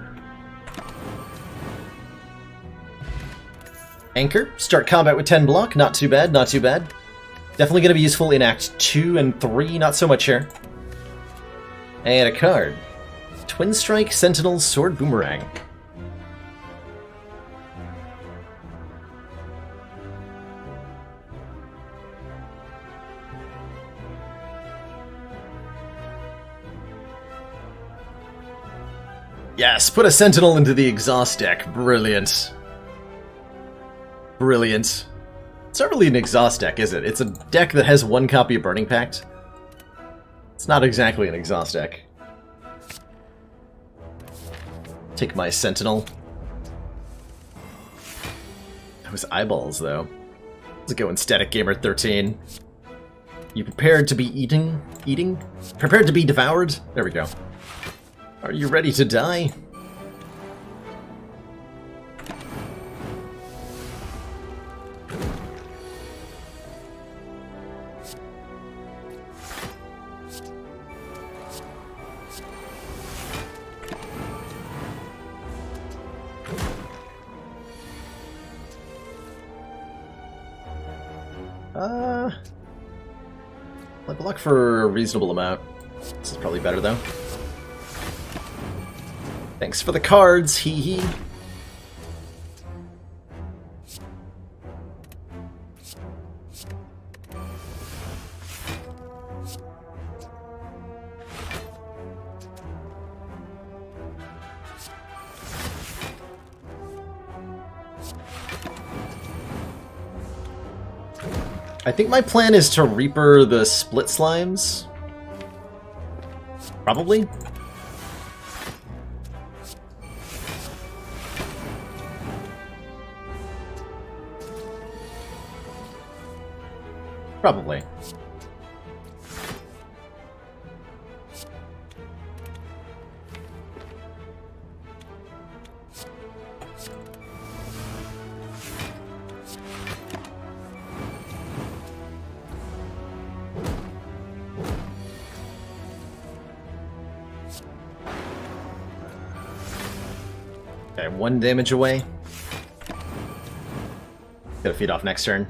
Anchor. Start combat with 10 block. Not too bad, not too bad. Definitely going to be useful in Act 2 and 3, not so much here. And a card. Twin Strike, Sentinel, Sword, Boomerang. Yes, put a Sentinel into the exhaust deck. Brilliant. Brilliant. It's not really an exhaust deck, is it? It's a deck that has 1 copy of Burning Pact. It's not exactly an exhaust deck. Take my Sentinel. Those eyeballs, though. Let's go in Static Gamer 13. You prepared to be eating? Eating? Prepared to be devoured? There we go. Are you ready to die? I block for a reasonable amount. This is probably better, though. Thanks for the cards, hee hee. I think my plan is to Reaper the Split Slimes. Probably. Probably. Okay, 1 damage away. Gotta feed off next turn.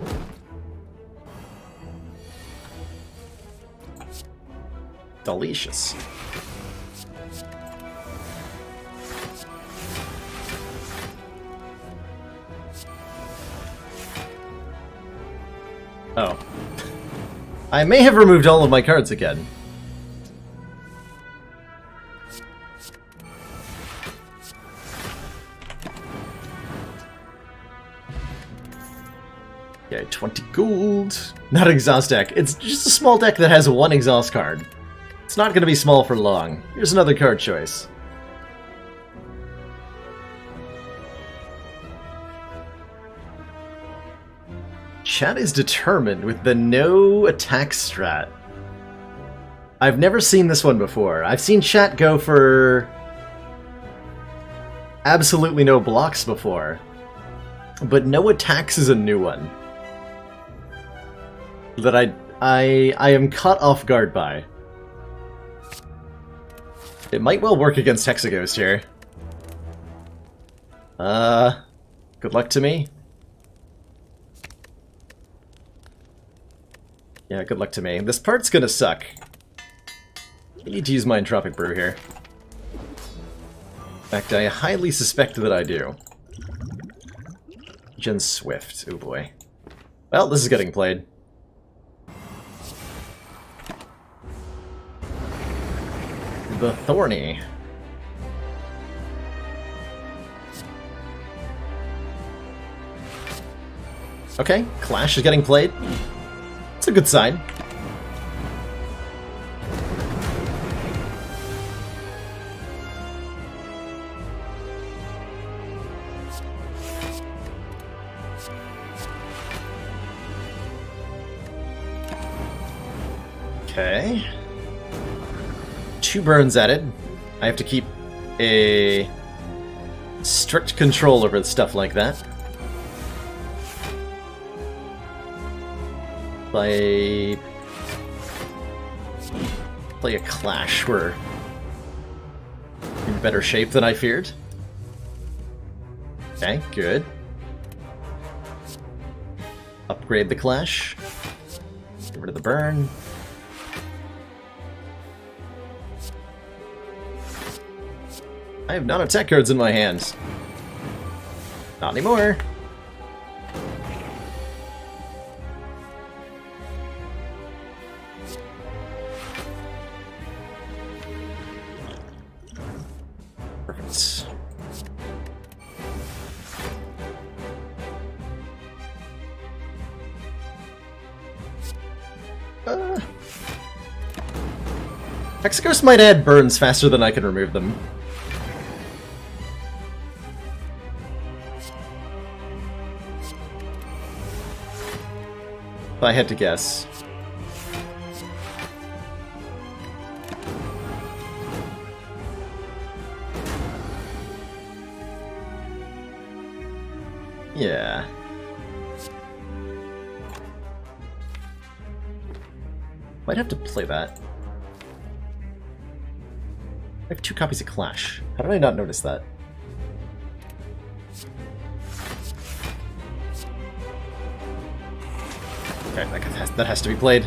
Delicious. Oh. I may have removed all of my cards again. Okay, 20 gold. Not exhaust deck. It's just a small deck that has 1 exhaust card. It's not going to be small for long. Here's another card choice. Chat is determined with the no attack strat. I've never seen this one before. I've seen chat go for absolutely no blocks before. But no attacks is a new one. That I am caught off guard by. It might well work against Hexaghost here. Good luck to me. Yeah, good luck to me. This part's gonna suck. I need to use my Entropic Brew here. In fact, I highly suspect that I do. Gen Swift, oh boy. Well, this is getting played. The Thorny. Okay, Clash is getting played. It's a good sign. Okay. 2 burns added. I have to keep a strict control over stuff like that. Play a clash. We're in better shape than I feared. Okay, good. Upgrade the clash. Get rid of the burn. I have non-attack cards in my hands. Not anymore. Perfect. Hexaghost might add burns faster than I can remove them. If I had to guess. Yeah. Might have to play that. I have 2 copies of Clash. How did I not notice that? Okay, that has to be played.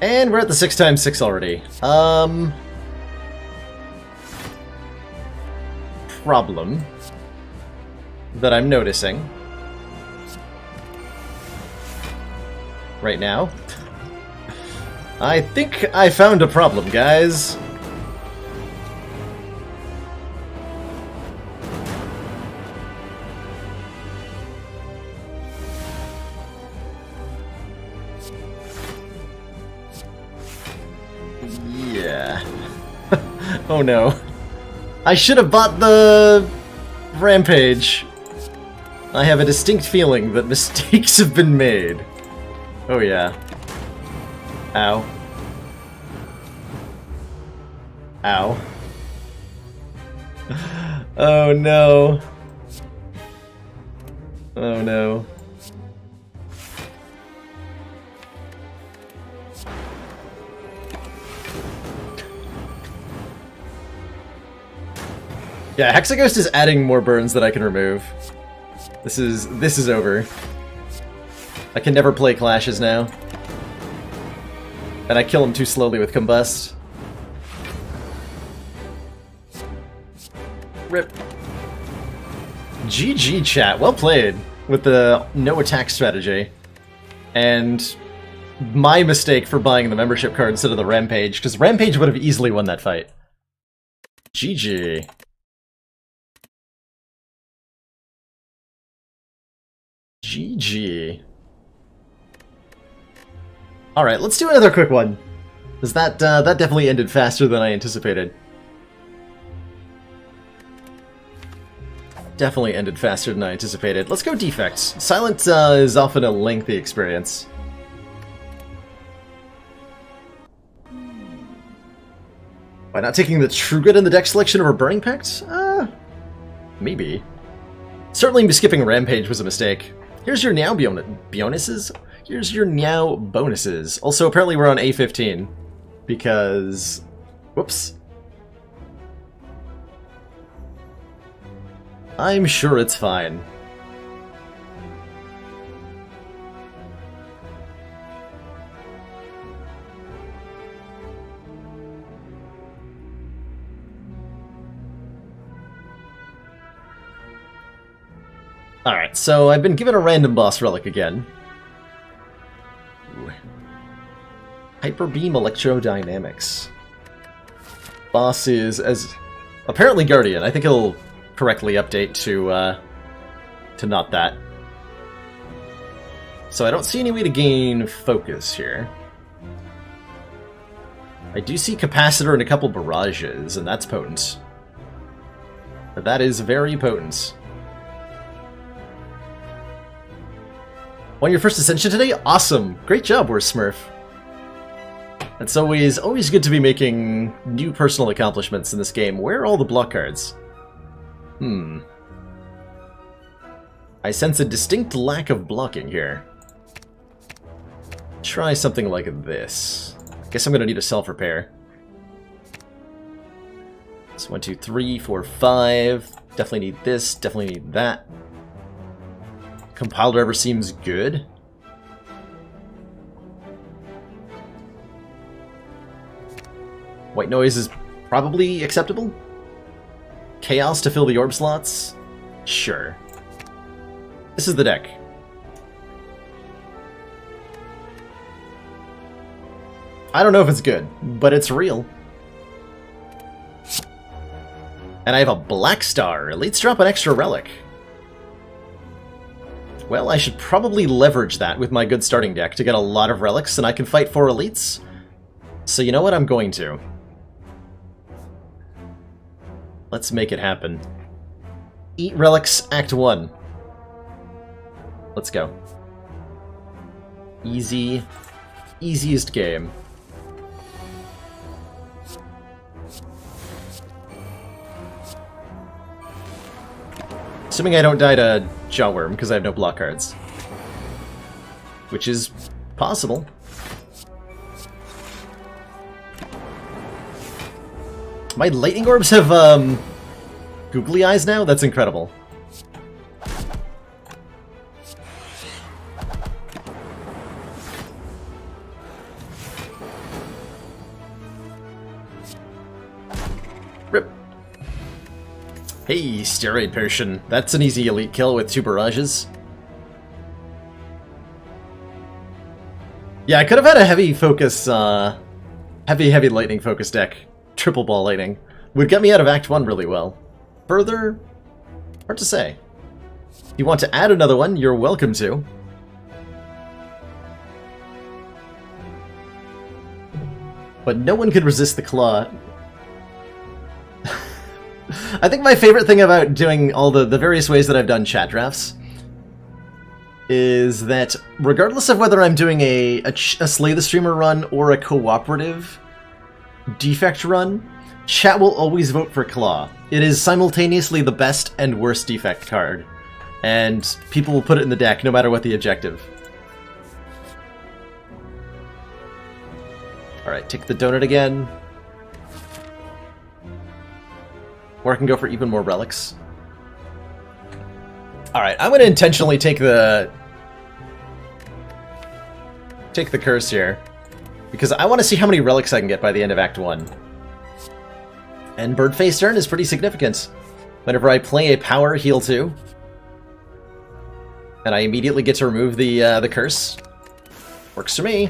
And we're at the 6x6 already. Problem that I'm noticing right now. I think I found a problem, guys. Yeah. Oh no. I should have bought the Rampage. I have a distinct feeling that mistakes have been made. Oh yeah. Ow. Ow. Oh no. Oh no. Yeah, Hexaghost is adding more burns that I can remove. This is over. I can never play clashes now. And I kill him too slowly with Combust. Rip. GG, chat. Well played with the no attack strategy. And my mistake for buying the membership card instead of the Rampage, because Rampage would have easily won that fight. GG. GG. Alright, let's do another quick one. Because that definitely ended faster than I anticipated. Definitely ended faster than I anticipated. Let's go defects. Silent is often a lengthy experience. Why not taking the True Good in the deck selection over Burning Pact? Maybe. Certainly skipping Rampage was a mistake. Here's your now bonuses. Here's your now bonuses. Also, apparently we're on A15. Because... whoops. I'm sure it's fine. Alright, so I've been given a random boss relic again. Ooh. Hyper Beam Electrodynamics. Boss is as apparently Guardian. I think he'll correctly update to not that. So I don't see any way to gain focus here. I do see Capacitor and a couple barrages, and that's potent. But that is very potent. Won your first Ascension today? Awesome! Great job, Worst Smurf. It's always good to be making new personal accomplishments in this game. Where are all the block cards? I sense a distinct lack of blocking here. Try something like this. Guess I'm gonna need a self-repair. So 1, 2, 3, 4, 5. Definitely need this, definitely need that. Compile driver seems good. White noise is probably acceptable. Chaos to fill the orb slots? Sure. This is the deck. I don't know if it's good, but it's real. And I have a Black Star. Let's drop an extra relic. Well, I should probably leverage that with my good starting deck to get a lot of relics, and I can fight 4 elites. So you know what? I'm going to. Let's make it happen. Eat relics, Act 1. Let's go. Easy. Easiest game. Assuming I don't die to Jawworm, because I have no block cards. Which is possible. My lightning orbs have, googly eyes now? That's incredible. Rip. Hey, Steroid Potion. That's an easy elite kill with 2 barrages. Yeah, I could have had a heavy focus, heavy lightning focus deck. Triple ball lightning. Would get me out of Act 1 really well. Further, hard to say. If you want to add another one, you're welcome to. But no one could resist the claw. I think my favorite thing about doing all the various ways that I've done chat drafts is that regardless of whether I'm doing a Slay the Streamer run or a cooperative defect run, chat will always vote for Claw. It is simultaneously the best and worst defect card, and people will put it in the deck no matter what the objective. Alright, take the donut again. Or I can go for even more relics. Alright, I'm gonna intentionally take the curse here, because I want to see how many relics I can get by the end of Act 1. And Birdface turn is pretty significant. Whenever I play a power heal 2, and I immediately get to remove the curse. Works for me.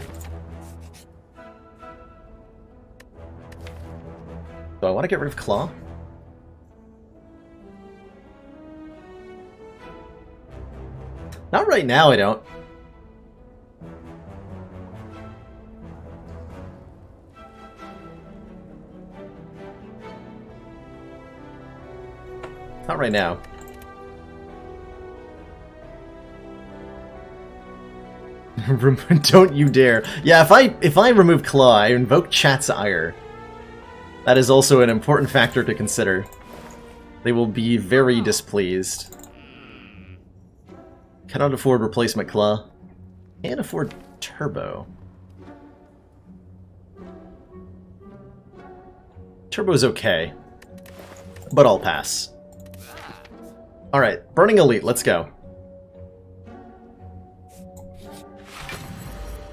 So I want to get rid of Claw. Not right now, I don't. Not right now. Don't you dare. Yeah, if I remove Claw, I invoke Chat's Ire. That is also an important factor to consider. They will be very displeased. Cannot afford replacement Claw. Can't afford Turbo. Turbo's okay, but I'll pass. Alright, Burning Elite, let's go.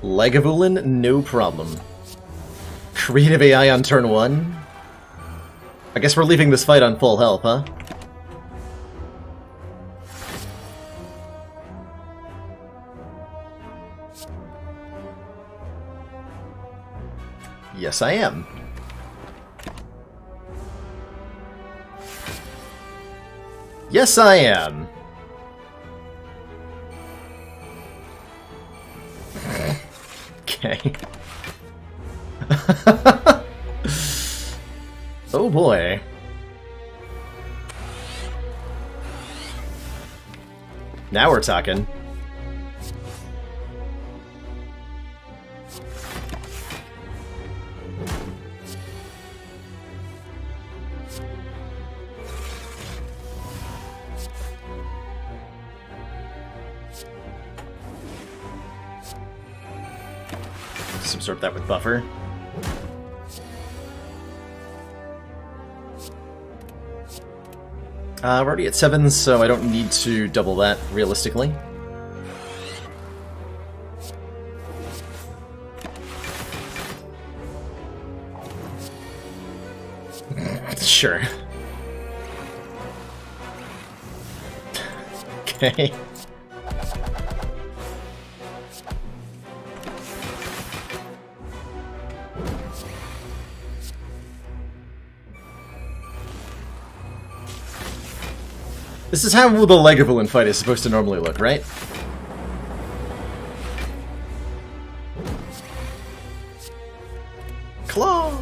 Lagavulin, no problem. Creative AI on turn 1? I guess we're leaving this fight on full health, huh? Yes, I am. Yes, I am. Okay. Oh boy. Now we're talking. Just absorb that with buffer. We're already at 7, so I don't need to double that, realistically. Sure. Okay. This is how the Lagavulin fight is supposed to normally look, right? Claw!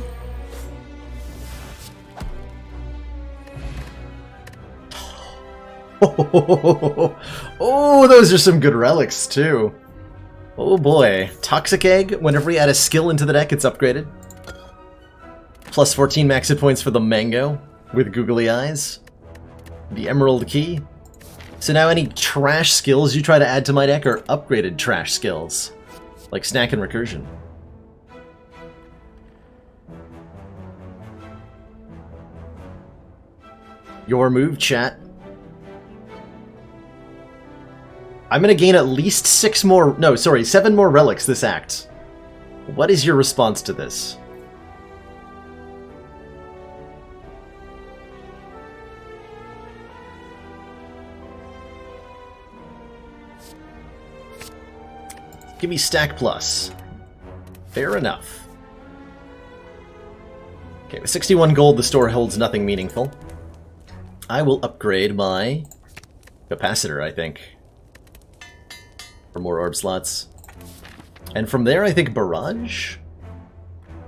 Oh, those are some good relics, too. Oh boy. Toxic Egg, whenever you add a skill into the deck, it's upgraded. Plus 14 max hit points for the Mango, with googly eyes. The Emerald Key. So now any trash skills you try to add to my deck are upgraded trash skills. Like Snack and Recursion. Your move, chat. I'm gonna gain at least 7 more relics this act. What is your response to this? Give me stack plus. Fair enough. Okay, with 61 gold, the store holds nothing meaningful. I will upgrade my capacitor, I think. For more orb slots. And from there, I think Barrage?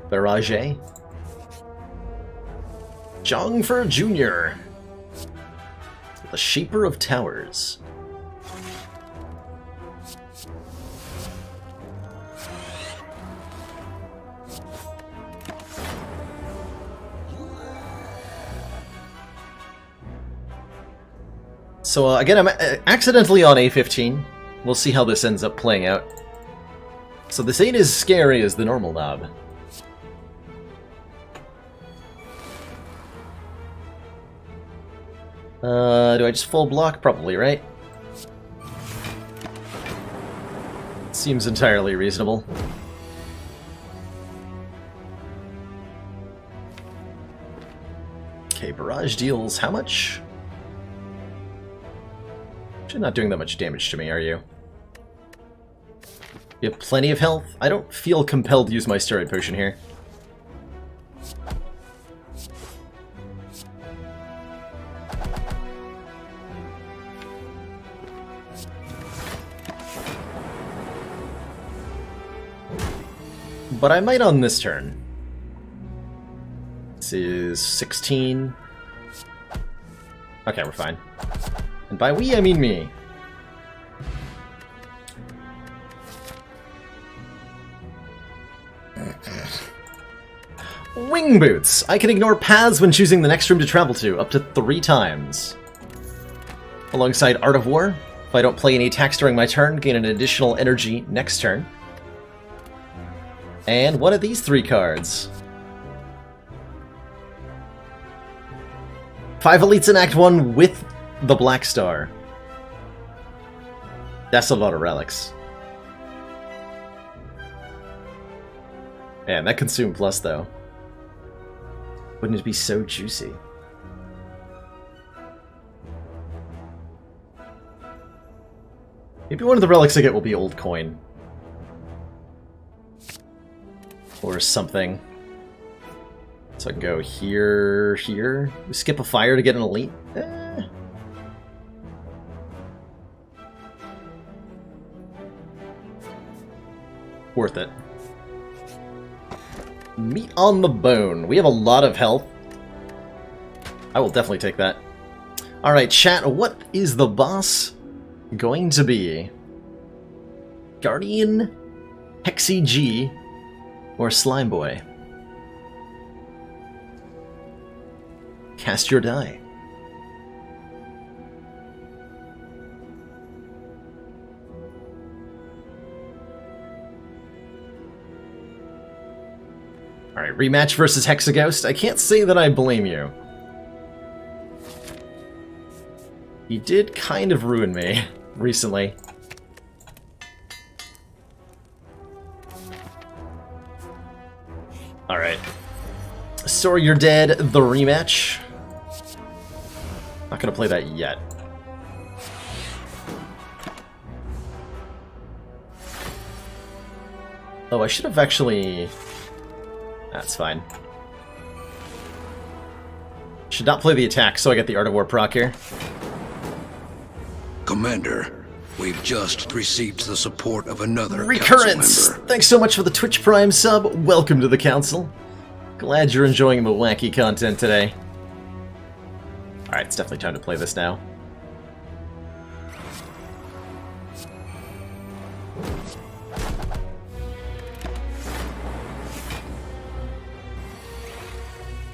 Barrage? Jongfer Jr. The Shaper of Towers. So again, I'm accidentally on A15. We'll see how this ends up playing out. So this ain't as scary as the normal knob. Do I just full block? Probably, right? Seems entirely reasonable. Okay, Barrage deals how much? You're not doing that much damage to me, are you? You have plenty of health? I don't feel compelled to use my steroid potion here. But I might on this turn. This is 16. Okay, we're fine. And by we, I mean me. Wing Boots! I can ignore paths when choosing the next room to travel to, up to 3 times. Alongside Art of War, if I don't play any attacks during my turn, gain an additional energy next turn. And one of these 3 cards. 5 elites in Act 1 with the Black Star. That's a lot of relics. Man, that Consume Plus, though. Wouldn't it be so juicy? Maybe one of the relics I get will be Old Coin. Or something. So I can go here, here. Skip a fire to get an elite? Worth it. Meat on the bone. We have a lot of health. I will definitely take that. Alright, chat, what is the boss going to be? Guardian, Hexy G, or Slime Boy? Cast your die. Alright, rematch versus Hexaghost. I can't say that I blame you. He did kind of ruin me recently. Alright. Sorry You're Dead, the rematch. Not gonna play that yet. Oh, I should have actually... That's fine. Should not play the attack, so I get the Art of War proc here. Commander, we've just received the support of another Recurrence! council member. Thanks so much for the Twitch Prime sub. Welcome to the council. Glad you're enjoying the wacky content today. Alright, it's definitely time to play this now.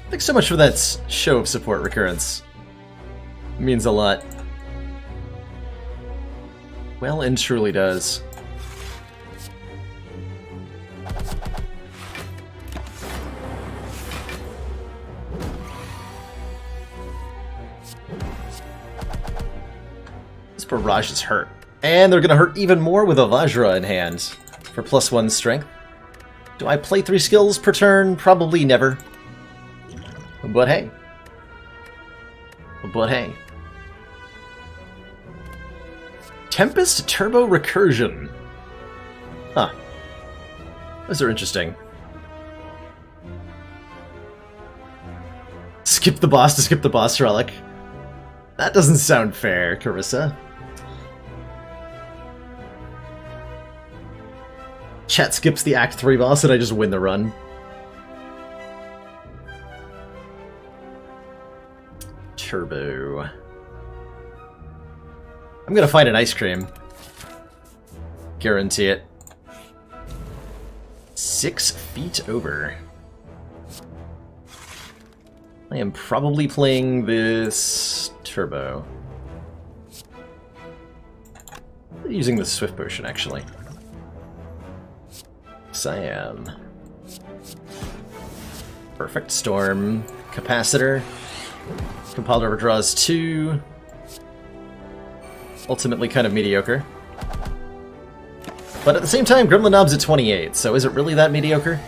Thanks so much for that show of support, Recurrence. It means a lot. Well and truly does. This barrage is hurt. And they're gonna hurt even more with a Vajra in hand for +1 strength. Do I play 3 skills per turn? Probably never. But hey. But hey. Tempest Turbo Recursion. Huh. Those are interesting. Skip the boss to skip the boss relic. That doesn't sound fair, Carissa. Chat skips the Act 3 boss and I just win the run. Turbo. I'm gonna find an ice cream. Guarantee it. 6 feet over. I am probably playing this turbo. Using the Swift Potion, actually. Yes, I am. Perfect. Storm. Capacitor. Compiled overdraws 2. Ultimately kind of mediocre. But at the same time, Gremlin Knob's at 28, so is it really that mediocre?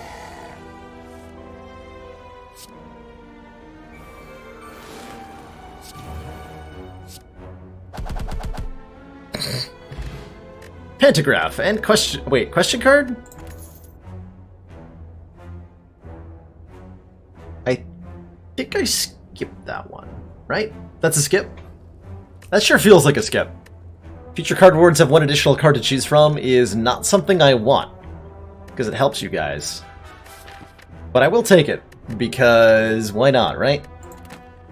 Pantograph and question... Wait, question card? I think I skipped that one, right? That's a skip? That sure feels like a skip. Future card rewards have 1 additional card to choose from is not something I want, because it helps you guys. But I will take it, because why not, right?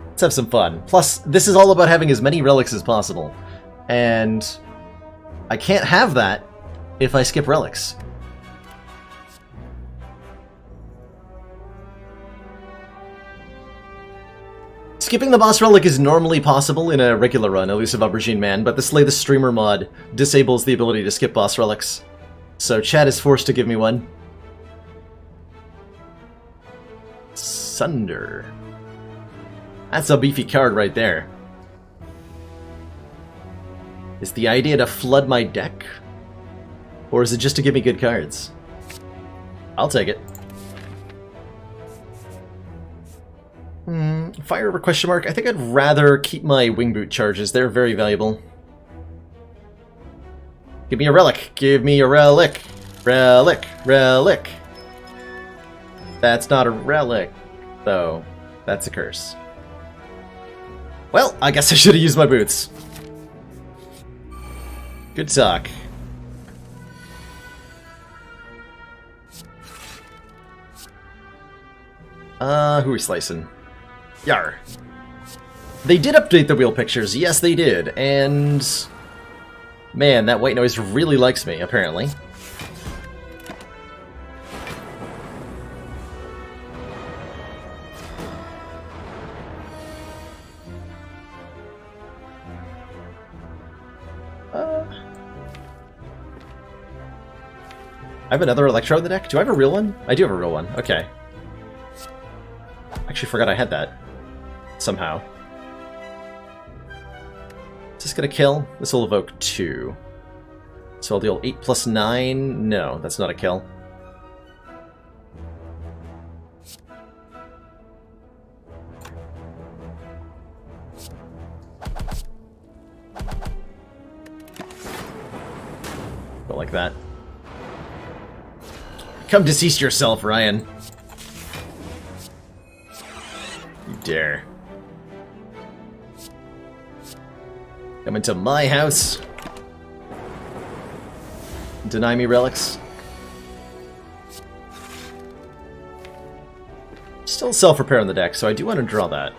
Let's have some fun. Plus, this is all about having as many relics as possible. And I can't have that if I skip relics. Skipping the boss relic is normally possible in a regular run, Elusive Aubergine Man, but the Slay the Streamer mod disables the ability to skip boss relics. So chat is forced to give me one. Sunder. That's a beefy card right there. Is the idea to flood my deck? Or is it just to give me good cards? I'll take it. Fire over question mark? I think I'd rather keep my wing boot charges. They're very valuable. Give me a relic. Give me a relic. Relic. Relic. That's not a relic, though. That's a curse. Well, I guess I should have used my boots. Good talk. Who are we slicing? Yar. They did update the wheel pictures, yes they did, and... Man, that white noise really likes me, apparently. I have another Electro in the deck? Do I have a real one? I do have a real one, okay. Actually forgot I had that. Somehow. Is this gonna kill? This will evoke 2. So I'll deal 8 plus 9. No, that's not a kill. Go like that. Come decease yourself, Ryan. You dare. Come into my house. Deny me relics. Still self-repair on the deck, so I do want to draw that.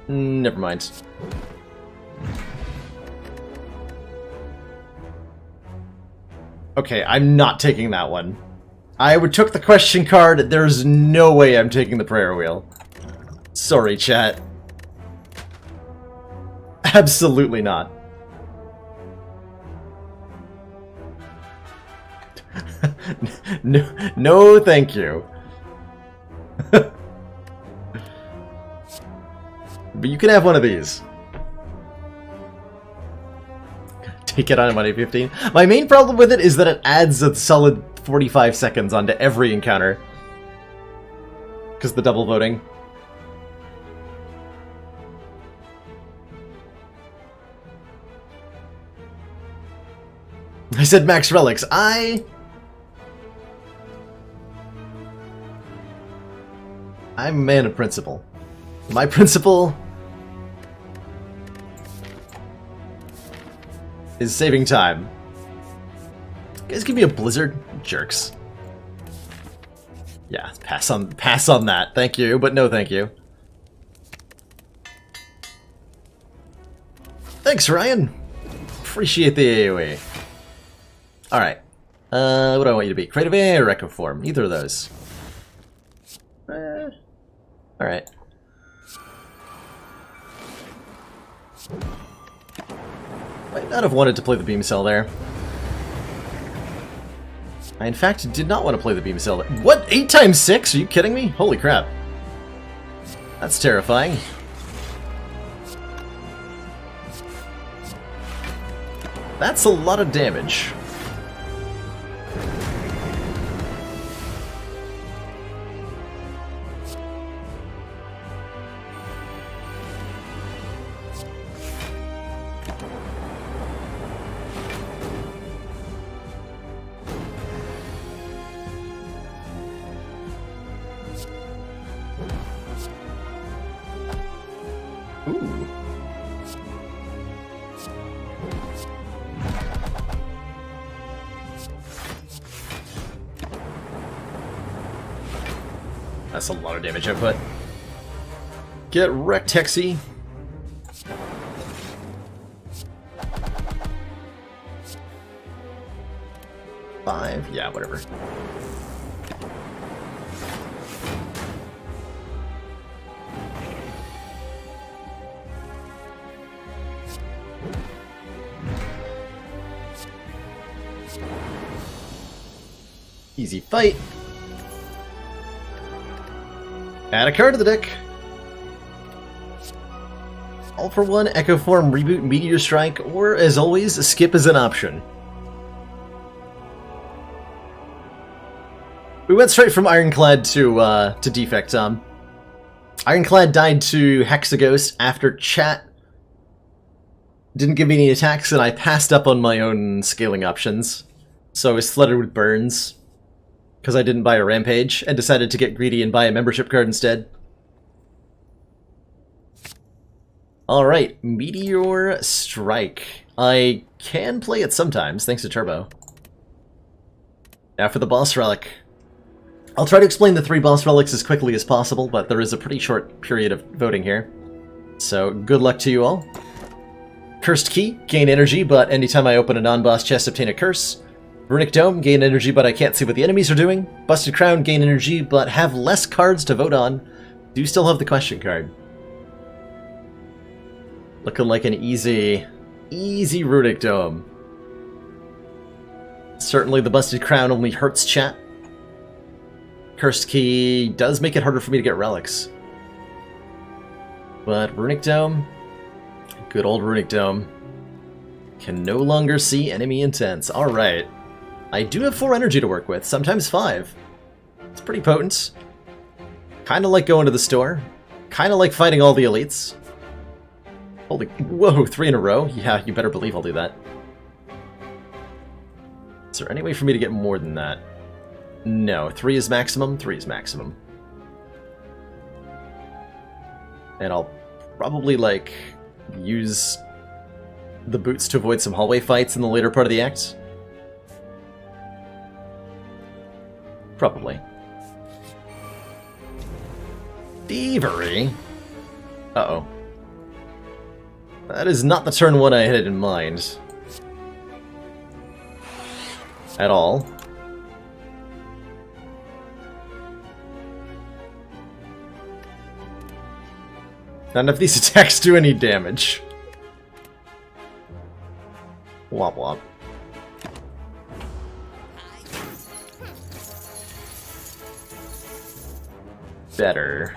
Never mind. Okay, I'm not taking that one. I took the question card. There's no way I'm taking the prayer wheel. Sorry, chat. Absolutely not. No, thank you. But you can have one of these. Take it on money 15. My main problem with it is that it adds a solid 45 seconds onto every encounter. Because the double voting. I said max relics. I'm a man of principle. My principle is saving time. You guys give me a blizzard? Jerks. Yeah, pass on that. Thank you, but no thank you. Thanks, Ryan. Appreciate the AoE. Alright. What do I want you to be? Creative AI or Echo Form? Either of those. Alright. Might not have wanted to play the beam cell there. I in fact did not want to play the beam cell there. What? 8 times 6? Are you kidding me? Holy crap. That's terrifying. That's a lot of damage. That's a lot of damage output. Get wrecked, Hexy. Five? Yeah, whatever. Easy fight. Add a card to the deck. All for one, Echo Form, Reboot, Meteor Strike, or as always, Skip is an option. We went straight from Ironclad to Defect. Ironclad died to Hexaghost after chat didn't give me any attacks, and I passed up on my own scaling options. So I was flooded with burns. Because I didn't buy a Rampage, and decided to get greedy and buy a membership card instead. Alright, Meteor Strike. I can play it sometimes, thanks to Turbo. Now for the boss relic. I'll try to explain the 3 boss relics as quickly as possible, but there is a pretty short period of voting here. So, good luck to you all. Cursed Key, gain energy, but anytime I open a non-boss chest, obtain a curse. Runic Dome, gain energy, but I can't see what the enemies are doing. Busted Crown, gain energy, but have less cards to vote on. Do still have the question card. Looking like an easy Runic Dome. Certainly the busted crown only hurts chat. Cursed key does make it harder for me to get relics. But Runic Dome, good old Runic Dome, can no longer see enemy intents. Alright. I do have 4 energy to work with, sometimes 5. It's pretty potent. Kinda like going to the store. Kinda like fighting all the elites. Holy, whoa, 3 in a row? Yeah, you better believe I'll do that. Is there any way for me to get more than that? No, 3 is maximum, 3 is maximum. And I'll probably, like, use the boots to avoid some hallway fights in the later part of the act. Probably. Thievery? Uh-oh. That is not the turn 1 I had in mind. At all. None of these attacks do any damage. Womp womp. Better-ish.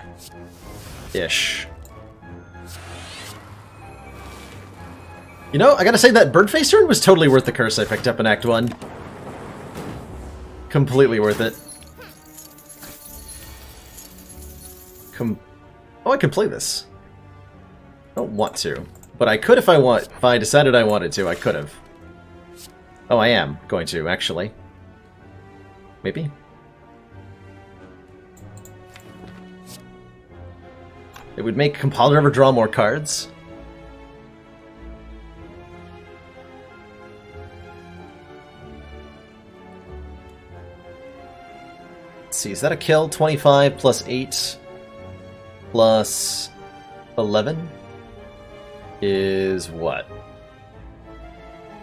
You know, I gotta say that Birdface turn was totally worth the curse I picked up in Act 1. Completely worth it. Oh, I could play this. I don't want to, but I could if I want. If I decided I wanted to, I could have. Oh, I am going to, actually. Maybe? It would make Compiler ever draw more cards. Let's see, is that a kill? 25 plus 8 plus 11 is what?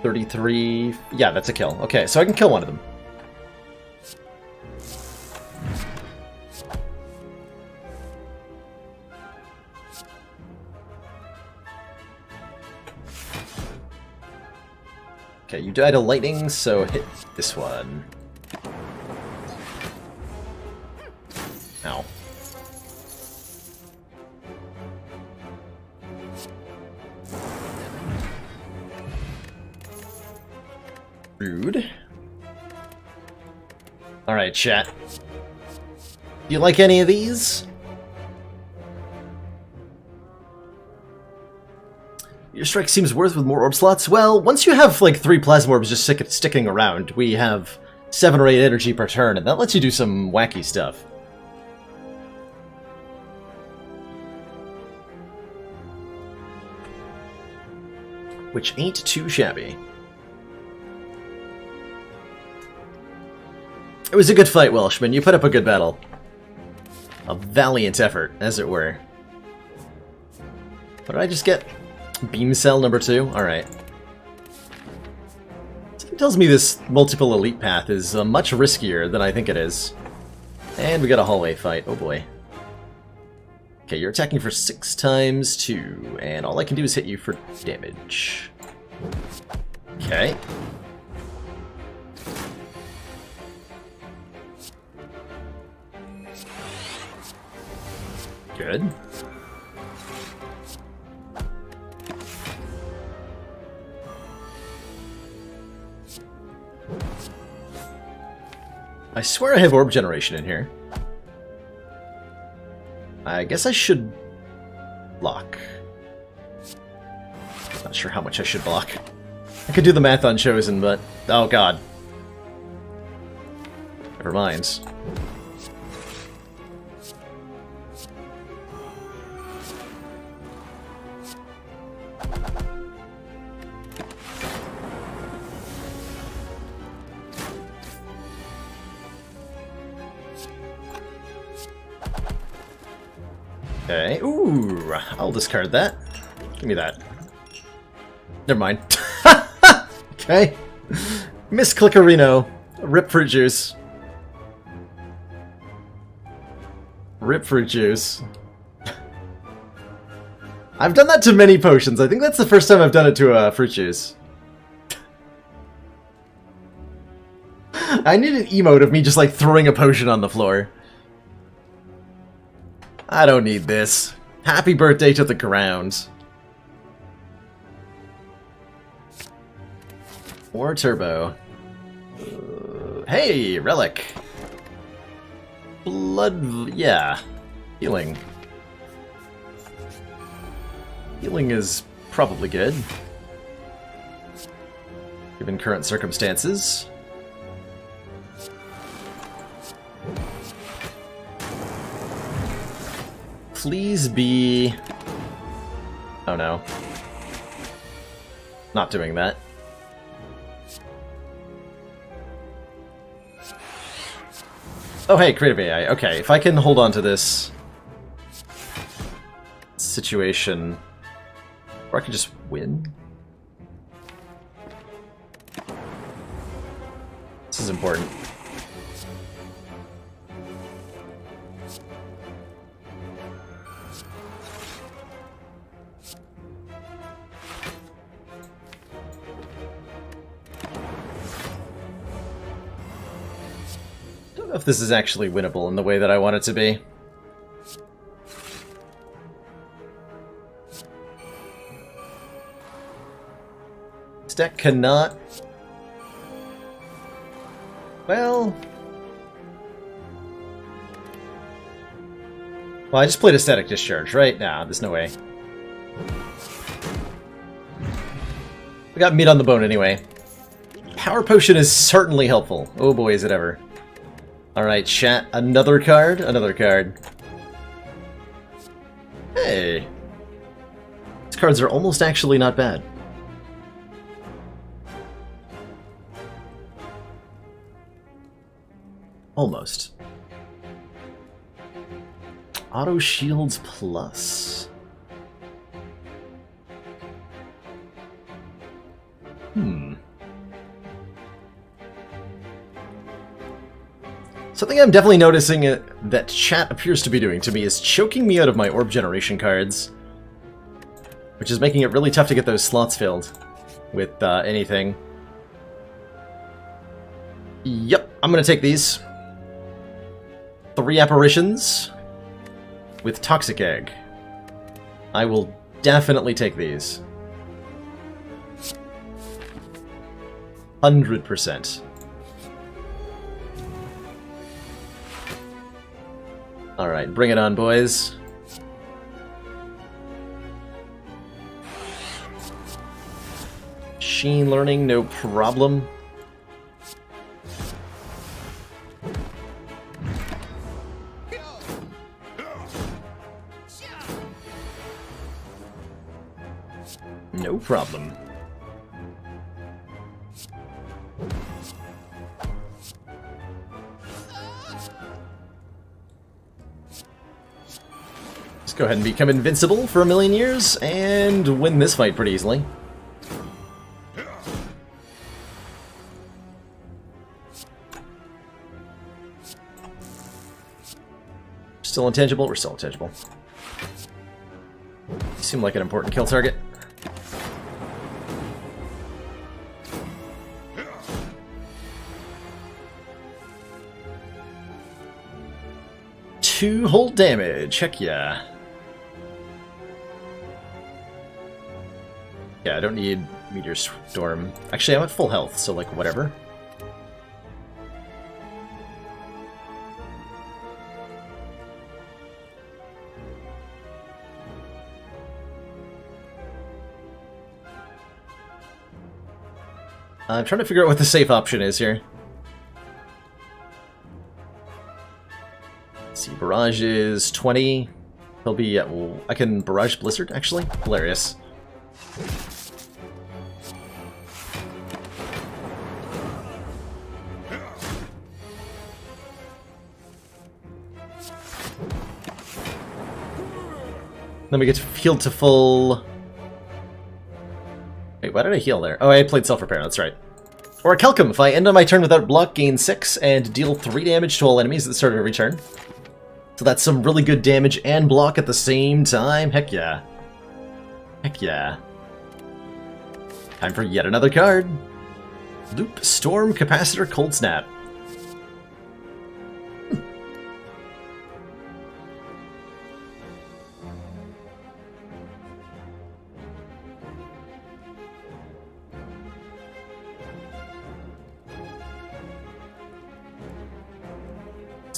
33? Yeah, that's a kill. Okay, so I can kill one of them. Okay, you died of lightning, so hit this one. Ow. Rude. Alright, chat. You like any of these? Your strike seems worth with more orb slots. Well, once you have like 3 plasma orbs just sticking around, we have 7 or 8 energy per turn, and that lets you do some wacky stuff. Which ain't too shabby. It was a good fight, Welshman. You put up a good battle. A valiant effort, as it were. What did I just get? Beam cell number 2? Alright. Something tells me this multiple elite path is much riskier than I think it is. And we got a hallway fight. Oh boy. Okay, you're attacking for 6 times 2, and all I can do is hit you for damage. Okay. Good. I swear I have orb generation in here. I guess I should block. Not sure how much I should block. I could do the math on Chosen, but... oh god. Never mind. Okay, ooh, I'll discard that. Give me that. Never mind. Okay. Miss Clickerino. Rip fruit juice. Rip fruit juice. I've done that to many potions. I think that's the first time I've done it to fruit juice. I need an emote of me just like throwing a potion on the floor. I don't need this. Happy birthday to the ground. Or turbo. Hey, relic. Blood, yeah. Healing. Healing is probably good, given current circumstances. Please be... Oh no. Not doing that. Oh hey, creative AI. Okay, if I can hold on to this situation, or I can just win. This is important. I don't know if this is actually winnable in the way that I want it to be. This deck cannot... Well, I just played a Static Discharge, right? Nah, there's no way. We got meat on the bone anyway. Power Potion is certainly helpful. Oh boy, is it ever. Alright, chat. Another card? Another card. Hey. These cards are almost actually not bad. Almost. Auto Shields Plus. Something I'm definitely noticing that chat appears to be doing to me is choking me out of my Orb Generation cards, which is making it really tough to get those slots filled with anything. Yep, I'm gonna take these. 3 apparitions with Toxic Egg. I will definitely take these. 100%. Alright, bring it on, boys. Machine learning, no problem. No problem. Let's go ahead and become invincible for 1,000,000 years and win this fight pretty easily. Still intangible? We're still intangible. You seem like an important kill target. Two whole damage, heck yeah. Yeah, I don't need Meteor Storm. Actually, I'm at full health, so like, whatever. I'm trying to figure out what the safe option is here. Let's see, Barrage is 20. He'll be at... I can Barrage Blizzard, actually? Hilarious. Then we get healed to full... Wait, why did I heal there? Oh, I played Self-Repair, that's right. Or a Kelcom. If I end on my turn without block, gain 6 and deal 3 damage to all enemies at the start of every turn. So that's some really good damage and block at the same time. Heck yeah. Heck yeah. Time for yet another card. Loop, Storm, Capacitor, Cold Snap.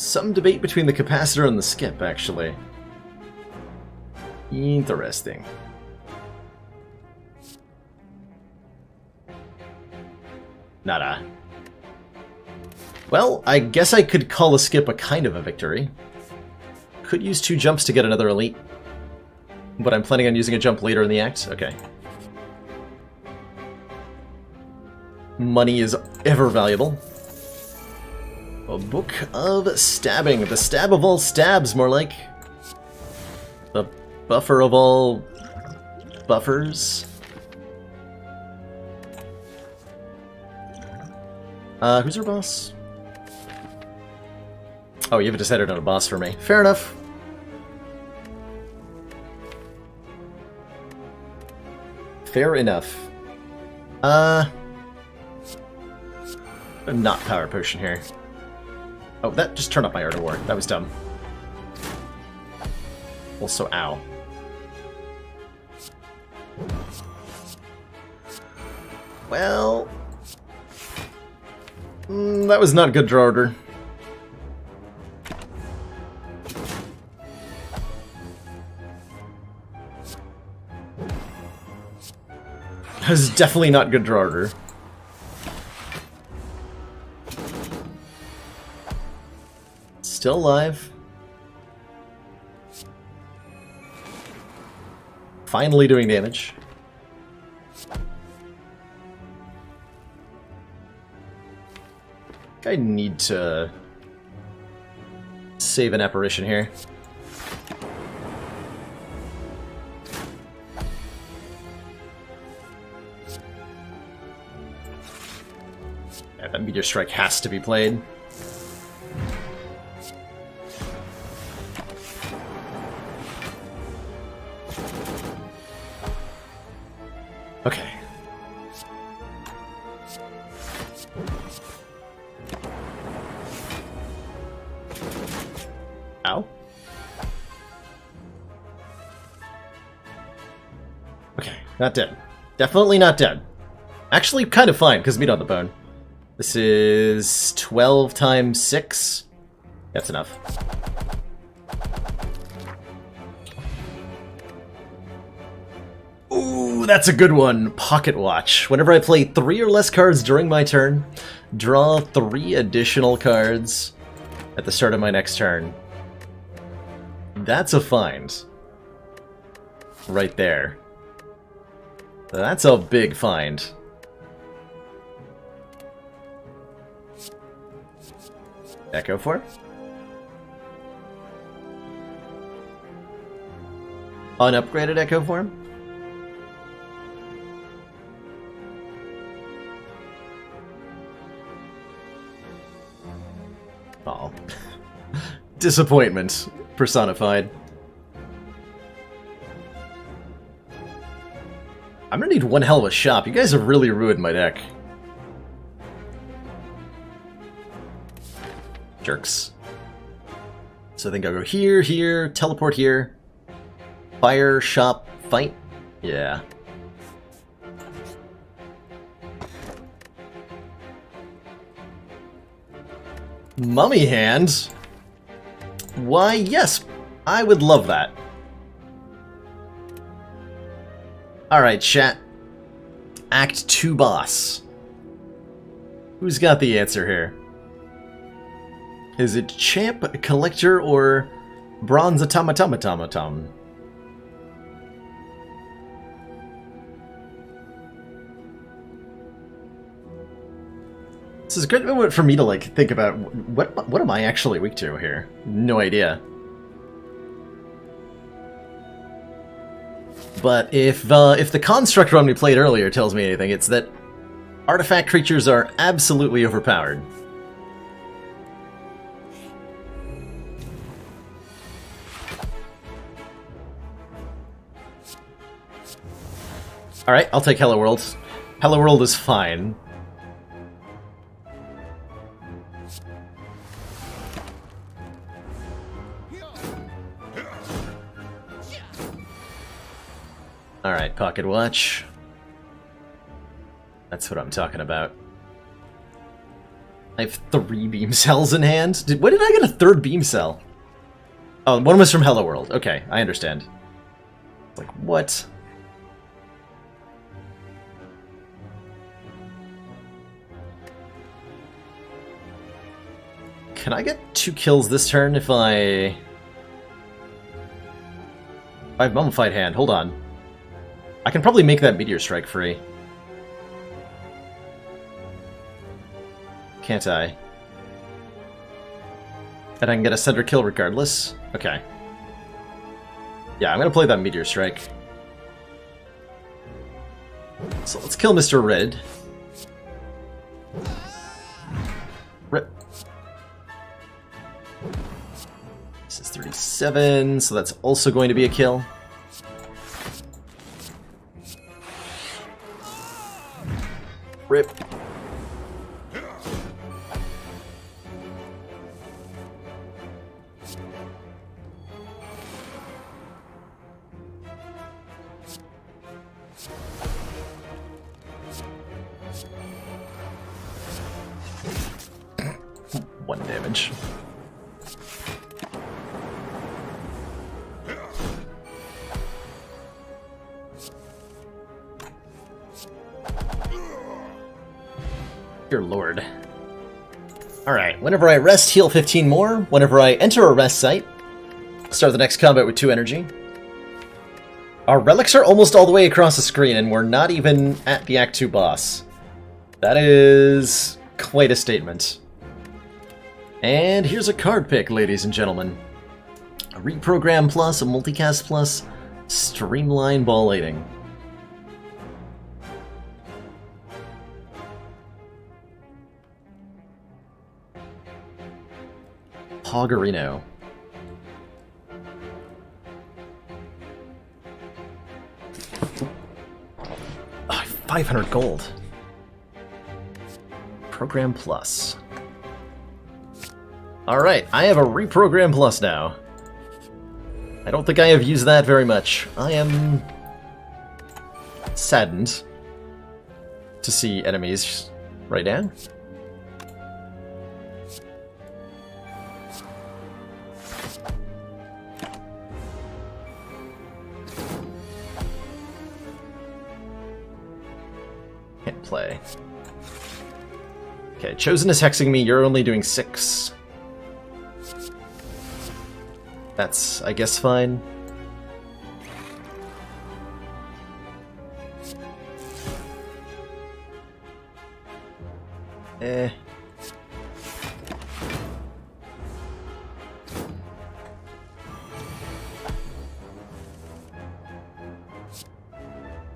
Some debate between the capacitor and the skip, actually. Interesting. Nada. Well, I guess I could call a skip a kind of a victory. Could use 2 jumps to get another elite. But I'm planning on using a jump later in the act? Okay. Money is ever valuable. A book of stabbing. The stab of all stabs, more like. The buffer of all buffers. Who's our boss? Oh, you haven't decided on a boss for me. Fair enough. Fair enough. Not power potion here. Oh, that just turned off my Art of War. That was dumb. Also, ow. Well... that was not good draw order. That was definitely not good draw order. Still alive. Finally doing damage. I need to save an apparition here. Yeah, that meteor strike has to be played. Okay. Ow. Okay, not dead. Definitely not dead. Actually, kind of fine, because meat on the bone. This is 12 times 6. That's enough. Ooh, that's a good one. Pocket Watch. Whenever I play 3 or less cards during my turn, draw 3 additional cards at the start of my next turn. That's a find. Right there. That's a big find. Echo Form? Unupgraded Echo Form? Oh. Disappointment personified. I'm gonna need one hell of a shop. You guys have really ruined my deck. Jerks. So I think I'll go here, here, teleport here. Fire, shop, fight? Yeah. Mummy Hand? Why, yes, I would love that. Alright, chat. Act 2 boss. Who's got the answer here? Is it Champ, Collector, or Bronze Automaton? This is a great moment for me to like think about what am I actually weak to here? No idea. But if the construct run we played earlier tells me anything, it's that artifact creatures are absolutely overpowered. Alright, I'll take Hello World. Hello World is fine. Alright, Pocket Watch. That's what I'm talking about. I have 3 beam cells in hand. When did I get a 3rd beam cell? Oh, one was from Hello World. Okay, I understand. Like, what? Can I get 2 kills this turn if I have Mummified Hand? Hold on. I can probably make that Meteor Strike free. Can't I? And I can get a center kill regardless? Okay. Yeah, I'm gonna play that Meteor Strike. So let's kill Mr. Red. Rip. This is 37, so that's also going to be a kill. Rip. One damage. Dear Lord. Alright, whenever I rest, heal 15 more. Whenever I enter a rest site, start the next combat with 2 energy. Our relics are almost all the way across the screen, and we're not even at the Act 2 boss. That is quite a statement. And here's a card pick, ladies and gentlemen. A Reprogram Plus, a Multicast Plus, Streamline Ball Lighting. Hoggerino. Oh, 500 gold. Program Plus. Alright, I have a Reprogram Plus now. I don't think I have used that very much. I am saddened to see enemies right now. Can't play. Okay, Chosen is hexing me, you're only doing 6. That's, I guess, fine.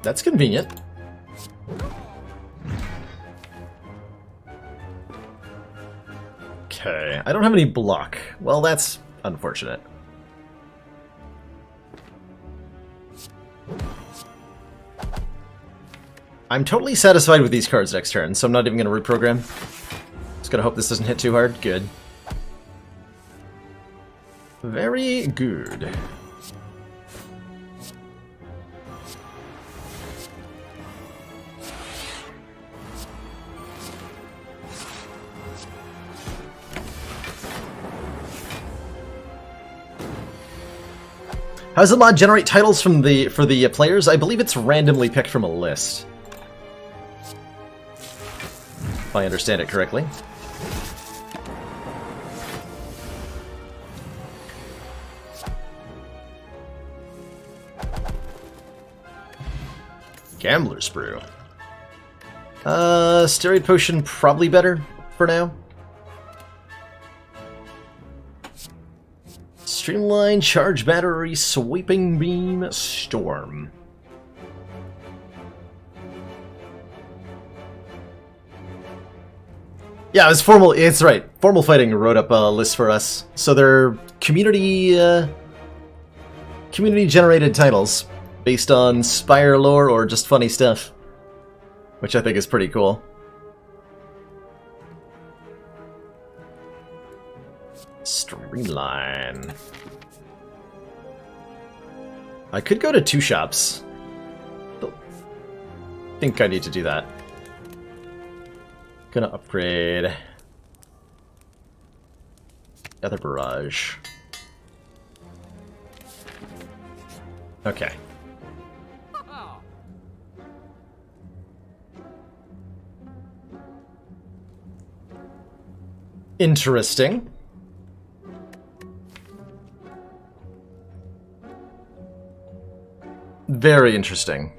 That's convenient. Okay, I don't have any block. Well, that's unfortunate. I'm totally satisfied with these cards next turn, so I'm not even going to reprogram. Just gotta hope this doesn't hit too hard. Good. Very good. How does the mod generate titles for the players? I believe it's randomly picked from a list. If I understand it correctly. Gambler's Brew. Steroid Potion probably better for now. Streamline, Charge Battery, Sweeping Beam, Storm. Yeah, it was formal. It's right. Formal Fighting wrote up a list for us. So they're community generated titles based on Spire lore or just funny stuff, which I think is pretty cool. Streamline. I could go to 2 shops. I think I need to do that. Gonna upgrade other barrage. Okay. Interesting. Very interesting.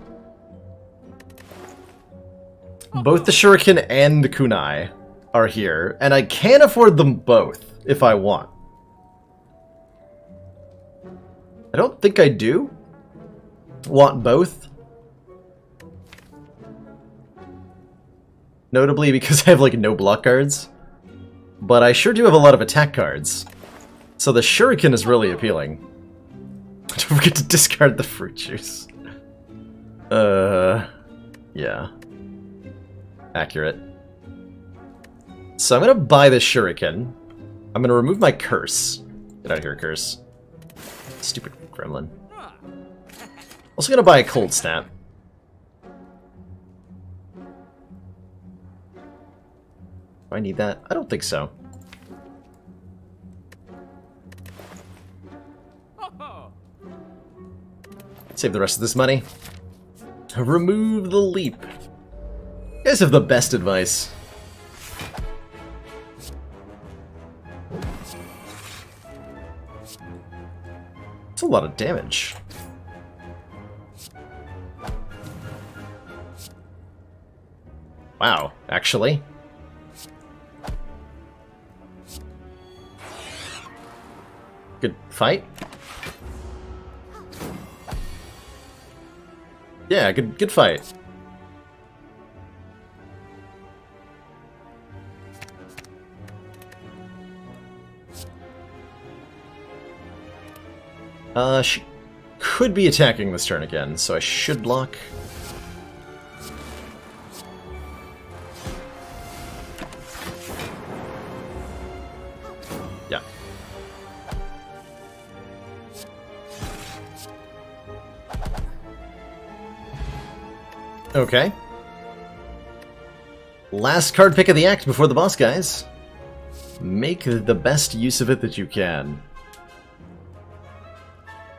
Both the Shuriken and the Kunai are here, and I can afford them both if I want. I don't think I do want both. Notably because I have like no block cards. But I sure do have a lot of attack cards. So the Shuriken is really appealing. Don't forget to discard the fruit juice. Yeah. Accurate. So I'm gonna buy the Shuriken. I'm gonna remove my curse. Get out of here, curse. Stupid gremlin. Also gonna buy a cold snap. Do I need that? I don't think so. Save the rest of this money. Remove the leap. You guys have the best advice. It's a lot of damage. Wow, actually. Good fight. Yeah, good fight. She could be attacking this turn again, so I should block. Yeah. Okay. Last card pick of the act before the boss, guys. Make the best use of it that you can.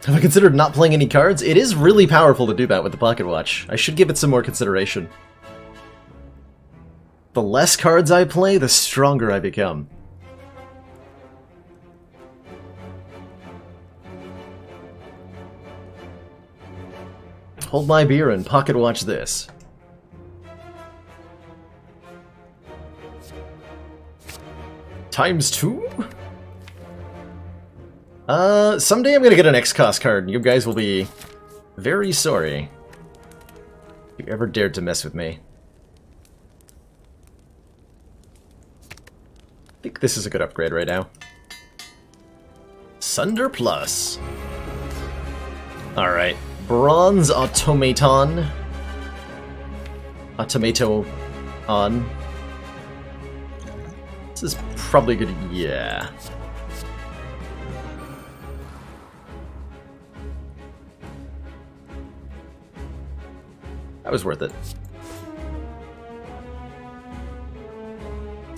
Have I considered not playing any cards? It is really powerful to do that with the Pocket Watch. I should give it some more consideration. The less cards I play, the stronger I become. Hold my beer and pocket watch this. ×2? Someday I'm gonna get an X-Cost card, and you guys will be very sorry if you ever dared to mess with me. I think this is a good upgrade right now. Sunder Plus. Alright. Bronze Automaton. Automato on. This is probably good. Yeah. That was worth it.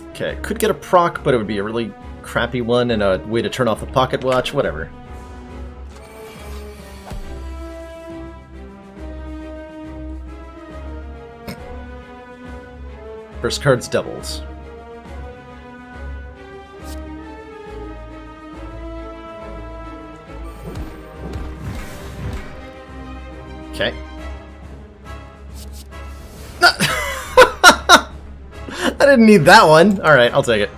Okay, could get a proc, but it would be a really crappy one and a way to turn off the pocket watch, whatever. First card's doubles. Okay. I didn't need that one. Alright, I'll take it.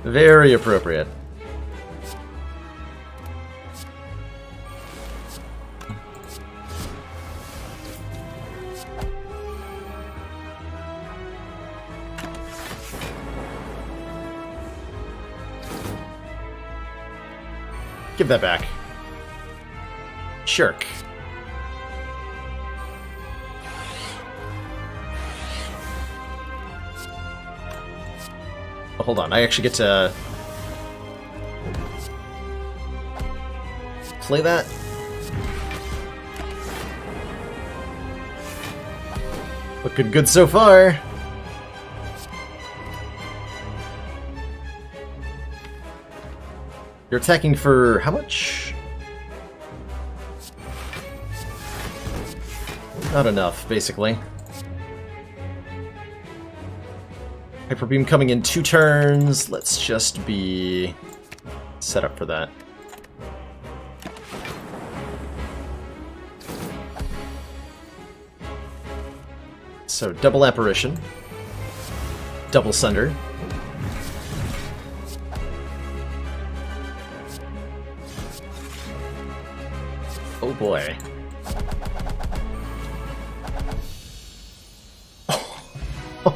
Very appropriate. Give that back. Shirk. Oh, hold on, I actually get to play that. Looking good so far. You're attacking for how much? Not enough, basically. Hyper Beam coming in 2 turns. Let's just be set up for that. So, double Apparition. Double Sunder. Oh boy.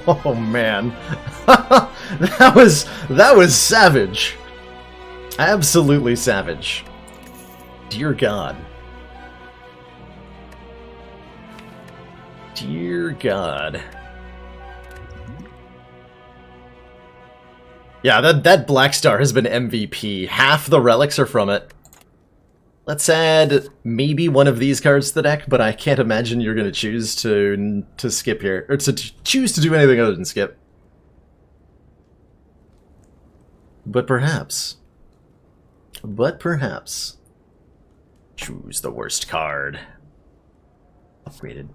Oh man. that was savage. Absolutely savage. Dear God. Dear God. Yeah, that Black Star has been MVP. Half the relics are from it. Let's add maybe one of these cards to the deck, but I can't imagine you're going to choose to skip here, or to choose to do anything other than skip. But perhaps. Choose the worst card. Upgraded.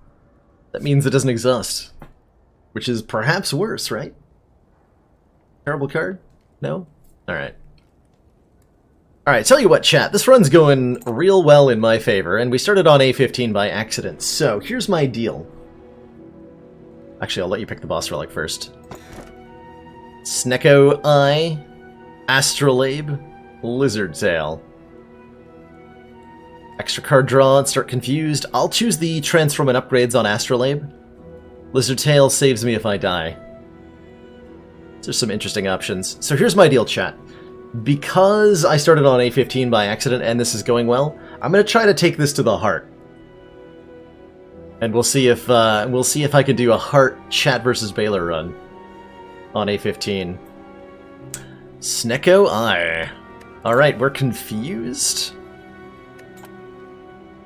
That means it doesn't exhaust. Which is perhaps worse, right? Terrible card? No? Alright. Alright, tell you what, chat. This run's going real well in my favor, and we started on A15 by accident. So, here's my deal. Actually, I'll let you pick the boss relic first. Snecko Eye, Astrolabe, Lizard Tail. Extra card draw and start confused. I'll choose the transform and upgrades on Astrolabe. Lizard Tail saves me if I die. There's some interesting options. So here's my deal, chat. Because I started on A15 by accident and this is going well, I'm going to try to take this to the heart. And we'll see if I can do a heart Chat versus Baylor run on A15. Snecko Eye. Alright, we're confused.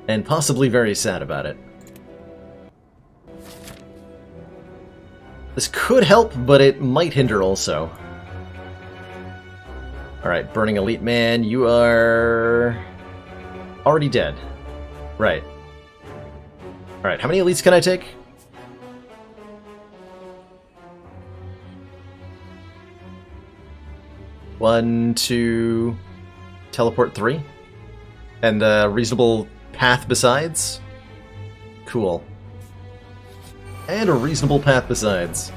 And possibly very sad about it. This could help, but it might hinder also. Alright, Burning Elite Man, you are already dead. Right. Alright, how many elites can I take? One, two, teleport 3? And a reasonable path besides? Cool. And a reasonable path besides.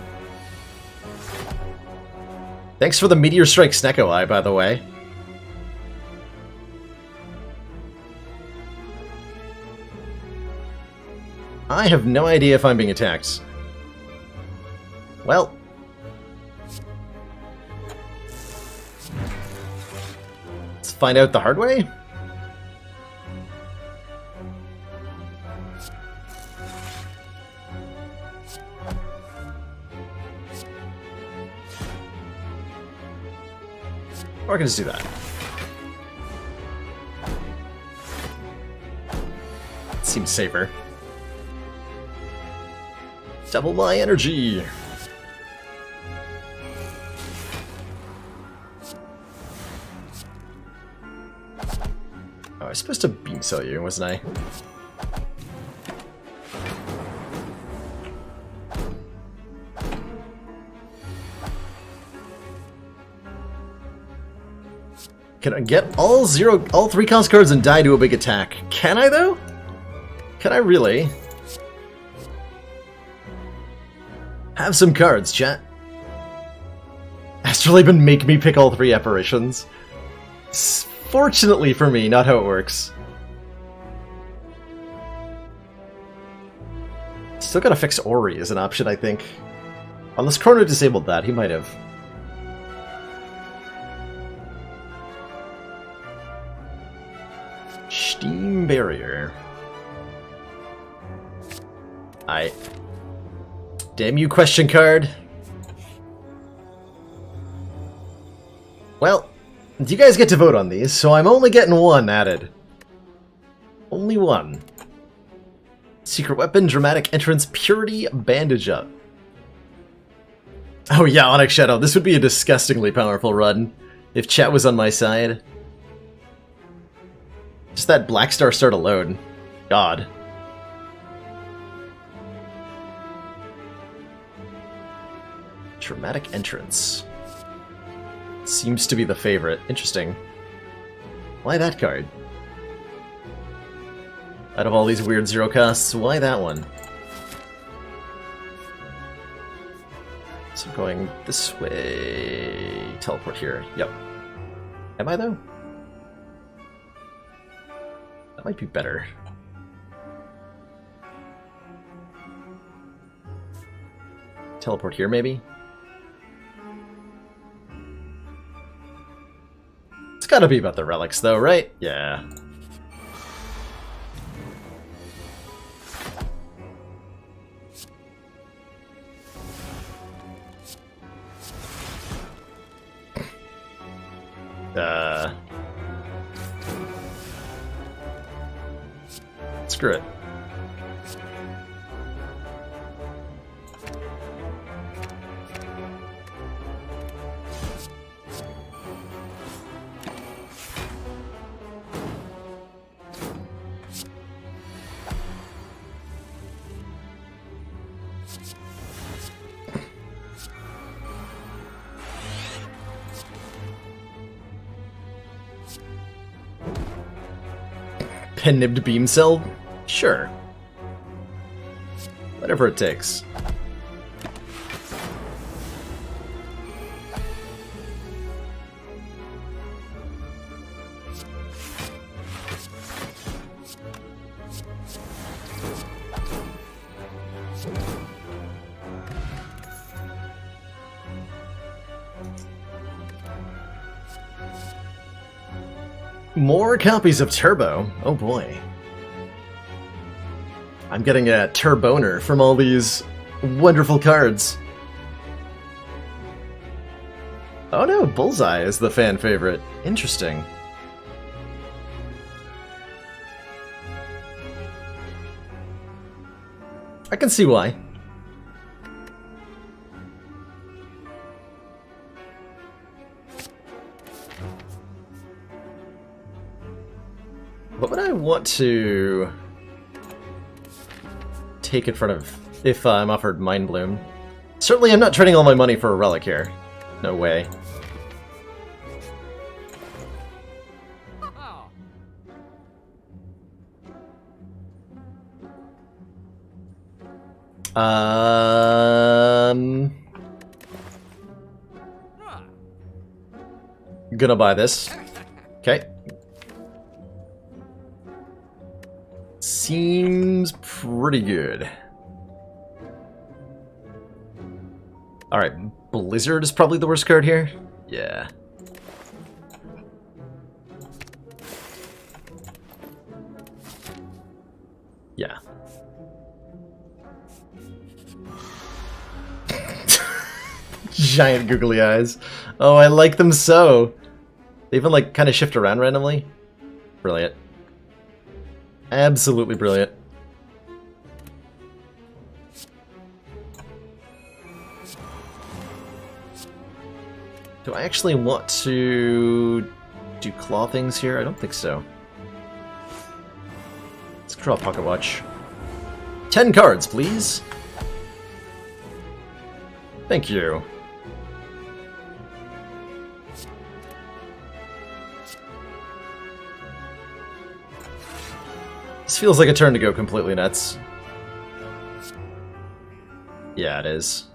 Thanks for the Meteor Strike Snecko Eye, by the way. I have no idea if I'm being attacked. Well. Let's find out the hard way. Or I can just do that. Seems safer. Double my energy! Oh, I was supposed to beam cell you, wasn't I? Can I get all 3 cost cards and die to a big attack? Can I, though? Can I really? Have some cards, chat. Astrolabe and make me pick all 3 apparitions. Fortunately for me, not how it works. Still gotta fix Ori as an option, I think. Unless Chrono disabled that, he might have. Steam Barrier. Damn you, question card. Well, you guys get to vote on these, so I'm only getting 1 added. Only 1. Secret Weapon, Dramatic Entrance, Purity, Bandage Up. Oh yeah, Onyx Shadow, this would be a disgustingly powerful run if chat was on my side. Just that Black Star start alone. God. Dramatic entrance. Seems to be the favorite. Interesting. Why that card? Out of all these weird zero costs, why that one? So going this way... Teleport here. Yep. Am I, though? That might be better. Teleport here, maybe? It's gotta be about the relics, though, right? Yeah. Screw it. Pen-nibbed beam cell? Sure. Whatever it takes. More copies of Turbo. Oh boy. I'm getting a turboner from all these wonderful cards. Oh no, Bullseye is the fan favorite. Interesting. I can see why. What would I want to take in front of if I'm offered Mind Bloom? Certainly I'm not trading all my money for a relic here. No way. Gonna buy this. Okay. Seems pretty good. Alright, Blizzard is probably the worst card here. Yeah. Yeah. Giant googly eyes. Oh, I like them so. They even like kind of shift around randomly. Brilliant. Absolutely brilliant. Do I actually want to do claw things here? I don't think so. Let's draw a Pocket Watch. 10 cards, please. Thank you. This feels like a turn to go completely nuts. Yeah, it is.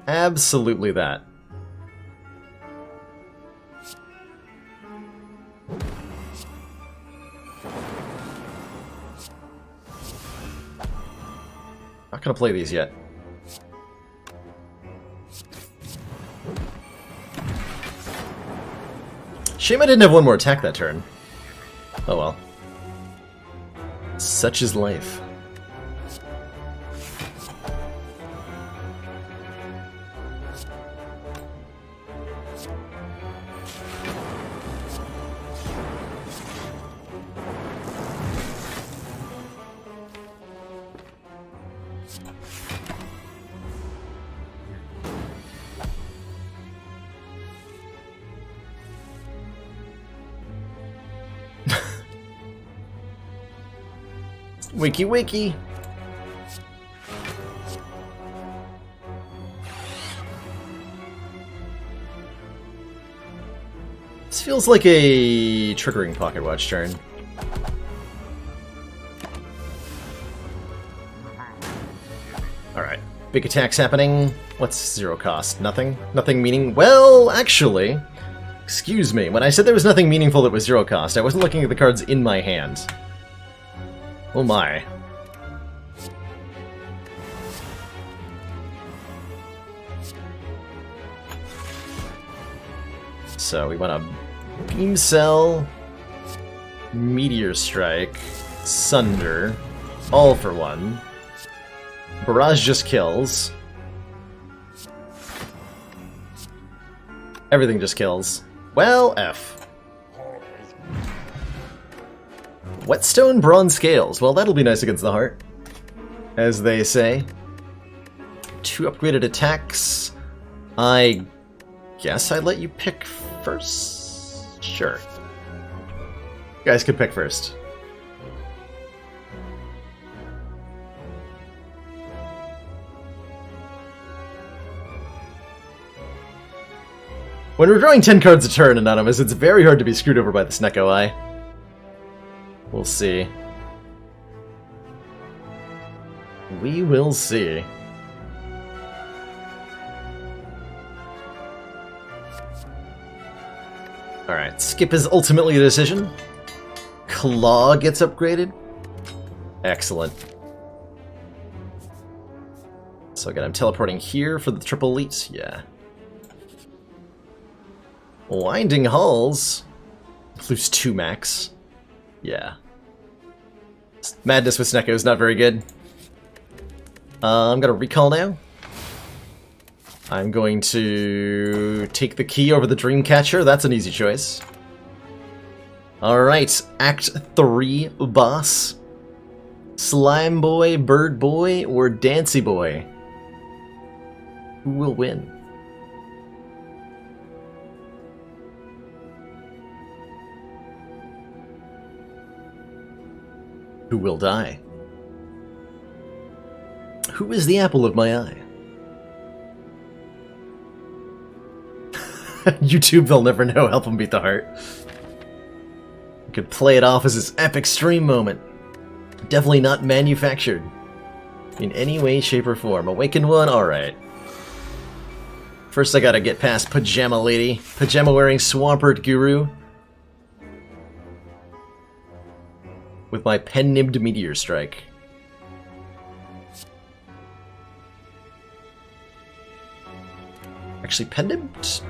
Absolutely that. Not gonna play these yet. Shame I didn't have one more attack that turn. Oh well. Such is life. Wiki wiki. This feels like a triggering Pocket Watch turn. Alright, big attacks happening. What's zero cost? Nothing? Nothing meaning? Well, actually, excuse me. When I said there was nothing meaningful that was zero cost, I wasn't looking at the cards in my hand. Oh my. So we want to Beam Cell, Meteor Strike, Sunder, all for one. Barrage just kills. Everything just kills. Well, F. Whetstone Bronze Scales. Well, that'll be nice against the heart, as they say. 2 upgraded attacks. I guess I'd let you pick first? Sure. You guys could pick first. When we're drawing 10 cards a turn, Anonymous, it's very hard to be screwed over by the Snecko Eye. We'll see. We will see. Alright, Skip is ultimately a decision. Claw gets upgraded. Excellent. So again, I'm teleporting here for the triple elite. Yeah. Winding Halls. Lose 2 max. Yeah. Madness with Snecko is not very good. I'm gonna recall now. I'm going to take the key over the Dreamcatcher. That's an easy choice. Alright, Act 3 boss. Slime Boy, Bird Boy, or Dancy Boy? Who will win? Who will die? Who is the apple of my eye? YouTube, they'll never know. Help him beat the heart. You could play it off as his epic stream moment. Definitely not manufactured. In any way, shape, or form. Awakened one? Alright. First I gotta get past Pajama Lady. Pajama wearing Swampert Guru. With my pen-nibbed Meteor Strike. Actually, pen-nibbed?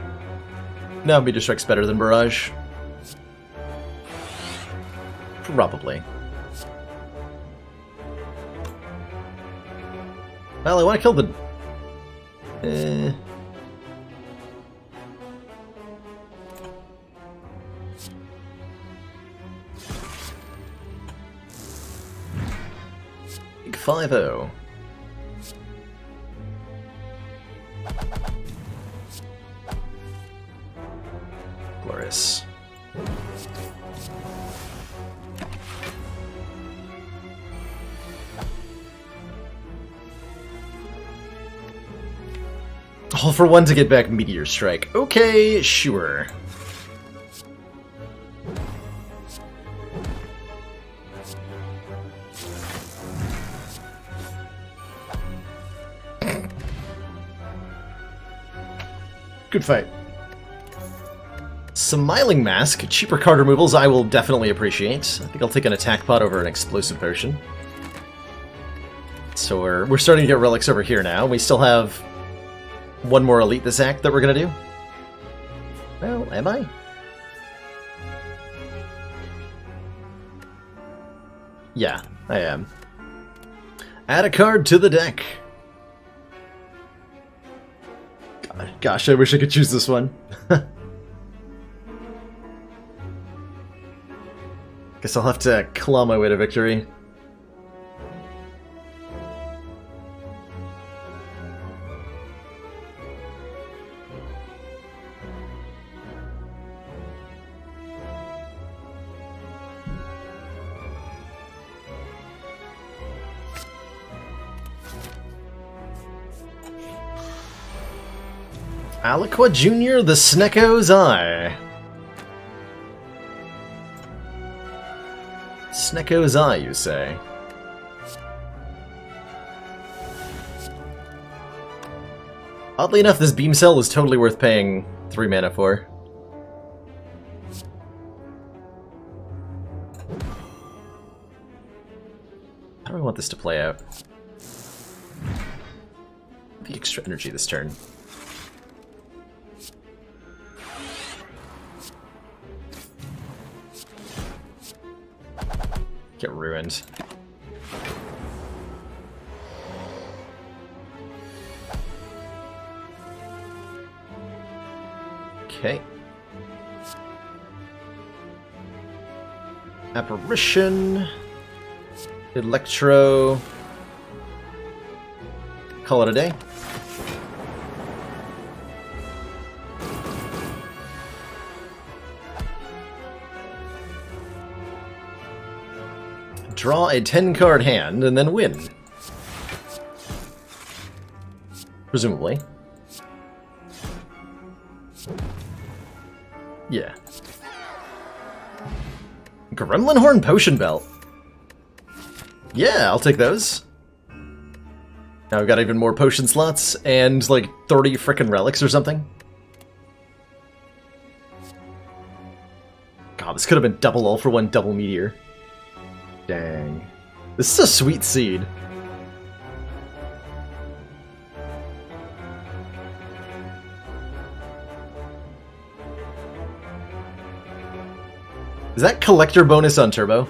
No, Meteor Strike's better than Barrage. Probably. Well, I want to kill the... Big 5-0. Glorious. All for one to get back Meteor Strike. Okay, sure. Good fight. Smiling Mask, cheaper card removals I will definitely appreciate. I think I'll take an attack pod over an explosive potion. So we're starting to get relics over here now. We still have one more elite this act that we're gonna do. Well, am I? Yeah, I am. Add a card to the deck. Gosh, I wish I could choose this one. Guess I'll have to claw my way to victory. Aliqua Jr., the Snecko's Eye. Snecko's Eye, you say? Oddly enough, this beam cell is totally worth paying 3 mana for. How do I want this to play out? The extra energy this turn. Get ruined. Okay. Apparition. Electro. Call it a day. Draw a 10-card hand and then win. Presumably. Yeah. Gremlin Horn Potion Belt. Yeah, I'll take those. Now we've got even more potion slots and like 30 frickin' relics or something. God, this could have been double all for one double meteor. Dang. This is a sweet seed. Is that collector bonus on turbo?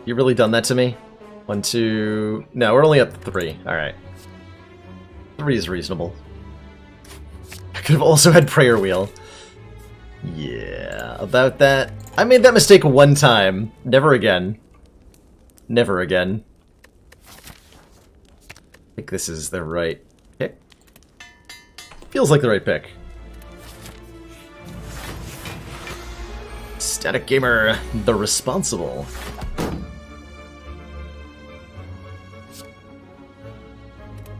You really done that to me? 1, 2... No, we're only up to 3. Alright. 3 is reasonable. I could have also had Prayer Wheel. Yeah, about that. I made that mistake one time. Never again. Never again. I think this is the right pick. Feels like the right pick. Static Gamer, the responsible.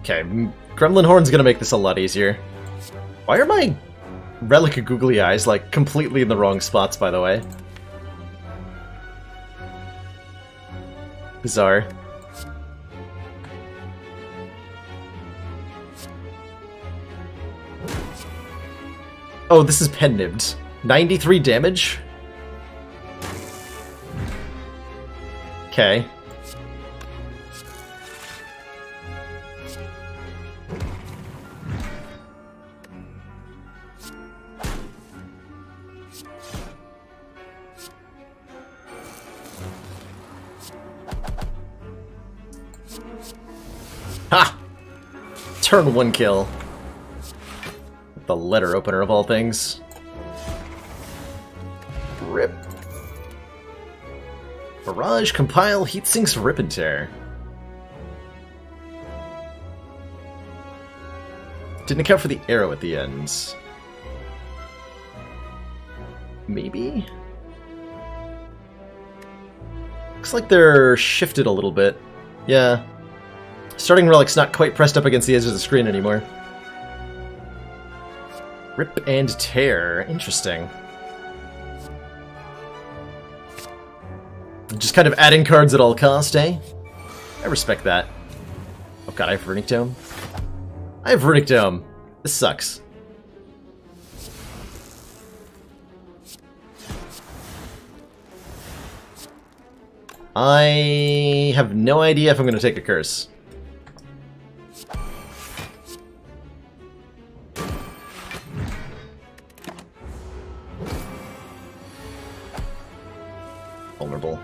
Okay, Gremlin Horn's gonna make this a lot easier. Why are my Relic googly eyes like completely in the wrong spots, by the way? Bizarre. Oh, this is pen nibbed. 93 damage? Okay. Ha! Turn 1 kill. The letter opener of all things. Rip. Barrage, compile, heatsinks, rip and tear. Didn't account for the arrow at the end. Maybe? Looks like they're shifted a little bit. Yeah. Starting Relic's not quite pressed up against the edge of the screen anymore. Rip and tear. Interesting. Just kind of adding cards at all cost, eh? I respect that. Oh god, I have Runic Dome? I have Runic Dome. This sucks. I have no idea if I'm going to take a curse. Vulnerable.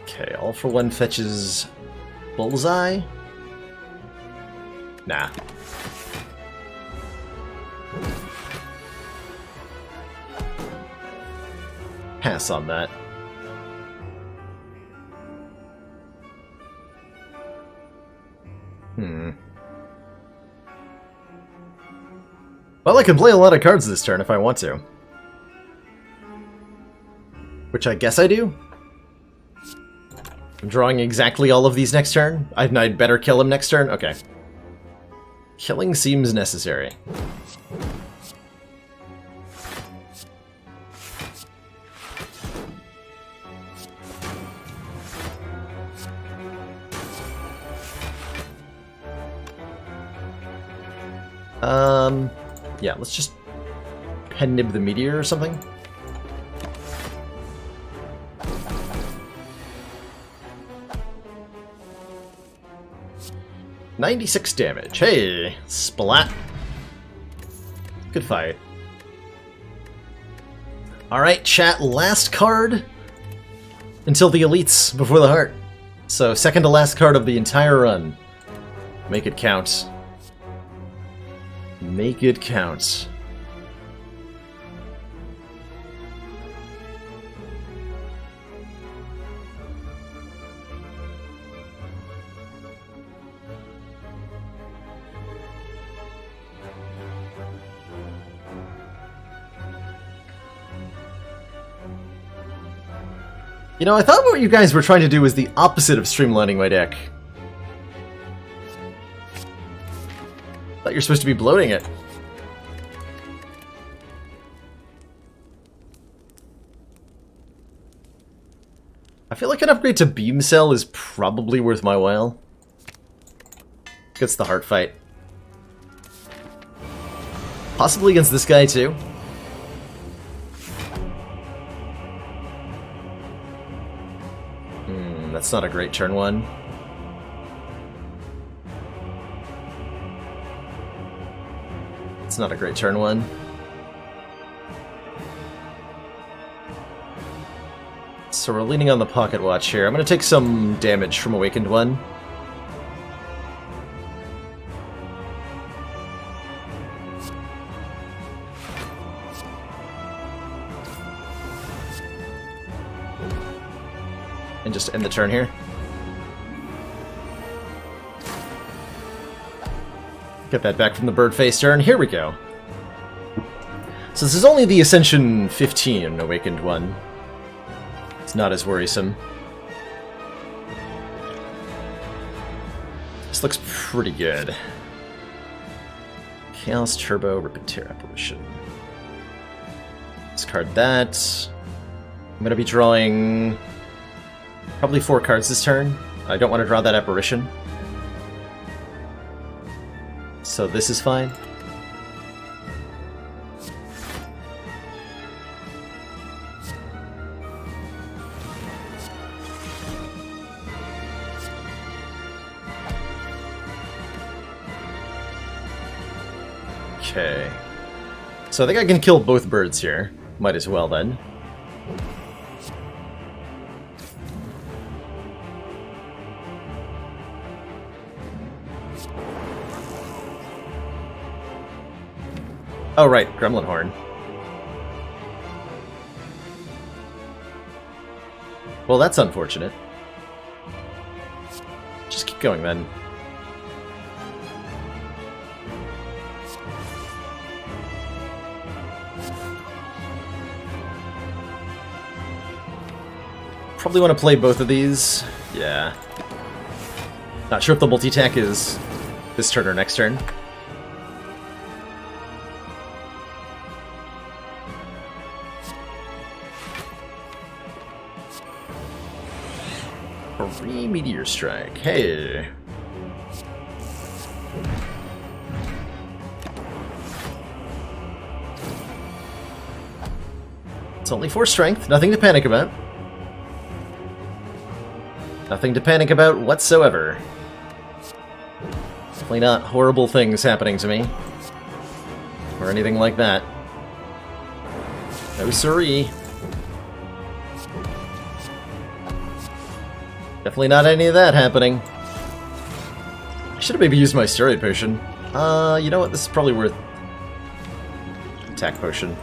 Okay, all for one fetches Bullseye? Nah. Pass on that. Well, I can play a lot of cards this turn if I want to. Which I guess I do? I'm drawing exactly all of these next turn? I'd better kill him next turn? Okay. Killing seems necessary. Yeah, let's just pen nib the meteor or something. $96 damage. Hey, splat. Good fight. Alright, chat, last card until the elites before the heart. So, second to last card of the entire run. Make it count. Make it count. You know, I thought what you guys were trying to do was the opposite of streamlining my deck. I thought you're supposed to be bloating it. I feel like an upgrade to Beam Cell is probably worth my while. Against the heart fight. Possibly against this guy too. That's not a great turn one. It's not a great turn one. So we're leaning on the pocket watch here. I'm going to take some damage from Awakened One. And just end the turn here. Get that back from the bird face turn. Here we go. So this is only the Ascension 15 Awakened One. It's not as worrisome. This looks pretty good. Chaos Turbo Repetir Apparition. Discard that. I'm going to be drawing probably 4 cards this turn. I don't want to draw that Apparition. So this is fine. Okay. So I think I can kill both birds here. Might as well then. Oh right, Gremlin Horn. Well, that's unfortunate. Just keep going then. Probably want to play both of these. Yeah. Not sure if the multi-attack is this turn or next turn. Meteor Strike. Hey. It's only 4 strength. Nothing to panic about. Nothing to panic about whatsoever. Definitely not horrible things happening to me. Or anything like that. No siree. Definitely not any of that happening. I should have maybe used my steroid potion. You know what? This is probably worth attack potion.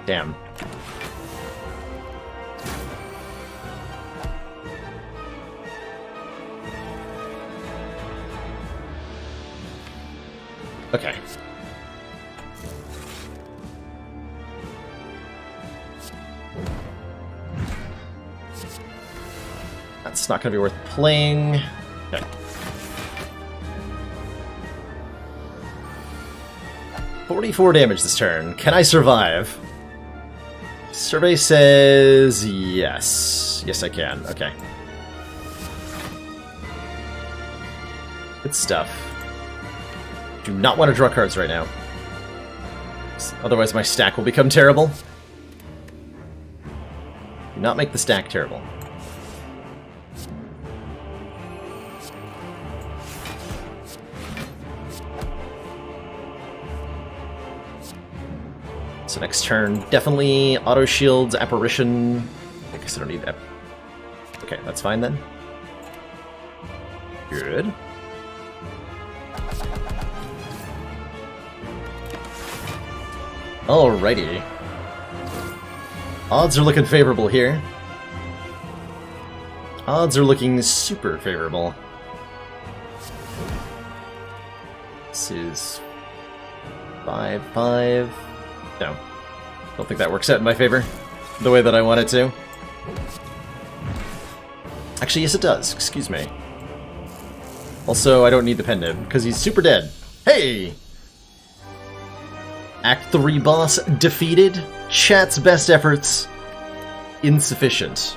Damn. Okay. It's not going to be worth playing. Okay. $44 damage this turn. Can I survive? Survey says yes. Yes, I can. Okay. Good stuff. Do not want to draw cards right now. Otherwise my stack will become terrible. Do not make the stack terrible. So next turn, definitely auto shields, apparition. I guess I don't need that. Okay, that's fine then. Good. Alrighty. Odds are looking favorable here. Odds are looking super favorable. This is 5-5. No. Don't think that works out in my favor. The way that I want it to. Actually, yes it does. Excuse me. Also, I don't need the Pendiv, because he's super dead. Hey! Act 3 boss defeated. Chat's best efforts insufficient.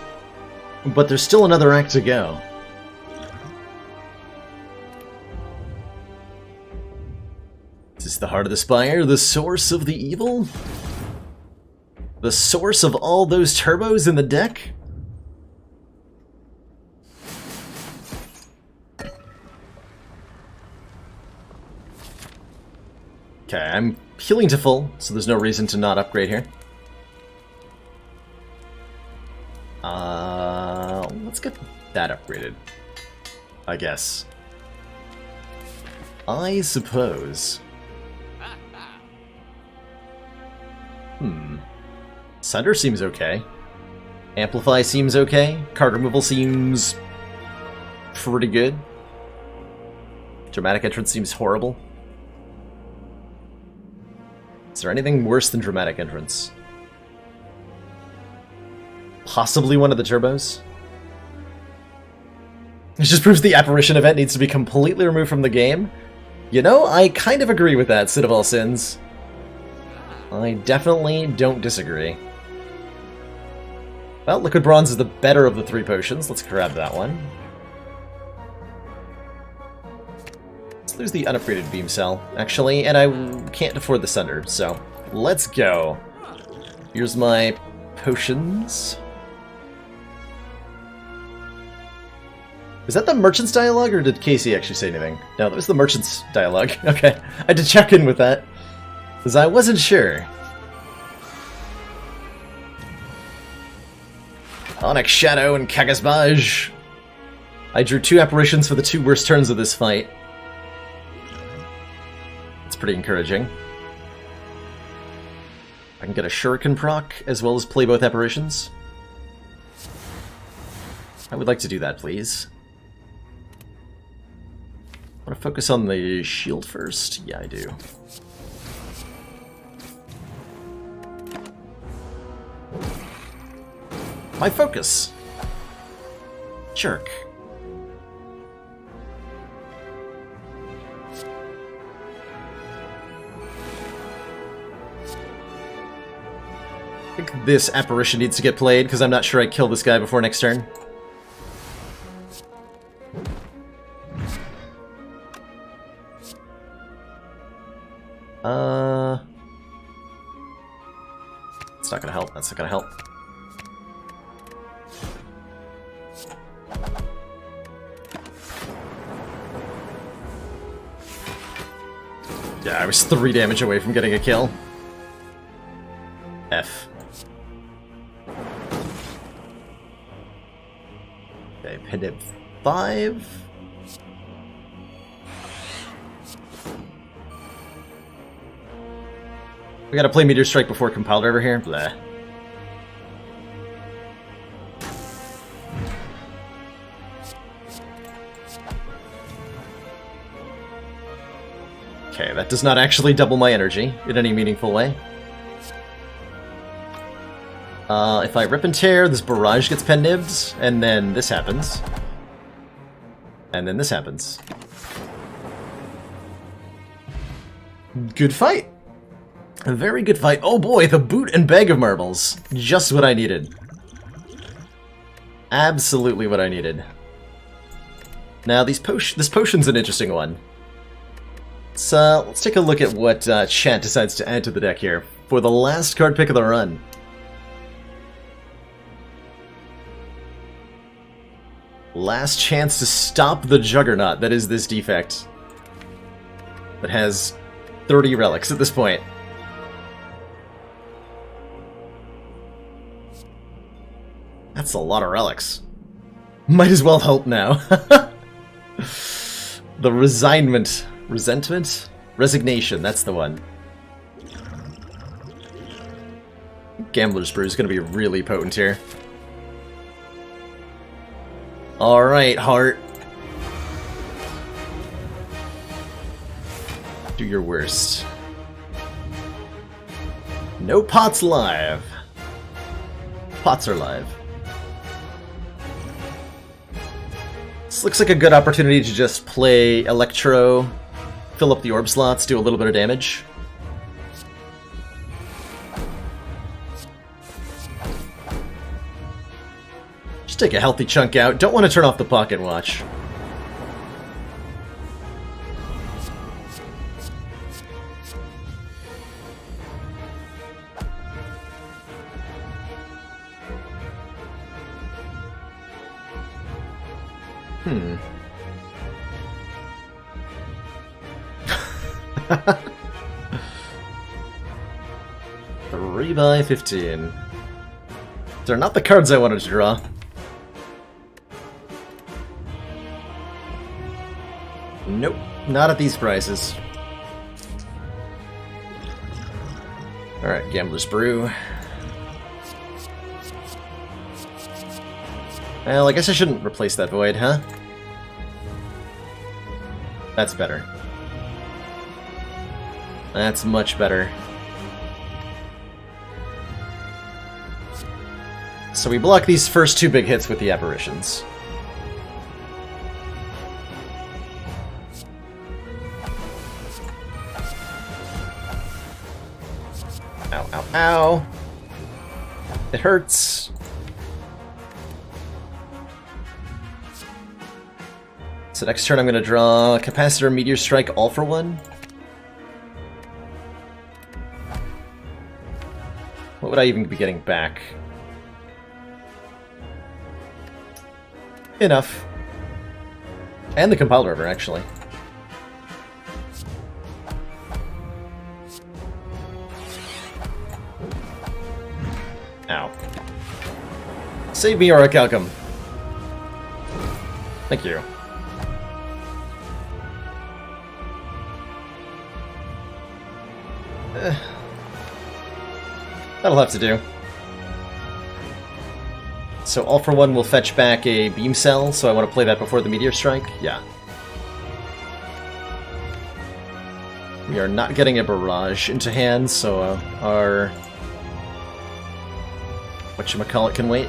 But there's still another act to go. Is this the heart of the Spire? The source of the evil? The source of all those turbos in the deck? Okay, I'm healing to full, so there's no reason to not upgrade here. Let's get that upgraded, I guess. I suppose. Sunder seems okay. Amplify seems okay. Card removal seems pretty good. Dramatic Entrance seems horrible. Is there anything worse than Dramatic Entrance? Possibly one of the turbos? It just proves the apparition event needs to be completely removed from the game. You know, I kind of agree with that, Sid of All Sins. I definitely don't disagree. Well, Liquid Bronze is the better of the 3 potions. Let's grab that one. Let's lose the unupgraded Beam Cell, actually, and I can't afford the Sunder, so let's go. Here's my potions. Is that the Merchant's dialogue, or did Casey actually say anything? No, that was the Merchant's dialogue. Okay, I had to check in with that, because I wasn't sure. Onyx Shadow and Kagasbaj. I drew 2 apparitions for the 2 worst turns of this fight. It's pretty encouraging. I can get a Shuriken proc, as well as play both apparitions. I would like to do that, please. I want to focus on the shield first? Yeah, I do. My focus! Jerk. I think this apparition needs to get played, because I'm not sure I kill this guy before next turn. It's not gonna help. That's not gonna help. Yeah, I was 3 damage away from getting a kill. F. Okay, Pendiv 5. We gotta play Meteor Strike before Compile Driver here. Blah. Okay, that does not actually double my energy in any meaningful way. If I Rip and Tear, this Barrage gets Pendived, and then this happens. And then this happens. Good fight! A very good fight. Oh boy, the boot and bag of marbles. Just what I needed. Absolutely what I needed. Now, this potion's an interesting one. So, let's take a look at what chat decides to add to the deck here for the last card pick of the run. Last chance to stop the juggernaut that is this defect. That has 30 relics at this point. That's a lot of relics. Might as well help now. The resignment. Resentment? Resignation, that's the one. Gambler's Brew is going to be really potent here. Alright, Heart. Do your worst. No pots live. Pots are live. This looks like a good opportunity to just play Electro, fill up the orb slots, do a little bit of damage. Just take a healthy chunk out. Don't want to turn off the pocket watch. Hmm. 3 by 15. They're not the cards I wanted to draw. Nope, not at these prices. Alright, Gambler's Brew. Well, I guess I shouldn't replace that void, huh? That's better. That's much better. So we block these first 2 big hits with the apparitions. Ow, ow, ow. It hurts. So next turn I'm going to draw Capacitor, Meteor Strike, all for 1. What would I even be getting back? Enough. And the Compile River, actually. Ow. Save me, Auric Alchem. Thank you. That'll have to do. So all for 1 will fetch back a Beam Cell, so I want to play that before the Meteor Strike? Yeah. We are not getting a Barrage into hand, so our... whatchamacallit can wait.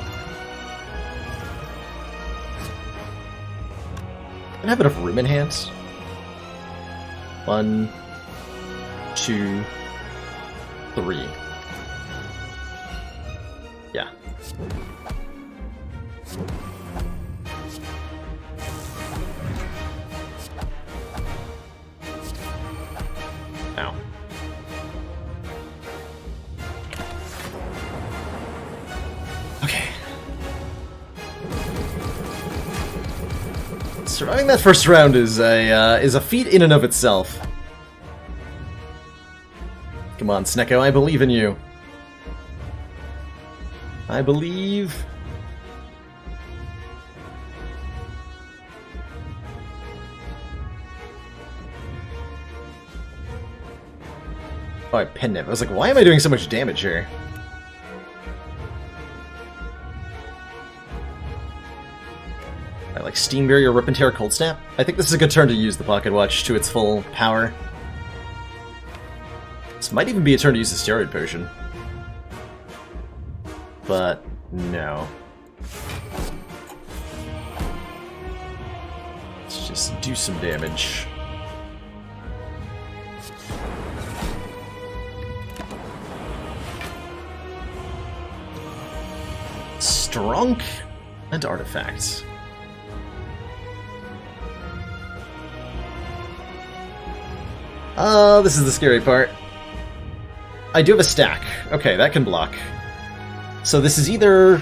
Can I have a bit of room in hand? 1, 2, 3. Yeah. Ow. Okay. Surviving that first round is a feat in and of itself. Come on, Snecko, I believe in you. I believe. Oh, I pinned him. I was like, why am I doing so much damage here? I like Steam Barrier, Rip and Tear, Cold Snap. I think this is a good turn to use the Pocket Watch to its full power. This might even be a turn to use the Steroid Potion. But no. Let's just do some damage. Strong and artifacts. Oh, this is the scary part. I do have a stack. Okay, that can block. So this is either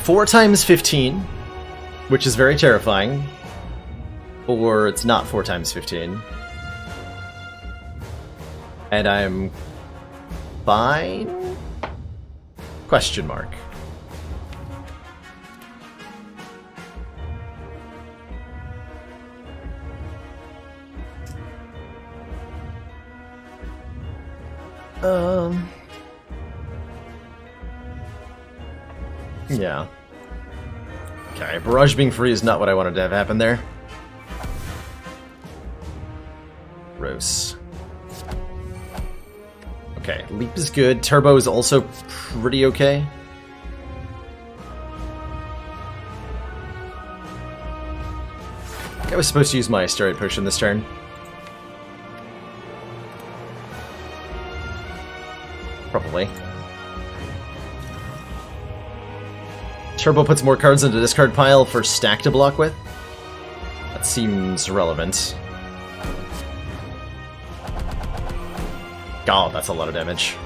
4 times 15, which is very terrifying, or it's not 4 times 15. And I'm fine? Question mark. Yeah. Okay, barrage being free is not what I wanted to have happen there. Gross. Okay, leap is good. Turbo is also pretty okay. I was supposed to use my steroid potion this turn. Probably. Turbo puts more cards into the discard pile for stack to block with. That seems relevant. God, that's a lot of damage.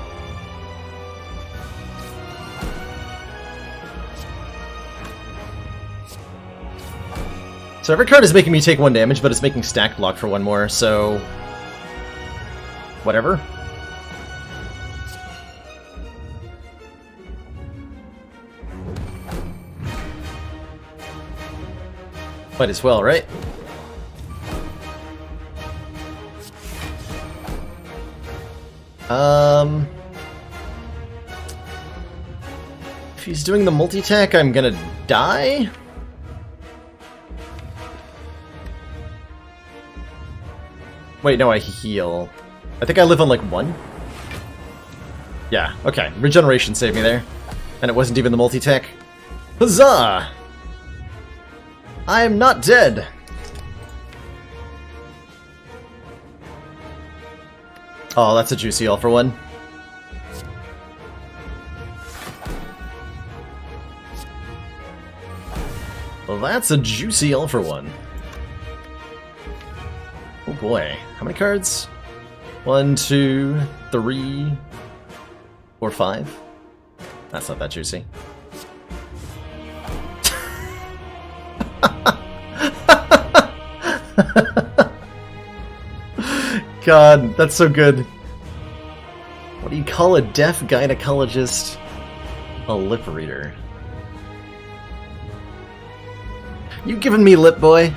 So every card is making me take 1 damage, but it's making stack block for 1 more, so... whatever. Might as well, right? If he's doing the multi-attack, I'm gonna die? Wait, no, I heal. I think I live on, like, 1? Yeah, okay. Regeneration saved me there. And it wasn't even the multi-attack. Huzzah! I am not dead! Oh, that's a juicy all for 1. Well, that's a juicy all for 1. Oh boy. How many cards? 1, 2, 3, 4, 5? That's not that juicy. God, that's so good. What do you call a deaf gynecologist? A lip reader. You giving me lip, boy?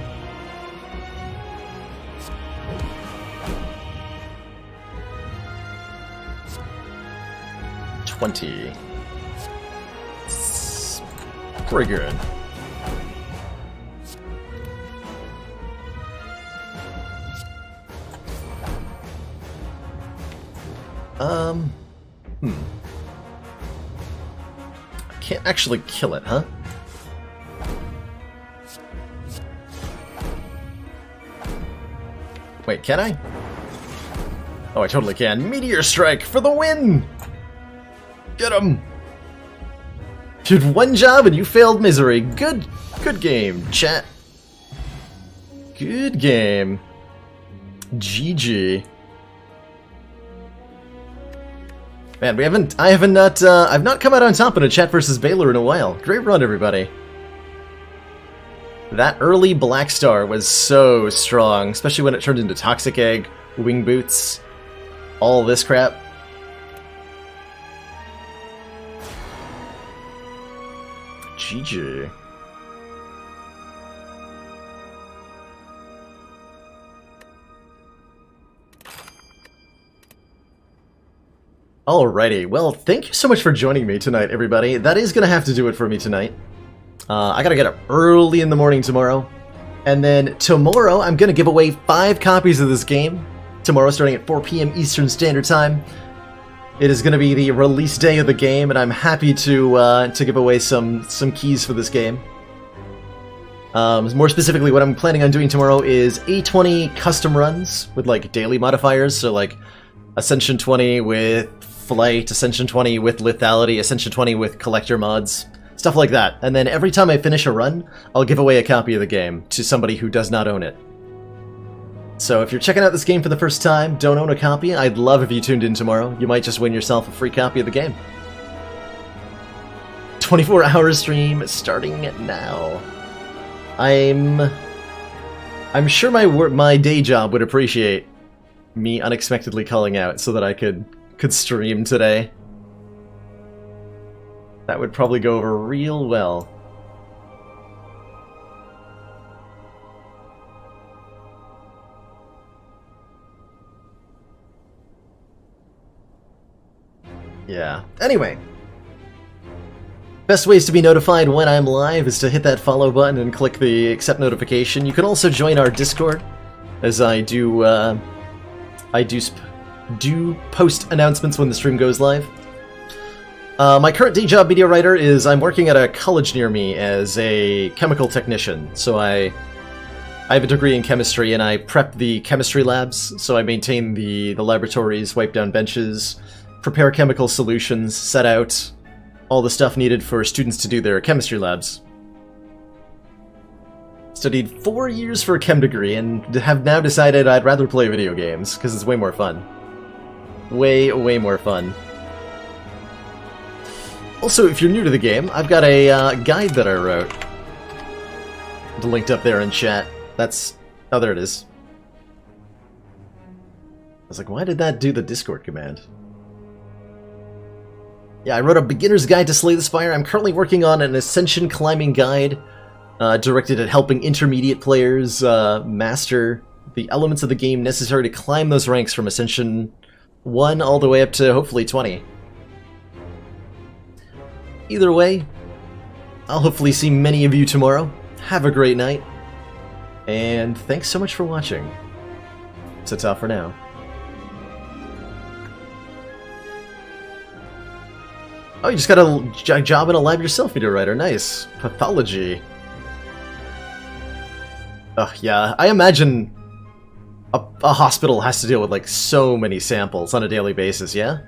$20. It's pretty good. I can't actually kill it, huh? Wait, can I? Oh, I totally can. Meteor Strike for the win! Get him! You did 1 job and you failed misery. Good game, chat. Good game. GG. Man, I've not come out on top in a chat versus Baylor in a while. Great run, everybody. That early Black Star was so strong, especially when it turned into Toxic Egg, Wing Boots, all this crap. GG. Alrighty, well, thank you so much for joining me tonight, everybody. That is gonna have to do it for me tonight. I gotta get up early in the morning tomorrow. And then tomorrow, I'm gonna give away 5 copies of this game. Tomorrow, starting at 4 p.m. Eastern Standard Time. It is gonna be the release day of the game, and I'm happy to give away some keys for this game. More specifically, what I'm planning on doing tomorrow is A20 custom runs with like daily modifiers, so like Ascension 20 with Flight, Ascension 20 with Lethality, Ascension 20 with Collector mods, stuff like that. And then every time I finish a run, I'll give away a copy of the game to somebody who does not own it. So if you're checking out this game for the first time, don't own a copy, I'd love if you tuned in tomorrow. You might just win yourself a free copy of the game. 24-hour stream starting now. I'm sure my day job would appreciate me unexpectedly calling out so that I could stream today. That would probably go over real well. Yeah. Anyway. Best ways to be notified when I'm live is to hit that follow button and click the accept notification. You can also join our Discord, as I do post announcements when the stream goes live. My current day job, media writer, is I'm working at a college near me as a chemical technician. So I have a degree in chemistry, and I prep the chemistry labs. So I maintain the laboratories, wipe down benches, prepare chemical solutions, set out all the stuff needed for students to do their chemistry labs. Studied 4 years for a chem degree, and have now decided I'd rather play video games, because it's way more fun. Way more fun. Also, if you're new to the game, I've got a guide that I wrote. Linked up there in chat. That's... oh, there it is. I was like, why did that do the Discord command? Yeah, I wrote a beginner's guide to Slay the Spire. I'm currently working on an Ascension climbing guide directed at helping intermediate players master the elements of the game necessary to climb those ranks from Ascension 1 all the way up to hopefully 20. Either way, I'll hopefully see many of you tomorrow. Have a great night, and thanks so much for watching. Ta-ta for now. Oh, you just got a job in a lab yourself, media writer. Nice. Pathology. Ugh, yeah. I imagine a hospital has to deal with, like, so many samples on a daily basis, yeah?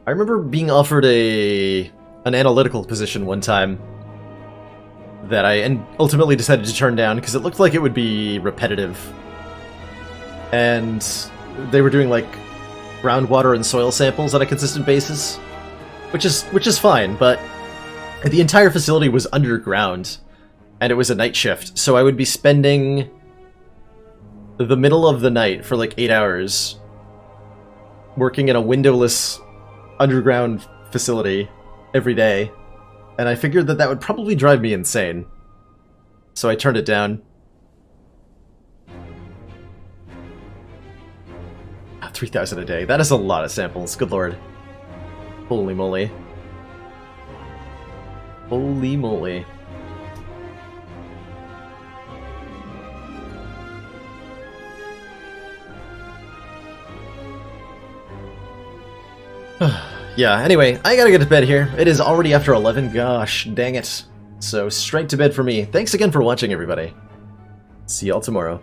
I remember being offered an analytical position one time that I ultimately decided to turn down because it looked like it would be repetitive. And they were doing, like, groundwater and soil samples on a consistent basis, which is fine, but the entire facility was underground, and it was a night shift, so I would be spending the middle of the night for like 8 hours working in a windowless underground facility every day, and I figured that would probably drive me insane, so I turned it down. 3,000 a day. That is a lot of samples. Good lord. Holy moly. Holy moly. Yeah, anyway, I gotta get to bed here. It is already after 11. Gosh, dang it. So, straight to bed for me. Thanks again for watching, everybody. See y'all tomorrow.